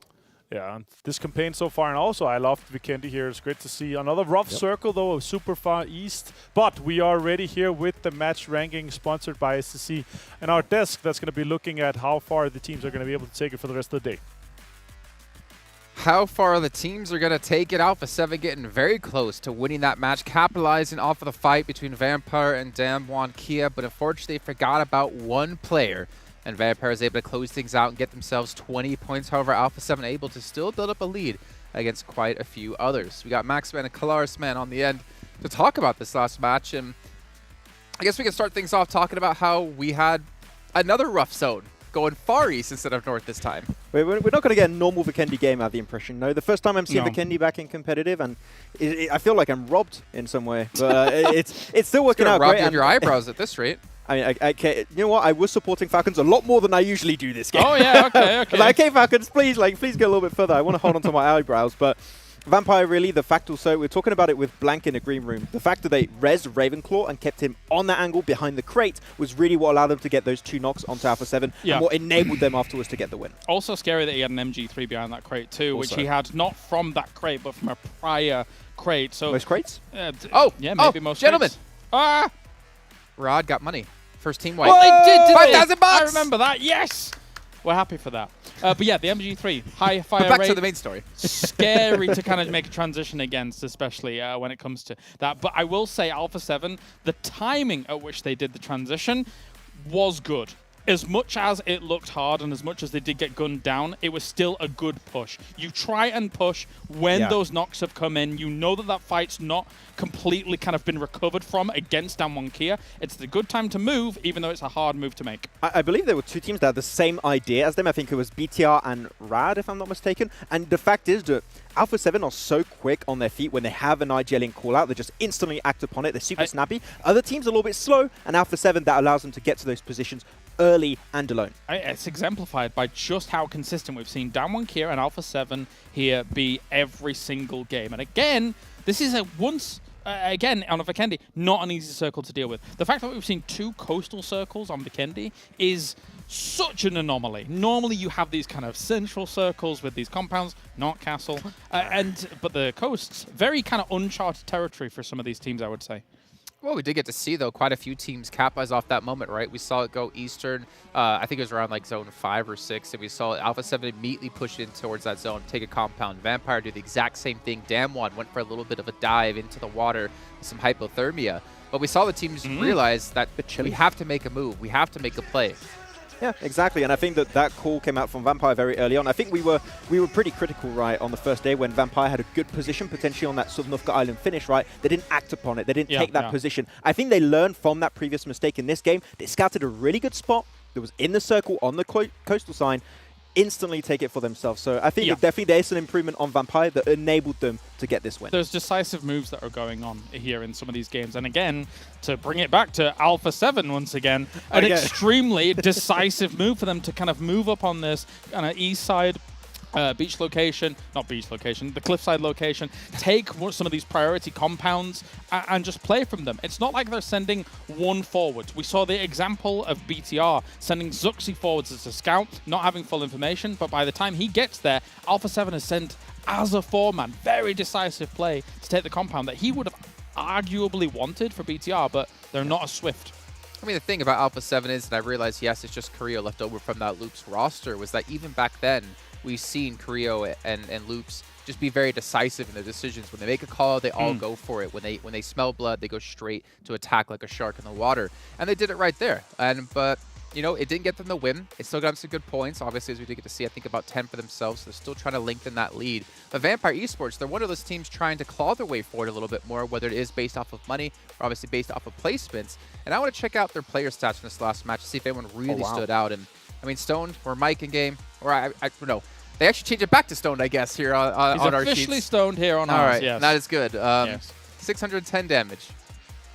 Yeah, and this campaign so far, and also I loved Vikendi here. It's great to see another rough circle, though, super far east. But we are ready here with the match ranking sponsored by S2G and our desk that's going to be looking at how far the teams are going to be able to take it for the rest of the day. How far the teams are going to take it. Alpha 7 getting very close to winning that match, capitalizing off of the fight between Vampire and Damwon Kia, but unfortunately forgot about one player. And Vampire is able to close things out and get themselves 20 points. However, Alpha 7 able to still build up a lead against quite a few others. We got Maxman and Kalarisman on the end to talk about this last match. And I guess we can start things off talking about how we had another rough zone going far east instead of north this time. We're not going to get a normal Vikendi game out of the impression. No, the first time I'm seeing Vikendi back in competitive, and I feel like I'm robbed in some way. But it's still working out great. Rob you of your eyebrows at this rate. I mean, you know what? I was supporting Falcons a lot more than I usually do this game. Oh, yeah, okay, okay. Like, okay, Falcons, please go a little bit further. I want to hold on to my eyebrows, but Vampire, really, the fact also, we're talking about it with Blank in the green room, the fact that they rezzed Ravenclaw and kept him on that angle behind the crate was really what allowed them to get those 2 knocks onto Alpha 7 and what enabled them afterwards to get the win. Also scary that he had an MG3 behind that crate too, which he had not from that crate, but from a prior crate. So most crates? Yeah, maybe most gentlemen. crates. Ah! Rod got money. First team white. Well, they did, $5,000 I remember that, yes! We're happy for that. But yeah, the MG3, high fire rate. Back to the main story. Scary to kind of make a transition against, especially when it comes to that. But I will say Alpha 7, the timing at which they did the transition was good. As much as it looked hard and as much as they did get gunned down, it was still a good push. You try and push when those knocks have come in. You know that that fight's not completely kind of been recovered from against Damwon Kia. It's the good time to move, even though it's a hard move to make. I believe there were 2 teams that had the same idea as them. I think it was BTR and Rad, if I'm not mistaken. And the fact is that Alpha 7 are so quick on their feet when they have an IGLing call-out. They just instantly act upon it. They're super snappy. Other teams are a little bit slow, and Alpha 7, that allows them to get to those positions early and alone. It's exemplified by just how consistent we've seen Damwon Kia and Alpha 7 here be every single game. And again, this is again, on a Vikendi, not an easy circle to deal with. The fact that we've seen 2 coastal circles on Vikendi is such an anomaly. Normally you have these kind of central circles with these compounds, not castle. But the coasts, very kind of uncharted territory for some of these teams, I would say. Well, we did get to see, though, quite a few teams capitalize off that moment, right? We saw it go eastern. I think it was around like zone 5 or 6, and we saw Alpha 7 immediately push in towards that zone, take a compound. Vampire do the exact same thing. Damwon went for a little bit of a dive into the water with some hypothermia. But we saw the teams realize that we have to make a move. We have to make a play. Yeah, exactly, and I think that call came out from Vampire very early on. I think we were pretty critical, right, on the first day when Vampire had a good position potentially on that Suvnovka Island finish, right? They didn't act upon it. They didn't take that position. I think they learned from that previous mistake in this game. They scouted a really good spot that was in the circle on the coastal sign, instantly take it for themselves. So I think that definitely there's an improvement on Vampire that enabled them to get this win. There's decisive moves that are going on here in some of these games. And again, to bring it back to Alpha 7 once again, an extremely decisive move for them to kind of move up on this kind of east side beach location, not beach location, the cliffside location, take some of these priority compounds and just play from them. It's not like they're sending one forward. We saw the example of BTR sending Zuxi forwards as a scout, not having full information, but by the time he gets there, Alpha 7 has sent as a 4-man, very decisive play to take the compound that he would have arguably wanted for BTR, but they're not as swift. I mean, the thing about Alpha 7 is, and I realized, yes, it's just Carrillo left over from that Loops roster, was that even back then, we've seen Carrillo and Loops just be very decisive in their decisions. When they make a call, they all go for it. When they smell blood, they go straight to attack like a shark in the water. And they did it right there. But you know, it didn't get them the win. It still got them some good points. Obviously, as we did get to see, I think about 10 for themselves. So they're still trying to lengthen that lead. But Vampire Esports, they're one of those teams trying to claw their way forward a little bit more, whether it is based off of money or obviously based off of placements. And I want to check out their player stats from this last match to see if anyone really stood out. And I mean, Stoned or Mike in game, or I don't know. They actually changed it back to Stoned, I guess, here on our sheets. He's officially Stoned here on ours, all right, yes. That is good. Yes. 610 damage.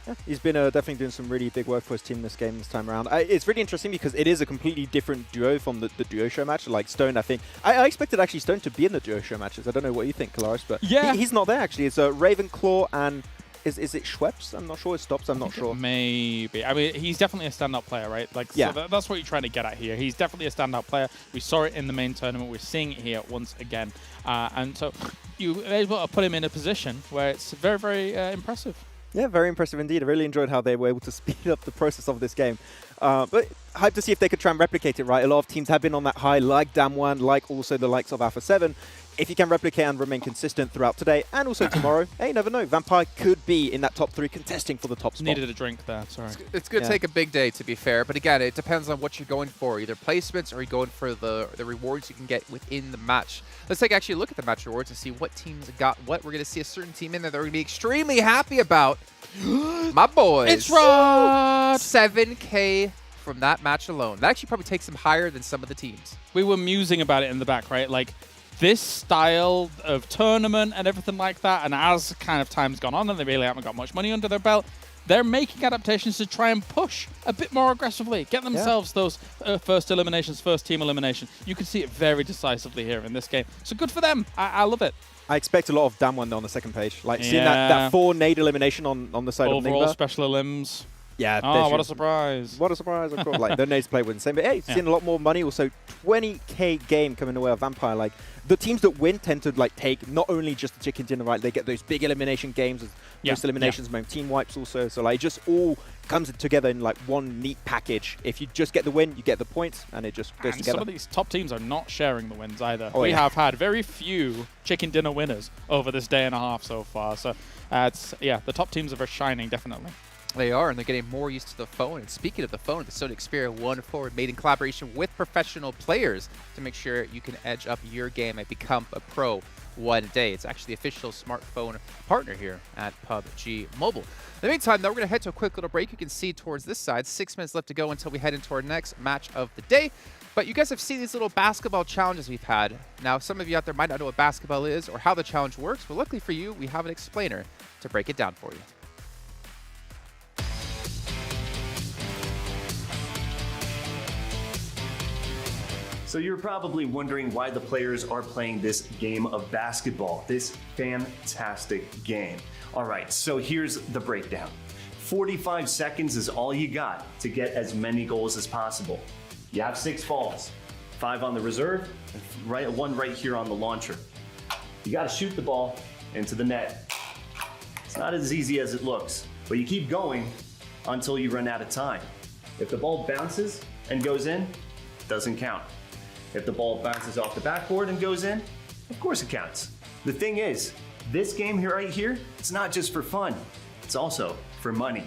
Yeah, he's been definitely doing some really big work for his team this game this time around. It's really interesting because it is a completely different duo from the duo show match. Like Stone, I think. I expected actually Stone to be in the duo show matches. I don't know what you think, Kalaris, but he's not there actually. It's Ravenclaw and Is it Schweppes? I'm not sure. It stops. I'm not sure. Maybe. I mean, he's definitely a standout player, right? Like, yeah. So that's what you're trying to get at here. He's definitely a standout player. We saw it in the main tournament. We're seeing it here once again. And so you're able to put him in a position where it's very, very impressive. Yeah, very impressive indeed. I really enjoyed how they were able to speed up the process of this game. But hyped to see if they could try and replicate it, right? A lot of teams have been on that high, like Damwon, like also the likes of Alpha 7. If you can replicate and remain consistent throughout today and also tomorrow, hey, you never know. Vampire could be in that top 3 contesting for the top spot. Needed a drink there, sorry. It's going to take a big day, to be fair. But again, it depends on what you're going for. Either placements or you're going for the rewards you can get within the match. Let's take actually a look at the match rewards and see what teams got what. We're going to see a certain team in there that we're going to be extremely happy about. My boys. It's Riyadh! 7K from that match alone. That actually probably takes them higher than some of the teams. We were musing about it in the back, right? Like, this style of tournament and everything like that, and as kind of time's gone on and they really haven't got much money under their belt, they're making adaptations to try and push a bit more aggressively, get themselves those first eliminations, first team elimination. You can see it very decisively here in this game. So good for them. I love it. I expect a lot of Damwon on the second page. Like seeing that 4 nade elimination on the side of Nigma. Overall special elims. Yeah. Oh, what a surprise. What a surprise, of course. Like, the nades play with the same. But hey, seeing a lot more money. Also, 20K game coming away of Vampire. Like, the teams that win tend to, like, take not only just the chicken dinner, right? They get those big elimination games, most eliminations, team wipes also. So, like, it just all comes together in, like, one neat package. If you just get the win, you get the points, and it just goes together. Some of these top teams are not sharing the wins either. Oh, we have had very few chicken dinner winners over this day and a half so far. So, the top teams are shining, definitely. They are, and they're getting more used to the phone. And speaking of the phone, the Sony Xperia 1 Forward made in collaboration with professional players to make sure you can edge up your game and become a pro one day. It's actually the official smartphone partner here at PUBG Mobile. In the meantime, though, we're going to head to a quick little break. You can see towards this side, 6 minutes left to go until we head into our next match of the day. But you guys have seen these little basketball challenges we've had. Now, some of you out there might not know what basketball is or how the challenge works. Well, luckily for you, we have an explainer to break it down for you. So you're probably wondering why the players are playing this game of basketball, this fantastic game. All right, so here's the breakdown. 45 seconds is all you got to get as many goals as possible. You have 6 balls, 5 on the reserve, and 1 right here on the launcher. You gotta shoot the ball into the net. It's not as easy as it looks, but you keep going until you run out of time. If the ball bounces and goes in, it doesn't count. If the ball bounces off the backboard and goes in, of course it counts. The thing is, this game here right here, it's not just for fun, it's also for money.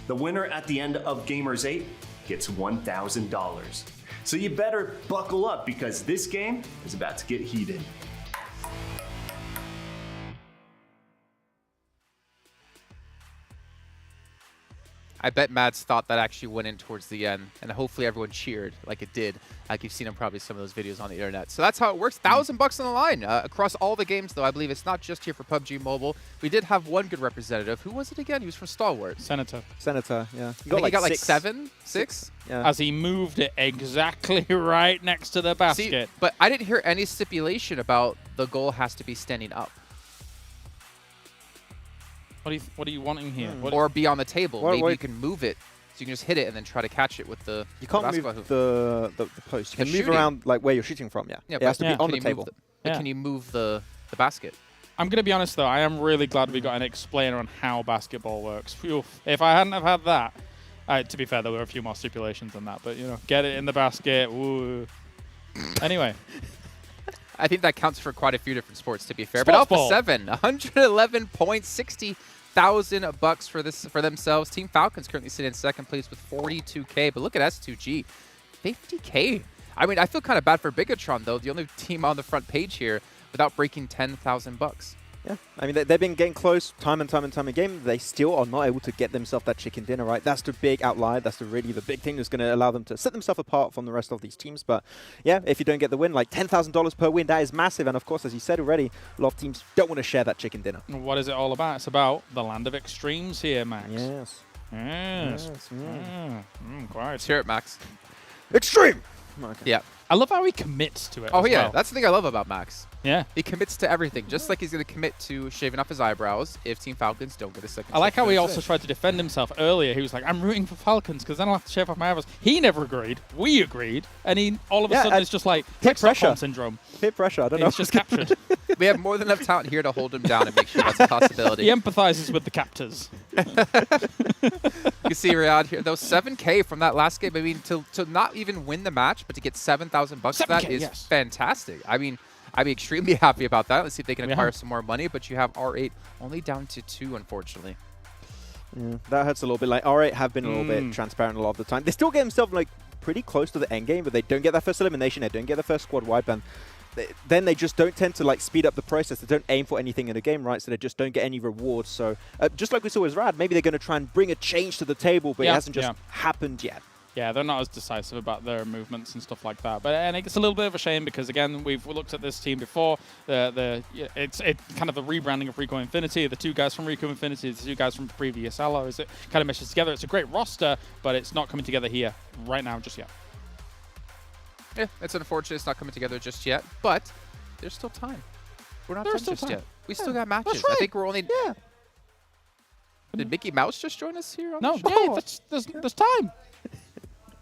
The winner at the end of Gamers8 gets $1,000. So you better buckle up because this game is about to get heated. I bet Mads thought that actually went in towards the end, and hopefully everyone cheered like it did. Like you've seen in probably some of those videos on the internet. So that's how it works. $1,000 on the line across all the games, though. I believe it's not just here for PUBG Mobile. We did have one good representative. Who was it again? He was from Stalwart. Senator, yeah. He got like 7, 6? Yeah. As he moved it exactly right next to the basket. See, but I didn't hear any stipulation about the goal has to be standing up. What are you wanting here? Or be on the table. Maybe you can move it, so you can just hit it and then try to catch it with the You can't move the post. You can move around like where you're shooting from, yeah. Yeah, it has to be on the table. But can you move the basket? I'm going to be honest, though. I am really glad we got an explainer on how basketball works. Phew. If I hadn't have had that, to be fair, there were a few more stipulations than that. But, you know, get it in the basket. Woo. Anyway. I think that counts for quite a few different sports, to be fair. Sports but Alpha ball. 7, 111.60,000 bucks for themselves. Team Falcons currently sitting in second place with 42K. But look at S2G, 50K. I mean, I feel kind of bad for Bigetron, though. The only team on the front page here without breaking 10,000 bucks. Yeah, I mean, they've been getting close time and time again. They still are not able to get themselves that chicken dinner, right? That's the big outlier. That's the big thing that's going to allow them to set themselves apart from the rest of these teams. But yeah, if you don't get the win, like $10,000 per win, that is massive. And of course, as you said already, a lot of teams don't want to share that chicken dinner. What is it all about? It's about the land of extremes here, Max. Yes. Yes. Let's hear it, Max. Extreme! Okay. Yeah. I love how he commits to it. Oh, as yeah. well. That's the thing I love about Max. Yeah. He commits to everything, just like he's going to commit to shaving off his eyebrows if Team Falcons don't get a second. I like how he also finish. tried to defend himself earlier. He was like, I'm rooting for Falcons because then I'll have to shave off my eyebrows. He never agreed. We agreed. And he all of a sudden it's just like peer pressure Stockholm syndrome. Peer pressure, I don't know. He's just captured. We have more than enough talent here to hold him down and make sure that's a possibility. He empathizes with the captors. You can see Riyadh here, though, 7K from that last game. I mean, to not even win the match, but to get $7,000 for that is fantastic. I mean, I'd be extremely happy about that. Let's see if they can acquire some more money, but you have R8 only down to 2, unfortunately. Yeah, that hurts a little bit. Like, R8 have been a little bit transparent a lot of the time. They still get themselves, like, pretty close to the end game, but they don't get that first elimination. They don't get the first squad wipe, and then they just don't tend to like speed up the process. They don't aim for anything in the game, right? So they just don't get any rewards. So just like we saw with Rad, maybe they're going to try and bring a change to the table, but it hasn't just happened yet. Yeah, they're not as decisive about their movements and stuff like that. But and it's a little bit of a shame because again, we've looked at this team before. It's kind of a rebranding of Rico Infinity. The 2 guys from Rico Infinity, the 2 guys from previous Alloys. It kind of meshes together. It's a great roster, but it's not coming together here right now just yet. Yeah, it's unfortunate it's not coming together just yet, but there's still time. We're not done just yet. We still got matches. I think we're only... Yeah. Did Mickey Mouse just join us here on the show? There's time.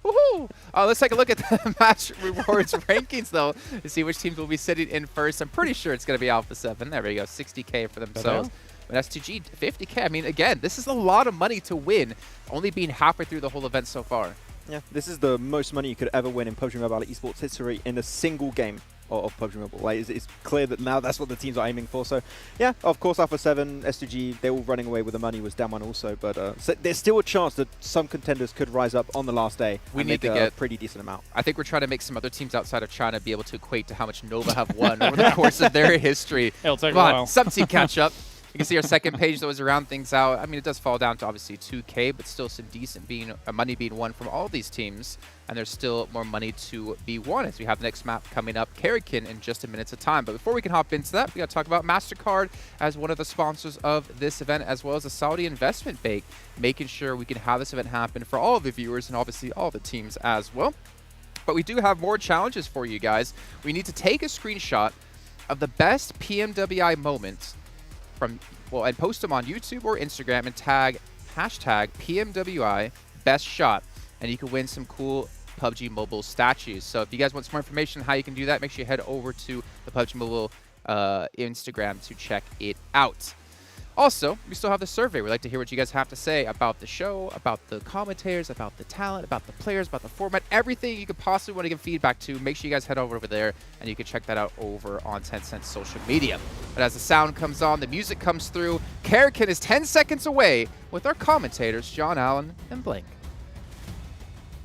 Woohoo! Let's take a look at the match rewards rankings, though, to see which teams will be sitting in first. I'm pretty sure it's going to be Alpha 7. There we go, 60K for themselves. But S2G, 50K. I mean, again, this is a lot of money to win, only being halfway through the whole event so far. Yeah, this is the most money you could ever win in PUBG Mobile Esports history in a single game of PUBG Mobile. Like, it's clear that now that's what the teams are aiming for. So, yeah, of course, Alpha 7, S2G, they're all running away with the money, was down 1 also. But so there's still a chance that some contenders could rise up on the last day We and need make to a get pretty decent amount. I think we're trying to make some other teams outside of China be able to equate to how much Nova have won over the course of their history. It'll take Come a on, while. some team catch up. You can see our second page that was around things out. I mean, it does fall down to obviously 2K, but still some decent money being won from all these teams. And there's still more money to be won as we have the next map coming up, Karakin, in just a minute's of time. But before we can hop into that, we got to talk about MasterCard as one of the sponsors of this event, as well as the Saudi Investment Bank, making sure we can have this event happen for all of the viewers and obviously all the teams as well. But we do have more challenges for you guys. We need to take a screenshot of the best PMWI moments and post them on YouTube or Instagram and tag hashtag PMWI best shot, and you can win some cool PUBG Mobile statues. So if you guys want some more information on how you can do that, make sure you head over to the PUBG Mobile Instagram to check it out. Also, we still have the survey. We'd like to hear what you guys have to say about the show, about the commentators, about the talent, about the players, about the format, everything you could possibly want to give feedback to. Make sure you guys head over there, and you can check that out over on Tencent social media. But as the sound comes on, the music comes through, Karakin is 10 seconds away with our commentators, John Allen and Blink.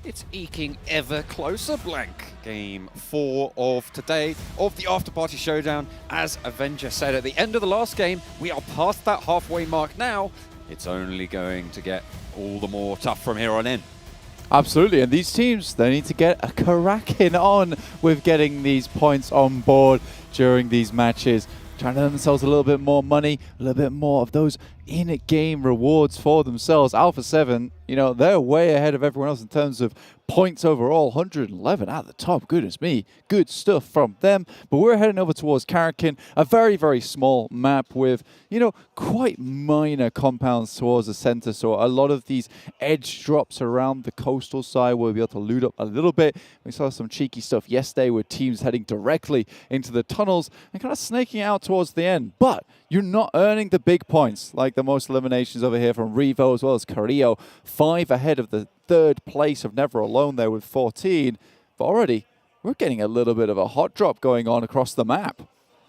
It's eking ever closer, Blank. Game 4 of today of the Afterparty Showdown. As Avenger said at the end of the last game, we are past that halfway mark now. It's only going to get all the more tough from here on in. Absolutely, and these teams, they need to get a Karakin on with getting these points on board during these matches. Trying to earn themselves a little bit more money, a little bit more of those in-game rewards for themselves. Alpha 7, you know, they're way ahead of everyone else in terms of points overall. 111 at the top. Goodness me. Good stuff from them. But we're heading over towards Karakin, a very, very small map with, you know, quite minor compounds towards the center. So a lot of these edge drops around the coastal side we'll be able to loot up a little bit. We saw some cheeky stuff yesterday with teams heading directly into the tunnels and kind of snaking out towards the end. But you're not earning the big points like the most eliminations over here from Revo as well as Carrillo. 5 ahead of the third place of Never Alone there with 14. But already, we're getting a little bit of a hot drop going on across the map.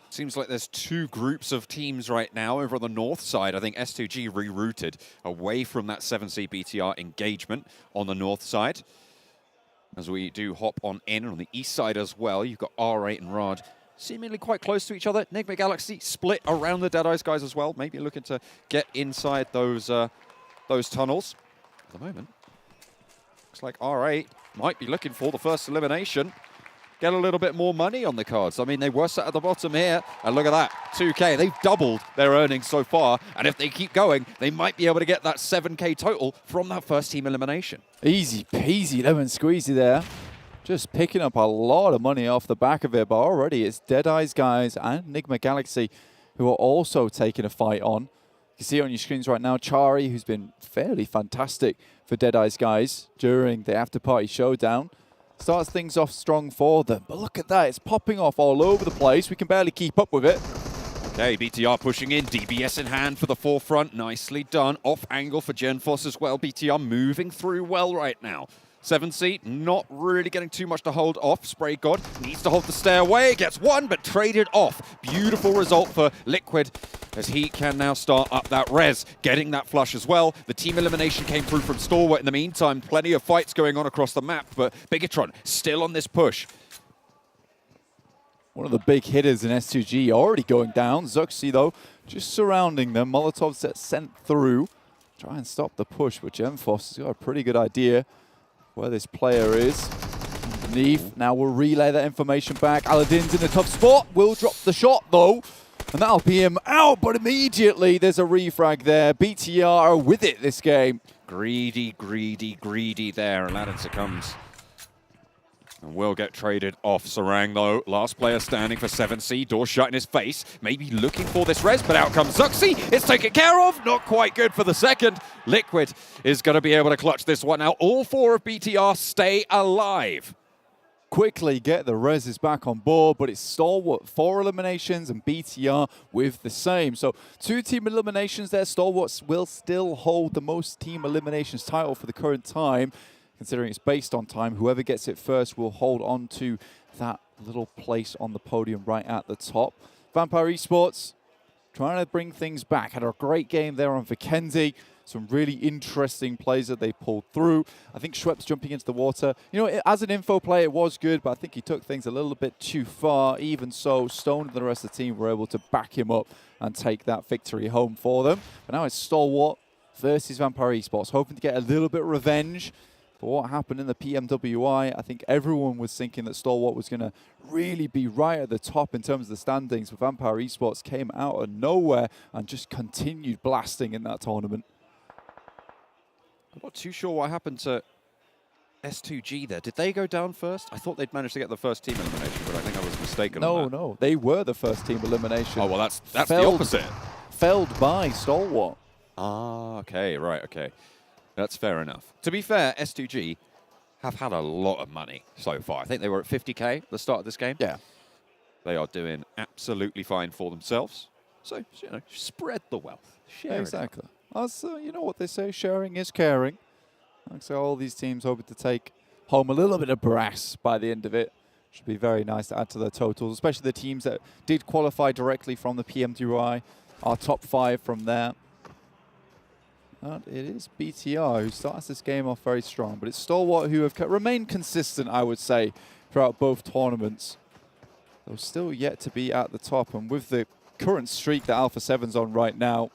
Seems like there's 2 groups of teams right now over on the north side. I think S2G rerouted away from that 7C BTR engagement on the north side. As we do hop on in on the east side as well, you've got R8 and Rod seemingly quite close to each other. Nigma Galaxy split around the Deadeyes Guys as well, maybe looking to get inside those tunnels. At the moment, looks like R8 might be looking for the first elimination. Get a little bit more money on the cards. I mean, they were set at the bottom here, and look at that, 2K. They've doubled their earnings so far, and if they keep going, they might be able to get that 7K total from that first team elimination. Easy peasy lemon squeezy there. just picking up a lot of money off the back of it. But already it's Deadeyes Guys and Nigma Galaxy who are also taking a fight on. You can see on your screens right now, Chari, who's been fairly fantastic for Deadeyes Guys during the Afterparty Showdown. Starts things off strong for them. But look at that, it's popping off all over the place. We can barely keep up with it. Okay, BTR pushing in, DBS in hand for the forefront. Nicely done. Off angle for Genforce as well. BTR moving through well right now. 7C, not really getting too much to hold off. Spray God needs to hold the stairway. Gets one, but traded off. Beautiful result for Liquid as he can now start up that res, getting that flush as well. The team elimination came through from Stalwart in the meantime. Plenty of fights going on across the map, but Bigetron still on this push. One of the big hitters in S2G already going down. Zuxi, though, just surrounding them. Molotovs that sent through. Try and stop the push, but Genforce has got a pretty good idea where this player is. Underneath. Now we'll relay that information back. Aladdin's in a tough spot. Will drop the shot, though. And that'll be him out, but immediately there's a refrag there. BTR are with it this game. Greedy, greedy, greedy there. Aladdin succumbs. And will get traded off. Sarang, though, last player standing for 7C. Door shut in his face. Maybe looking for this res, but out comes Zuxi. It's taken care of. Not quite good for the second. Liquid is going to be able to clutch this one. Now, all four of BTR stay alive. Quickly get the reses back on board, but it's Stalwart 4 eliminations and BTR with the same. So 2 team eliminations there. Stalwarts will still hold the most team eliminations title for the current time. Considering it's based on time, whoever gets it first will hold on to that little place on the podium right at the top. Vampire Esports trying to bring things back. Had a great game there on Vikendi. Some really interesting plays that they pulled through. I think Schweppes jumping into the water. You know, as an info play, it was good, but I think he took things a little bit too far. Even so, Stone and the rest of the team were able to back him up and take that victory home for them. But now it's Stalwart versus Vampire Esports, hoping to get a little bit of revenge. But what happened in the PMWI, I think everyone was thinking that Stalwart was going to really be right at the top in terms of the standings. But Vampire Esports came out of nowhere and just continued blasting in that tournament. I'm not too sure what happened to S2G there. Did they go down first? I thought they'd managed to get the first team elimination, but I think I was mistaken on that. No, they were the first team elimination. Oh, well, that's the opposite. Felled by Stalwart. Ah, okay, right, okay. That's fair enough. To be fair, S2G have had a lot of money so far. I think they were at 50K at the start of this game. Yeah. They are doing absolutely fine for themselves. So, you know, spread the wealth. Share exactly. You know what they say, sharing is caring. So all these teams hoping to take home a little bit of brass by the end of it. Should be very nice to add to their totals, especially the teams that did qualify directly from the PMWI, our top 5 from there. And it is BTR who starts this game off very strong, but it's Stalwart who have remained consistent, I would say, throughout both tournaments. They're still yet to be at the top, and with the current streak that Alpha 7's on right now,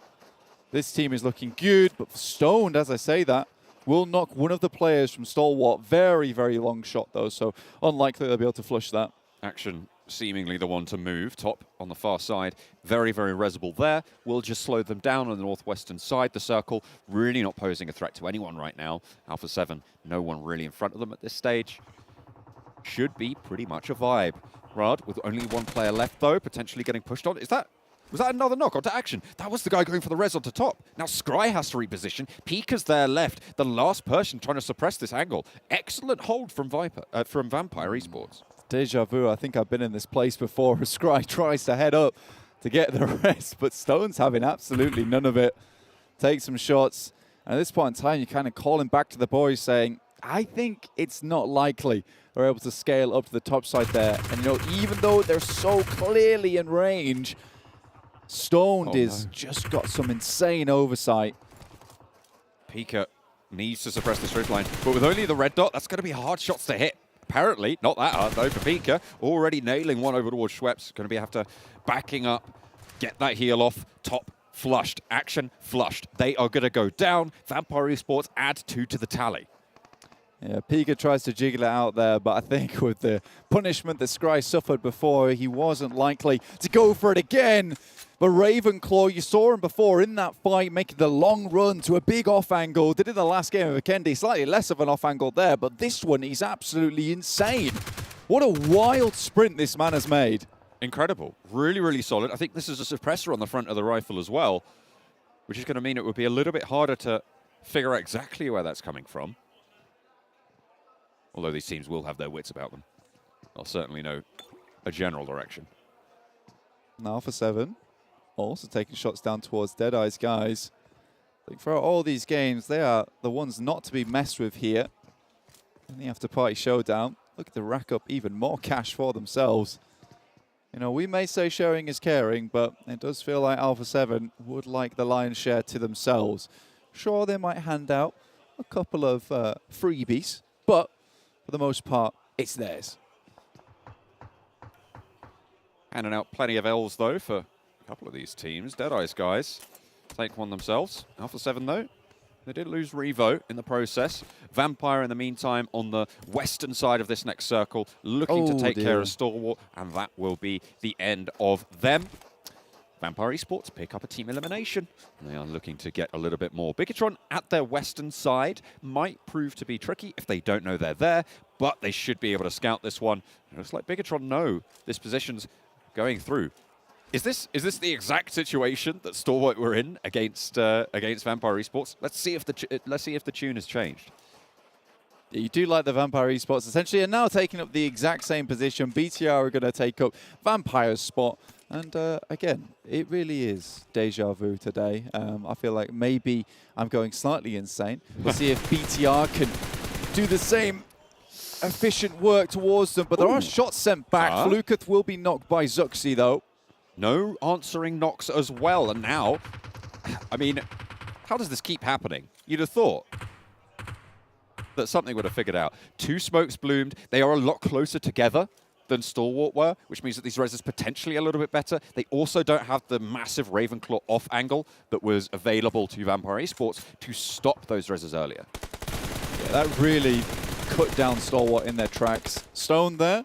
this team is looking good, but Stoned, as I say that, will knock one of the players from Stalwart. Very, very long shot, though, so unlikely they'll be able to flush that. Action seemingly the one to move. Top on the far side. Very, very resable there. Will just slow them down on the northwestern side. The circle really not posing a threat to anyone right now. Alpha 7, no one really in front of them at this stage. Should be pretty much a vibe. Riyadh with only one player left, though, potentially getting pushed on. Was that another knock onto Action? That was the guy going for the res onto top. Now Scry has to reposition. Pika's there left. The last person trying to suppress this angle. Excellent hold from Vampire Esports. Deja vu, I think I've been in this place before. Scry tries to head up to get the rest, but Stone's having absolutely none of it. Take some shots. And at this point in time, you're kind of calling back to the boys saying, I think it's not likely they're able to scale up to the top side there. And, you know, even though they're so clearly in range, Stoned is just got some insane oversight. Pika needs to suppress the straight line, but with only the red dot, that's going to be hard shots to hit. Apparently, not that hard though for Pika. Already nailing one over towards Schweppes. Going to have to backing up, get that heal off. Top flushed, Action flushed. They are going to go down. Vampire Esports add 2 to the tally. Yeah, Piga tries to jiggle it out there, but I think with the punishment that Scry suffered before, he wasn't likely to go for it again. But Ravenclaw, you saw him before in that fight, making the long run to a big off angle. Did in the last game of Vikendi, slightly less of an off angle there, but this one, he's absolutely insane. What a wild sprint this man has made. Incredible. Really, really solid. I think this is a suppressor on the front of the rifle as well, which is going to mean it would be a little bit harder to figure out exactly where that's coming from. Although these teams will have their wits about them. They'll certainly know a general direction. Now for 7. Also taking shots down towards Deadeyes Guys. I think for all these games, they are the ones not to be messed with here. In the Afterparty Showdown, looking to rack up even more cash for themselves. You know, we may say sharing is caring, but it does feel like Alpha 7 would like the lion's share to themselves. Sure, they might hand out a couple of freebies, but for the most part, it's theirs. Handing out plenty of L's, though, for a couple of these teams. Deadeyes Guys take one themselves. Alpha 7, though, they did lose Revo in the process. Vampire, in the meantime, on the western side of this next circle, looking to take care of Stalwart, and that will be the end of them. Vampire Esports pick up a team elimination. They are looking to get a little bit more. Bigetron at their western side might prove to be tricky if they don't know they're there, but they should be able to scout this one. It looks like Bigetron know this position's going through. Is this the exact situation that Stalwart were in against Vampire Esports? Let's see if the tune has changed. You do like the Vampire Esports essentially, and now taking up the exact same position. BTR are going to take up Vampire's spot. And again, it really is deja vu today. I feel like maybe I'm going slightly insane. We'll see if BTR can do the same efficient work towards them. But there are shots sent back. Fluketh will be knocked by Zuxi, though. No answering knocks as well. And now, I mean, how does this keep happening? You'd have thought that something would have figured out. 2 smokes bloomed. They are a lot closer together than Stalwart were, which means that these reses potentially a little bit better. They also don't have the massive Ravenclaw off angle that was available to Vampire Esports to stop those reses earlier. Yeah, that really cut down Stalwart in their tracks. Stone there,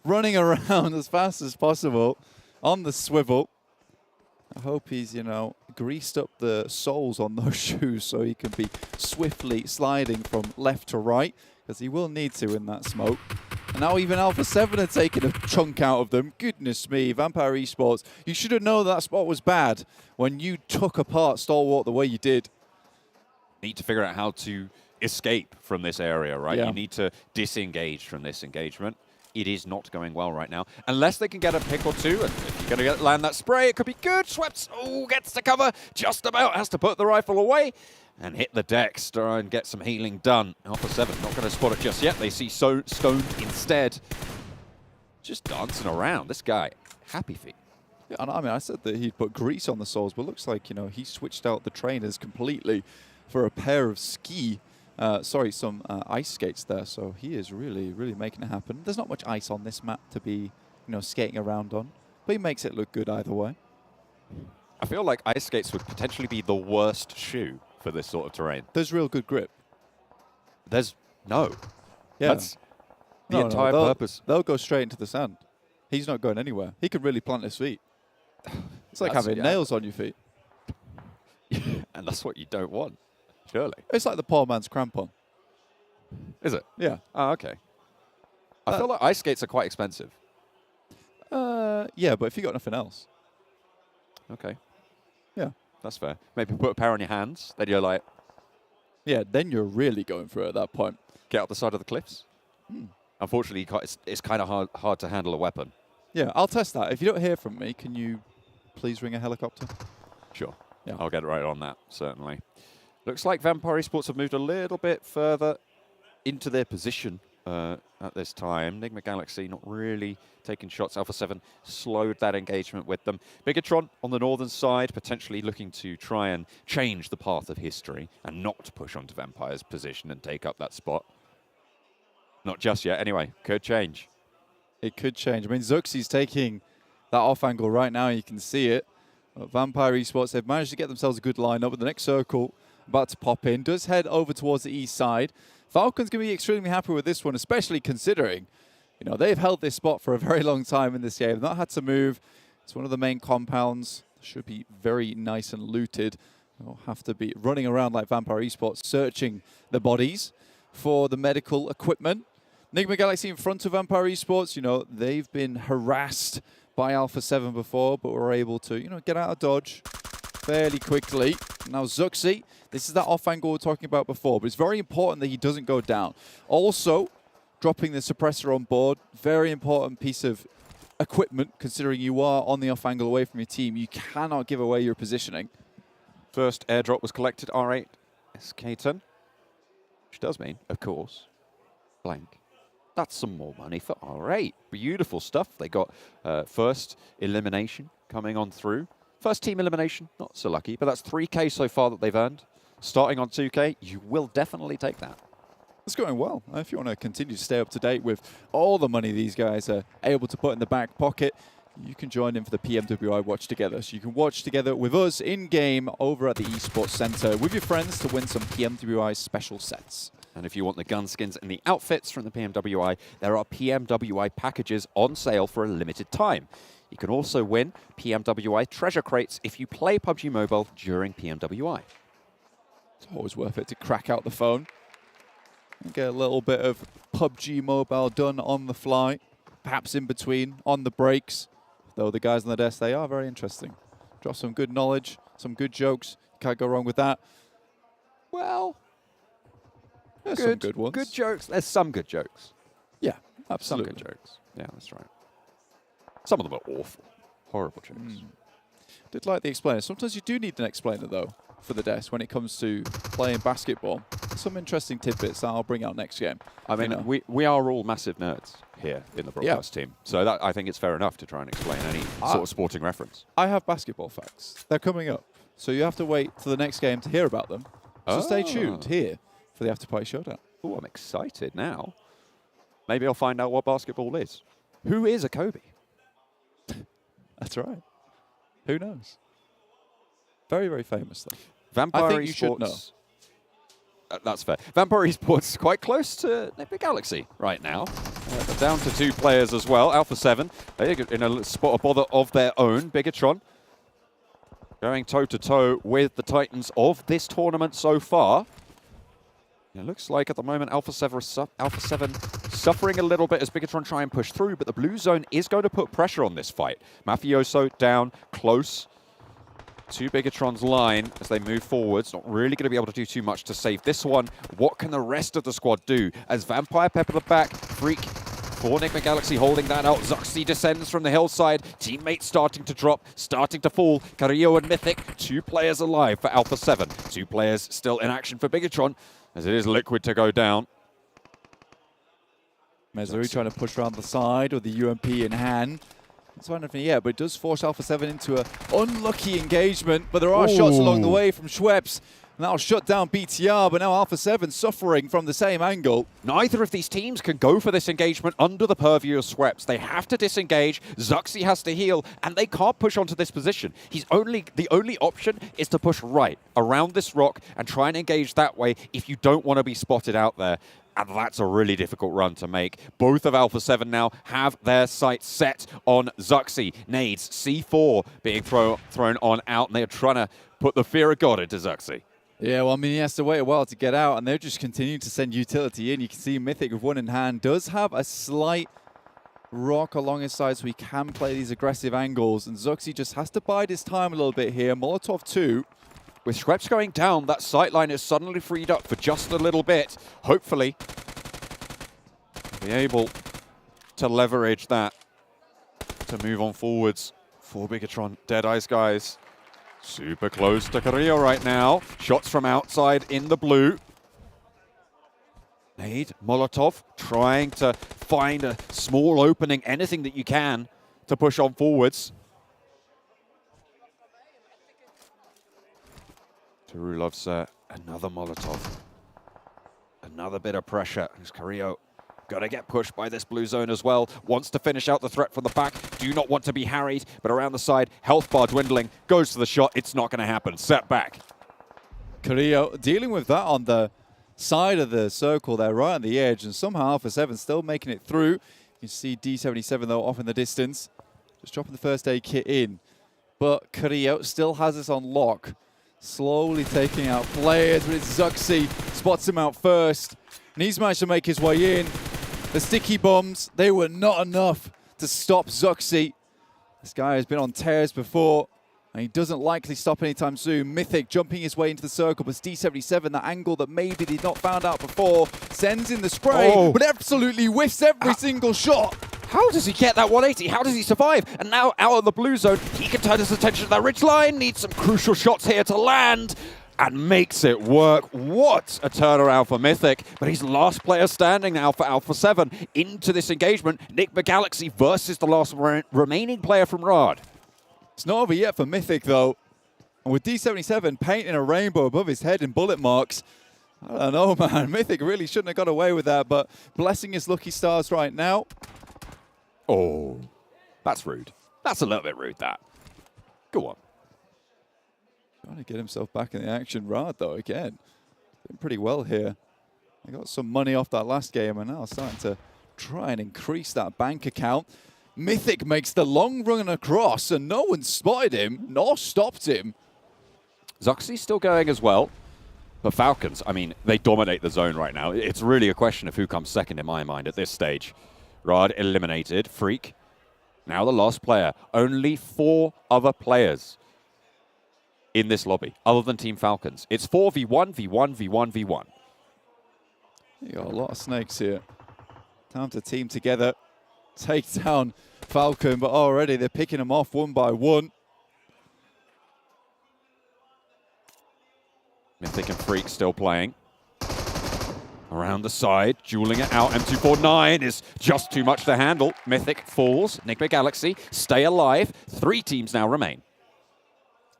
running around as fast as possible on the swivel. I hope he's, you know, greased up the soles on those shoes so he can be swiftly sliding from left to right, because he will need to in that smoke. And now even Alpha 7 are taking a chunk out of them. Goodness me, Vampire Esports, you should have known that spot was bad when you took apart Stalwart the way you did. Need to figure out how to escape from this area, right? Yeah. You need to disengage from this engagement. It is not going well right now. Unless they can get a pick or two, and if you're going to land that spray, it could be good. Swept, oh, gets to cover, just about has to put the rifle away and hit the decks to try and get some healing done. Alpha 7 not going to spot it just yet. They see Stone instead. Just dancing around. This guy, happy feet. Yeah, and I mean, I said that he'd put grease on the soles, but looks like, you know, he switched out the trainers completely for a pair of some ice skates there. So he is really, really making it happen. There's not much ice on this map to be, you know, skating around on, but he makes it look good either way. I feel like ice skates would potentially be the worst shoe for this sort of terrain. There's real good grip. There's no. Yeah. That's the entire purpose. They'll go straight into the sand. He's not going anywhere. He could really plant his feet. It's like having nails on your feet. And that's what you don't want, surely. It's like the poor man's crampon. Is it? Yeah. Oh, okay. I feel like ice skates are quite expensive. Yeah, but if you got nothing else. Okay. Yeah. That's fair. Maybe put a pair on your hands, then you're like... Yeah, then you're really going for it at that point. Get up the side of the cliffs. Unfortunately, it's kind of hard to handle a weapon. Yeah, I'll test that. If you don't hear from me, can you please ring a helicopter? Sure. Yeah. I'll get right on that, certainly. Looks like Vampire Esports have moved a little bit further into their position at this time. Nigma Galaxy not really taking shots. Alpha 7 slowed that engagement with them. Bigetron on the northern side, potentially looking to try and change the path of history and not push onto Vampire's position and take up that spot. Not just yet, anyway. Could change. It could change. I mean, Zuxi's taking that off angle right now. You can see it. But Vampire Esports, they've managed to get themselves a good lineup. But the next circle, about to pop in. Does head over towards the east side. Falcons going to be extremely happy with this one, especially considering, you know, they've held this spot for a very long time in this game. They've not had to move. It's one of the main compounds. Should be very nice and looted. They'll have to be running around like Vampire Esports, searching the bodies for the medical equipment. Nigma Galaxy in front of Vampire Esports. You know, they've been harassed by Alpha 7 before, but were able to, you know, get out of dodge fairly quickly. Now Zuxi, this is that off angle we were talking about before, but it's very important that he doesn't go down. Also, dropping the suppressor on board, very important piece of equipment, considering you are on the off angle away from your team. You cannot give away your positioning. First airdrop was collected, R8 SK10, which does mean, of course, blank. That's some more money for R8. Beautiful stuff. They got first elimination coming on through. First team elimination, not so lucky, but that's 3K so far that they've earned. Starting on 2K, you will definitely take that. It's going well. If you want to continue to stay up to date with all the money these guys are able to put in the back pocket, you can join in for the PMWI Watch Together. So you can watch together with us in-game over at the Esports Center with your friends to win some PMWI special sets. And if you want the gun skins and the outfits from the PMWI, there are PMWI packages on sale for a limited time. You can also win PMWI treasure crates if you play PUBG Mobile during PMWI. It's always worth it to crack out the phone and get a little bit of PUBG Mobile done on the fly, perhaps in between, on the breaks. Though the guys on the desk, they are very interesting. Drop some good knowledge, some good jokes. Can't go wrong with that. Well, there's some good ones. Good jokes. There's some good jokes. Yeah, absolutely. Some good jokes. Yeah, that's right. Some of them are awful. Horrible jokes. Did like the explainer. Sometimes you do need an explainer, though, for the desk when it comes to playing basketball. Some interesting tidbits that I'll bring out next game. I mean, you know. we are all massive nerds here in the broadcast team. So that, I think it's fair enough to try and explain any sort of sporting reference. I have basketball facts. They're coming up. So you have to wait till the next game to hear about them. So stay tuned here for the Afterparty Showdown. Oh, I'm excited now. Maybe I'll find out what basketball is. Who is a Kobe? That's right. Who knows? Very, very famous, though. Vampire I think Esports. you should know. That's fair. Vampire Esports is quite close to Nigma Galaxy right now. They're down to 2 players as well. Alpha 7, they're in a spot of bother of their own. Bigetron going toe-to-toe with the Titans of this tournament so far. It looks like at the moment Alpha 7 suffering a little bit as Bigetron try and push through, but the blue zone is going to put pressure on this fight. Mafioso down close to Bigetron's line as they move forwards. Not really going to be able to do too much to save this one. What can the rest of the squad do? As Vampire pepper the back, Freak for Nigma Galaxy holding that out. Zuxi descends from the hillside. Teammates starting to drop, starting to fall. Carrillo and Mythic, 2 players alive for Alpha 7. 2 players still in action for Bigetron, as it is Liquid to go down. Mesuri trying to push around the side with the UMP in hand. It's not anything yet, but it does force Alpha 7 into an unlucky engagement. But there are shots along the way from Schweppes. And that'll shut down BTR, but now Alpha 7 suffering from the same angle. Neither of these teams can go for this engagement under the purview of Schweppes. They have to disengage. Zuxi has to heal, and they can't push onto this position. The only option is to push right around this rock and try and engage that way if you don't want to be spotted out there. And that's a really difficult run to make. Both of Alpha 7 now have their sights set on Zuxi. Nades, C4 being thrown on out, and they're trying to put the fear of God into Zuxi. Yeah, well, I mean, he has to wait a while to get out, and they're just continuing to send utility in. You can see Mythic with one in hand does have a slight rock along his side, so he can play these aggressive angles, and Zuxi just has to bide his time a little bit here. Molotov 2. With Schweppes going down, that sightline is suddenly freed up for just a little bit. Hopefully, be able to leverage that to move on forwards for Bigetron. Deadeyes Guys super close to Carrillo right now. Shots from outside in the blue. Nade, Molotov trying to find a small opening, anything that you can to push on forwards. Taru loves another Molotov. Another bit of pressure. As Carrillo gonna get pushed by this blue zone as well. Wants to finish out the threat from the back. Do not want to be harried, but around the side, health bar dwindling. Goes to the shot. It's not gonna happen. Set back. Carrillo dealing with that on the side of the circle there, right on the edge, and somehow Alpha 7 still making it through. You see D77 though off in the distance, just dropping the first aid kit in. But Carrillo still has this on lock, slowly taking out players, but it's Zuxi spots him out first, and he's managed to make his way in. The sticky bombs, they were not enough to stop Zuxi. This guy has been on tears before, and he doesn't likely stop anytime soon. Mythic jumping his way into the circle, but D77, that angle that maybe they'd not found out before, sends in the spray, but absolutely whiffs every single shot. How does he get that 180? How does he survive? And now out of the blue zone, he can turn his attention to that ridge line, needs some crucial shots here to land, and makes it work. What a turnaround for Mythic. But he's the last player standing now for Alpha 7 into this engagement. Nigma Galaxy versus the last remaining player from Riyadh. It's not over yet for Mythic, though. And with D77 painting a rainbow above his head in bullet marks, I don't know, man. Mythic really shouldn't have got away with that, but blessing his lucky stars right now. Oh, that's rude. That's a little bit rude, that. Go on. Trying to get himself back in the action. Riyadh, though, again, doing pretty well here. They got some money off that last game and now starting to try and increase that bank account. Mythic makes the long run across and no one spotted him nor stopped him. Zuxi's still going as well. But Falcons, I mean, they dominate the zone right now. It's really a question of who comes second in my mind at this stage. Riyadh eliminated. Freak, now the last player. Only 4 other players in this lobby, other than Team Falcons. It's 4v1, v1, v1, v1. You got a lot of snakes here. Time to team together, take down Falcon, but already they're picking them off one by one. Mythic and Freak still playing. Around the side, dueling it out. M249 is just too much to handle. Mythic falls. Nigma Galaxy stay alive. 3 teams now remain.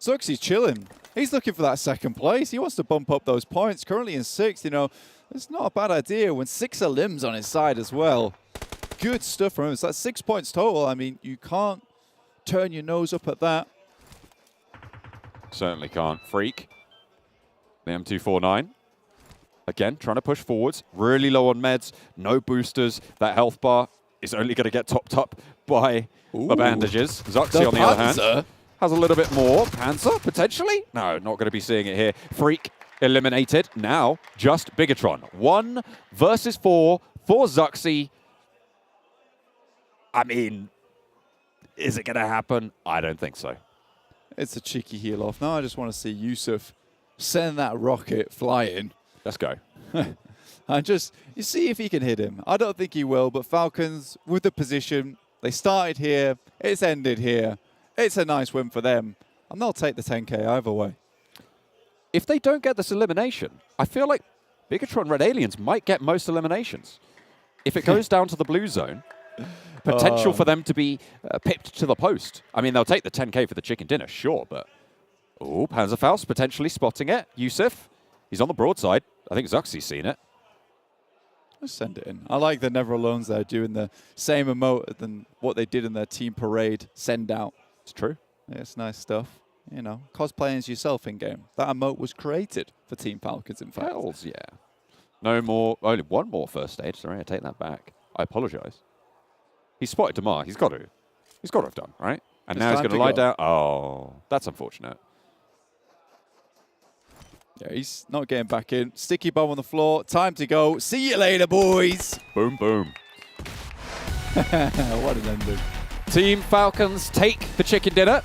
Zuxi's chilling. He's looking for that second place. He wants to bump up those points. Currently in 6th, you know, it's not a bad idea when 6 are limbs on his side as well. Good stuff from him. So that's 6 points total. I mean, you can't turn your nose up at that. Certainly can't. Freak. The M249. Again, trying to push forwards. Really low on meds. No boosters. That health bar is only going to get topped up by the bandages. Zuxi, on the other hand, has a little bit more. Panzer, potentially? No, not going to be seeing it here. Freak eliminated. Now, just Bigetron. 1 versus 4 for Zuxi. I mean, is it going to happen? I don't think so. It's a cheeky heel off. Now I just want to see Yusuf send that rocket flying. Let's go. And just, you see if he can hit him. I don't think he will, but Falcons, with the position, they started here, it's ended here. It's a nice win for them, and they'll take the 10K either way. If they don't get this elimination, I feel like Bigetron Red Aliens might get most eliminations. If it goes down to the blue zone, potential for them to be pipped to the post. I mean, they'll take the 10K for the chicken dinner, sure, but... Oh, Panzerfaust potentially spotting it. Yusuf, he's on the broadside. I think Zuxi's seen it. Let's send it in. I like the Never Alones there doing the same emote than what they did in their team parade send out. It's true. Yeah, it's nice stuff. You know, cosplaying as yourself in game. That emote was created for Team Falcons, in fact. Hells yeah. No more, only 1 more first stage. Sorry, I take that back. I apologize. He spotted Damar. He's got to have done, right? And now he's going to lie down. Oh, that's unfortunate. Yeah, he's not getting back in. Sticky bomb on the floor. Time to go. See you later, boys. Boom, boom. What an ending. Team Falcons take the chicken dinner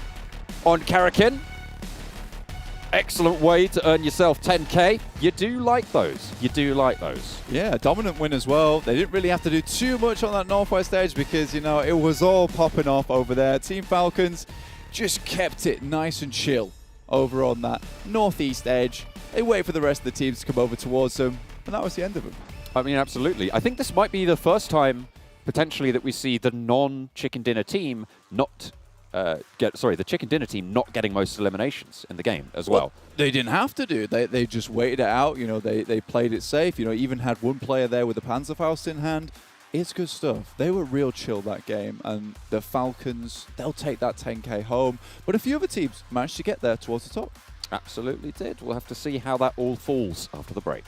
on Karakin. Excellent way to earn yourself 10K. You do like those. You do like those. Yeah, dominant win as well. They didn't really have to do too much on that Northwest edge because, you know, it was all popping off over there. Team Falcons just kept it nice and chill over on that Northeast edge. They wait for the rest of the teams to come over towards them, and that was the end of it. I mean, absolutely. I think this might be the first time, potentially, that we see the non-chicken dinner team not the chicken dinner team not getting most eliminations in the game as well. They didn't have to do. They just waited it out. You know, they played it safe. You know, even had one player there with the Panzerfaust in hand. It's good stuff. They were real chill that game, and the Falcons, they'll take that 10K home. But a few other teams managed to get there towards the top. Absolutely did. We'll have to see how that all falls after the break.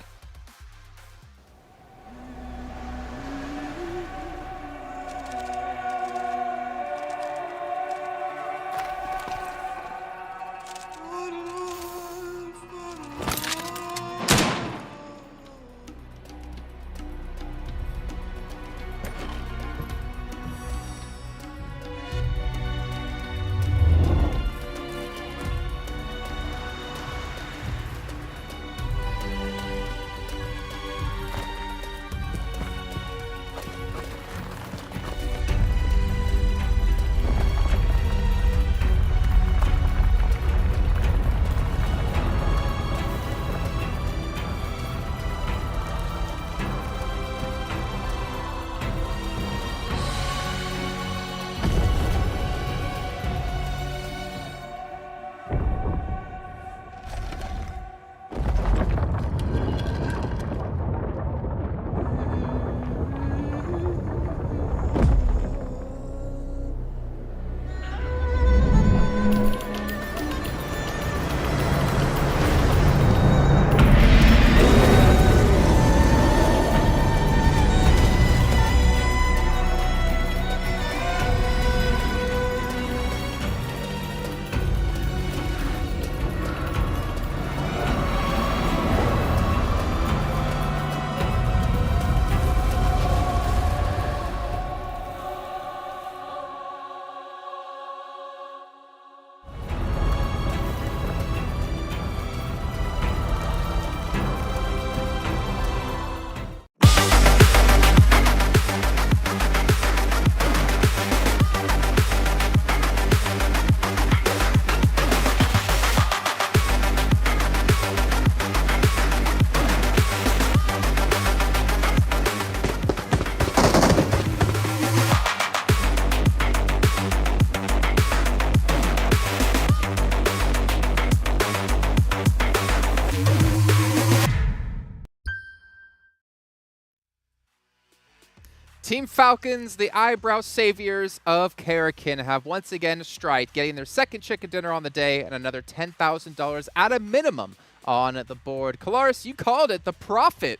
Team Falcons, the eyebrow saviors of Karakin, have once again striked, getting their second chicken dinner on the day and another $10,000 at a minimum on the board. Kalaris, you called it the profit,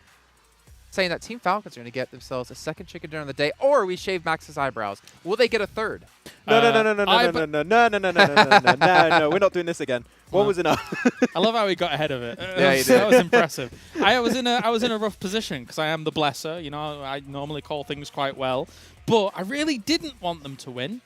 saying that Team Falcons are going to get themselves a second chicken dinner on the day, or we shave Max's eyebrows. Will they get a third? No, we're not doing this again. One was enough. I love how he got ahead of it. Yeah, he did. That was impressive. I was in a rough position because I am the blesser. You know, I normally call things quite well, but I really didn't want them to win,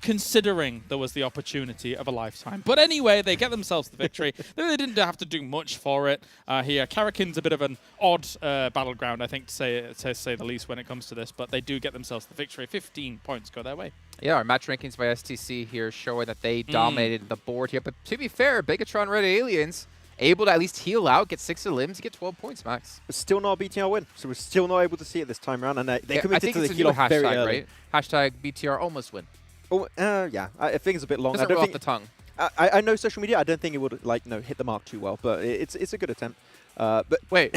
considering there was the opportunity of a lifetime. But anyway, they get themselves the victory. They didn't have to do much for it here. Karakin's a bit of an odd battleground, I think, to say the least when it comes to this, but they do get themselves the victory. 15 points go their way. Yeah, our match rankings by STC here showing that they dominated the board here. But to be fair, Bigetron Red Aliens able to at least heal out, get 6 limbs, get 12 points, Max. It's still not a BTR win, so we're still not able to see it this time around. And they committed to the heal heal off very early. Right? Hashtag BTR almost win. Oh, yeah. I think it's a bit long. Doesn't roll off the tongue. I know social media. I don't think it would hit the mark too well, but it's a good attempt. But wait.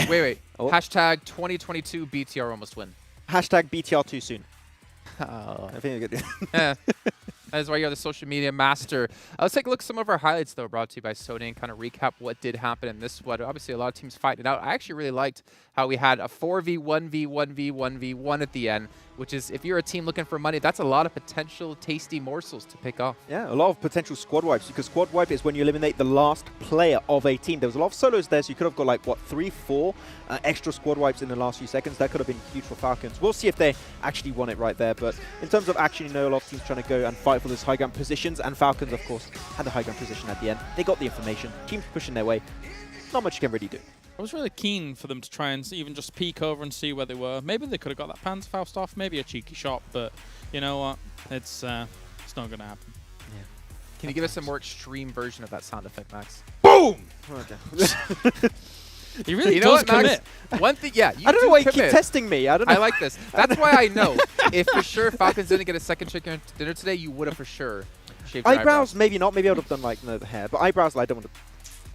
Oh. Hashtag 2022 BTR almost win. Hashtag BTR too soon. Oh. I think good. Yeah. That is why you're the social media master. Let's take a look at some of our highlights, though, brought to you by Sony, and kind of recap what did happen in this one. Obviously, a lot of teams fighting it out. I actually really liked how we had a 4v1v1v1v1 at the end, which is, if you're a team looking for money, that's a lot of potential tasty morsels to pick off. Yeah, a lot of potential squad wipes, because squad wipe is when you eliminate the last player of a team. There was a lot of solos there, so you could have got, like, what, 3, 4 extra squad wipes in the last few seconds. That could have been huge for Falcons. We'll see if they actually won it right there, but in terms of action, you know, a lot of teams trying to go and fight for those high ground positions, and Falcons, of course, had the high ground position at the end. They got the information. Teams pushing their way. Not much you can really do. I was really keen for them to try and even just peek over and see where they were. Maybe they could have got that Panzerfaust off, maybe a cheeky shot, but you know what? It's not going to happen. Yeah. Can you give us a more extreme version of that sound effect, Max? Boom! Okay. He really does commit. One thing, yeah. I don't know why you keep testing me. I don't know. I like this. That's why I know. If for sure Falcons didn't get a second chicken dinner today, you would have for sure shaved your eyebrows. Maybe not. Maybe I would have done like the hair, but eyebrows, I don't want to.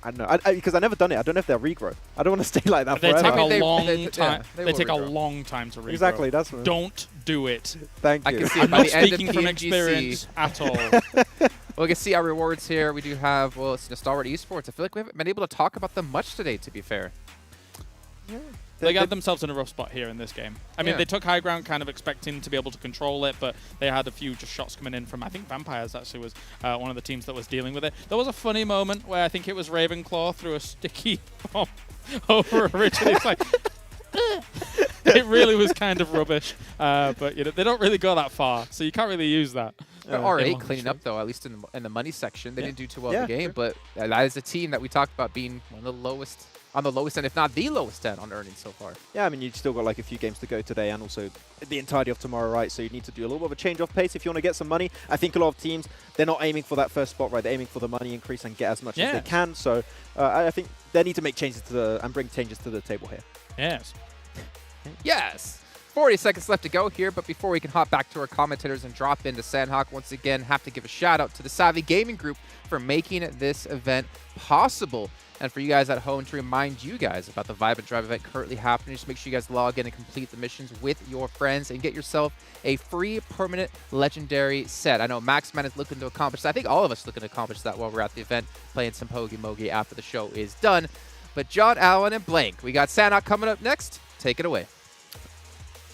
I don't know, because I've never done it. I don't know if they'll regrow. I don't want to stay like that they forever. Take a long time. They take a long time to regrow. Exactly, that's what. Don't do it. Thank you. I can see I'm by not the end speaking of from PMGC. experience at all. Well, we can see our rewards here. We do have, well, it's Stalwart Esports. I feel like we haven't been able to talk about them much today, to be fair. Yeah. They got themselves in a rough spot here in this game. I mean, they took high ground kind of expecting to be able to control it, but they had a few just shots coming in from, I think Vampires actually was one of the teams that was dealing with it. There was a funny moment where I think it was Ravenclaw threw a sticky bomb over originally. It's like, it really was kind of rubbish. But you know, they don't really go that far, so you can't really use that. R8 cleaning up, though, at least in the money section. They didn't do too well in the game, but that is a team that we talked about being one of the lowest, on the lowest end, if not the lowest end on earnings so far. Yeah, I mean, you've still got like a few games to go today and also the entirety of tomorrow, right? So you need to do a little bit of a change of pace if you want to get some money. I think a lot of teams, they're not aiming for that first spot, right? They're aiming for the money increase and get as much as they can. So I think they need to make changes to and bring changes to the table here. Yes. Yes. 40 seconds left to go here, but before we can hop back to our commentators and drop into Sanhok, once again, have to give a shout out to the Savvy Gaming Group for making this event possible. And for you guys at home, to remind you guys about the Vibe and Drive event currently happening, just make sure you guys log in and complete the missions with your friends and get yourself a free permanent legendary set. I know Maxman is looking to accomplish that. I think all of us are looking to accomplish that while we're at the event, playing some Pogi Mogi after the show is done. But John, Allen, and Blank, we got Sanhok coming up next. Take it away.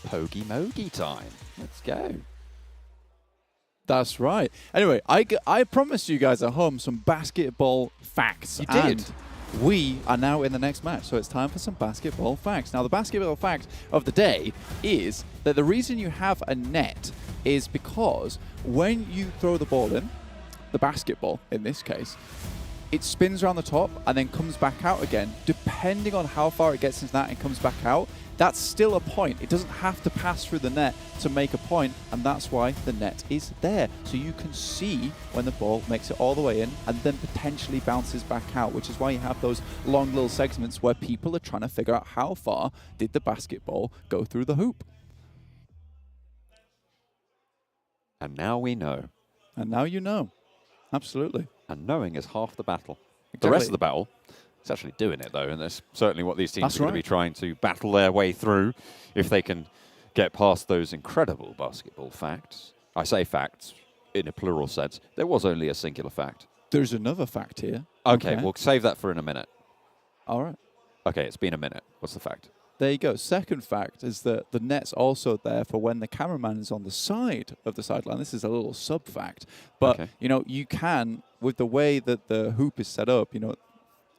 Pogi Mogi time. Let's go. That's right. Anyway, I promised you guys at home some basketball facts. You did. And we are now in the next match, so it's time for some basketball facts. Now, the basketball fact of the day is that the reason you have a net is because when you throw the ball in, the basketball in this case, it spins around the top and then comes back out again. Depending on how far it gets into that and comes back out, that's still a point. It doesn't have to pass through the net to make a point, and that's why the net is there. So you can see when the ball makes it all the way in and then potentially bounces back out, which is why you have those long little segments where people are trying to figure out how far did the basketball go through the hoop. And now we know. And now you know. Absolutely. And knowing is half the battle. Exactly. The rest of the battle, it's actually doing it, though, and that's certainly what these teams are going to be trying to battle their way through if they can get past those incredible basketball facts. I say facts in a plural sense. There was only a singular fact. There's another fact here. Okay, we'll save that for in a minute. All right. Okay, it's been a minute. What's the fact? There you go. Second fact is that the net's also there for when the cameraman is on the side of the sideline. This is a little sub-fact. But, you know, you can, with the way that the hoop is set up, you know,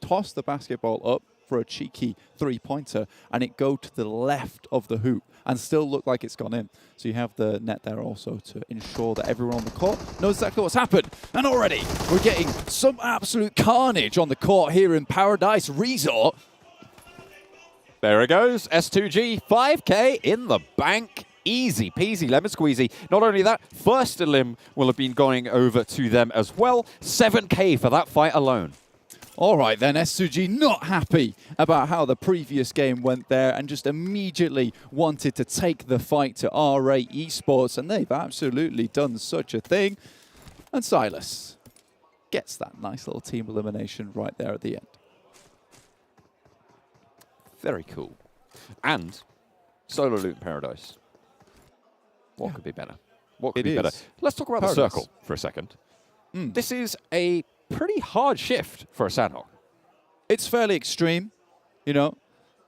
toss the basketball up for a cheeky three-pointer and it go to the left of the hoop and still look like it's gone in. So you have the net there also to ensure that everyone on the court knows exactly what's happened. And already we're getting some absolute carnage on the court here in Paradise Resort. There it goes. S2G, 5K in the bank. Easy peasy, lemon squeezy. Not only that, first elim will have been going over to them as well. 7K for that fight alone. All right, then, S2G not happy about how the previous game went there and just immediately wanted to take the fight to R8 Esports, and they've absolutely done such a thing. And Silas gets that nice little team elimination right there at the end. Very cool. And solo loot in Paradise. What could be better? What could be better? Let's talk about the circle for a second. This is a pretty hard shift for a Sanhok. It's fairly extreme, you know.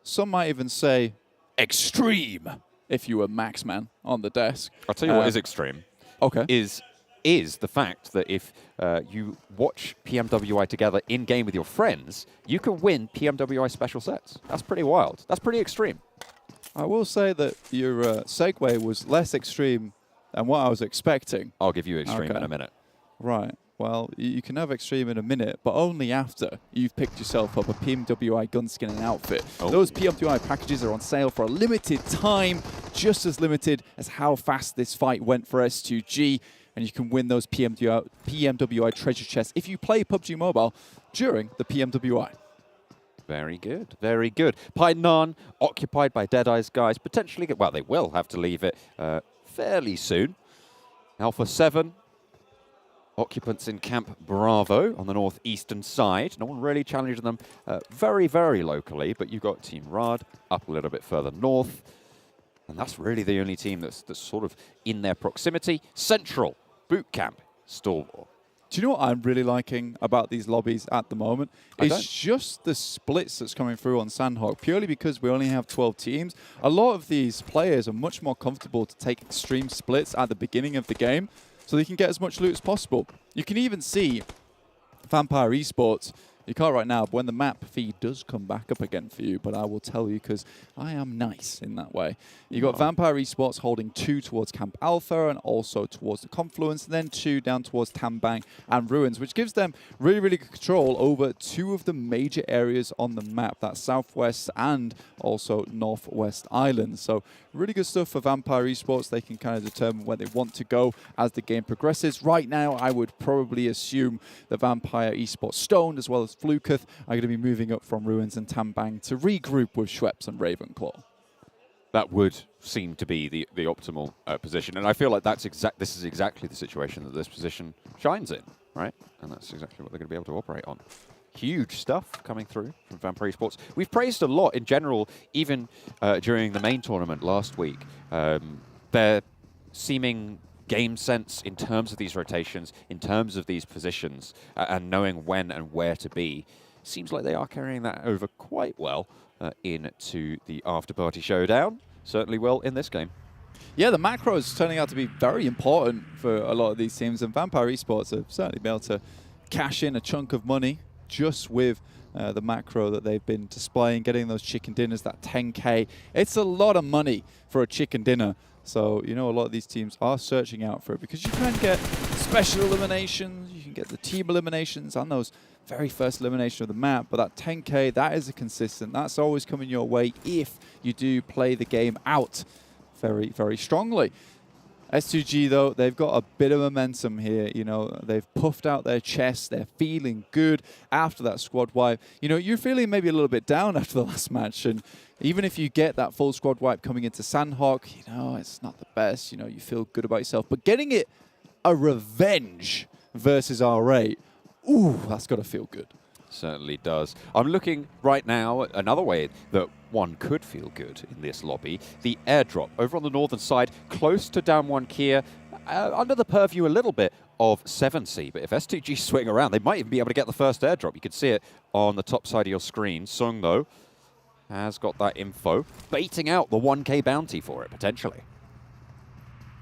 Some might even say extreme if you were Maxman on the desk. I'll tell you what is extreme. Okay. Is the fact that if you watch PMWI together in-game with your friends, you can win PMWI special sets. That's pretty wild. That's pretty extreme. I will say that your segue was less extreme than what I was expecting. I'll give you extreme in a minute. Right. Well, you can have extreme in a minute, but only after you've picked yourself up a PMWI gunskin and outfit. Those PMWI packages are on sale for a limited time, just as limited as how fast this fight went for S2G. And you can win those PMWI treasure chests if you play PUBG Mobile during the PMWI. Very good, very good. Painan occupied by Deadeyes Guys. Potentially, well, they will have to leave it fairly soon. Alpha 7, occupants in Camp Bravo on the northeastern side. No one really challenging them very, very locally, but you've got Team Riyadh up a little bit further north. And that's really the only team that's sort of in their proximity. Central, Boot Camp, Stalwart. Do you know what I'm really liking about these lobbies at the moment? It's just the splits that's coming through on Sanhok, purely because we only have 12 teams. A lot of these players are much more comfortable to take extreme splits at the beginning of the game so they can get as much loot as possible. You can even see Vampire Esports. You can't right now, but when the map feed does come back up again for you, but I will tell you because I am nice in that way. You got Vampire Esports holding 2 towards Camp Alpha and also towards the Confluence, and then 2 down towards Tambang and Ruins, which gives them really, really good control over 2 of the major areas on the map, that Southwest and also Northwest Islands. So really good stuff for Vampire Esports. They can kind of determine where they want to go as the game progresses. Right now, I would probably assume the Vampire Esports Stoned as well as Fluketh are going to be moving up from Ruins and Tambang to regroup with Schweppes and Ravenclaw. That would seem to be the optimal position, and I feel like this is exactly the situation that this position shines in, right? And that's exactly what they're going to be able to operate on. Huge stuff coming through from Vampire Esports. We've praised a lot in general, even during the main tournament last week. Their seeming game sense in terms of these rotations, in terms of these positions, and knowing when and where to be, seems like they are carrying that over quite well into the Afterparty Showdown. Certainly well in this game. Yeah, the macro is turning out to be very important for a lot of these teams, and Vampire Esports have certainly been able to cash in a chunk of money just with the macro that they've been displaying, getting those chicken dinners, that 10K. It's a lot of money for a chicken dinner. So, you know, a lot of these teams are searching out for it because you can get special eliminations, you can get the team eliminations and those very first elimination of the map, but that 10K, that is a consistent. That's always coming your way if you do play the game out very, very strongly. S2G, though, they've got a bit of momentum here. You know, they've puffed out their chests. They're feeling good after that squad wipe. You know, you're feeling maybe a little bit down after the last match. And even if you get that full squad wipe coming into Sanhok, you know, it's not the best. You know, you feel good about yourself. But getting it a revenge versus R8, ooh, that's got to feel good. Certainly does. I'm looking right now at another way that one could feel good in this lobby. The airdrop over on the northern side, close to down 1 Kia, under the purview a little bit of 7C. But if S2G swing around, they might even be able to get the first airdrop. You can see it on the top side of your screen. Sung, though, has got that info, baiting out the 1K bounty for it, potentially.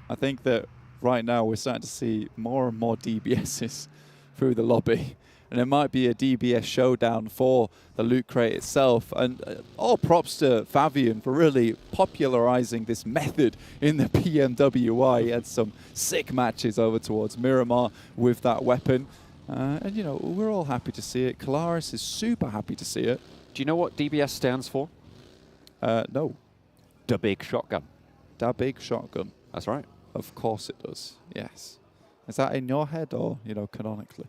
I think that right now we're starting to see more and more DBSs through the lobby. And it might be a DBS showdown for the loot crate itself. And all props to Fabian for really popularizing this method in the PMWI. He had some sick matches over towards Miramar with that weapon. And, you know, we're all happy to see it. Kalaris is super happy to see it. Do you know what DBS stands for? No. Da Big Shotgun. Da Big Shotgun. That's right. Of course it does, yes. Is that in your head or, you know, canonically?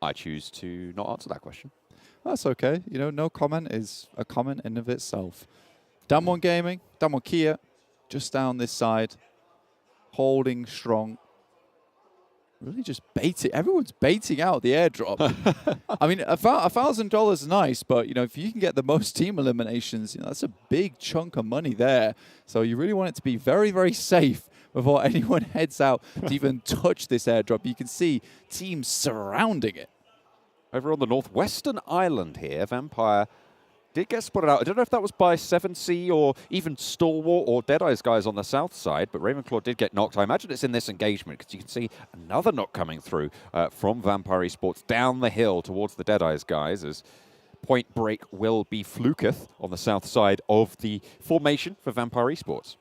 I choose to not answer that question. That's okay. You know, no comment is a comment in of itself. Damwon Gaming, Damwon Kia, just down this side, holding strong. Really just baiting. Everyone's baiting out the airdrop. I mean, $1,000 is nice, but, you know, if you can get the most team eliminations, you know, that's a big chunk of money there. So you really want it to be very, very safe before anyone heads out to even touch this airdrop. You can see teams surrounding it. Over on the northwestern island here, Vampire did get spotted out. I don't know if that was by 7C or even Stalwart or Deadeyes Guys on the south side, but Ravenclaw did get knocked. I imagine it's in this engagement because you can see another knock coming through from Vampire Esports down the hill towards the Deadeyes Guys as point break will be Fluketh on the south side of the formation for Vampire Esports.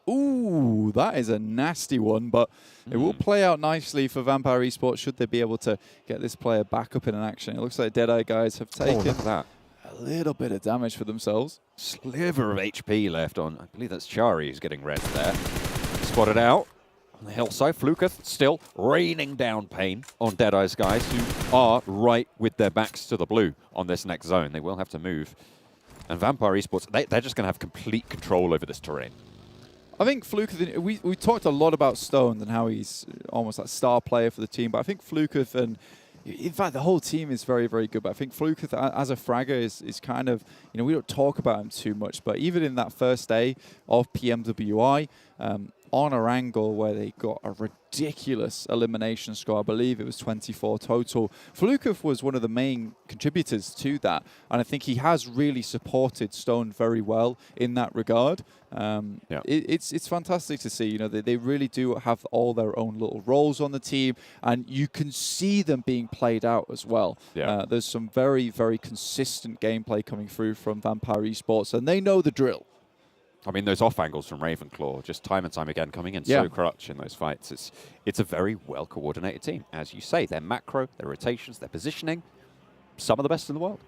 Ooh, that is a nasty one, but it will play out nicely for Vampire Esports should they be able to get this player back up in an action. It looks like Deadeye Guys have taken a little bit of damage for themselves. Sliver of HP left on, I believe that's Chari who's getting red there. Spotted out on the hillside. Fluketh still raining down pain on Deadeyes Guys who are right with their backs to the blue on this next zone. They will have to move. And Vampire Esports, they're just going to have complete control over this terrain. I think Fluketh, we talked a lot about Stone and how he's almost that star player for the team, but I think Fluketh and, in fact, the whole team is very, very good, but I think Fluketh as a fragger is kind of, you know, we don't talk about him too much, but even in that first day of PMWI, on Erangel, where they got a ridiculous elimination score. I believe it was 24 total. Flukov was one of the main contributors to that, and I think he has really supported Stone very well in that regard. It's fantastic to see. You know, they really do have all their own little roles on the team, and you can see them being played out as well. There's some very, very consistent gameplay coming through from Vampire Esports, and they know the drill. I mean, those off angles from Ravenclaw, just time and time again, coming in so clutch in those fights. It's a very well-coordinated team. As you say, their macro, their rotations, their positioning, some of the best in the world.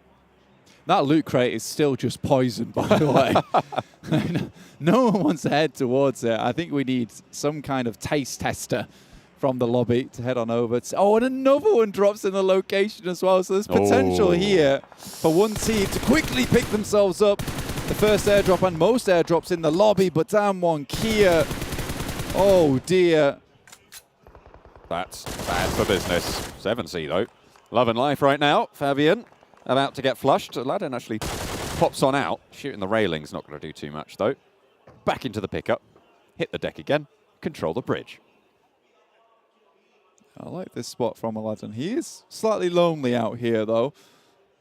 That loot crate is still just poison, by the way. No one wants to head towards it. I think we need some kind of taste tester from the lobby to head on over. And another one drops in the location as well. So there's potential here for one team to quickly pick themselves up. The first airdrop and most airdrops in the lobby, but down one Kia. Oh dear. That's bad for business. 7C though. Love and life right now. Fabian about to get flushed. Aladdin actually pops on out. Shooting the railings, not going to do too much though. Back into the pickup. Hit the deck again. Control the bridge. I like this spot from Aladdin. He is slightly lonely out here though.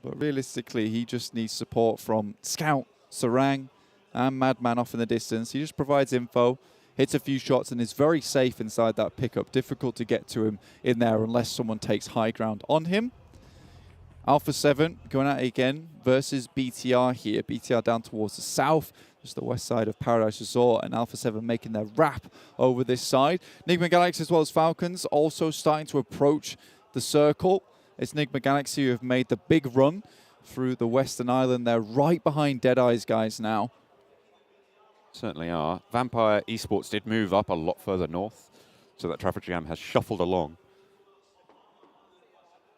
But realistically, he just needs support from Scout, Sarang, and Madman off in the distance. He just provides info, hits a few shots, and is very safe inside that pickup. Difficult to get to him in there unless someone takes high ground on him. Alpha 7 going at it again versus BTR here. BTR down towards the south, just the west side of Paradise Resort, and Alpha 7 making their wrap over this side. Nigma Galaxy as well as Falcons also starting to approach the circle. It's Nigma Galaxy who have made the big run through the Western Island. They're right behind Deadeyes Guys now. Certainly are. Vampire Esports did move up a lot further north, so that traffic jam has shuffled along.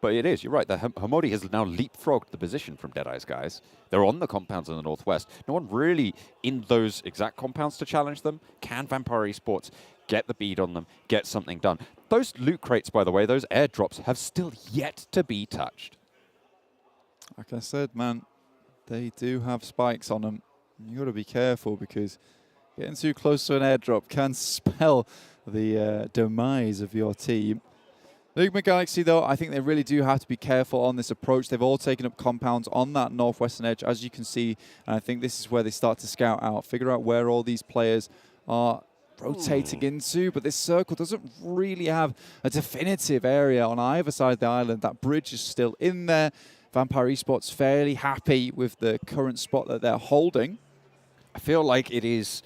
But it is, you're right, the Hamodi has now leapfrogged the position from Deadeyes Guys. They're on the compounds in the northwest. No one really in those exact compounds to challenge them. Can Vampire Esports get the bead on them, get something done? Those loot crates, by the way, those airdrops have still yet to be touched. Like I said, man, they do have spikes on them. You got to be careful because getting too close to an airdrop can spell the demise of your team. Nigma Galaxy, though, I think they really do have to be careful on this approach. They've all taken up compounds on that northwestern edge, as you can see. And I think this is where they start to scout out, figure out where all these players are rotating into. But this circle doesn't really have a definitive area on either side of the island. That bridge is still in there. Vampire Esports fairly happy with the current spot that they're holding. I feel like it is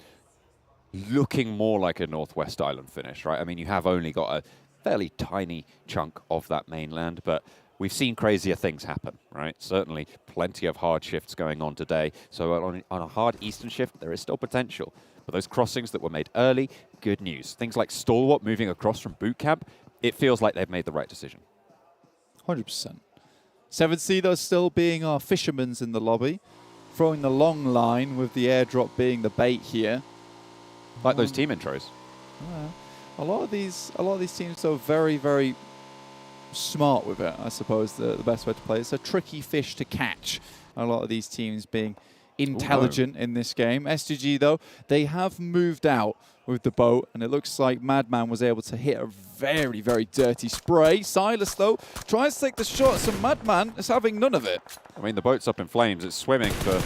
looking more like a Northwest Island finish, right? I mean, you have only got a fairly tiny chunk of that mainland, but we've seen crazier things happen, right? Certainly plenty of hard shifts going on today. So on a hard eastern shift, there is still potential. But those crossings that were made early, good news. Things like Stalwart moving across from boot camp, it feels like they've made the right decision. 100%. 7C, though, still being our fishermen's in the lobby, throwing the long line with the airdrop being the bait here. Like those team intros. A lot of these teams are very, very smart with it, I suppose, the best way to play. It's a tricky fish to catch. A lot of these teams being intelligent in this game. S2G, though, they have moved out with the boat, and it looks like Madman was able to hit a very, very dirty spray. Silas, though, tries to take the shots, and Madman is having none of it. I mean, the boat's up in flames. It's swimming for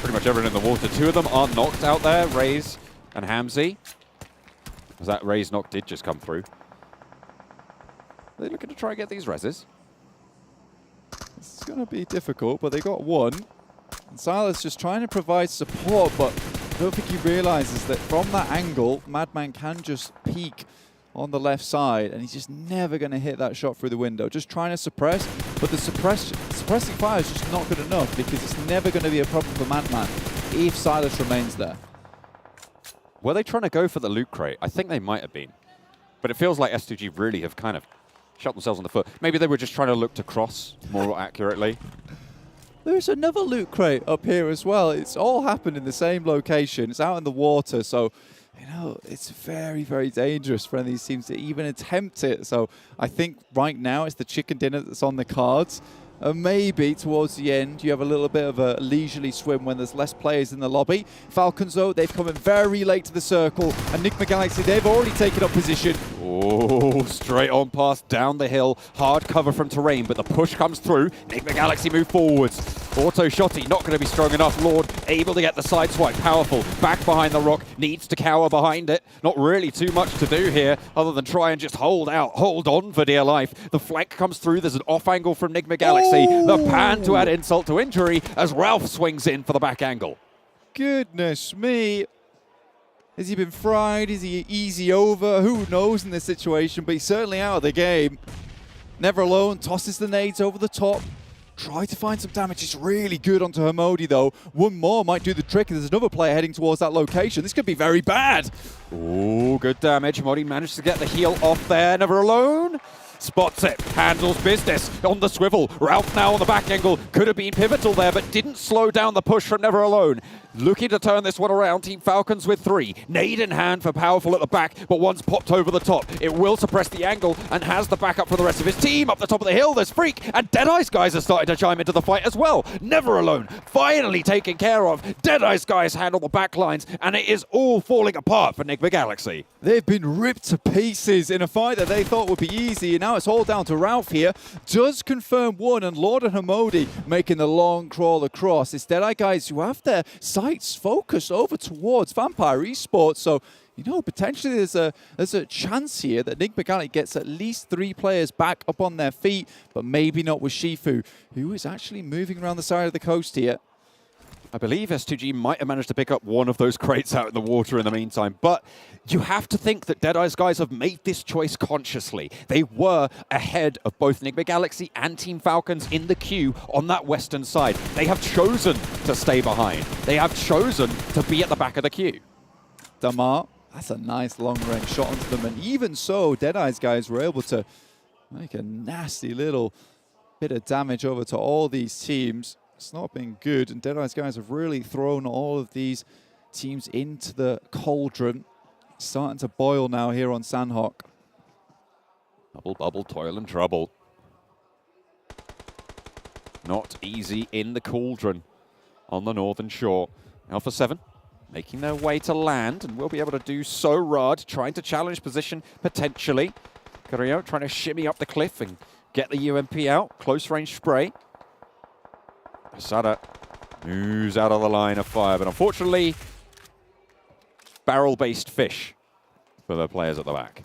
pretty much everyone in the water. Two of them are knocked out there, Raze and Hamzy. As that Raze knock did just come through. Are they looking to try and get these reses? It's going to be difficult, but they got one. And Silas just trying to provide support, but I don't think he realizes that from that angle, Madman can just peek on the left side, and he's just never going to hit that shot through the window. Just trying to suppress, but the suppressing fire is just not good enough because it's never going to be a problem for Madman if Silas remains there. Were they trying to go for the loot crate? I think they might have been. But it feels like S2G really have kind of shot themselves in the foot. Maybe they were just trying to look to cross more accurately. There's another loot crate up here as well. It's all happened in the same location. It's out in the water, so, you know, it's very, very dangerous for any of these teams to even attempt it. So I think right now it's the chicken dinner that's on the cards. And maybe towards the end, you have a little bit of a leisurely swim when there's less players in the lobby. Falcons, though, they've come in very late to the circle. And Nigma Galaxy, they've already taken up position. Oh, straight on past down the hill. Hard cover from terrain, but the push comes through. Nigma Galaxy move forwards. Auto Shotty not going to be strong enough. Lord able to get the side swipe. Powerful. Back behind the rock. Needs to cower behind it. Not really too much to do here other than try and just hold out. Hold on for dear life. The flank comes through. There's an off angle from Nigma Galaxy. The pan to add insult to injury as Ralph swings in for the back angle. Goodness me. Has he been fried? Is he easy over? Who knows in this situation, but he's certainly out of the game. Never Alone tosses the nades over the top. Try to find some damage. It's really good onto Hamodi, though. One more might do the trick. There's another player heading towards that location. This could be very bad. Oh, good damage. Hamodi managed to get the heal off there. Never Alone. Spots it, handles business on the swivel. Ralph now on the back angle. Could have been pivotal there, but didn't slow down the push from Never Alone. Looking to turn this one around. Team Falcons with 3. Nade in hand for Powerful at the back, but one's popped over the top. It will suppress the angle and has the backup for the rest of his team. Up the top of the hill, there's Freak, and Deadeyes Guys are starting to chime into the fight as well. Never Alone, finally taken care of. Deadeyes Guys handle the back lines, and it is all falling apart for Nigma Galaxy. They've been ripped to pieces in a fight that they thought would be easy, and now it's all down to Ralph here. Does confirm one, and Lord and Hamodi making the long crawl across. It's Deadeye Guys who have their sights focused over towards Vampire Esports, so you know, potentially there's a chance here that Nigma Galaxy gets at least 3 players back up on their feet, but maybe not with Shifu, who is actually moving around the side of the coast here. I believe S2G might have managed to pick up one of those crates out in the water in the meantime, but you have to think that Deadeyes Guys have made this choice consciously. They were ahead of both Nigma Galaxy and Team Falcons in the queue on that western side. They have chosen to stay behind. They have chosen to be at the back of the queue. Damar, that's a nice long-range shot onto them, and even so, Deadeyes Guys were able to make a nasty little bit of damage over to all these teams. It's not been good, and Deadeyes Guys have really thrown all of these teams into the cauldron. It's starting to boil now here on Sanhok. Bubble, bubble, toil and trouble. Not easy in the cauldron on the northern shore. Alpha 7 making their way to land, and will be able to do so. Rad trying to challenge position potentially. Carrillo trying to shimmy up the cliff and get the UMP out. Close range spray. Asada moves out of the line of fire, but unfortunately, barrel-based fish for the players at the back.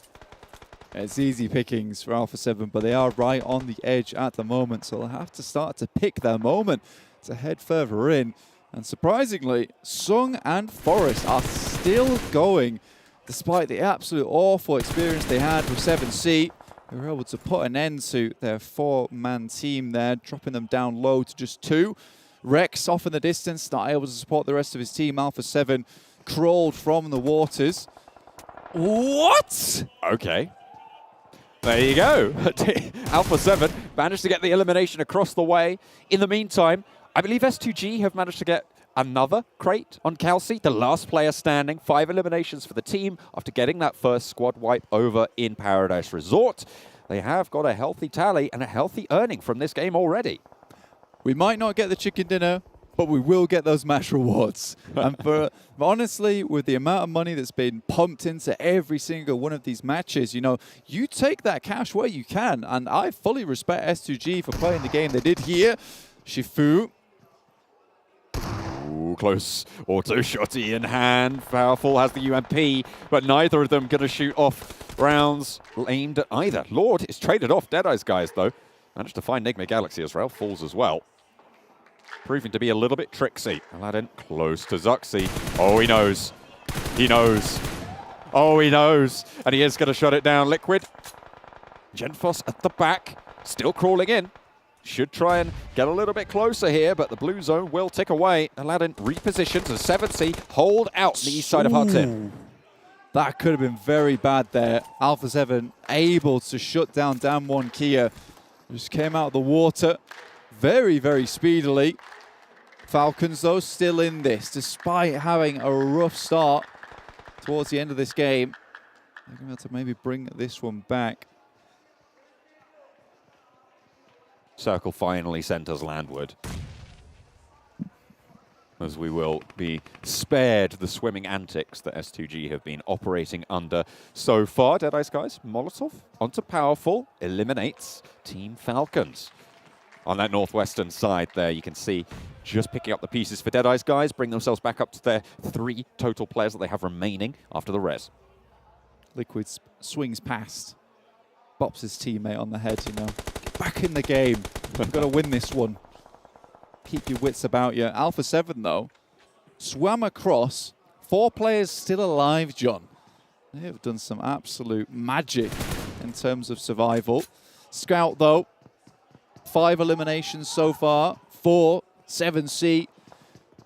It's easy pickings for Alpha 7, but they are right on the edge at the moment, so they'll have to start to pick their moment to head further in. And surprisingly, Sung and Forest are still going, despite the absolute awful experience they had with 7C. They were able to put an end to their 4-man team there, dropping them down low to just 2. Rex off in the distance, not able to support the rest of his team. Alpha 7 crawled from the waters. What? Okay. There you go. Alpha 7 managed to get the elimination across the way. In the meantime, I believe S2G have managed to get another crate on Kelsey, the last player standing. 5 eliminations for the team after getting that first squad wipe over in Paradise Resort. They have got a healthy tally and a healthy earning from this game already. We might not get the chicken dinner, but we will get those match rewards. And honestly, with the amount of money that's been pumped into every single one of these matches, you know, you take that cash where you can. And I fully respect S2G for playing the game they did here. Shifu. Ooh, close auto shotty in hand. Powerful has the UMP, but neither of them going to shoot off rounds aimed at either. Lord is traded off. Deadeyes Guys, though, managed to find Nigma Galaxy as Ralph falls as well. Proving to be a little bit tricksy. Aladdin close to Zuxi. Oh, he knows. He knows. Oh, he knows. And he is going to shut it down. Liquid. Genfos at the back. Still crawling in. Should try and get a little bit closer here, but the blue zone will tick away. Aladdin repositions as 7C hold out the east side of Hudson. That could have been very bad there. Alpha 7 able to shut down Damwon Kia. Just came out of the water very, very speedily. Falcons, though, still in this, despite having a rough start towards the end of this game. They're going to have to maybe bring this one back. Circle finally centers landward, as we will be spared the swimming antics that S2G have been operating under so far. Deadeyes Guys, Molotov onto Powerful, eliminates Team Falcons. On that northwestern side there, you can see just picking up the pieces for Deadeyes Guys, bring themselves back up to their 3 total players that they have remaining after the res. Liquid swings past, bops his teammate on the head, you know. Get back in the game. We've got to win this one. Keep your wits about you. Alpha 7, though, swam across. 4 players still alive, John. They have done some absolute magic in terms of survival. Scout, though, 5 eliminations so far, 4, 7C.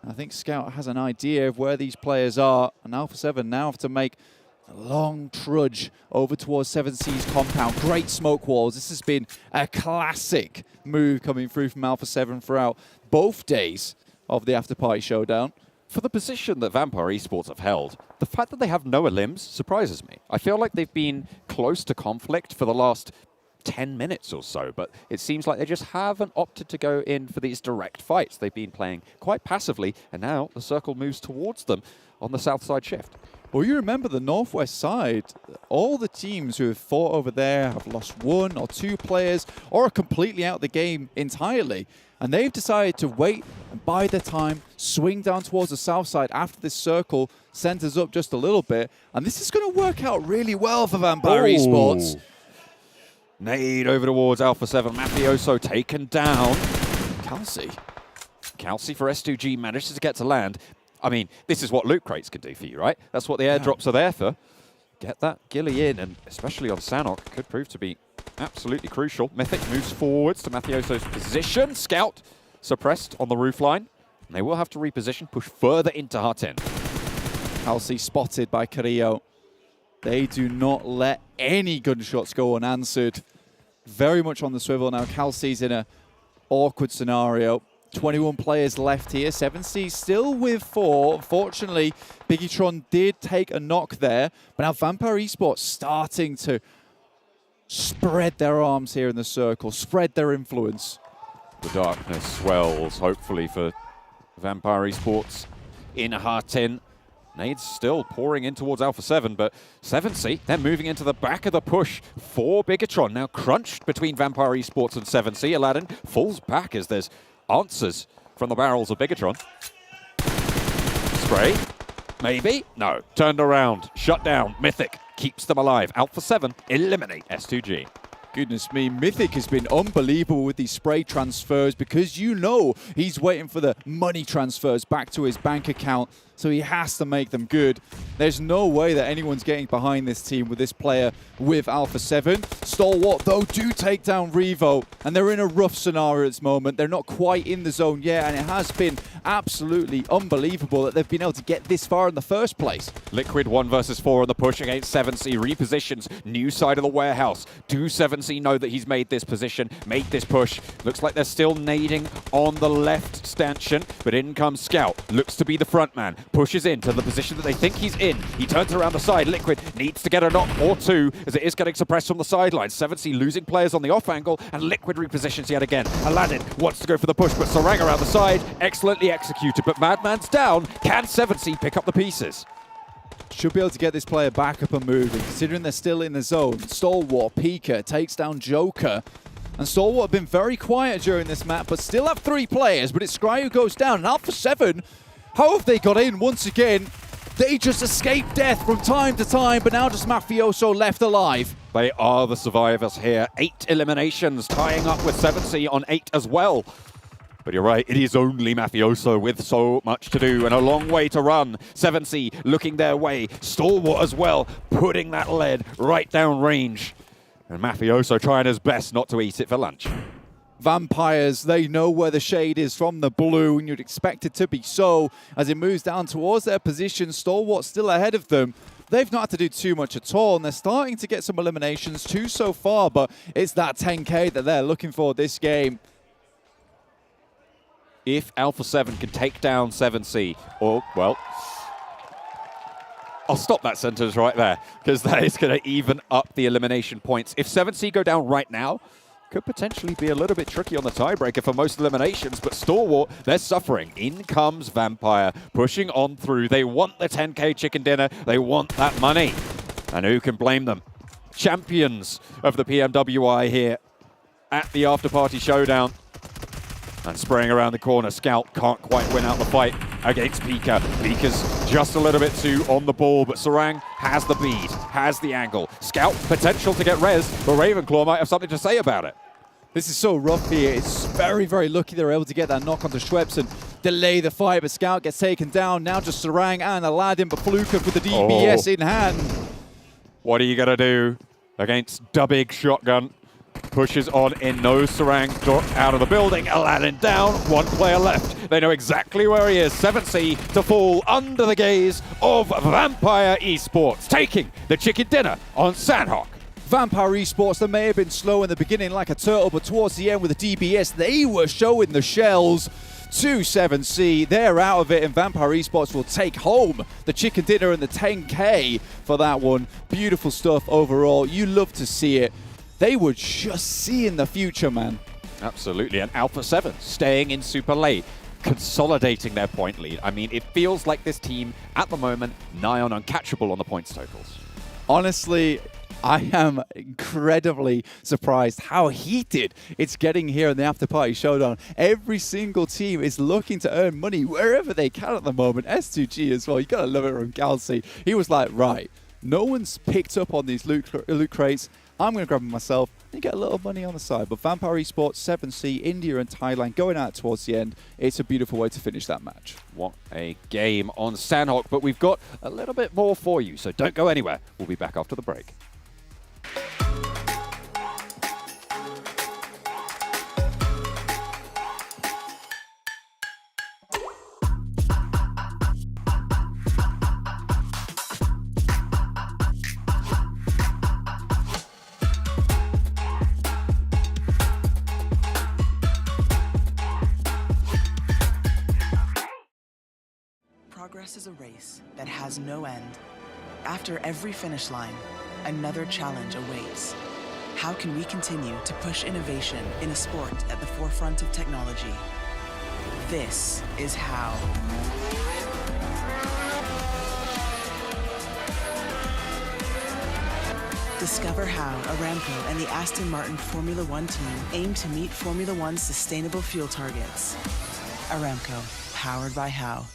I think Scout has an idea of where these players are, and Alpha 7 now have to make a long trudge over towards 7C's compound. Great smoke walls. This has been a classic move coming through from Alpha 7 throughout both days of the Afterparty Showdown. For the position that Vampire Esports have held, the fact that they have no elims surprises me. I feel like they've been close to conflict for the last 10 minutes or so, but it seems like they just haven't opted to go in for these direct fights. They've been playing quite passively, and now the circle moves towards them on the south side shift. Well, you remember the northwest side, all the teams who have fought over there have lost 1 or 2 players or are completely out of the game entirely. And they've decided to wait and bide their time, swing down towards the south side after this circle centers up just a little bit. And this is going to work out really well for Vampire Esports. Nade over towards Alpha 7. Mafioso taken down. Kelsey for S2G manages to get to land. I mean, this is what loot crates can do for you, right? That's what the airdrops are there for. Get that ghillie in, and especially on Sanhok, could prove to be absolutely crucial. Mythic moves forwards to Mafioso's position. Scout suppressed on the roofline. And they will have to reposition, push further into Hartin. Kelsey spotted by Carrillo. They do not let any gunshots go unanswered. Very much on the swivel now. Kelsey's in an awkward scenario. 21 players left here. 7C still with 4. Unfortunately, Bigetron did take a knock there. But now Vampire Esports starting to spread their arms here in the circle, spread their influence. The darkness swells, hopefully, for Vampire Esports in Hartin. Nades still pouring in towards Alpha 7, but 7C, they're moving into the back of the push for Bigetron. Now crunched between Vampire Esports and 7C. Aladdin falls back as there's answers from the barrels of Bigetron. Spray? Maybe? No. Turned around. Shut down. Mythic keeps them alive. Alpha 7 eliminate S2G. Goodness me, Mythic has been unbelievable with these spray transfers because you know he's waiting for the money transfers back to his bank account, so he has to make them good. There's no way that anyone's getting behind this team with this player with Alpha 7. Stalwart, though, do take down Revo, and they're in a rough scenario at this moment. They're not quite in the zone yet, and it has been absolutely unbelievable that they've been able to get this far in the first place. Liquid 1 versus 4 on the push against 7C. Repositions, new side of the warehouse. Do 7C know that he's made this position, made this push? Looks like they're still nading on the left stanchion, but in comes Scout. Looks to be the front man. Pushes into the position that they think he's in. He turns around the side. Liquid needs to get a knock or 2 as it is getting suppressed from the sidelines. 7C losing players on the off angle, and Liquid repositions yet again. Aladdin wants to go for the push, but Sarang around the side. Excellently executed, but Madman's down. Can 7C pick up the pieces? Should be able to get this player back up and moving, considering they're still in the zone. Stalwart, Pika, takes down Joker. And Stalwart have been very quiet during this map, but still have 3 players, but it's Scry who goes down. And Alpha 7, how have they got in once again? They just escape death from time to time, but now just Mafioso left alive. They are the survivors here. 8 eliminations, tying up with 7C on 8 as well. But you're right, it is only Mafioso with so much to do and a long way to run. 7C looking their way. Stalwart as well, putting that lead right down range. And Mafioso trying his best not to eat it for lunch. Vampires, they know where the shade is from the blue, and you'd expect it to be so. As it moves down towards their position, Stalwart's still ahead of them. They've not had to do too much at all, and they're starting to get some eliminations, 2 so far, but it's that 10K that they're looking for this game. If Alpha 7 can take down 7C, or, well, I'll stop that sentence right there, because that is going to even up the elimination points. If 7C go down right now, could potentially be a little bit tricky on the tiebreaker for most eliminations, but Stalwart, they're suffering. In comes Vampire, pushing on through. They want the 10K chicken dinner. They want that money. And who can blame them? Champions of the PMWI here at the Afterparty Showdown. And spraying around the corner, Scout can't quite win out the fight against Pika. Pika's just a little bit too on the ball, but Sarang has the bead, has the angle. Scout, potential to get res, but Ravenclaw might have something to say about it. This is so rough here. It's very, very lucky they're able to get that knock onto Schweppes and delay the fight, but Scout gets taken down. Now just Sarang and Aladdin, but Fluka with the DBS in hand. What are you going to do against Dubig Shotgun? Pushes on in, no Sarang out of the building. Aladdin down, one player left. They know exactly where he is. 7C to fall under the gaze of Vampire Esports, taking the chicken dinner on Sanhok. Vampire Esports, they may have been slow in the beginning like a turtle, but towards the end with the DBS, they were showing the shells to 7C. They're out of it, and Vampire Esports will take home the chicken dinner and the 10K for that one. Beautiful stuff overall. You love to see it. They were just seeing the future, man. Absolutely, and Alpha 7 staying in super late, consolidating their point lead. I mean, it feels like this team, at the moment, nigh on uncatchable on the points totals. Honestly, I am incredibly surprised how heated it's getting here in the Afterparty Showdown. Every single team is looking to earn money wherever they can at the moment. S2G as well, you gotta love it from Galaxy. He was like, right, no one's picked up on these loot crates. I'm going to grab them myself and get a little money on the side. But Vampire Esports, 7C, India and Thailand going out towards the end. It's a beautiful way to finish that match. What a game on Sanhok, but we've got a little bit more for you, so don't go anywhere. We'll be back after the break. Progress is a race that has no end. After every finish line, another challenge awaits. How can we continue to push innovation in a sport at the forefront of technology? This is how. Discover how Aramco and the Aston Martin Formula One team aim to meet Formula One's sustainable fuel targets. Aramco, powered by How.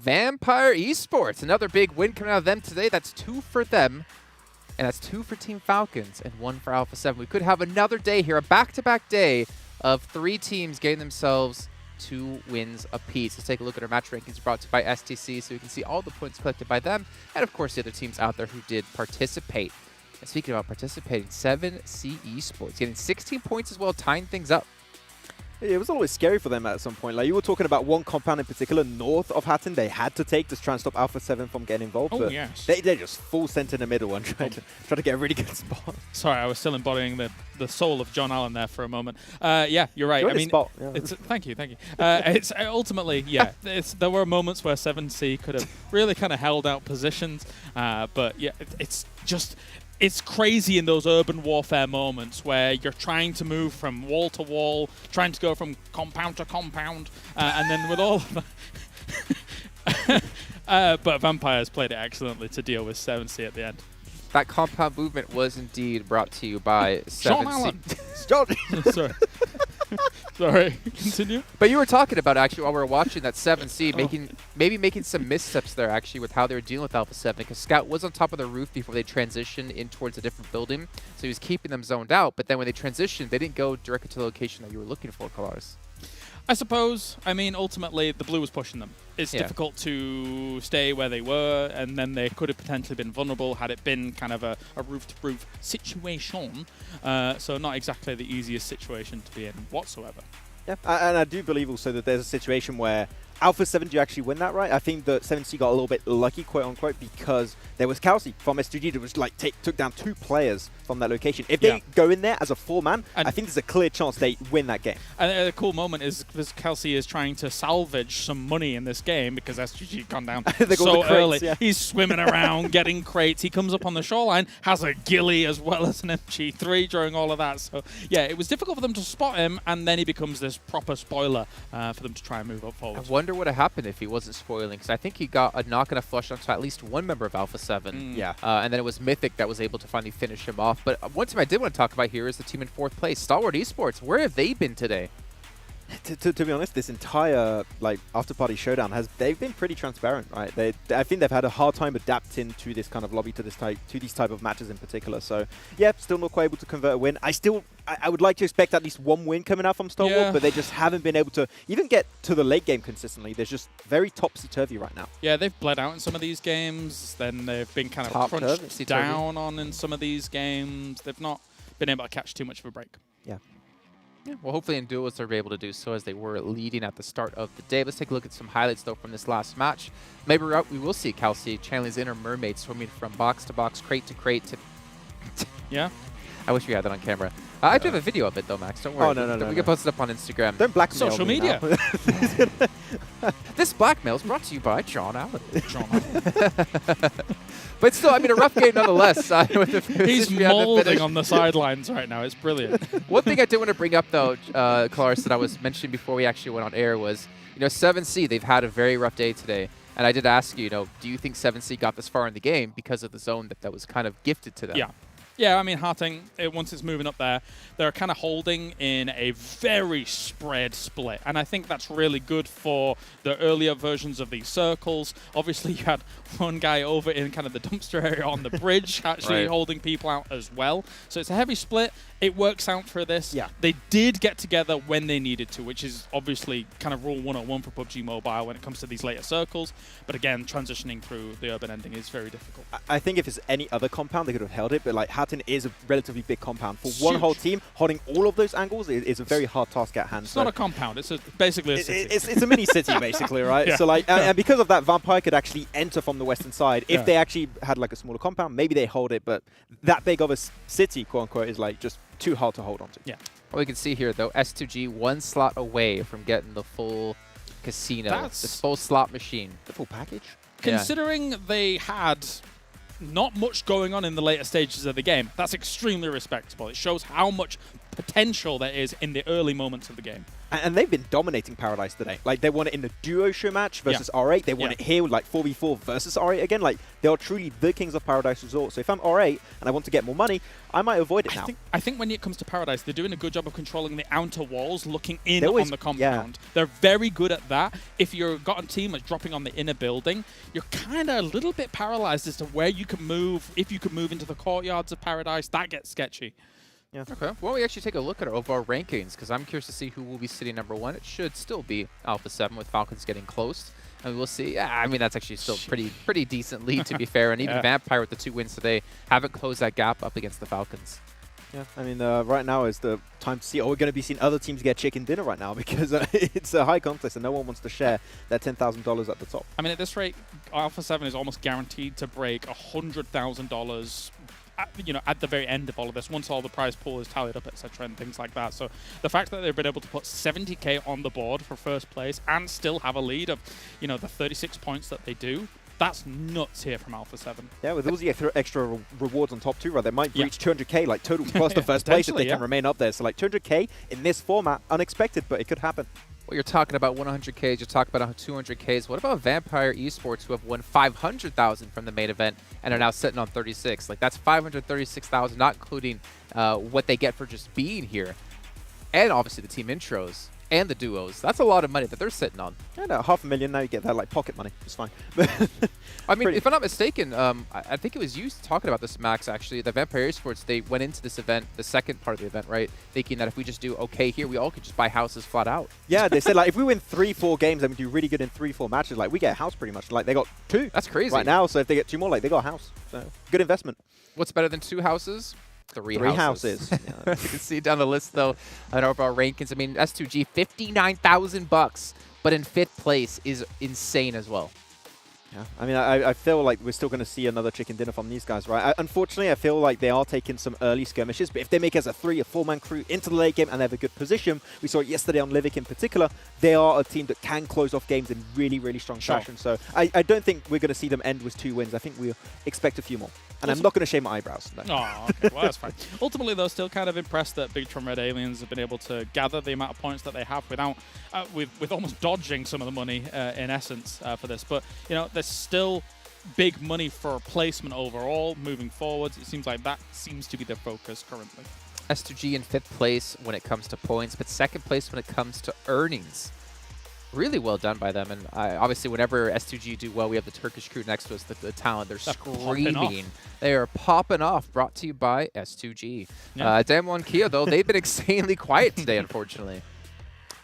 Vampire Esports, another big win coming out of them today. That's 2 for them, and that's 2 for Team Falcons and 1 for Alpha 7. We could have another day here, a back-to-back day of 3 teams getting themselves 2 wins apiece. Let's take a look at our match rankings brought to you by STC so we can see all the points collected by them, and of course the other teams out there who did participate. And speaking about participating, 7C Esports getting 16 points as well, tying things up. It was always scary for them at some point. Like, you were talking about one compound in particular, north of Hatton, they had to take to try and stop Alpha 7 from getting involved. Oh, but yes. They're just full center in the middle and trying to get a really good spot. Sorry, I was still embodying the soul of John Allen there for a moment. Yeah, you're right. You're I mean, spot. Yeah. it's thank you. It's ultimately, yeah. There were moments where 7C could have really kind of held out positions, but yeah, it's just. It's crazy in those urban warfare moments where you're trying to move from wall to wall, trying to go from compound to compound, and then with all of that. But Vampires played it excellently to deal with 7C at the end. That compound movement was indeed brought to you by Sean 7C. Allen. Sorry. Sorry, continue. But you were talking about, actually, while we were watching that 7C, making some missteps there, actually, with how they were dealing with Alpha 7, because Scout was on top of the roof before they transitioned in towards a different building, so he was keeping them zoned out, but then when they transitioned, they didn't go directly to the location that you were looking for, Kalaris. I suppose. I mean, ultimately, the blue was pushing them. It's difficult to stay where they were, and then they could have potentially been vulnerable had it been kind of a roof-to-roof situation. So not exactly the easiest situation to be in whatsoever. Yeah, and I do believe also that there's a situation where Alpha 7 do actually win that, right? I think that 7C got a little bit lucky, quote unquote, because there was Kelsey from S2G that was like took down 2 players from that location. If they go in there as a 4-man, I think there's a clear chance they win that game. And a cool moment is because Kelsey is trying to salvage some money in this game because S2G gone down so early. Yeah. He's swimming around, getting crates. He comes up on the shoreline, has a ghillie as well as an MG3 during all of that. So yeah, it was difficult for them to spot him, and then he becomes this proper spoiler for them to try and move up forward. I wonder what would have happened if he wasn't spoiling, because I think he got a knock and a flush onto at least one member of Alpha 7. Yeah. And then it was Mythic that was able to finally finish him off. But one team I did want to talk about here is the team in 4th place, Stalwart Esports. Where have they been today? To be honest, this entire Afterparty Showdown they've been pretty transparent, right? I think they've had a hard time adapting to this kind of lobby, to these type of matches in particular. So yeah, still not quite able to convert a win. I would like to expect at least one win coming out from Stalwart, but they just haven't been able to even get to the late game consistently. They're just very topsy-turvy right now. Yeah, they've bled out in some of these games. Then they've been kind of crunched down on in some of these games. They've not been able to catch too much of a break. Yeah. Yeah, well, hopefully in duos they're able to do so as they were leading at the start of the day. Let's take a look at some highlights, though, from this last match. Maybe we will see Kelsey channeling his inner mermaid, swimming from box to box, crate to crate. Yeah? I wish we had that on camera. I do have a video of it, though, Max. Don't worry. Oh, no. We can post it up on Instagram. Don't blackmail Social me media. This blackmail is brought to you by John Allen. But still, I mean, a rough game nonetheless. He's molding on the sidelines right now. It's brilliant. One thing I did want to bring up, though, Kalaris, that I was mentioning before we actually went on air was, 7C, they've had a very rough day today. And I did ask you, do you think 7C got this far in the game because of the zone that was kind of gifted to them? Yeah. Yeah, I mean, Harting, once it's moving up there, they're kind of holding in a very spread split. And I think that's really good for the earlier versions of these circles. Obviously, you had one guy over in kind of the dumpster area on the bridge actually holding people out as well. So it's a heavy split. It works out for this. Yeah. They did get together when they needed to, which is obviously kind of rule 101 for PUBG Mobile when it comes to these later circles. But again, transitioning through the urban ending is very difficult. I think if it's any other compound, they could have held it. But Hatton is a relatively big compound. For one whole team, holding all of those angles is a very hard task at hand. It's not a compound. It's basically a city. It's a mini city, basically, right? Yeah. So and because of that, Vampire could actually enter from the western side. If they actually had a smaller compound, maybe they hold it. But that big of a city, quote unquote, is just too hard to hold on to. Yeah. Well, we can see here, though, S2G 1 slot away from getting the full casino, the full slot machine. The full package? Considering they had not much going on in the later stages of the game, that's extremely respectable. It shows how much potential there is in the early moments of the game. And they've been dominating Paradise today. They won it in the duo show match versus R8. They won it here with 4v4 versus R8 again. They are truly the kings of Paradise Resort. So if I'm R8 and I want to get more money, I might avoid it now. I think when it comes to Paradise, they're doing a good job of controlling the outer walls, looking in on the compound. They're very good at that. If you've got a team that's dropping on the inner building, you're kind of a little bit paralyzed as to where you can move. If you can move into the courtyards of Paradise, that gets sketchy. Yeah. Okay. Why don't we actually take a look at our overall rankings, because I'm curious to see who will be sitting number 1. It should still be Alpha 7 with Falcons getting close. And we'll see. Yeah, I mean, that's actually still pretty decent lead, to be fair. And even Vampire with the 2 wins today haven't closed that gap up against the Falcons. Yeah, I mean, right now is the time to see. We're going to be seeing other teams get chicken dinner right now because it's a high contest and no one wants to share that $10,000 at the top. I mean, at this rate, Alpha 7 is almost guaranteed to break $100,000 at the very end of all of this, once all the prize pool is tallied up, etc., and things like that. So the fact that they've been able to put 70k on the board for first place and still have a lead of, the 36 points that they do, that's nuts here from Alpha 7. Yeah, with all the extra rewards on top too, right? They might reach 200k total plus the first place if they can remain up there. So 200k in this format, unexpected, but it could happen. Well, you're talking about 100Ks, you're talking about 200Ks. What about Vampire Esports, who have won 500,000 from the main event and are now sitting on 36? Like, that's 536,000, not including what they get for just being here. And obviously the team intros and the duos. That's a lot of money that they're sitting on. Yeah, no, $500,000 now you get that like pocket money. It's fine. I mean, if I'm not mistaken, I think it was you talking about this, Max, actually. The Vampire Esports, they went into this event, the second part of the event, right, thinking that if we just do okay here, we all could just buy houses flat out. Yeah, they said, like, if we win 3-4 games and we do really good in 3-4 matches, like, we get a house pretty much. Like, they got 2. That's crazy. Right now, so if they get 2 more, like, they got a house. So, good investment. What's better than 2 houses? 3 houses. Yeah. You can see down the list, though, on overall rankings. I mean, S2G, $59,000, but in 5th place is insane as well. Yeah, I mean, I feel like we're still going to see another chicken dinner from these guys, right? Unfortunately, I feel like they are taking some early skirmishes, but if they make us a 3 or 4-man crew into the late game and they have a good position, we saw it yesterday on Livik in particular, they are a team that can close off games in really, really strong fashion. So I don't think we're going to see them end with 2 wins. I think we'll expect a few more. And I'm not going to shave my eyebrows. No. Oh, okay. Well, that's fine. Ultimately, though, still kind of impressed that Bigetron Red Aliens have been able to gather the amount of points that they have without, with almost dodging some of the money in essence for this. But, you know, there's still big money for placement overall moving forwards. It seems like that seems to be their focus currently. S2G in 5th place when it comes to points, but 2nd place when it comes to earnings. Really well done by them, and obviously whenever S2G do well, we have the Turkish crew next to us, the talent, they're screaming. They are popping off, brought to you by S2G. Yeah. Damwon Kia, though, they've been insanely quiet today, unfortunately.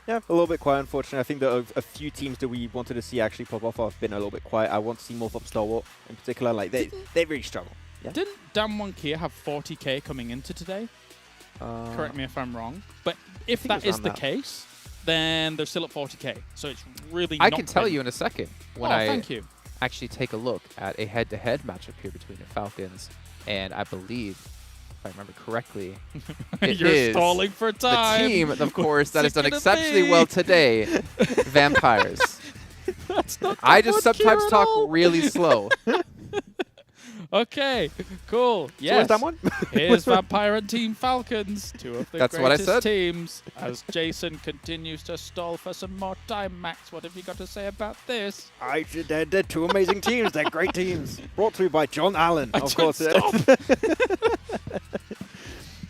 Yeah, a little bit quiet, unfortunately. I think that a few teams that we wanted to see actually pop off have been a little bit quiet. I want to see more from Stalwart in particular. Like, they really struggle. Yeah. Didn't Damwon Kia have 40K coming into today? Correct me if I'm wrong. But if that is the case, then they're still at 40K. So it's really I can tell you in a second when thank you. Actually take a look at a head-to-head matchup here between the Falcons and I believe, if I remember correctly, it You're is stalling for time. the team, of course, that has done exceptionally well today, Vampires. That's not I just sometimes talk really slow. Okay, cool. Yes. So where's that one? Here's Vampire and Team Falcons, 2 of the That's what I greatest said. teams. As Jason continues to stall for some more time, Max, what have you got to say about this? They're 2 amazing teams. They're great teams. Brought to you by John Allen, of course. Stop.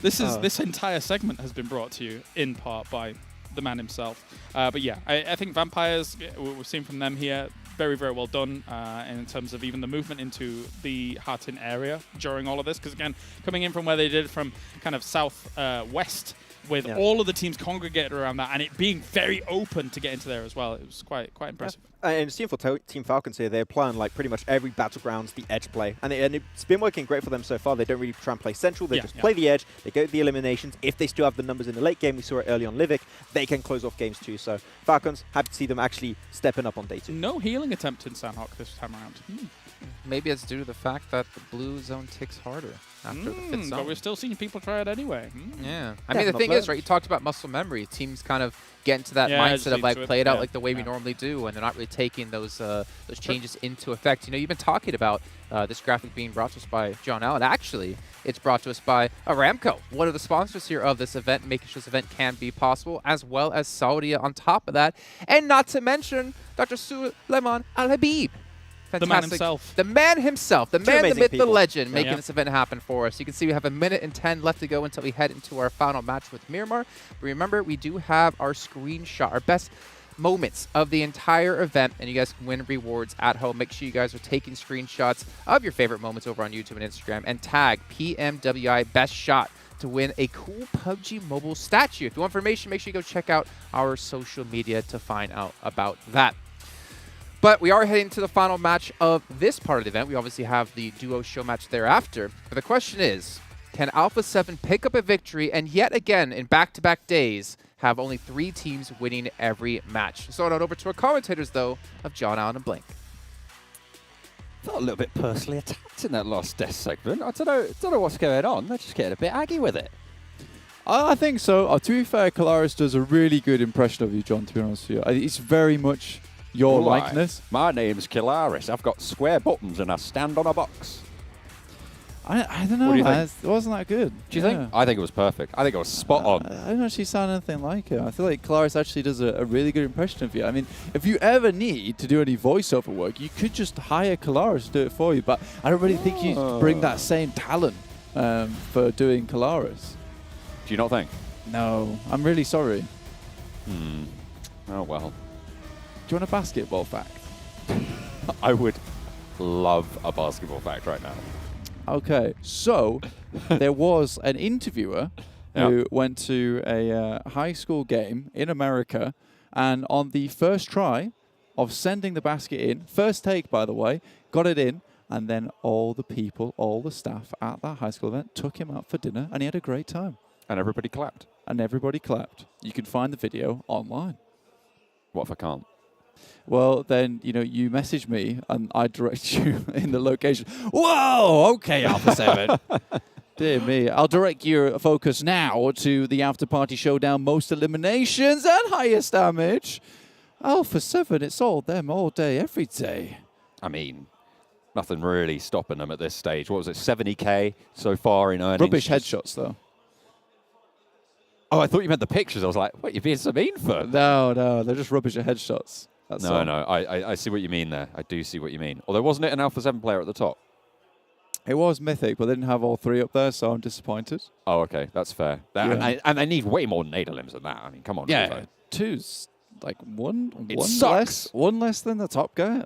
This entire segment has been brought to you in part by the man himself. But yeah, I think Vampires, we've seen from them here, very, very well done in terms of even the movement into the Hartin area during all of this. Because again, coming in from where they did from kind of south-west with all of the teams congregated around that and it being very open to get into there as well, it was quite impressive. And seeing for Team Falcons here, they're playing like pretty much every Battlegrounds, the edge play. And it's been working great for them so far. They don't really try and play central. They just play the edge. They go to the eliminations. If they still have the numbers in the late game, we saw it early on Livik, they can close off games too. So Falcons, happy to see them actually stepping up on day 2. No healing attempt in Sanhok this time around. Maybe it's due to the fact that the blue zone ticks harder after the 5th zone. But we're still seeing people try it anyway. Yeah. I mean, the thing is, right, you talked about muscle memory. Teams kind of get into that mindset of, like, play it out like the way we normally do, and they're not really taking those changes into effect. You know, you've been talking about this graphic being brought to us by John Allen. Actually, it's brought to us by Aramco, one of the sponsors here of this event, making sure this event can be possible, as well as Saudi on top of that. And not to mention Dr. Suleiman Al-Habib. Fantastic. The man himself. The man himself. The man, the myth, the legend, making Yeah. this event happen for us. You can see we have 1 minute and 10 left to go until we head into our final match with Miramar. But remember, we do have our screenshot, our best moments of the entire event, and you guys can win rewards at home. Make sure you guys are taking screenshots of your favorite moments over on YouTube and Instagram, and tag PMWI Best Shot to win a cool PUBG Mobile statue. If you want information, make sure you go check out our social media to find out about that. But we are heading to the final match of this part of the event. We obviously have the duo show match thereafter. But the question is, can Alpha 7 pick up a victory and yet again, in back-to-back days, have only 3 teams winning every match? So on over to our commentators, though, of John Allen and Blink. Felt a little bit personally attacked in that last death segment. I don't know what's going on. They're just getting a bit aggy with it. I think so. To be fair, Kalaris does a really good impression of you, John, to be honest with you. It's very much your Right. likeness. My name's Kilaris. I've got square buttons and I stand on a box. I don't know. What do you think? Man. It wasn't that good. Do you think? I think it was perfect. I think it was spot on. I don't actually sound anything like it. I feel like Kalaris actually does a really good impression of you. I mean, if you ever need to do any voiceover work, you could just hire Kalaris to do it for you. But I don't really think you bring that same talent for doing Kalaris. Do you not think? No, I'm really sorry. Oh, well. Do you want a basketball fact? I would love a basketball fact right now. Okay, so there was an interviewer who went to a high school game in America, and on the first try of sending the basket in, first take, by the way, got it in, and then all the people, all the staff at that high school event took him out for dinner, and he had a great time. And everybody clapped. And everybody clapped. You can find the video online. What if I can't? Well, then, you message me and I direct you in the location. Whoa, okay, Alpha 7. Dear me. I'll direct your focus now to the Afterparty Showdown, most eliminations and highest damage. Alpha 7, it's all them all day, every day. I mean, nothing really stopping them at this stage. What was it, 70K so far in earnings? Rubbish headshots, though. Oh, I thought you meant the pictures. I was like, what, you're being so mean for? No, they're just rubbish at headshots. That's all. No, I see what you mean there. I do see what you mean. Although, wasn't it an Alpha 7 player at the top? It was Mythic, but they didn't have all three up there, so I'm disappointed. Oh, okay. That's fair. And they need way more Nadalims than that. I mean, come on. Yeah, two's like one sucks. less than the top guy.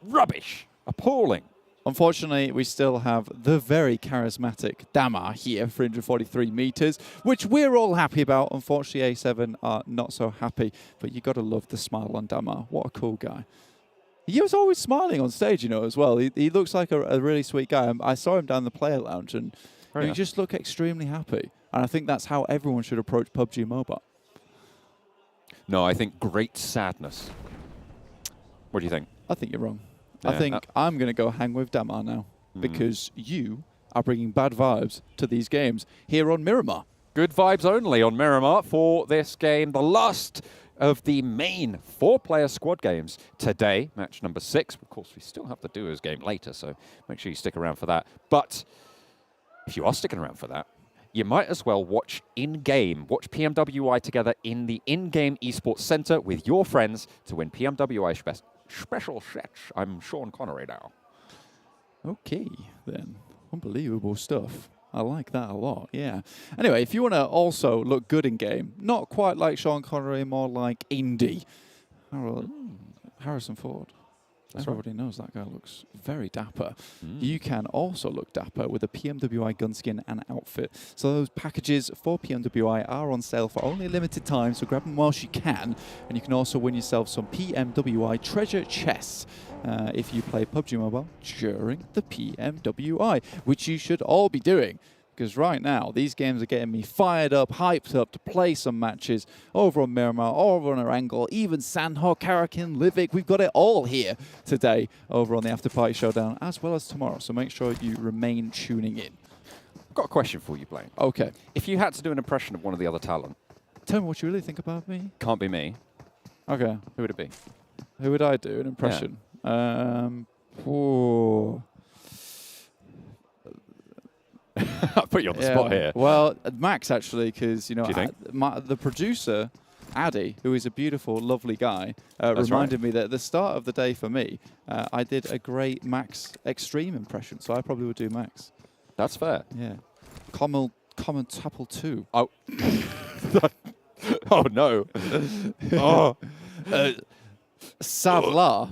Rubbish. Appalling. Unfortunately, we still have the very charismatic Damar here, 343 meters, which we're all happy about. Unfortunately, A7 are not so happy, but you got to love the smile on Damar. What a cool guy. He was always smiling on stage, as well. He looks like a really sweet guy. I saw him down the player lounge, and he just looked extremely happy. And I think that's how everyone should approach PUBG Mobile. No, I think great sadness. What do you think? I think you're wrong. Yeah, I think I'm going to go hang with Damar now because you are bringing bad vibes to these games here on Miramar. Good vibes only on Miramar for this game. The last of the main 4-player squad games today, match number 6. Of course, we still have the duos game later, so make sure you stick around for that. But if you are sticking around for that, you might as well watch in-game. Watch PMWI together in the in-game esports center with your friends to win PMWI special sets. I'm Sean Connery now. Okay, then. Unbelievable stuff. I like that a lot, yeah. Anyway, if you want to also look good in-game, not quite like Sean Connery, more like Indy. Harrison Ford. Everybody knows that guy looks very dapper. You can also look dapper with a PMWI gun skin and outfit. So those packages for PMWI are on sale for only a limited time, so grab them whilst you can. And you can also win yourself some PMWI treasure chests if you play PUBG Mobile during the PMWI, which you should all be doing. Because right now, these games are getting me fired up, hyped up to play some matches over on Miramar, over on Erangel, even Sanhok, Karakin, Livik. We've got it all here today over on the Afterparty Showdown, as well as tomorrow. So make sure you remain tuning in. I've got a question for you, Blaine. Okay. If you had to do an impression of one of the other talent. Tell me what you really think about me. Can't be me. Okay. Who would it be? Who would I do an impression? I put you on the spot here. Well, Max, actually, because, Do you think? the producer, Addy, who is a beautiful, lovely guy, reminded me that at the start of the day for me, I did a great Max Extreme impression, so I probably would do Max. That's fair. Yeah. Common Tuple 2. Oh. Oh, no. Oh. Savla.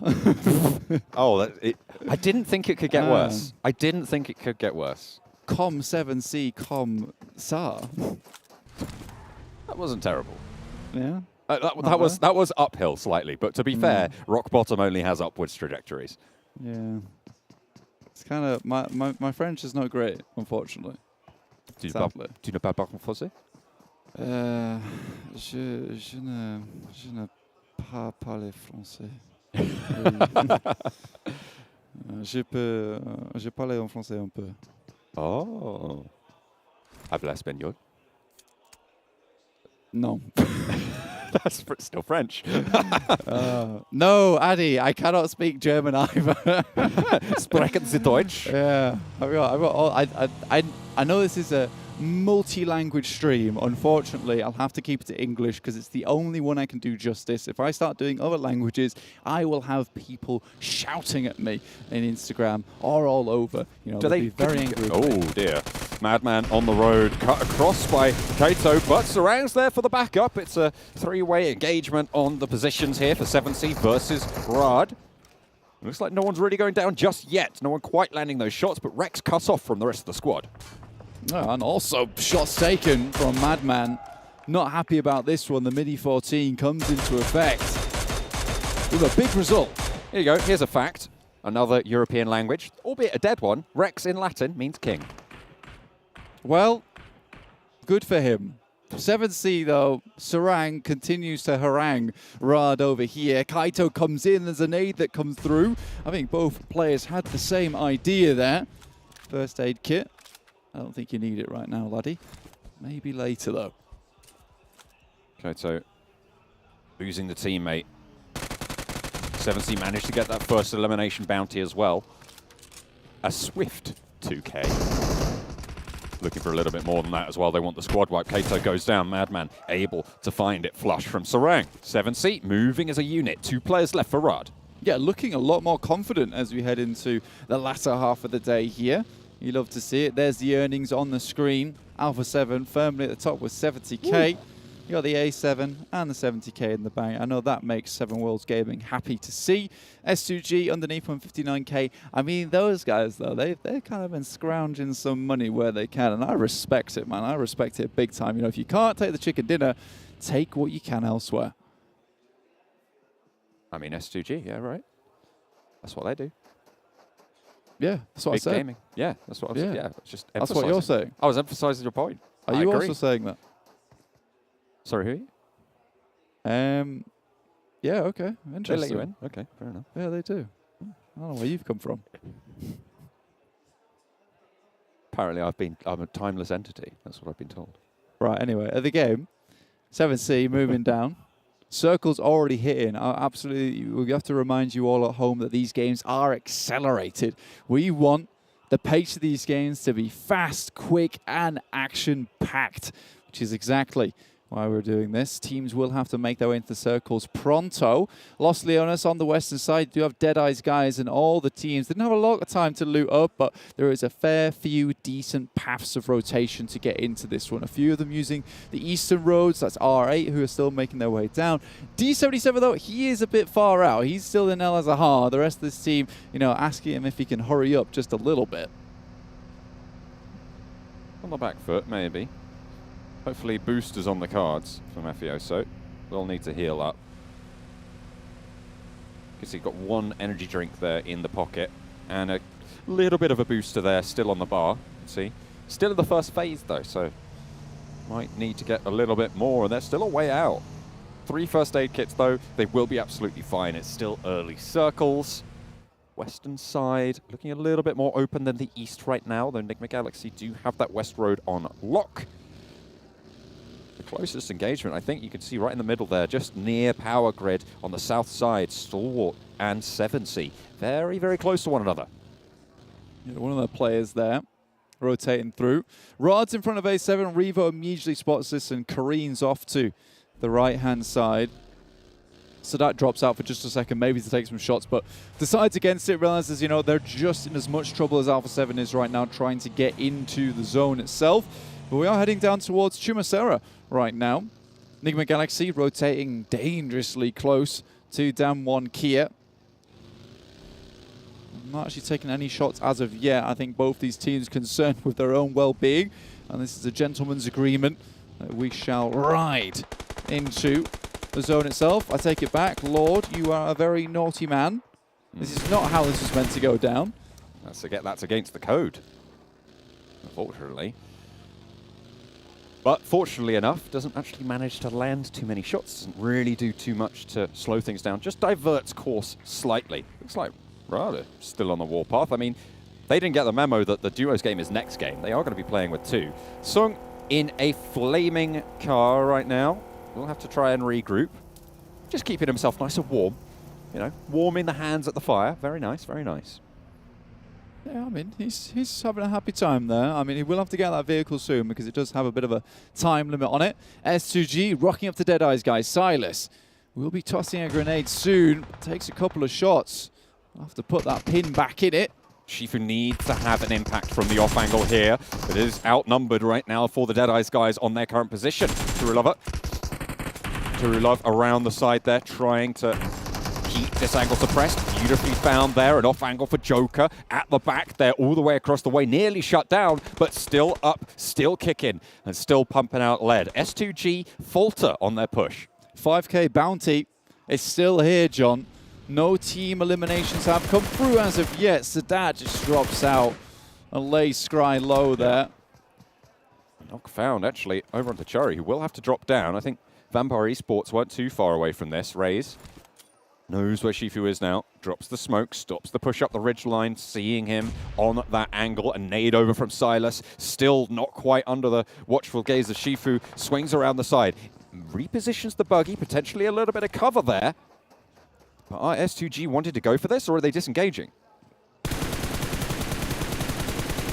I didn't think it could get worse. I didn't think it could get worse. Com7C Com Sa. That wasn't terrible. Yeah. That was uphill slightly, but to be fair, rock bottom only has upwards trajectories. Yeah. It's kind of my French is not great, unfortunately. Tu ne parles pas français? Je ne pas parler français. Je parle en français un peu. Oh. Habla espagnol? Non. That's still French. No, Addy, I cannot speak German either. Sprechen Sie Deutsch? Yeah, I've got all, I know this is a multi-language stream. Unfortunately, I'll have to keep it to English because it's the only one I can do justice. If I start doing other languages, I will have people shouting at me in Instagram or all over. You know, they'll be very angry. Oh dear. Madman on the road, cut across by Kato, but Sarang's there for the backup. It's a three-way engagement on the positions here for 7C versus Riyadh. Looks like no one's really going down just yet. No one quite landing those shots, but Rex cut off from the rest of the squad. And also shots taken from Madman. Not happy about this one. The MIDI 14 comes into effect with a big result. Here you go. Here's a fact. Another European language, albeit a dead one. Rex in Latin means king. Well, good for him. 7C though, Sarang continues to harangue Riyadh over here. Kaito comes in, there's a nade that comes through. I think both players had the same idea there. First aid kit. I don't think you need it right now, laddie. Maybe later though. Kaito losing the teammate. 7C managed to get that first elimination bounty as well. A swift 2K. Looking for a little bit more than that as well. They want the squad wipe. Kato goes down. Madman able to find it flush from Sarang. 7C moving as a unit. 2 players left for Riyadh. Yeah, looking a lot more confident as we head into the latter half of the day here. You love to see it. There's the earnings on the screen. Alpha 7 firmly at the top with 70k. Ooh. You got the A7 and the 70k in the bank. I know that makes 7 Worlds Gaming happy to see. S2G underneath 159k. I mean, those guys, though, they've kind of been scrounging some money where they can, and I respect it, man. I respect it big time. You know, if you can't take the chicken dinner, take what you can elsewhere. I mean, S2G, yeah, right. That's what they do. Yeah, that's what Big I said. Gaming. Yeah, that's what I was saying. Yeah, just that's what you're saying. I was emphasizing your point. Are you also saying that? Sorry, who are you? Yeah, okay. Interesting. They let you in? Okay, fair enough. Yeah, they do. I don't know where you've come from. Apparently I'm a timeless entity. That's what I've been told. Right, anyway, at the game, 7C moving down. Circle's already hitting. Absolutely, we have to remind you all at home that these games are accelerated. We want the pace of these games to be fast, quick, and action-packed, which is exactly why we're doing this. Teams will have to make their way into the circles pronto. Los Leones on the western side do have Deadeyes Guys, and all the teams didn't have a lot of time to loot up, but there is a fair few decent paths of rotation to get into this one. A few of them using the eastern roads. That's R8 who are still making their way down. D77 though, he is a bit far out. He's still in El Azahar. The rest of this team, you know, asking him if he can hurry up just a little bit. On the back foot, maybe. Hopefully boosters on the cards for Mafioso. They'll need to heal up. You can see got one energy drink there in the pocket and a little bit of a booster there still on the bar. See, still in the first phase though, so might need to get a little bit more, and they're still a way out. 3 first aid kits though, they will be absolutely fine. It's still early circles. Western side looking a little bit more open than the east right now, though Nigma Galaxy do have that west road on lock. The closest engagement, I think you can see right in the middle there, just near power grid on the south side, Stalwart and 7C. Very, very close to one another. Yeah, one of the players there rotating through. Rod's in front of A7. Revo immediately spots this and careens off to the right-hand side. So that drops out for just a second, maybe to take some shots, but decides against it, realizes, you know, they're just in as much trouble as Alpha 7 is right now, trying to get into the zone itself. But we are heading down towards Chumacera right now. Nigma Galaxy rotating dangerously close to Dam1 Kia. Not actually taking any shots as of yet. I think both these teams concerned with their own well-being, and this is a gentleman's agreement that we shall ride into the zone itself. I take it back. Lord, you are a very naughty man. This is not how this was meant to go down. That's against the code, unfortunately. But fortunately enough, doesn't actually manage to land too many shots. Doesn't really do too much to slow things down. Just diverts course slightly. Looks like Riyadh still on the warpath. I mean, they didn't get the memo that the duos game is next game. They are going to be playing with 2. Sung in a flaming car right now. will have to try and regroup. Just keeping himself nice and warm. You know, warming the hands at the fire. Very nice, very nice. Yeah, I mean, he's having a happy time there. I mean, he will have to get that vehicle soon because it does have a bit of a time limit on it. S2G rocking up to Deadeyes Guys. Silas will be tossing a grenade soon. Takes a couple of shots. I'll have to put that pin back in it. Shifu needs to have an impact from the off angle here. It is outnumbered right now for the Deadeyes Guys on their current position. Turulov around the side there, trying to keep this angle suppressed. Beautifully found there, an off angle for Joker at the back there, all the way across the way, nearly shut down, but still up, still kicking, and still pumping out lead. S2G falter on their push. 5K bounty is still here, John. No team eliminations have come through as of yet. Sadat just drops out and lays Scry low there. Knock found, actually, over onto Chari, who will have to drop down. I think Vampire Esports weren't too far away from this. Raze knows where Shifu is now, drops the smoke, stops the push up the ridgeline, seeing him on that angle. A nade over from Silas, still not quite under the watchful gaze of Shifu, swings around the side, repositions the buggy, potentially a little bit of cover there. But are S2G wanted to go for this, or are they disengaging?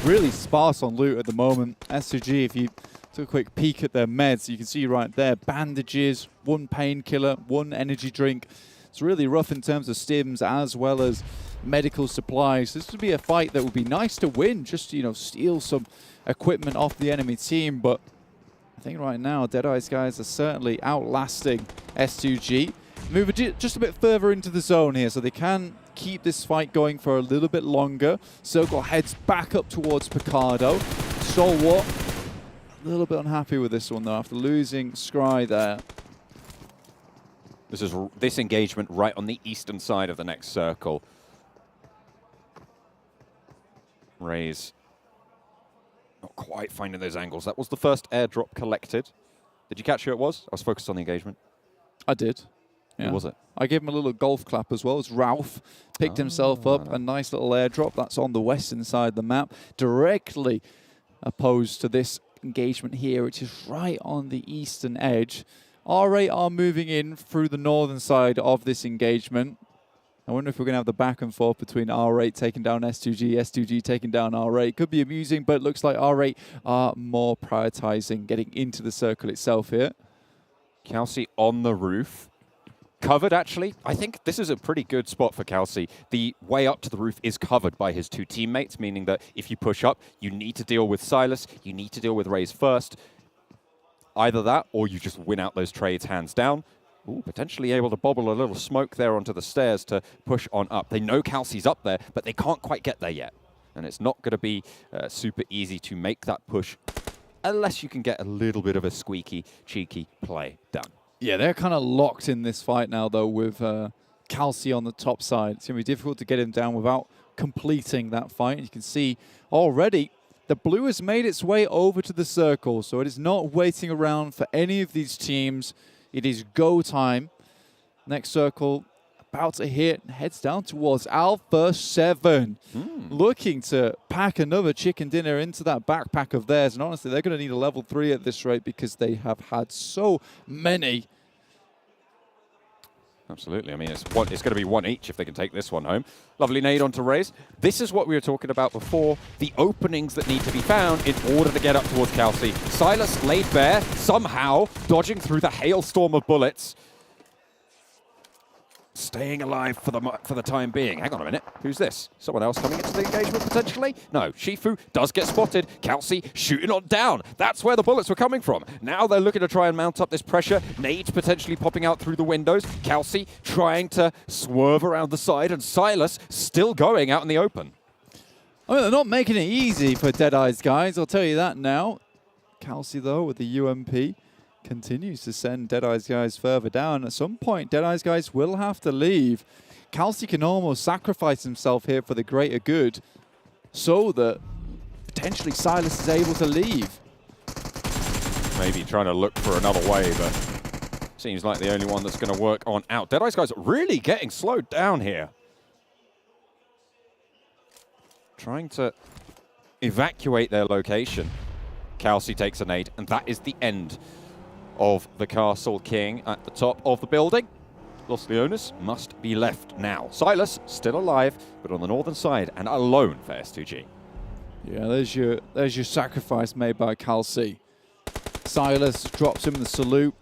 Really sparse on loot at the moment. S2G, if you took a quick peek at their meds, you can see right there, bandages, one painkiller, one energy drink. It's really rough in terms of stims as well as medical supplies. This would be a fight that would be nice to win, just to, you know, steal some equipment off the enemy team. But I think right now, Deadeyes Guys are certainly outlasting S2G. Move just a bit further into the zone here so they can keep this fight going for a little bit longer. Circle heads back up towards Picardo. Stalwart, a little bit unhappy with this one though after losing Scry there. This is this engagement right on the eastern side of the next circle. Raze not quite finding those angles. That was the first airdrop collected. Did you catch who it was? I was focused on the engagement. I did. Yeah. Who was it? I gave him a little golf clap as well. It's Ralph. Picked himself up. A nice little airdrop. That's on the western side of the map. Directly opposed to this engagement here, which is right on the eastern edge. R8 are moving in through the northern side of this engagement. I wonder if we're going to have the back and forth between R8 taking down S2G, S2G taking down R8. Could be amusing, but it looks like R8 are more prioritizing getting into the circle itself here. Kelsey on the roof. Covered, actually. I think this is a pretty good spot for Kelsey. The way up to the roof is covered by his two teammates, meaning that if you push up, you need to deal with Silas, you need to deal with Raze first. Either that, or you just win out those trades hands down. Ooh, potentially able to bobble a little smoke there onto the stairs to push on up. They know Kelsey's up there, but they can't quite get there yet. And it's not going to be super easy to make that push unless you can get a little bit of a squeaky, cheeky play done. Yeah, they're kind of locked in this fight now, though, with Kelsey on the top side. It's going to be difficult to get him down without completing that fight. You can see already the blue has made its way over to the circle, so it is not waiting around for any of these teams. It is go time. Next circle about to hit, heads down towards Alpha 7. Looking to pack another chicken dinner into that backpack of theirs. And honestly, they're going to need a level 3 at this rate because they have had so many. Absolutely. I mean, it's going to be one each if they can take this one home. Lovely nade onto Raze. This is what we were talking about before. The openings that need to be found in order to get up towards Kelsey. Silas laid bare, somehow dodging through the hailstorm of bullets. Staying alive for the time being. Hang on a minute. Who's this? Someone else coming into the engagement potentially? No. Shifu does get spotted. Kelsey shooting on down. That's where the bullets were coming from. Now they're looking to try and mount up this pressure. Nades potentially popping out through the windows. Kelsey trying to swerve around the side, and Silas still going out in the open. I mean, they're not making it easy for Deadeyes Guys, I'll tell you that now. Kelsey, though, with the UMP, continues to send Deadeyes Guys further down. At some point, Deadeyes Guys will have to leave. Kelsey can almost sacrifice himself here for the greater good so that potentially Silas is able to leave. Maybe trying to look for another way, but seems like the only one that's going to work on out. Deadeyes Guys really getting slowed down here. Trying to evacuate their location. Kelsey takes a nade, and that is the end of the Castle King at the top of the building. Los Leones must be left now. Silas still alive, but on the northern side and alone for S2G. Yeah, there's your sacrifice made by Calci. Silas drops him the salute.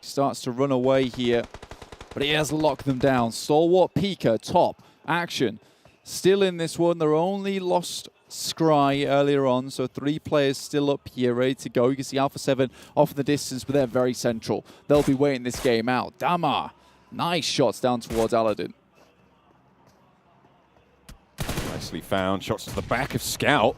Starts to run away here, but he has locked them down. Stalwart Pika, top, action. Still in this one. They're only lost Scry earlier on, so 3 players still up here, ready to go. You can see Alpha 7 off in the distance, but they're very central. They'll be waiting this game out. Damar, nice shots down towards Aladdin. Nicely found. Shots to the back of Scout.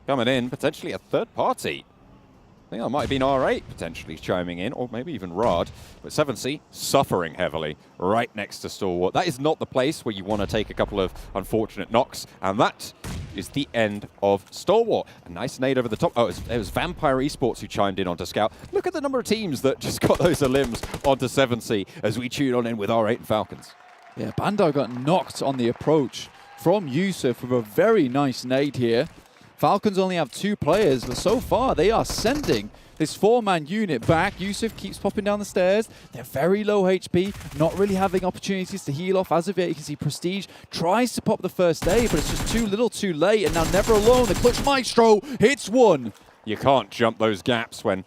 Coming in, potentially a third party. I think that might have been R8 potentially chiming in, or maybe even Rod. But 7C suffering heavily right next to Stalwart. That is not the place where you want to take a couple of unfortunate knocks. And that is the end of Stalwart. A nice nade over the top. Oh, it was Vampire Esports who chimed in onto Scout. Look at the number of teams that just got those limbs onto 7C as we tune on in with R8 and Falcons. Yeah, Bandai got knocked on the approach from Yusuf with a very nice nade here. Falcons only have 2 players, but so far they are sending this 4-man unit back. Yusuf keeps popping down the stairs. They're very low HP, not really having opportunities to heal off. As of yet, you can see Prestige tries to pop the first aid, but it's just too little too late. And now Never Alone, the clutch maestro, hits one. You can't jump those gaps when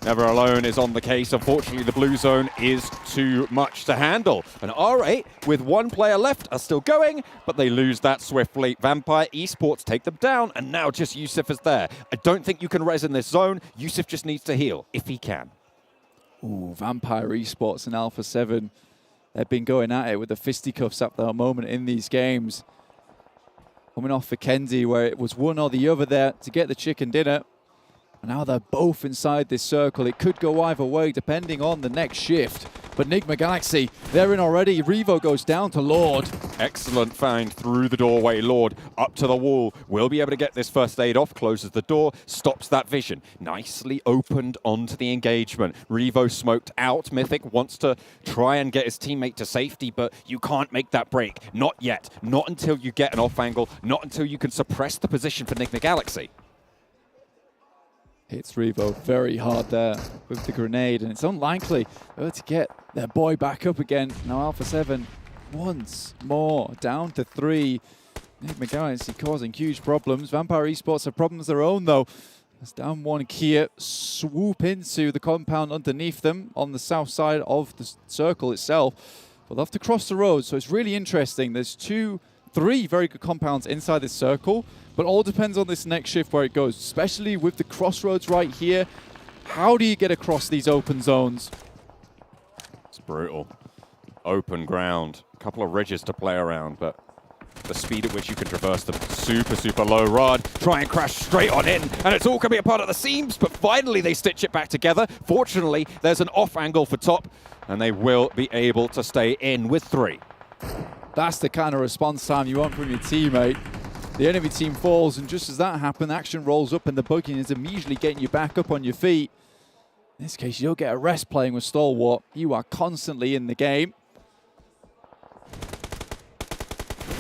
Never Alone is on the case. Unfortunately, the blue zone is too much to handle. And R8, with 1 player left, are still going, but they lose that swiftly. Vampire Esports take them down, and now just Yusuf is there. I don't think you can res in this zone. Yusuf just needs to heal, if he can. Ooh, Vampire Esports and Alpha 7. They've been going at it with the fisticuffs at the moment in these games. Coming off Vikendi, where it was one or the other there to get the chicken dinner. And now they're both inside this circle. It could go either way depending on the next shift. But Nigma Galaxy, they're in already. Revo goes down to Lord. Excellent find through the doorway. Lord up to the wall. Will be able to get this first aid off. Closes the door. Stops that vision. Nicely opened onto the engagement. Revo smoked out. Mythic wants to try and get his teammate to safety, but you can't make that break. Not yet. Not until you get an off angle. Not until you can suppress the position for Nigma Galaxy. Hits Revo very hard there with the grenade, and it's unlikely to get their boy back up again. Now Alpha 7 once more down to 3. Nigma Galaxy causing huge problems. Vampire Esports have problems of their own though. As down 1 Kia swoop into the compound underneath them on the south side of the circle itself. But they'll have to cross the road, so it's really interesting. There's 3 very good compounds inside this circle, but all depends on this next shift where it goes, especially with the crossroads right here. How do you get across these open zones? It's brutal. Open ground. A couple of ridges to play around, but the speed at which you can traverse them, super, super low. Rod, try and crash straight on in, and it's all going to be a part of the seams, but finally they stitch it back together. Fortunately, there's an off angle for top, and they will be able to stay in with 3. That's the kind of response time you want from your teammate. The enemy team falls, and just as that happens, action rolls up and the buggy is immediately getting you back up on your feet. In this case, you don't get a rest playing with Stalwart. You are constantly in the game.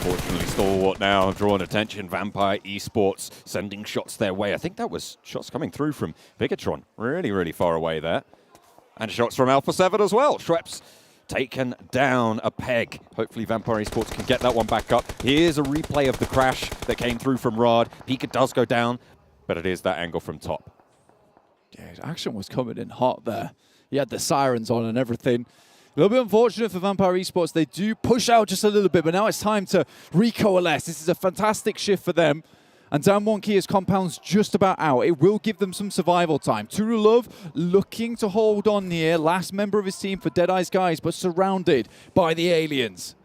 Fortunately, Stalwart now drawing attention. Vampire Esports sending shots their way. I think that was shots coming through from Bigetron. Really, really far away there. And shots from Alpha 7 as well. Schweppes taken down a peg. Hopefully Vampire Esports can get that one back up. Here's a replay of the crash that came through from Rod. Pika does go down, but it is that angle from top. Yeah, action was coming in hot there. He had the sirens on and everything. A little bit unfortunate for Vampire Esports. They do push out just a little bit, but now it's time to recoalesce. This is a fantastic shift for them. And down 1 Kia's compound's just about out. It will give them some survival time. Turulov looking to hold on here. Last member of his team for Deadeyes Guys, but surrounded by the aliens.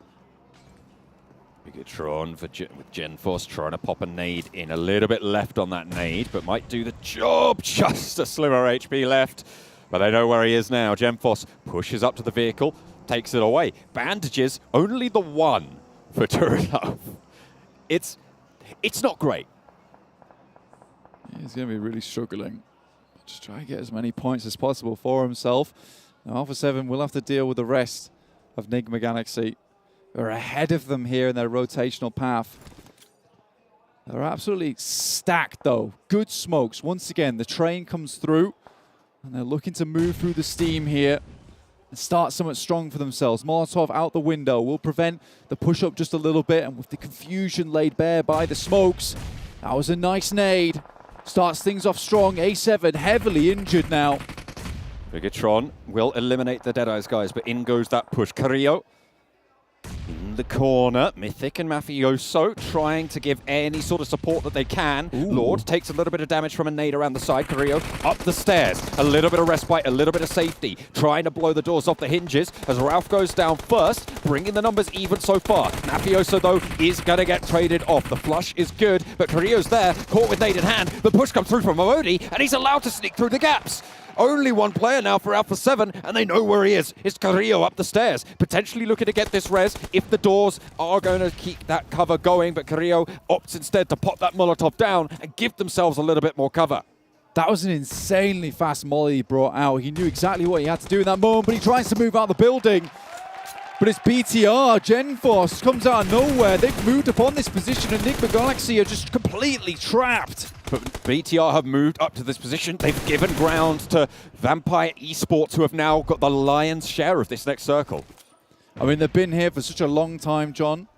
Bigetron with Genforce trying to pop a nade in. A little bit left on that nade, but might do the job. Just a slimmer HP left. But they know where he is now. Genforce pushes up to the vehicle, takes it away. Bandages, only the 1 for Turulov. It's not great. He's going to be really struggling. Just try to get as many points as possible for himself. Now Alpha 7 will have to deal with the rest of Nigma Galaxy. They're ahead of them here in their rotational path. They're absolutely stacked though. Good smokes. Once again, the train comes through. And they're looking to move through the steam here and start somewhat strong for themselves. Molotov out the window will prevent the push-up just a little bit, and with the confusion laid bare by the smokes, that was a nice nade. Starts things off strong. A7 heavily injured now. Bigetron will eliminate the Deadeyes guys, but in goes that push. Carrillo in the corner. Mythic and Mafioso trying to give any sort of support that they can. Ooh. Lord takes a little bit of damage from a nade around the side. Carrillo up the stairs. A little bit of respite, a little bit of safety. Trying to blow the doors off the hinges as Ralph goes down first, bringing the numbers even so far. Mafioso, though, is going to get traded off. The flush is good, but Carrillo's there, caught with nade in hand. The push comes through from Amodi, and he's allowed to sneak through the gaps. Only one player now for Alpha 7, and they know where he is. It's Carrillo up the stairs, potentially looking to get this res if the doors are going to keep that cover going, but Carrillo opts instead to pop that Molotov down and give themselves a little bit more cover. That was an insanely fast molly he brought out. He knew exactly what he had to do in that moment, but he tries to move out the building. But it's BTR, Genforce comes out of nowhere. They've moved upon this position, and Nigma Galaxy are just completely trapped. But BTR have moved up to this position. They've given ground to Vampire Esports, who have now got the lion's share of this next circle. I mean, they've been here for such a long time, John.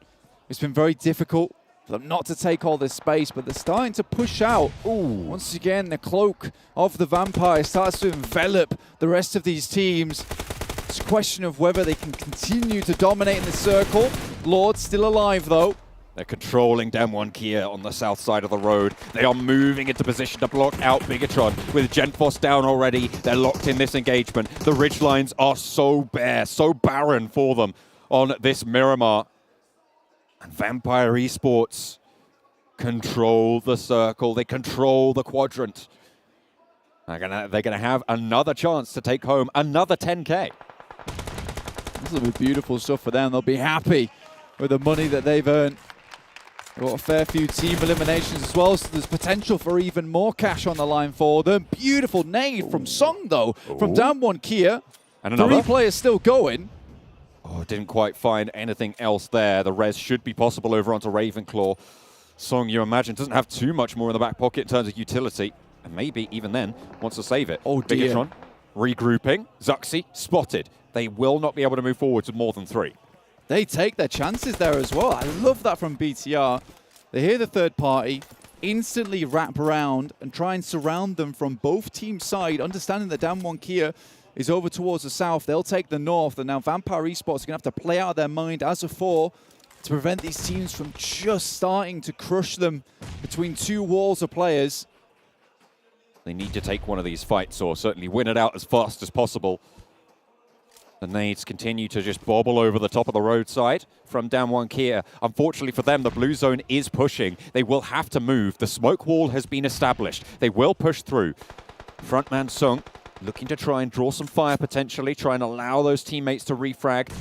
It's been very difficult for them not to take all this space, but they're starting to push out. Ooh. Once again, the cloak of the Vampire starts to envelop the rest of these teams. It's a question of whether they can continue to dominate in the circle. Lord still alive, though. They're controlling Dem1 Kia on the south side of the road. They are moving into position to block out Bigetron. With Genforce down already, they're locked in this engagement. The ridgelines are so bare, so barren for them on this Miramar. And Vampire Esports control the circle. They control the quadrant. They're gonna have another chance to take home another 10K. This will be beautiful stuff for them. They'll be happy with the money that they've earned. They've got a fair few team eliminations as well, so there's potential for even more cash on the line for them. Beautiful nade from Song, though, from Dem1 Kia. And another. 3 players still going. Oh, didn't quite find anything else there. The res should be possible over onto Ravenclaw. Song, you imagine, doesn't have too much more in the back pocket in terms of utility. And maybe even then wants to save it. Oh, dear. Bigetron regrouping. Zuxi spotted. They will not be able to move forward to more than 3. They take their chances there as well. I love that from BTR. They hear the third party, instantly wrap around and try and surround them from both teams' side, understanding that Dem1 Kia is over towards the south. They'll take the north, and now Vampire Esports are going to have to play out their mind as a 4 to prevent these teams from just starting to crush them between 2 walls of players. They need to take one of these fights or certainly win it out as fast as possible. The nades continue to just bobble over the top of the roadside from Dem1 Kia. Unfortunately for them, the blue zone is pushing. They will have to move. The smoke wall has been established. They will push through. Frontman Sung looking to try and draw some fire potentially, try and allow those teammates to refrag.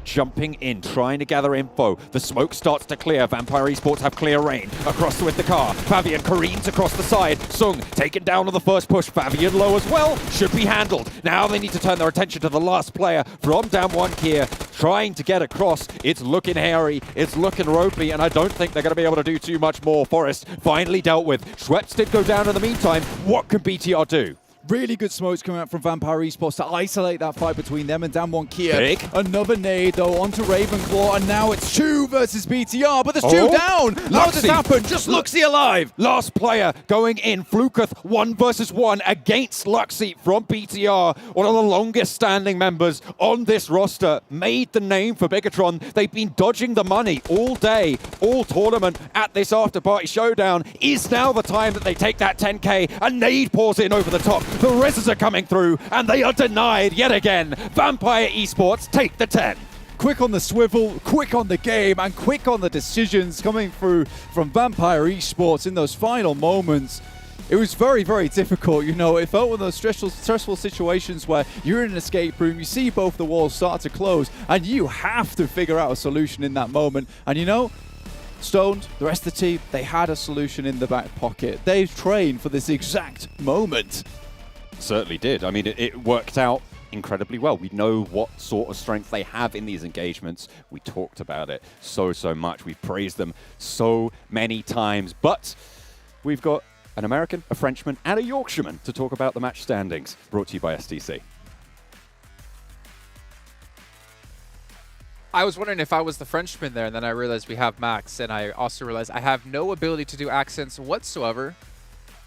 Jumping in, trying to gather info. The smoke starts to clear. Vampire Esports have clear rain. Across with the car. Fabian careens across the side. Sung taken down on the first push. Fabian low as well. Should be handled. Now they need to turn their attention to the last player from Dem1 Kia. Trying to get across. It's looking hairy. It's looking ropey. And I don't think they're going to be able to do too much more. Forrest finally dealt with. Schweppes did go down in the meantime. What can BTR do? Really good smokes coming out from Vampire Esports to isolate that fight between them and Dem1 Kia. Big. Another nade, though, onto Ravenclaw, and now it's 2 versus BTR, but there's 2 down! How does this happen? Just Luxy alive! Last player going in. Fluketh 1 versus 1 against Luxy from BTR. One of the longest standing members on this roster. Made the name for Bigetron. They've been dodging the money all day, all tournament at this Afterparty Showdown. Is now the time that they take that 10K. A nade pours in over the top. The reses are coming through, and they are denied yet again. Vampire Esports take the 10. Quick on the swivel, quick on the game, and quick on the decisions coming through from Vampire Esports in those final moments. It was very, very difficult. You know, it felt one of those stressful situations where you're in an escape room, you see both the walls start to close, and you have to figure out a solution in that moment. And you know, Stoned, the rest of the team, they had a solution in the back pocket. They trained for this exact moment. Certainly did. I mean, it worked out incredibly well. We know what sort of strength they have in these engagements. We talked about it so much. We've praised them so many times. But we've got an American, a Frenchman, and a Yorkshireman to talk about the match standings, brought to you by STC. I was wondering if I was the Frenchman there, and then I realized we have Max, and I also realized I have no ability to do accents whatsoever.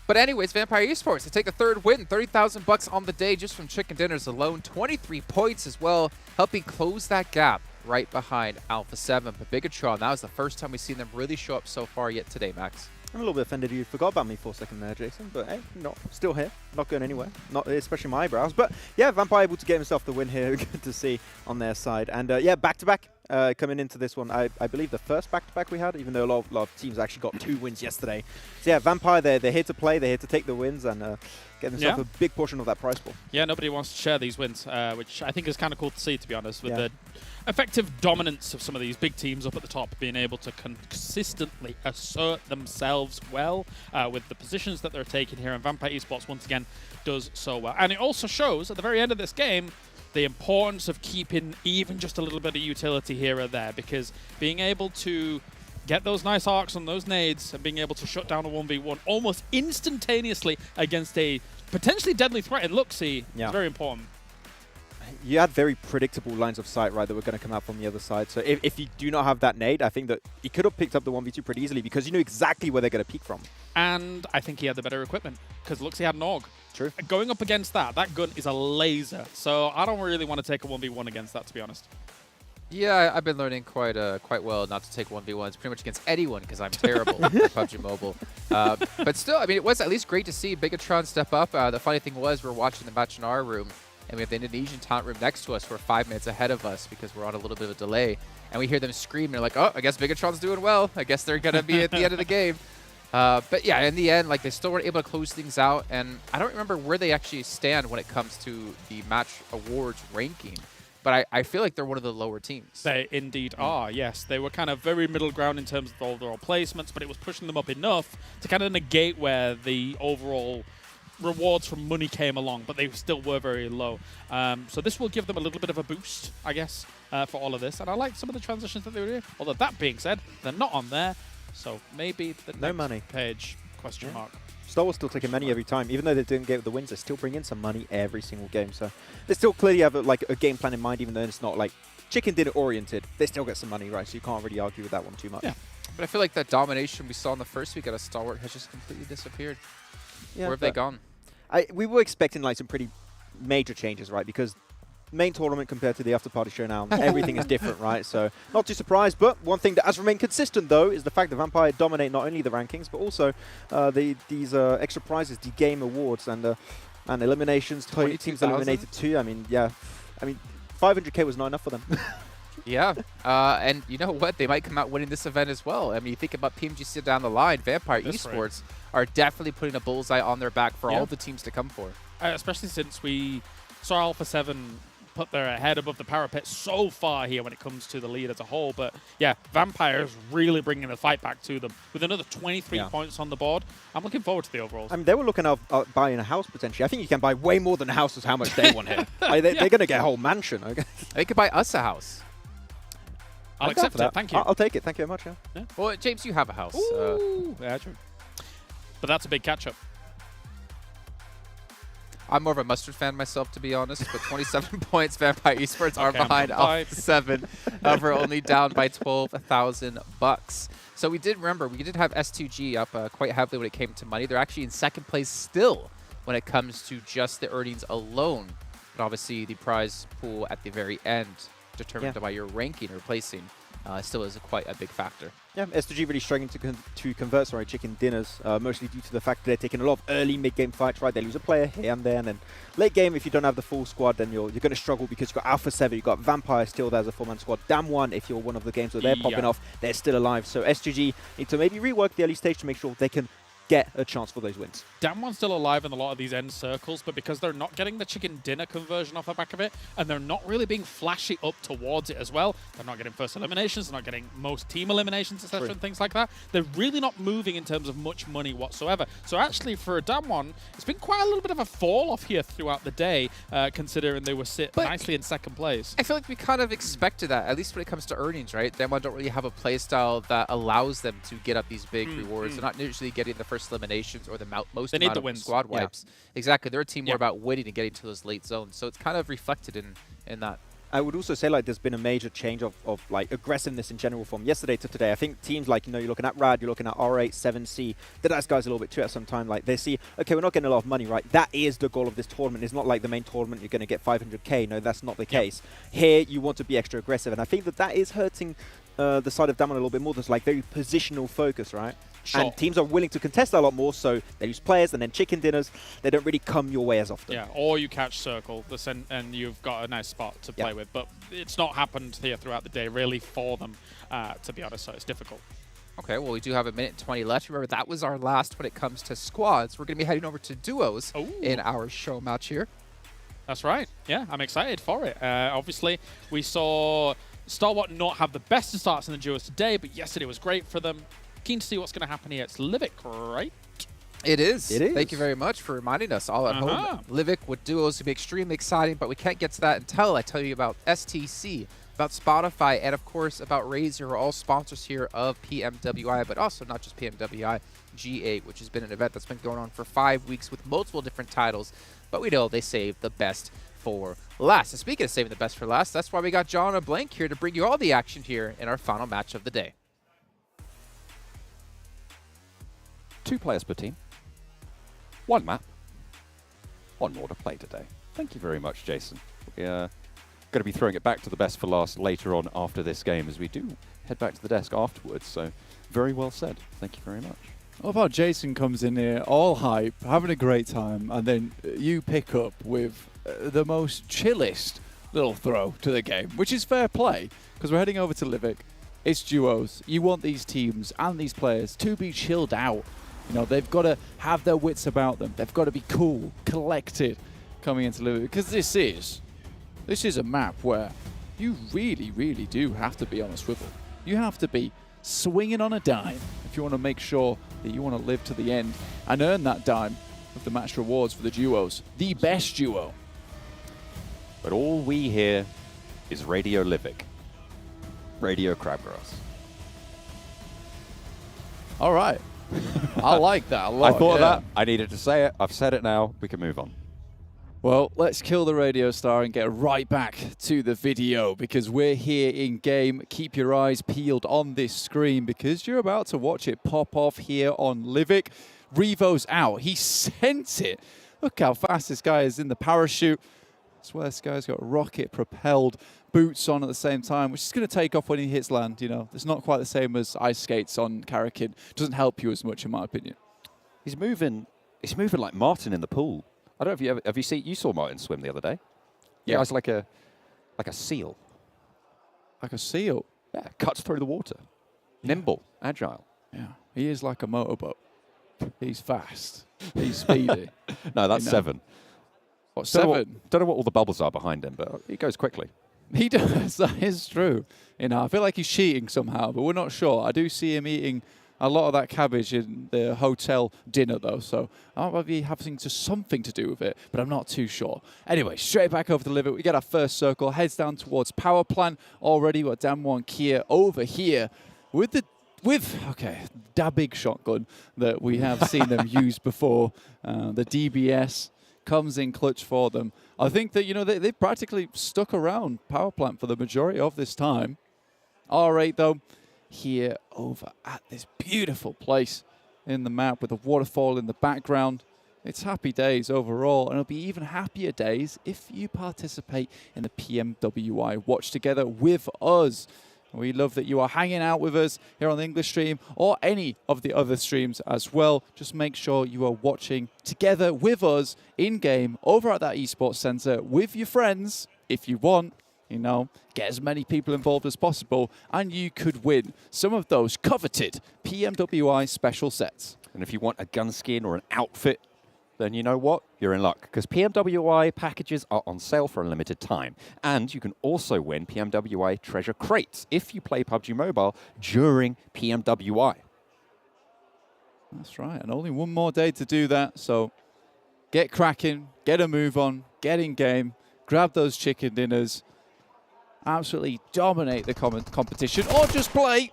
But anyways, Vampire Esports, they take the third win, 30,000 bucks on the day just from chicken dinners alone, 23 points as well, helping close that gap right behind Alpha 7. But Bigetron, that was the first time we've seen them really show up so far yet today, Max. I'm a little bit offended you forgot about me for a second there, Jason, but hey, no, still here, not going anywhere, not especially my eyebrows. But yeah, Vampire able to get himself the win here, good to see on their side. And yeah, back-to-back coming into this one, I believe the first back-to-back we had, even though a lot of teams actually got 2 wins yesterday. So yeah, Vampire, they're here to play, they're here to take the wins and get themselves a big portion of that prize pool. Yeah, nobody wants to share these wins, which I think is kind of cool to see, to be honest, with the effective dominance of some of these big teams up at the top being able to consistently assert themselves well with the positions that they're taking here. And Vampire Esports, once again, does so well. And it also shows, at the very end of this game, the importance of keeping even just a little bit of utility here or there, because being able to get those nice arcs on those nades and being able to shut down a 1v1 almost instantaneously against a potentially deadly threat in Luxie is very important. You had very predictable lines of sight, right, that were going to come out from the other side. So if you do not have that nade, I think that he could have picked up the 1v2 pretty easily because you knew exactly where they're going to peek from. And I think he had the better equipment because Luxie had an AUG. True. Going up against that gun is a laser. So I don't really want to take a 1v1 against that, to be honest. Yeah, I've been learning quite well not to take 1v1s pretty much against anyone because I'm terrible at PUBG Mobile. But still, I mean, it was at least great to see Bigetron step up. The funny thing was we're watching the match in our room, and we have the Indonesian talent room next to us who are 5 minutes ahead of us because we're on a little bit of a delay. And we hear them scream, and they're like, oh, I guess Bigetron's doing well. I guess they're going to be at the end of the game. But yeah, in the end, like, they still weren't able to close things out. And I don't remember where they actually stand when it comes to the match awards ranking. But I feel like they're one of the lower teams. They indeed are, yes. They were kind of very middle ground in terms of the overall placements, but it was pushing them up enough to kind of negate where the overall rewards from money came along, but they still were very low. So this will give them a little bit of a boost, I guess, for all of this. And I like some of the transitions that they were doing. Although that being said, they're not on there. So maybe the next page, question mark. Stalwart's still taking money every time. Even though they didn't get the wins, they still bring in some money every single game. So they still clearly have a game plan in mind, even though it's not like chicken dinner oriented. They still get some money, right? So you can't really argue with that one too much. Yeah. But I feel like that domination we saw in the first week at a Stalwart has just completely disappeared. Yeah, where have they gone? We were expecting like some pretty major changes, right? Because main tournament compared to the Afterparty Showdown, everything is different, right? So not too surprised. But one thing that has remained consistent, though, is the fact that Vampire dominate not only the rankings, but also these extra prizes, the game awards, and eliminations. 20 teams eliminated too. I mean, yeah. I mean, 500K was not enough for them. Yeah, and you know what? They might come out winning this event as well. I mean, you think about PMGC down the line, Vampire Esports are definitely putting a bullseye on their back for all the teams to come for. Especially since we saw Alpha 7 put their head above the parapet so far here when it comes to the lead as a whole. But yeah, Vampire's really bringing the fight back to them with another 23 points on the board. I'm looking forward to the overalls. I mean, they were looking at buying a house potentially. I think you can buy way more than a house is how much they want here. They're going to get a whole mansion. Okay? They could buy us a house. I'll accept it. Thank you. I'll take it. Thank you very much. Yeah. Well, James, you have a house. Yeah, true. But that's a big catch-up. I'm more of a Mustard fan myself, to be honest, but 27 points, Vampire Esports are behind Alpha 7. We're only down by 12,000 bucks. So we did have S2G up quite heavily when it came to money. They're actually in second place still when it comes to just the earnings alone. But obviously the prize pool at the very end, determined by your ranking or placing, still is quite a big factor. Yeah, S2G really struggling to convert chicken dinners, mostly due to the fact that they're taking a lot of early mid-game fights, right? They lose a player here and there, and then late game, if you don't have the full squad, then you're going to struggle because you've got Alpha 7, you've got Vampire still there as a 4-man squad. Damn one, if you're one of the games that they're popping off, they're still alive. So S2G need to maybe rework the early stage to make sure they can get a chance for those wins. Damwon's still alive in a lot of these end circles, but because they're not getting the chicken dinner conversion off the back of it, and they're not really being flashy up towards it as well, they're not getting first eliminations, they're not getting most team eliminations, etc., and things like that. They're really not moving in terms of much money whatsoever. So actually, for Damwon, it's been quite a little bit of a fall off here throughout the day, considering they were nicely in second place. I feel like we kind of expected that, at least when it comes to earnings, right? Damwon don't really have a play style that allows them to get up these big rewards. They're not usually getting the first eliminations or the most They need amount the of wins. squad Yeah. wipes. Exactly. They're a team more Yeah. about winning and getting to those late zones. So it's kind of reflected in that. I would also say like there's been a major change of like aggressiveness in general from yesterday to today. I think teams like, you're looking at Rad, you're looking at R8, 7C, the Deadeyes Guys a little bit too at some time. Like they see, okay, we're not getting a lot of money, right? That is the goal of this tournament. It's not like the main tournament, you're going to get 500k. No, that's not the case. Here, you want to be extra aggressive. And I think that is hurting the side of Damwon a little bit more. There's like very positional focus, right? Sure. And teams are willing to contest a lot more, so they use players and then chicken dinners. They don't really come your way as often. Yeah, or you catch circle, and you've got a nice spot to play with. But it's not happened here throughout the day, really, for them, to be honest, so it's difficult. Okay, well, we do have a minute and 20 left. Remember, that was our last when it comes to squads. We're going to be heading over to duos in our show match here. That's right. Yeah, I'm excited for it. Obviously, we saw Stalwart not have the best of starts in the duos today, but yesterday was great for them. Keen to see what's going to happen here. It's Livik, right? It is. It is. Thank you very much for reminding us all at home. Livik with duos would be extremely exciting, but we can't get to that until I tell you about STC, about Spotify, and of course about Razer, who are all sponsors here of PMWI, but also not just PMWI, G8, which has been an event that's been going on for 5 weeks with multiple different titles, but we know they saved the best for last. And speaking of saving the best for last, that's why we got John and Blank here to bring you all the action here in our final match of the day. 2 players per team, 1 map, 1 more to play today. Thank you very much, Jason. We're going to be throwing it back to the best for last later on after this game, as we do head back to the desk afterwards. So very well said. Thank you very much. What about Jason comes in here all hype, having a great time, and then you pick up with the most chillest little throw to the game, which is fair play, because we're heading over to Livik. It's duos. You want these teams and these players to be chilled out. They've got to have their wits about them. They've got to be cool, collected coming into Livik, because this is a map where you really, really do have to be on a swivel. You have to be swinging on a dime if you want to make sure that you want to live to the end and earn that dime with the match rewards for the duos. The best duo. But all we hear is Radio Livik. Radio Crabgrass. All right. I like that a lot. I thought of that. I needed to say it. I've said it now. We can move on. Well, let's kill the radio star and get right back to the video, because we're here in game. Keep your eyes peeled on this screen, because you're about to watch it pop off here on Livik. Revo's out. He sent it. Look how fast this guy is in the parachute. I swear this guy's got rocket-propelled boots on at the same time, which is going to take off when he hits land. It's not quite the same as ice skates on Karakin. Doesn't help you as much, in my opinion. He's moving like Martin in the pool. I don't know if you saw Martin swim the other day? Yeah, it's like a seal. Like a seal? Yeah, cuts through the water. Nimble, agile. Yeah, he is like a motorboat. He's fast. He's speedy. No, that's 7. What, 7? Don't know what all the bubbles are behind him, but he goes quickly. He does. That is true. I feel like he's cheating somehow, but we're not sure. I do see him eating a lot of that cabbage in the hotel dinner, though, so I might be having something to do with it, but I'm not too sure. Anyway, straight back over to Livik. We get our first circle, heads down towards power plant. Already got Damwon Kia over here with that big shotgun that we have seen them use before. The DBS comes in clutch for them. I think that, they practically stuck around power plant for the majority of this time. R8, though, here over at this beautiful place in the map with a waterfall in the background. It's happy days overall, and it'll be even happier days if you participate in the PMWI Watch Together with us. We love that you are hanging out with us here on the English stream or any of the other streams as well. Just make sure you are watching together with us in-game over at that esports center with your friends if you want. Get as many people involved as possible, and you could win some of those coveted PMWI special sets. And if you want a gun skin or an outfit, then you know what? You're in luck, because PMWI packages are on sale for a limited time. And you can also win PMWI treasure crates if you play PUBG Mobile during PMWI. That's right, and only one more day to do that, so get cracking, get a move on, get in game, grab those chicken dinners, absolutely dominate the competition, or just play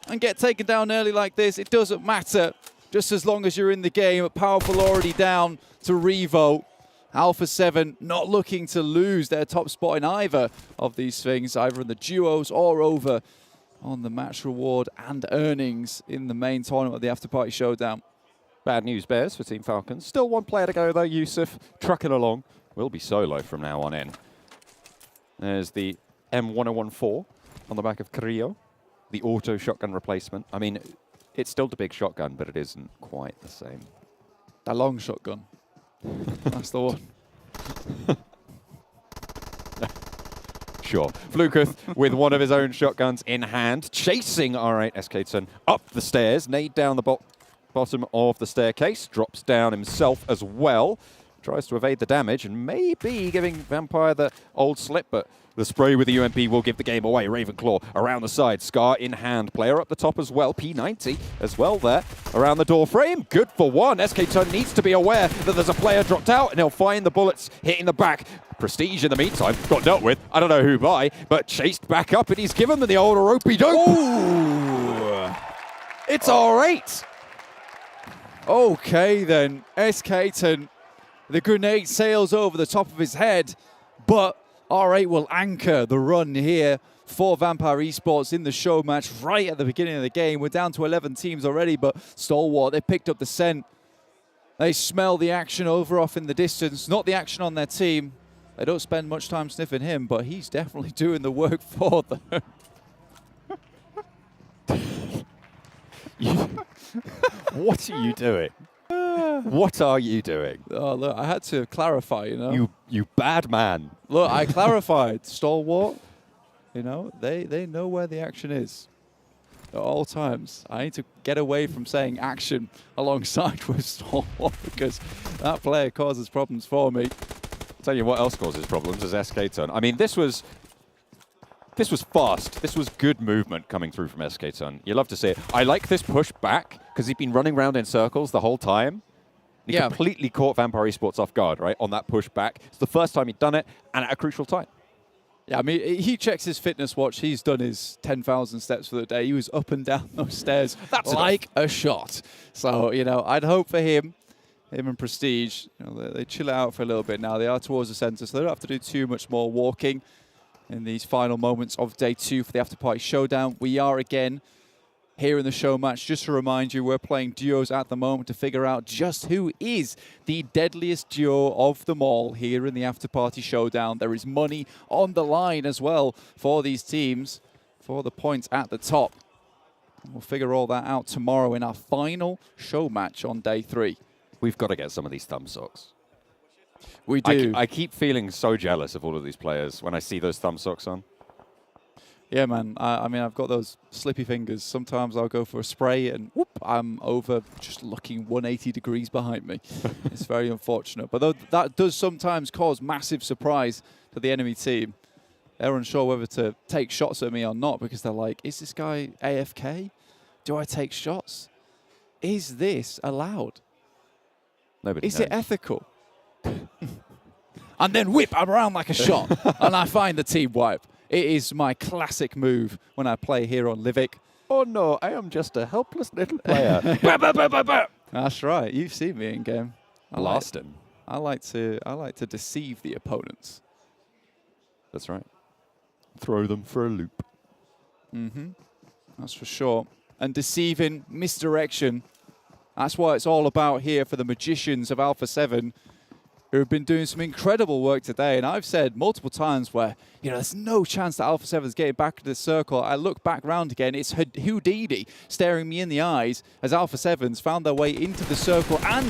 and get taken down early like this. It doesn't matter. just as long as you're in the game. Powerful already down to Revo. Alpha 7 not looking to lose their top spot in either of these things, either in the duos or over on the match reward and earnings in the main tournament of the Afterparty Showdown. Bad news bears for Team Falcons. Still one player to go though, Yusuf, trucking along. Will be solo from now on in. There's the M1014 on the back of Carrillo, the auto shotgun replacement. I mean, it's still the big shotgun, but it isn't quite the same. The long shotgun. That's the one. Sure. Flukuth with one of his own shotguns in hand, chasing R8 SK up the stairs, nade down the bottom of the staircase, drops down himself as well, tries to evade the damage and maybe giving Vampire the old slip, but the spray with the UMP will give the game away. Ravenclaw around the side, Scar in hand, player up the top as well, P90 as well there, around the door frame, good for one. SK needs to be aware that there's a player dropped out and he'll find the bullets hitting the back. Prestige in the meantime got dealt with, I don't know who by, but chased back up and he's given them the old ropey dope. Ooh. It's R8. Okay then, SK, the grenade sails over the top of his head, but R8 will anchor the run here for Vampire Esports in the show match right at the beginning of the game. We're down to 11 teams already, but Stalwart, they picked up the scent. They smell the action over off in the distance, not the action on their team. They don't spend much time sniffing him, but he's definitely doing the work for them. What are you doing? What are you doing? Oh, look, I had to clarify, you know. You bad man. Look, I clarified. Stalwart, you know, they know where the action is at all times. I need to get away from saying action alongside with Stalwart because that player causes problems for me. I'll tell you what else causes problems is SK Ton. I mean, this was fast. This was good movement coming through from SK Ton. You love to see it. I like this push back because he'd been running around in circles the whole time. He completely caught Vampire Esports off guard, right, on that push back. It's the first time he'd done it, and at a crucial time. Yeah, I mean, he checks his fitness watch. He's done his 10,000 steps for the day. He was up and down those stairs like a shot. So, you know, I'd hope for him and Prestige, you know, they chill out for a little bit now. They are towards the center, so they don't have to do too much more walking in these final moments of day 2 for the Afterparty Showdown. We are again here in the show match. Just to remind you, we're playing duos at the moment to figure out just who is the deadliest duo of them all here in the Afterparty Showdown. There is money on the line as well for these teams for the points at the top. We'll figure all that out tomorrow in our final show match on day 3. We've got to get some of these thumb socks. We do. I keep feeling so jealous of all of these players when I see those thumb socks on. Yeah, man. I mean, I've got those slippy fingers. Sometimes I'll go for a spray and whoop, I'm over just looking 180 degrees behind me. It's very unfortunate. But that does sometimes cause massive surprise to the enemy team. They're unsure whether to take shots at me or not because they're like, is this guy AFK? Do I take shots? Is this allowed? Nobody Is knows. it ethical? And then whip, I'm around like a shot, and I find the team wipe. It is my classic move when I play here on Livik. Oh no, I am just a helpless little player. That's right. You've seen me in game. Blast him. I like to deceive the opponents. That's right. Throw them for a loop. That's for sure. And deceiving, misdirection. That's what it's all about here for the magicians of Alpha 7, who have been doing some incredible work today. And I've said multiple times where, you know, there's no chance that Alpha 7 is getting back to the circle. I look back round again, it's Houdini staring me in the eyes as Alpha 7's found their way into the circle and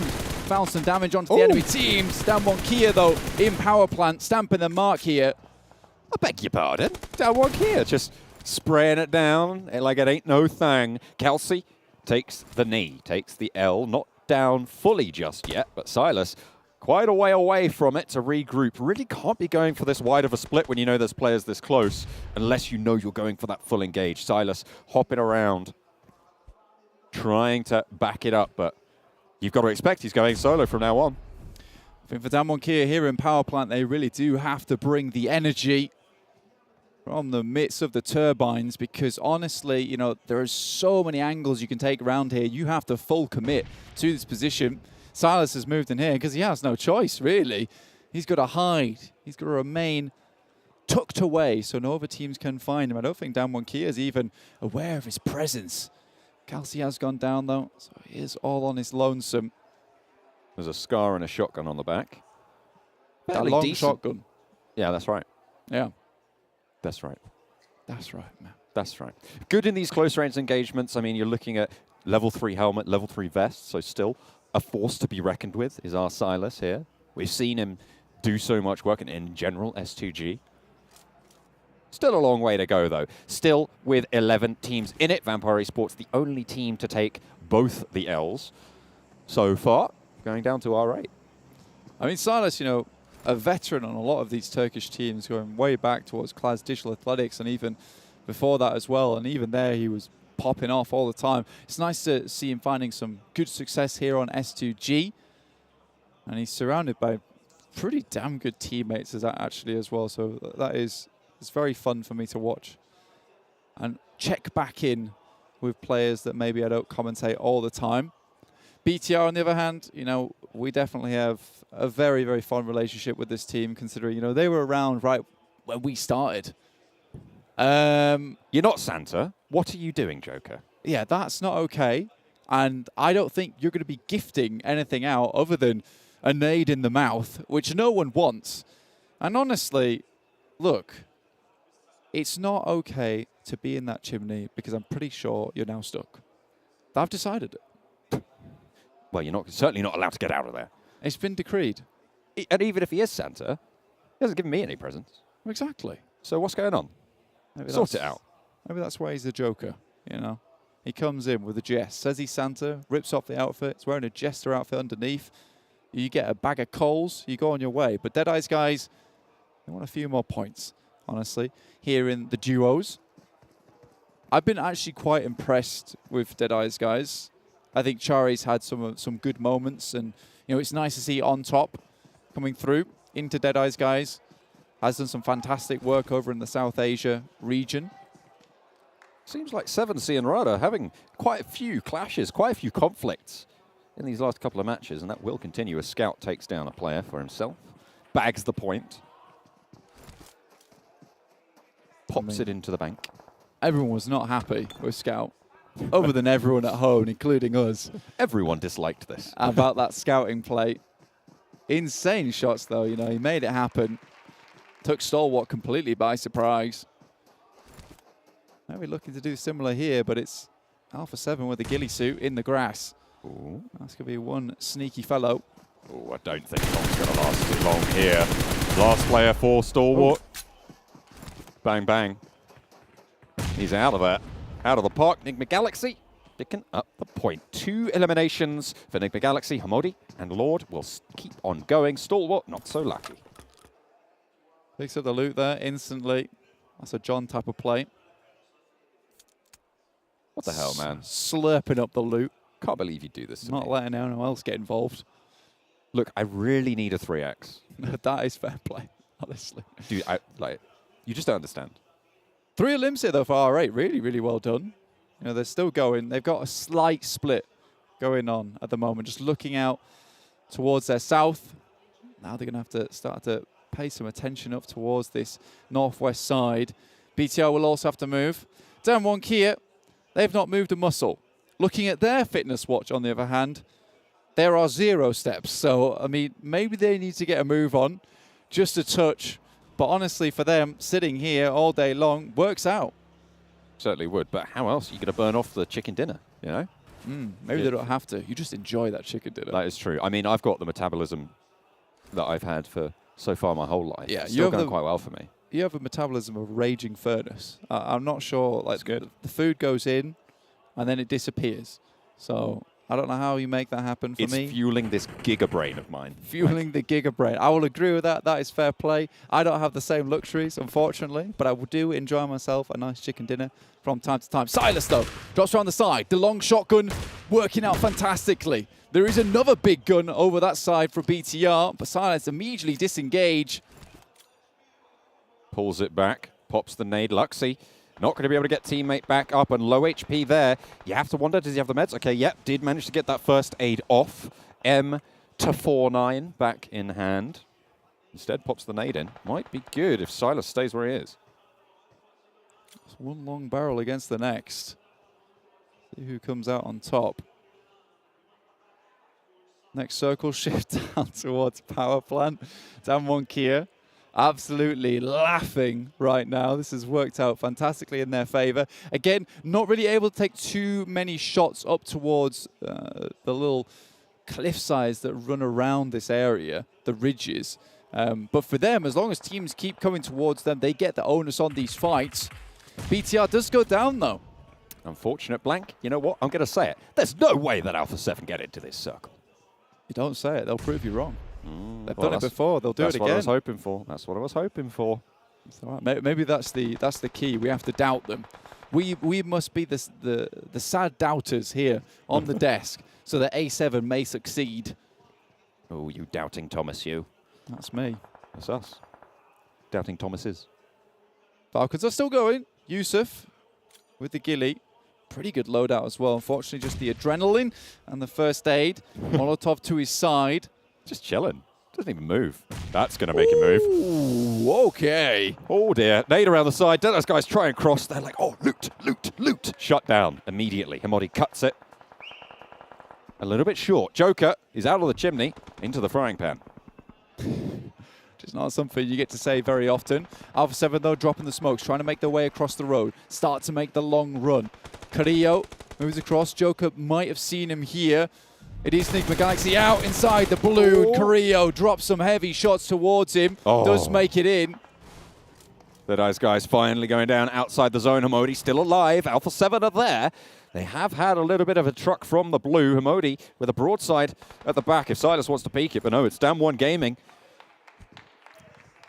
found some damage onto the enemy teams. Damwon Kia, though, in power plant, stamping the mark here. I beg your pardon. Damwon Kia just spraying it down like it ain't no thing. Kelsey takes the knee, takes the L, not down fully just yet, but Silas quite a way away from it to regroup. Really can't be going for this wide of a split when you know there's players this close, unless you know you're going for that full engage. Silas hopping around, trying to back it up, but you've got to expect he's going solo from now on. I think for Damwon Kia here in power plant, they really do have to bring the energy. from the midst of the turbines, because honestly, you know, there are so many angles you can take around here. You have to full commit to this position. Silas has moved in here because he has no choice, really. He's got to hide. He's got to remain tucked away so no other teams can find him. I don't think Damwon Kia is even aware of his presence. Galaxy has gone down, though, so he is all on his lonesome. There's a Scar and a shotgun on the back. That long shotgun. Yeah, that's right. Yeah. That's right. That's right, man. That's right. Good in these close range engagements. I mean, you're looking at level 3 helmet, level 3 vest, so still a force to be reckoned with is our Silas here. We've seen him do so much work, and in general, S2G. Still a long way to go, though. Still with 11 teams in it. Vampire Esports, the only team to take both the Ls so far, going down to R8. I mean, Silas, you know, a veteran on a lot of these Turkish teams, going way back towards Class Digital Athletics and even before that as well. And even there, he was popping off all the time. It's nice to see him finding some good success here on S2G. And he's surrounded by pretty damn good teammates actually as well. So that is it's very fun for me to watch. And check back in with players that maybe I don't commentate all the time. BTR, on the other hand, you know, we definitely have a very, very fond relationship with this team, considering, you know, they were around right when we started. You're not Santa. What are you doing, Joker? Yeah, that's not okay. And I don't think you're going to be gifting anything out other than a nade in the mouth, which no one wants. And honestly, look, it's not okay to be in that chimney because I'm pretty sure you're now stuck. I've decided it. Well, you're certainly not allowed to get out of there. It's been decreed. And even if he is Santa, he hasn't given me any presents. Exactly. So what's going on? Maybe sort it out. Maybe that's why he's the Joker, you know. He comes in with a jest, says he's Santa, rips off the outfit, he's wearing a jester outfit underneath. You get a bag of coals, you go on your way. But Deadeyes Guys, they want a few more points, honestly, here in the duos. I've been actually quite impressed with Deadeyes Guys. I think Chari's had some good moments, and you know it's nice to see On Top coming through into Deadeyes Guys. Has done some fantastic work over in the South Asia region. Seems like 7C and Rada having quite a few clashes, quite a few conflicts in these last couple of matches, and that will continue as Scout takes down a player for himself, bags the point, pops it into the bank. Everyone was not happy with Scout. Other than everyone at home, including us. Everyone disliked this. About that scouting play. Insane shots, though. You know, he made it happen. Took Stalwart completely by surprise. Maybe looking to do similar here, but it's Alpha 7 with the ghillie suit in the grass. Ooh. That's going to be one sneaky fellow. Oh, I don't think Tom's going to last too long here. Last player for Stalwart. Bang, bang. He's out of that. Out of the park, Nigma Galaxy picking up the point. 2 eliminations for Nigma Galaxy. Hamodi and Lord will keep on going. Stalwart, not so lucky. Picks up the loot there instantly. That's a John type of play. What the hell, man? Slurping up the loot. Can't believe you do this to Not me. letting anyone else get involved. Look, I really need a 3x. That is fair play, honestly. Dude, you just don't understand. 3 elims here, though, for R8. Really, really well done. You know, they're still going. They've got a slight split going on at the moment. Just looking out towards their south. Now they're going to have to start to pay some attention up towards this northwest side. BTR will also have to move. Damwon Kia, they've not moved a muscle. Looking at their fitness watch, on the other hand, there are 0 steps. So, I mean, maybe they need to get a move on. Just a touch. But honestly, for them, sitting here all day long works out. Certainly would. But how else are you going to burn off the chicken dinner, you know? Maybe they don't have to. You just enjoy that chicken dinner. That is true. I mean, I've got the metabolism that I've had for so far my whole life. Yeah, it's still going quite well for me. You have a metabolism of a raging furnace. I'm not sure. Like, the food goes in and then it disappears. So I don't know how you make that happen for me. It's fueling this giga brain of mine. Fueling the giga brain. I will agree with that. That is fair play. I don't have the same luxuries, unfortunately, but I do enjoy myself a nice chicken dinner from time to time. Silas, though, drops around the side. The long shotgun working out fantastically. There is another big gun over that side for BTR, but Silas immediately disengage. Pulls it back. pops the nade. Luxy not going to be able to get teammate back up, and low HP there. You have to wonder, does he have the meds? Okay, yep, did manage to get that first aid off. M to 4-9 back in hand. Instead pops the nade in. Might be good if Silas stays where he is. It's one long barrel against the next. See who comes out on top. Next circle shift down towards power plant. Damwon Kia absolutely laughing right now. This has worked out fantastically in their favor. Again, not really able to take too many shots up towards the little cliff sides that run around this area, the ridges. But for them, as long as teams keep coming towards them, they get the onus on these fights. BTR does go down, though. Unfortunate blank. You know what? I'm going to say it. There's no way that Alpha 7 get into this circle. You don't say it. They'll prove you wrong. They've done it before. They'll do it again. That's what I was hoping for. That's what I was hoping for. It's all right. Maybe that's the key. We have to doubt them. We must be the sad doubters here on the desk so that A7 may succeed. Oh, you doubting Thomas, you. That's me. That's us. Doubting Thomases. Falcons are still going. Yusuf with the ghillie. Pretty good loadout as well. Unfortunately, just the adrenaline and the first aid. Molotov to his side. Just chilling. Doesn't even move. That's going to make him move. Ooh, okay. Oh, dear. Nade around the side. Deadeyes Guys try and cross. They're like, oh, loot, loot, loot. Shut down immediately. Himodi cuts it. A little bit short. Joker is out of the chimney into the frying pan. Which is not something you get to say very often. Alpha 7, though, dropping the smokes, trying to make their way across the road. Start to make the long run. Carrillo moves across. Joker might have seen him here. It is Nigma Galaxy out inside the blue. Carrillo drops some heavy shots towards him. Does make it in. Deadeyes Guys finally going down outside the zone. Himodi still alive. Alpha 7 are there. They have had a little bit of a truck from the blue. Himodi with a broadside at the back if Silas wants to peek it. But no, it's Damwon Gaming.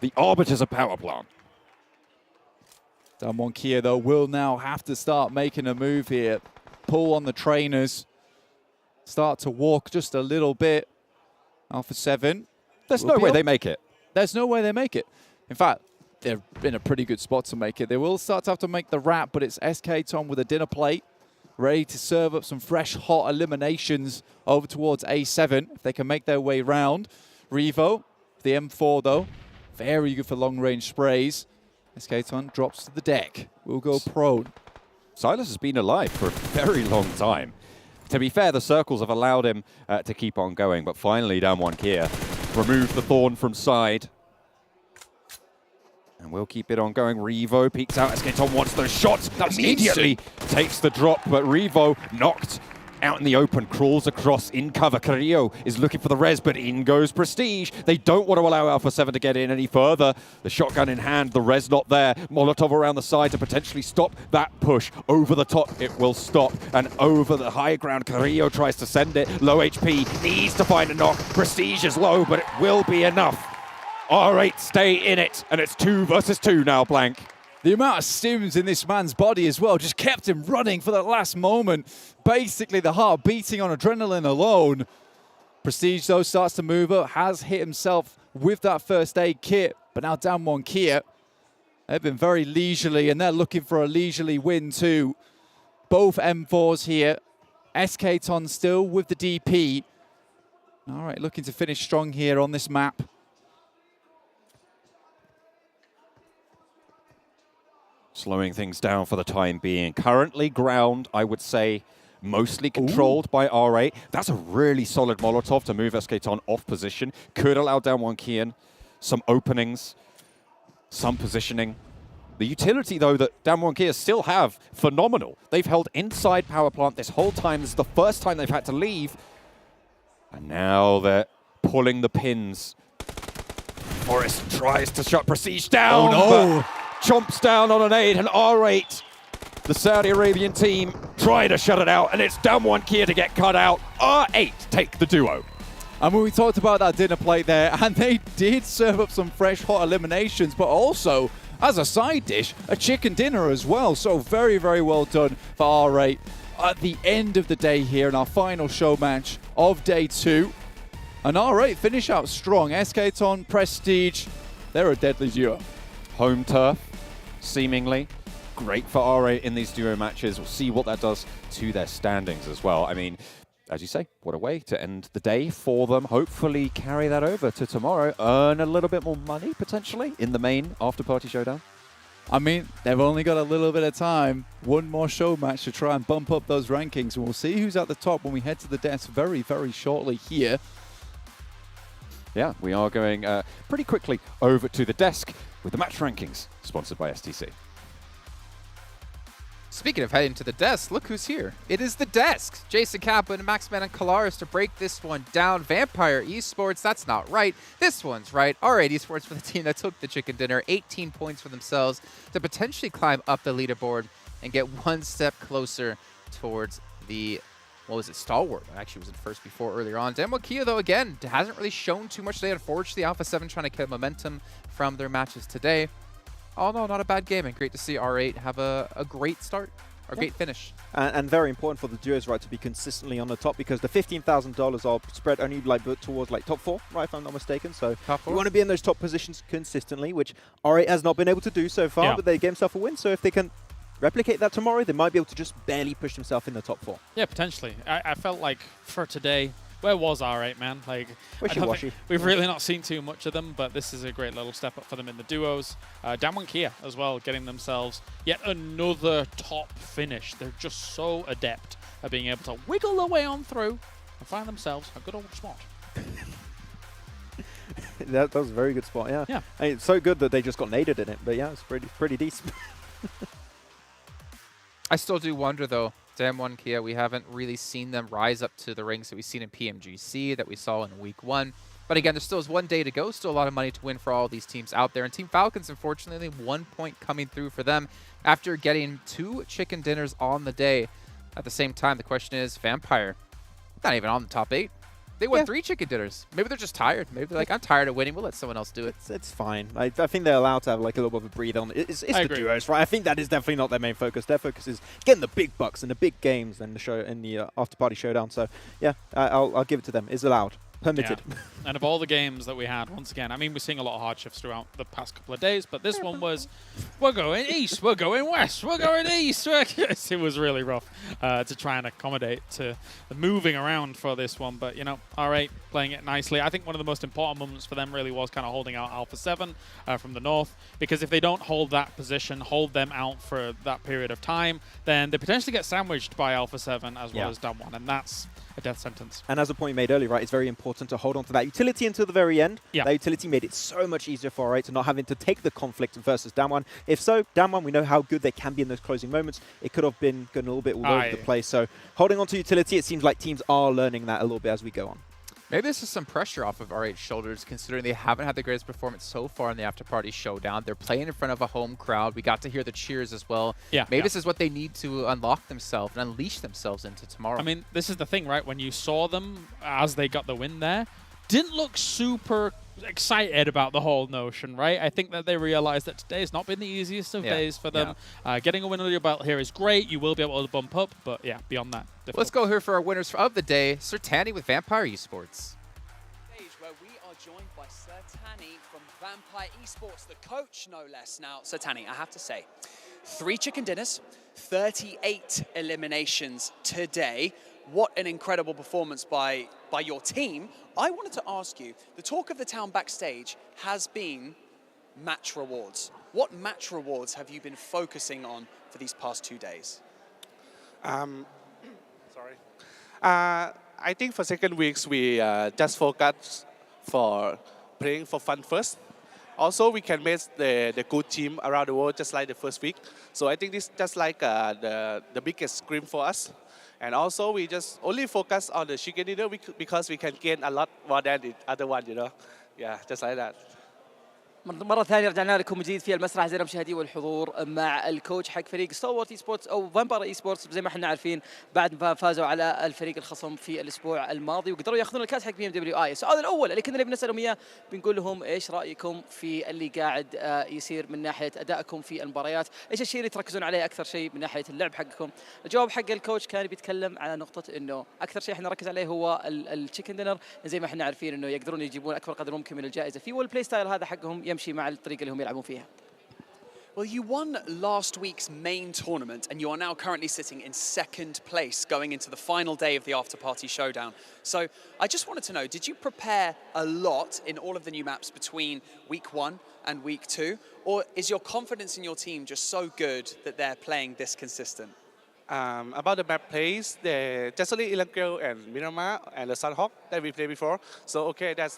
The arbiters of power plant. Damwon Kia, though, will now have to start making a move here. Pull on the trainers. Start to walk just a little bit. Alpha 7. There's no way they make it. There's no way they make it. In fact, they're in a pretty good spot to make it. They will start to have to make the wrap, but it's SK Tom with a dinner plate, ready to serve up some fresh, hot eliminations over towards A7, if they can make their way round. Revo, the M4, though, very good for long-range sprays. SK Tom drops to the deck. Will go prone. Silas has been alive for a very long time. To be fair, the circles have allowed him to keep on going, but finally, Damwon Kia removed the thorn from side. And we'll keep it on going. Revo peeks out. SK Tom wants those shots. Immediately takes the drop, but Revo knocked out in the open, crawls across in cover. Carrillo is looking for the res, but in goes Prestige. They don't want to allow Alpha 7 to get in any further. The shotgun in hand, the res not there. Molotov around the side to potentially stop that push. Over the top, it will stop. And over the high ground, Carrillo tries to send it. Low HP, needs to find a knock. Prestige is low, but it will be enough. R8 stay in it, and it's 2 versus 2 now, Blank. The amount of stims in this man's body as well just kept him running for the last moment. Basically, the heart beating on adrenaline alone. Prestige, though, starts to move up, has hit himself with that first aid kit, but now Damwon Kia. They've been very leisurely, and they're looking for a leisurely win too. Both M4s here. SK Ton still with the DP. All right, looking to finish strong here on this map. Slowing things down for the time being. Currently ground, I would say, mostly controlled by R8. That's a really solid Molotov to move SK Ton off position. Could allow Damwon Kian some openings, some positioning. The utility, though, that Damwon Kia still have, phenomenal. They've held inside power plant this whole time. This is the first time they've had to leave. And now they're pulling the pins. Forrest tries to shut Prestige down. Oh, no. Chomps down on an 8, and R8, the Saudi Arabian team, try to shut it out, and it's Damwon Kia to get cut out. R8 take the duo. I mean, we talked about that dinner plate there, and they did serve up some fresh, hot eliminations, but also, as a side dish, a chicken dinner as well. So very, very well done for R8. At the end of the day here in our final show match of day 2, and R8 finish out strong. SK Ton, Prestige, they're a deadly duo. Home turf seemingly. Great for R8 in these duo matches. We'll see what that does to their standings as well. I mean, as you say, what a way to end the day for them. Hopefully carry that over to tomorrow. Earn a little bit more money, potentially, in the main Afterparty Showdown. I mean, they've only got a little bit of time. One more show match to try and bump up those rankings. And we'll see who's at the top when we head to the desk very, very shortly here. Yeah, we are going pretty quickly over to the desk with the match rankings, sponsored by STC. Speaking of heading to the desk, look who's here. It is the desk. Jason Kaplan and Maxman and Kalaris to break this one down. Vampire Esports, that's not right. This one's right. R8 Esports for the team that took the chicken dinner. 18 points for themselves to potentially climb up the leaderboard and get one step closer towards the, what was it, Stalwart. Actually was in first before earlier on. Kia, though, again, hasn't really shown too much today. Unfortunately, Alpha 7 trying to get momentum from their matches today. Oh, no, not a bad game, and great to see R8 have a great start, a great finish. And very important for the duos, right, to be consistently on the top, because the $15,000 are spread only like towards like top 4, right, if I'm not mistaken. So you want to be in those top positions consistently, which R8 has not been able to do so far, but they gave themselves a win. So if they can replicate that tomorrow, they might be able to just barely push themselves in the top 4. Yeah, potentially. I felt like for today, where was R8, man? Like, wishy-washy. We've really not seen too much of them, but this is a great little step up for them in the duos. Kia as well, getting themselves yet another top finish. They're just so adept at being able to wiggle their way on through and find themselves a good old spot. That was a very good spot, yeah. I mean, it's so good that they just got naded in it, but yeah, it's pretty decent. I still do wonder, though, Kia, we haven't really seen them rise up to the ranks that we've seen in PMGC, that we saw in week 1. But again, there still is one day to go, still a lot of money to win for all these teams out there. And Team Falcons, unfortunately, 1 point coming through for them after getting 2 chicken dinners on the day. At the same time, the question is, Vampire, not even on the top 8. They won 3 chicken dinners. Maybe they're just tired. Maybe they're like, I'm tired of winning. We'll let someone else do it. It's fine. I think they're allowed to have like a little bit of a breathe on. It's the duos, right? I think that is definitely not their main focus. Their focus is getting the big bucks and the big games and the show in the Afterparty Showdown. So yeah, I'll give it to them. It's allowed. Permitted. Yeah. And of all the games that we had, once again, I mean, we're seeing a lot of hardships throughout the past couple of days, but this one was, we're going east, we're going west, we're going east. It was really rough to try and accommodate to the moving around for this one, but, you know, R8 playing it nicely. I think one of the most important moments for them really was kind of holding out Alpha 7 from the north, because if they don't hold that position, hold them out for that period of time, then they potentially get sandwiched by Alpha 7 as well as Damwon, and that's a death sentence. And as the point made earlier, right, it's very important to hold on to that utility until the very end. Yeah. That utility made it so much easier for R8 to not having to take the conflict versus Damwon. If so, Damwon, we know how good they can be in those closing moments. It could have been going a little bit all over the place. So holding on to utility, it seems like teams are learning that a little bit as we go on. Maybe this is some pressure off of R8's shoulders, considering they haven't had the greatest performance so far in the Afterparty Showdown. They're playing in front of a home crowd. We got to hear the cheers as well. Yeah. Maybe this is what they need to unlock themselves and unleash themselves into tomorrow. I mean, this is the thing, right? When you saw them as they got the win there, didn't look super excited about the whole notion, right? I think that they realized that today has not been the easiest of days for them. Getting a win under your belt here is great. You will be able to bump up, but yeah, beyond that, difficult. Let's go here for our winners of the day. Sertani with Vampire Esports. Where we are joined by Sertani from Vampire Esports, the coach, no less. Now, Sertani, I have to say, 3 chicken dinners, 38 eliminations today. What an incredible performance by your team. I wanted to ask you, the talk of the town backstage has been match rewards. What match rewards have you been focusing on for these past 2 days? I think for second weeks, we just focus for playing for fun first. Also, we can make the good team around the world just like the first week. So I think this is just like the biggest scream for us. And also, we just only focus on the chicken dinner because we can gain a lot more than the other one, you know. Yeah, just like that. مرة ثانية رجعنا لكم من جديد في المسرح أعزائنا المشاهدين والحضور مع الكوتش حق فريق ستالوارت ايسبورتس أو فامباير ايسبورتس زي ما احنا عارفين بعد ما فازوا على الفريق الخصم في الأسبوع الماضي وقدروا ياخذون الكاس حق PMWI. السؤال الأول اللي كنا بنسألهم إياه بنقول لهم إيش رأيكم في اللي قاعد يصير من ناحية أدائكم في المباريات؟ إيش الشيء اللي تركزون عليه أكثر شيء من ناحية اللعب حقكم؟ الجواب حق الكوتش كان بيتكلم على نقطة إنه أكثر شيء احنا نركز عليه هو التشيكن دينر زي ما احنا عارفين إنه يقدرون يجيبون أكبر قدر ممكن من الجائزة فيه والبلاي ستايل هذا حقهم يمشي مع الطريقة اللي هم يلعبون فيها. Well, you won last week's main tournament, and you are now currently sitting in second place going into the final day of the Afterparty Showdown. So I just wanted to know, did you prepare a lot in all of the new maps between week 1 and week 2? Or is your confidence in your team just so good that they're playing this consistent? About the map plays, the just only Erangel and Miramar and the Sanhok that we played before. So okay, that's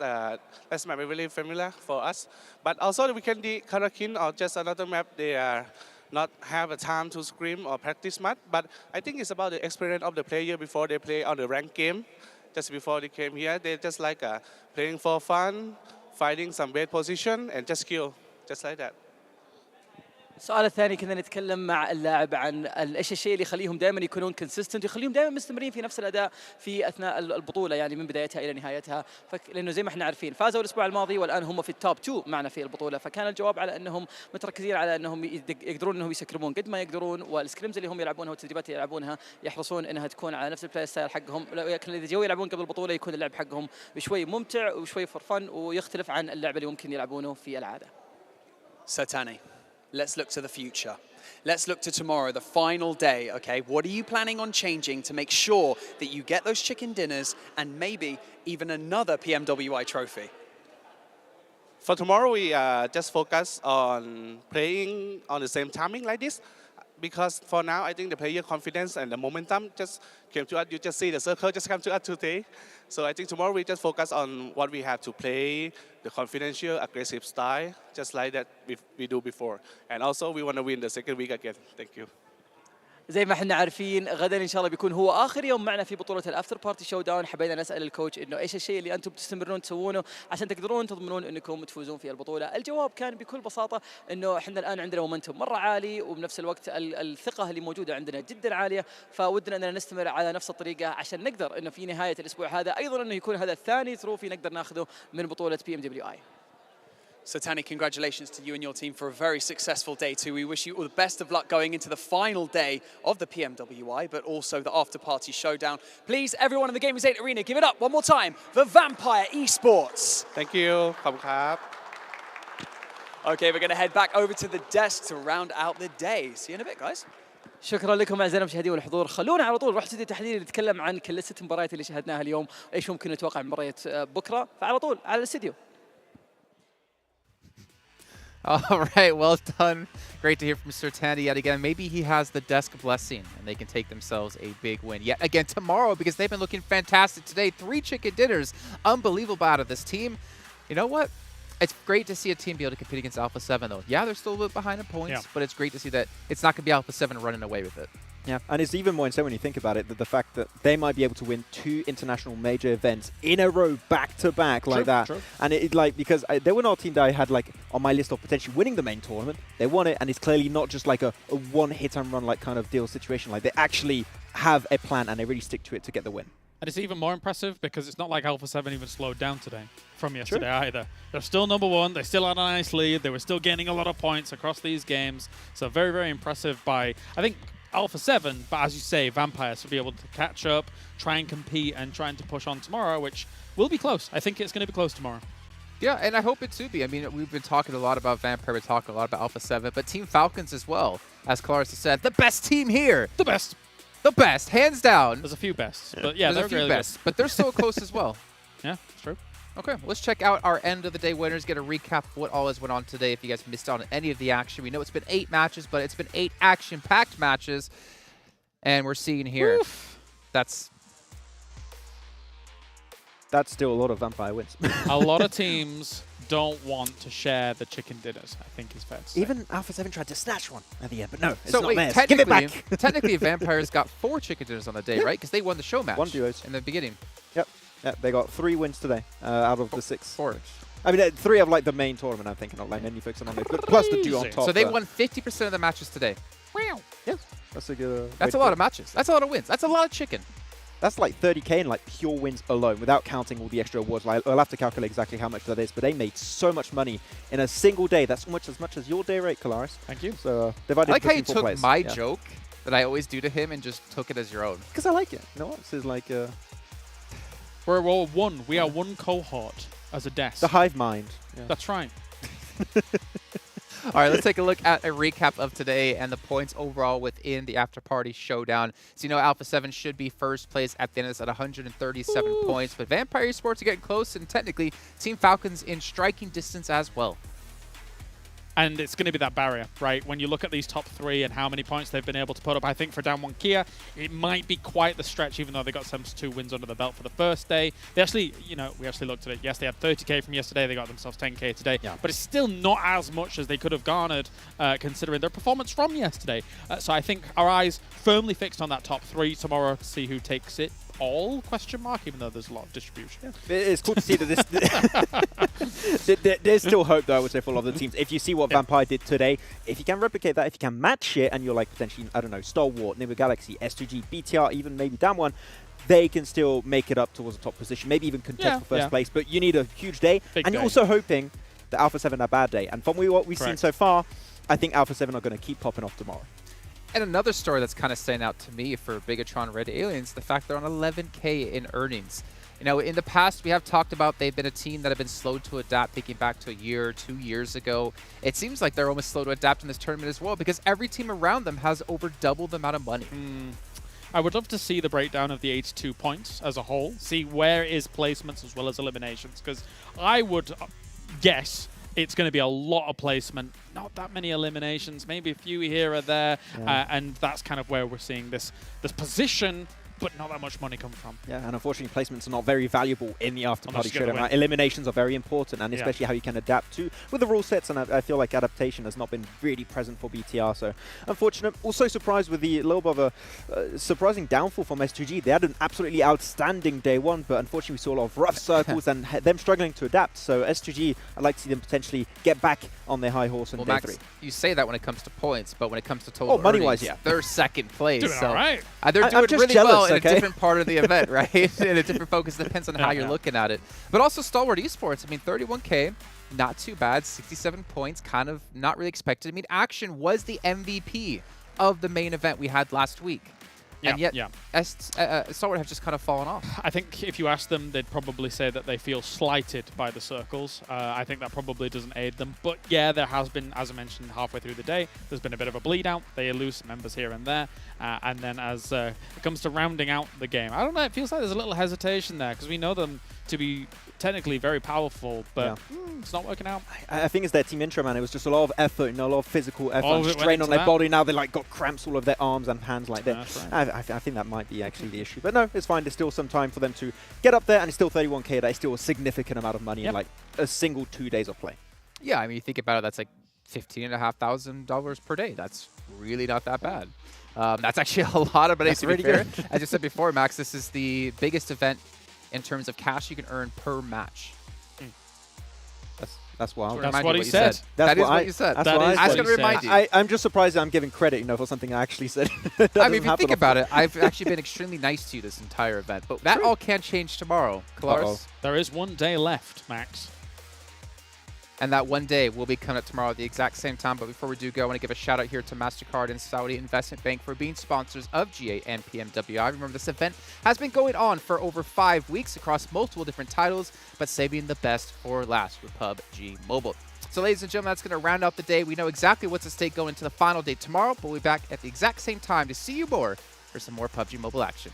map really familiar for us. But also the Vikendi, Karakin, or just another map, they are not have a time to scrim or practice much. But I think it's about the experience of the player before they play on the ranked game. Just before they came here, they just like playing for fun, finding some bad position, and just skill, just like that. السؤال الثاني كنا نتكلم مع اللاعب عن ايش الشيء اللي يخليهم دائما يكونون كونسيستنت ويخليهم دائما مستمرين في نفس الاداء في اثناء البطوله يعني من بدايتها الى نهايتها لانه زي ما احنا عارفين فازوا الاسبوع الماضي والان هم في التوب 2 معنا في البطوله فكان الجواب على انهم متركزين على انهم يقدرون انهم يسكرمون قد ما يقدرون والسكريمز اللي هم يلعبونها والتدريبات اللي يلعبونها يحرصون انها تكون على نفس البلاي ستايل حقهم لكن اذا جو يلعبون قبل البطوله يكون اللعب حقهم شوي ممتع وشوي فور فن ويختلف عن اللعب اللي ممكن يلعبونه في العاده. Satani, let's look to the future. Let's look to tomorrow, the final day, okay? What are you planning on changing to make sure that you get those chicken dinners and maybe even another PMWI trophy? For tomorrow, we just focus on playing on the same timing like this. Because for now, I think the player confidence and the momentum just came to us. You just see the circle just come to us today. So I think tomorrow we just focus on what we have to play, the confidential, aggressive style, just like that we do before. And also we want to win the second week again. Thank you. زي ما احنا عارفين غدا ان شاء الله بيكون هو اخر يوم معنا في بطوله الافتر بارتي شو داون حبينا نسال الكوتش انه ايش الشيء اللي انتم بتستمرون تسوونه عشان تقدرون تضمنون انكم تفوزون في البطوله. الجواب كان بكل بساطه انه احنا الان عندنا مومنتوم مره عالي وبنفس الوقت الثقه اللي موجوده عندنا جدا عاليه فودنا اننا نستمر على نفس الطريقه عشان نقدر انه في نهايه الاسبوع هذا ايضا انه يكون هذا الثاني تروفي نقدر ناخذه من بطوله PMWI. Satani, congratulations to you and your team for a very successful day too. We wish you all the best of luck going into the final day of the PMWI, but also the after-party showdown. Please, everyone in the Gamers8 arena, give it up one more time for Vampire Esports. Thank you. Okay, we're going to head back over to the desk to round out the day. See you in a bit, guys. شكرا لكم اعزائنا المشاهدين والحضور خلونا على طول نروح استوديو تحليل نتكلم عن كل الست مباريات اللي شاهدناها اليوم وايش ممكن نتوقع من مباريات بكره فعلى طول على الاستديو. All right, well done. Great to hear from Mr. Tandy yet again. Maybe he has the desk blessing and they can take themselves a big win yet again tomorrow because they've been looking fantastic today. 3 chicken dinners. Unbelievable out of this team. You know what? It's great to see a team be able to compete against Alpha 7, though. Yeah, they're still a bit behind in points, but it's great to see that it's not going to be Alpha 7 running away with it. Yeah, and it's even more insane when you think about it, that the fact that they might be able to win 2 international major events in a row, back-to-back, like that. True. And it like, because they were not a team that I had like on my list of potentially winning the main tournament. They won it, and it's clearly not just like a one-hit-and-run like kind of deal situation. Like, they actually have a plan, and they really stick to it to get the win. And it's even more impressive because it's not like Alpha 7 even slowed down today from yesterday either. They're still number 1. They still had a nice lead. They were still gaining a lot of points across these games. So very, very impressive by, I think, Alpha 7, but as you say, Vampires will be able to catch up, try and compete, and trying to push on tomorrow, which will be close. I think it's going to be close tomorrow. Yeah, and I hope it to be. I mean, we've been talking a lot about Vampire, we're talking a lot about Alpha 7, but Team Falcons as well. As Clarissa said, the best team here. The best. The best, hands down. There's a few bests, but yeah, there's a few really bests, but they're so close as well. Yeah, it's true. Okay, let's check out our end of the day winners, get a recap of what all has went on today. If you guys missed out on any of the action, we know it's been 8 matches, but it's been 8 action-packed matches. And we're seeing here, that's still a lot of Vampire wins. A lot of teams don't want to share the chicken dinners, I think is fair to say. Even Alpha 7 tried to snatch one at the end, but no, it's so not wait, theirs. Give it back. Technically, Vampires got 4 chicken dinners on the day, right? Because they won the show match 1 duos in the beginning. Yep, they got 3 wins today out of the 6. 4. I mean, 3 of like the main tournament, I'm thinking, not like many focusing on it, but plus the duo on top. So they won 50% of the matches today. Yeah, that's a good. That's a lot of matches. That's a lot of wins. That's a lot of chicken. That's like 30k in like pure wins alone, without counting all the extra awards. Like, I'll have to calculate exactly how much that is, but they made so much money in a single day. That's as much as your day rate, Kalaris. Thank you. So divided. I like how you took my joke that I always do to him and just took it as your own. Because I like it. You know what? This is like. We're all one. We are one cohort as a desk. The hive mind. Yeah. That's right. All right, let's take a look at a recap of today and the points overall within the After-Party Showdown. So you know Alpha 7 should be first place at the end of this at 137 points, but Vampire Esports are getting close, and technically Team Falcons in striking distance as well. And it's going to be that barrier, right? When you look at these top three and how many points they've been able to put up, I think for Down 1 Kia, it might be quite the stretch, even though they got 72 wins under the belt for the first day. They actually, you know, we actually looked at it. Yes, they had 30K from yesterday. They got themselves 10K today. Yeah. But it's still not as much as they could have garnered, considering their performance from yesterday. So I think our eyes firmly fixed on that top three tomorrow to see who takes it all, question mark, even though there's a lot of distribution. Yeah. It's cool to see that this there's still hope, though, I would say, for a lot of the teams. If you see what Vampire did today, if you can replicate that, if you can match it, and you're like potentially, I don't know, Stalwart, Nigma Galaxy, S2G, BTR, even maybe Down 1, they can still make it up towards the top position, maybe even contest for first place. But you need a huge day, and you're also hoping that Alpha 7 had a bad day. And from what we've seen so far, I think Alpha 7 are going to keep popping off tomorrow. And another story that's kind of standing out to me for Bigetron Red Aliens, the fact they're on 11K in earnings. You know, in the past, we have talked about they've been a team that have been slow to adapt, thinking back to a year or 2 years ago. It seems like they're almost slow to adapt in this tournament as well, because every team around them has over double the amount of money. I would love to see the breakdown of the 82 points as a whole, see where is placements as well as eliminations, because I would guess it's going to be a lot of placement, not that many eliminations, maybe a few here or there, and that's kind of where we're seeing this position, but not that much money come from. Yeah, and unfortunately, placements are not very valuable in the After-Party Showdown. Eliminations are very important, and especially how you can adapt to with the rule sets, and I feel like adaptation has not been really present for BTR, so unfortunate. Also surprised with the little bit of a surprising downfall from S2G. They had an absolutely outstanding day one, but unfortunately we saw a lot of rough circles and them struggling to adapt, so S2G, I'd like to see them potentially get back on their high horse in day Max, 3. you say that when it comes to points, but when it comes to total money-wise, they're second place. Doing so all right. They're doing just really jealous, well in okay? a different part of the event, right? In a different focus, depends on how you're looking at it. But also Stalwart Esports, I mean, 31K, not too bad, 67 points, kind of not really expected. I mean, Action was the MVP of the main event we had last week. And yet, Stalwart have just kind of fallen off. I think if you ask them, they'd probably say that they feel slighted by the circles. I think that probably doesn't aid them. But yeah, there has been, as I mentioned, halfway through the day, there's been a bit of a bleed out. They lose some members here and there. And then as it comes to rounding out the game, I don't know, it feels like there's a little hesitation there because we know them to be technically very powerful, but it's not working out. I think it's their team intro, man. It was just a lot of effort, a lot of physical effort, strain on their body. Now they like got cramps all over their arms and hands like that. Right. I think that might be actually the issue. But no, it's fine. There's still some time for them to get up there, and it's still 31K. That is still a significant amount of money in like a single 2 days of play. Yeah, I mean, you think about it, that's like $15,500 per day. That's really not that bad. That's actually a lot of money, to be fair. As you said before, Max, this is the biggest event in terms of cash you can earn per match. That's wild. That's what he said. That is what you said. I was going to remind you. I'm just surprised that I'm giving credit, for something I actually said. I mean, if you think about it, I've actually been extremely nice to you this entire event, but that all can change tomorrow. Kalaris? There is 1 day left, Max. And that 1 day will be coming up tomorrow at the exact same time. But before we do go, I want to give a shout out here to MasterCard and Saudi Investment Bank for being sponsors of G8 and PMWI. Remember, this event has been going on for over 5 weeks across multiple different titles, but saving the best for last with PUBG Mobile. So, ladies and gentlemen, that's going to round out the day. We know exactly what's at stake going into the final day tomorrow, but we'll be back at the exact same time to see you more for some more PUBG Mobile action.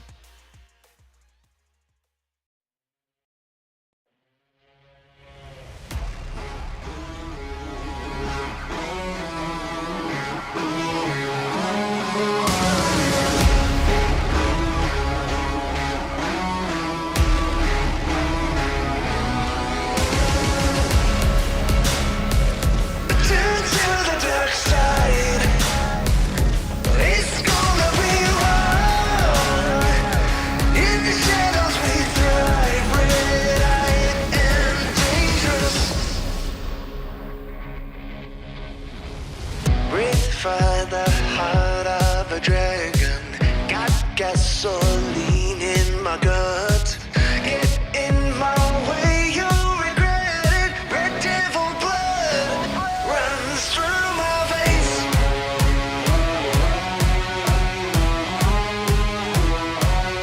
Find the heart of a dragon. Got gasoline in my gut. Get in my way, you'll regret it. Red devil blood runs through my veins.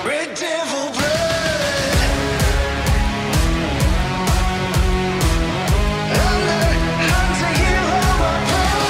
Red devil blood. I'm the hunter, you are my prey.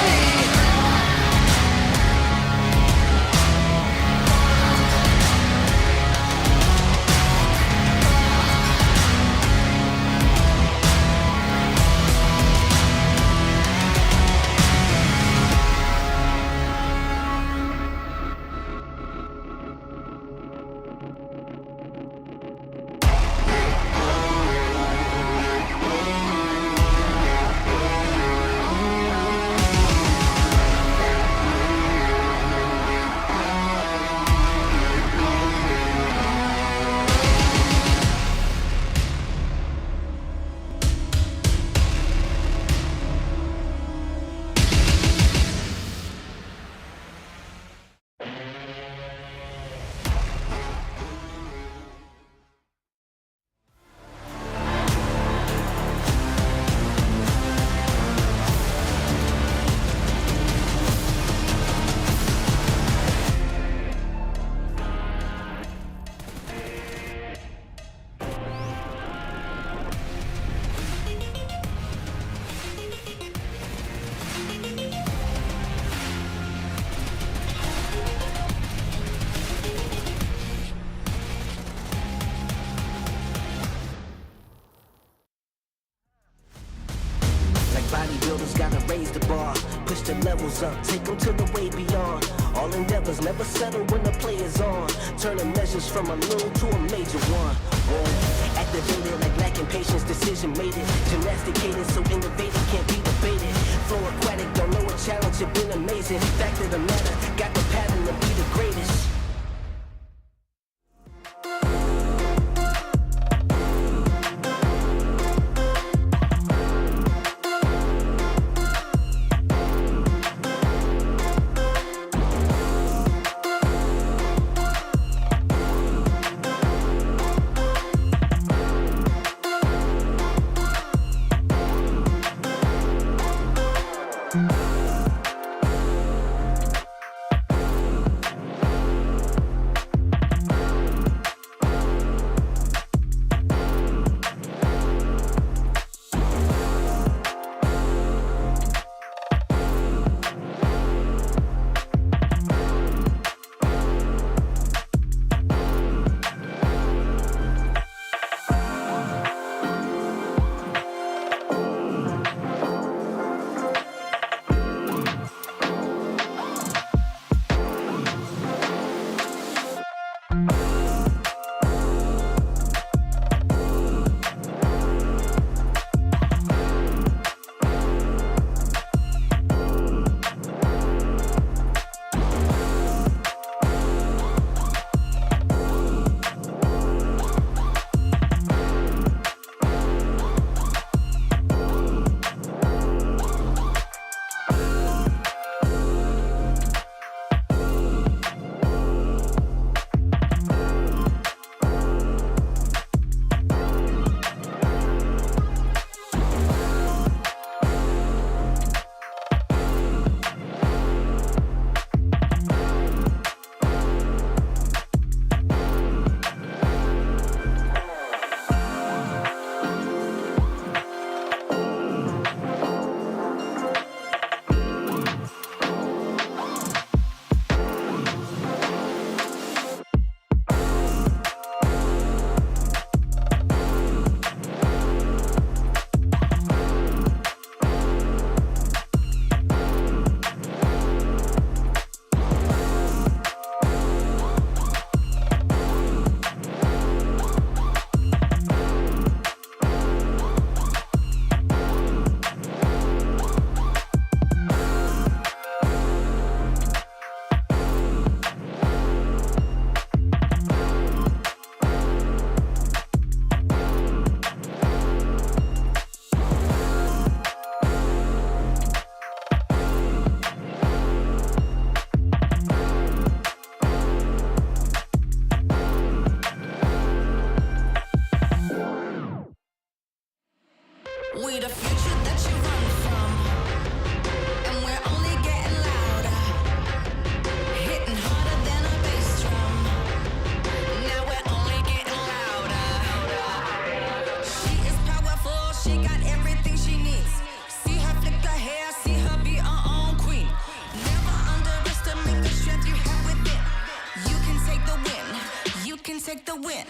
the bar, push the levels up, take them to the way beyond. All endeavors never settle when the play is on. Turning measures from a little to a major one. Whoa. Activated like lacking patience, decision made it. Gymnasticated so innovative can't be debated. Flow aquatic, don't know a challenge, it been amazing. Fact of the matter, got the pattern to be the greatest. We the future that you run from, and we're only getting louder, hitting harder than a bass drum. Now we're only getting louder. She is powerful, she got everything she needs. See her flick her hair, see her be her own queen. Never underestimate the strength you have within. You can take the win, you can take the win.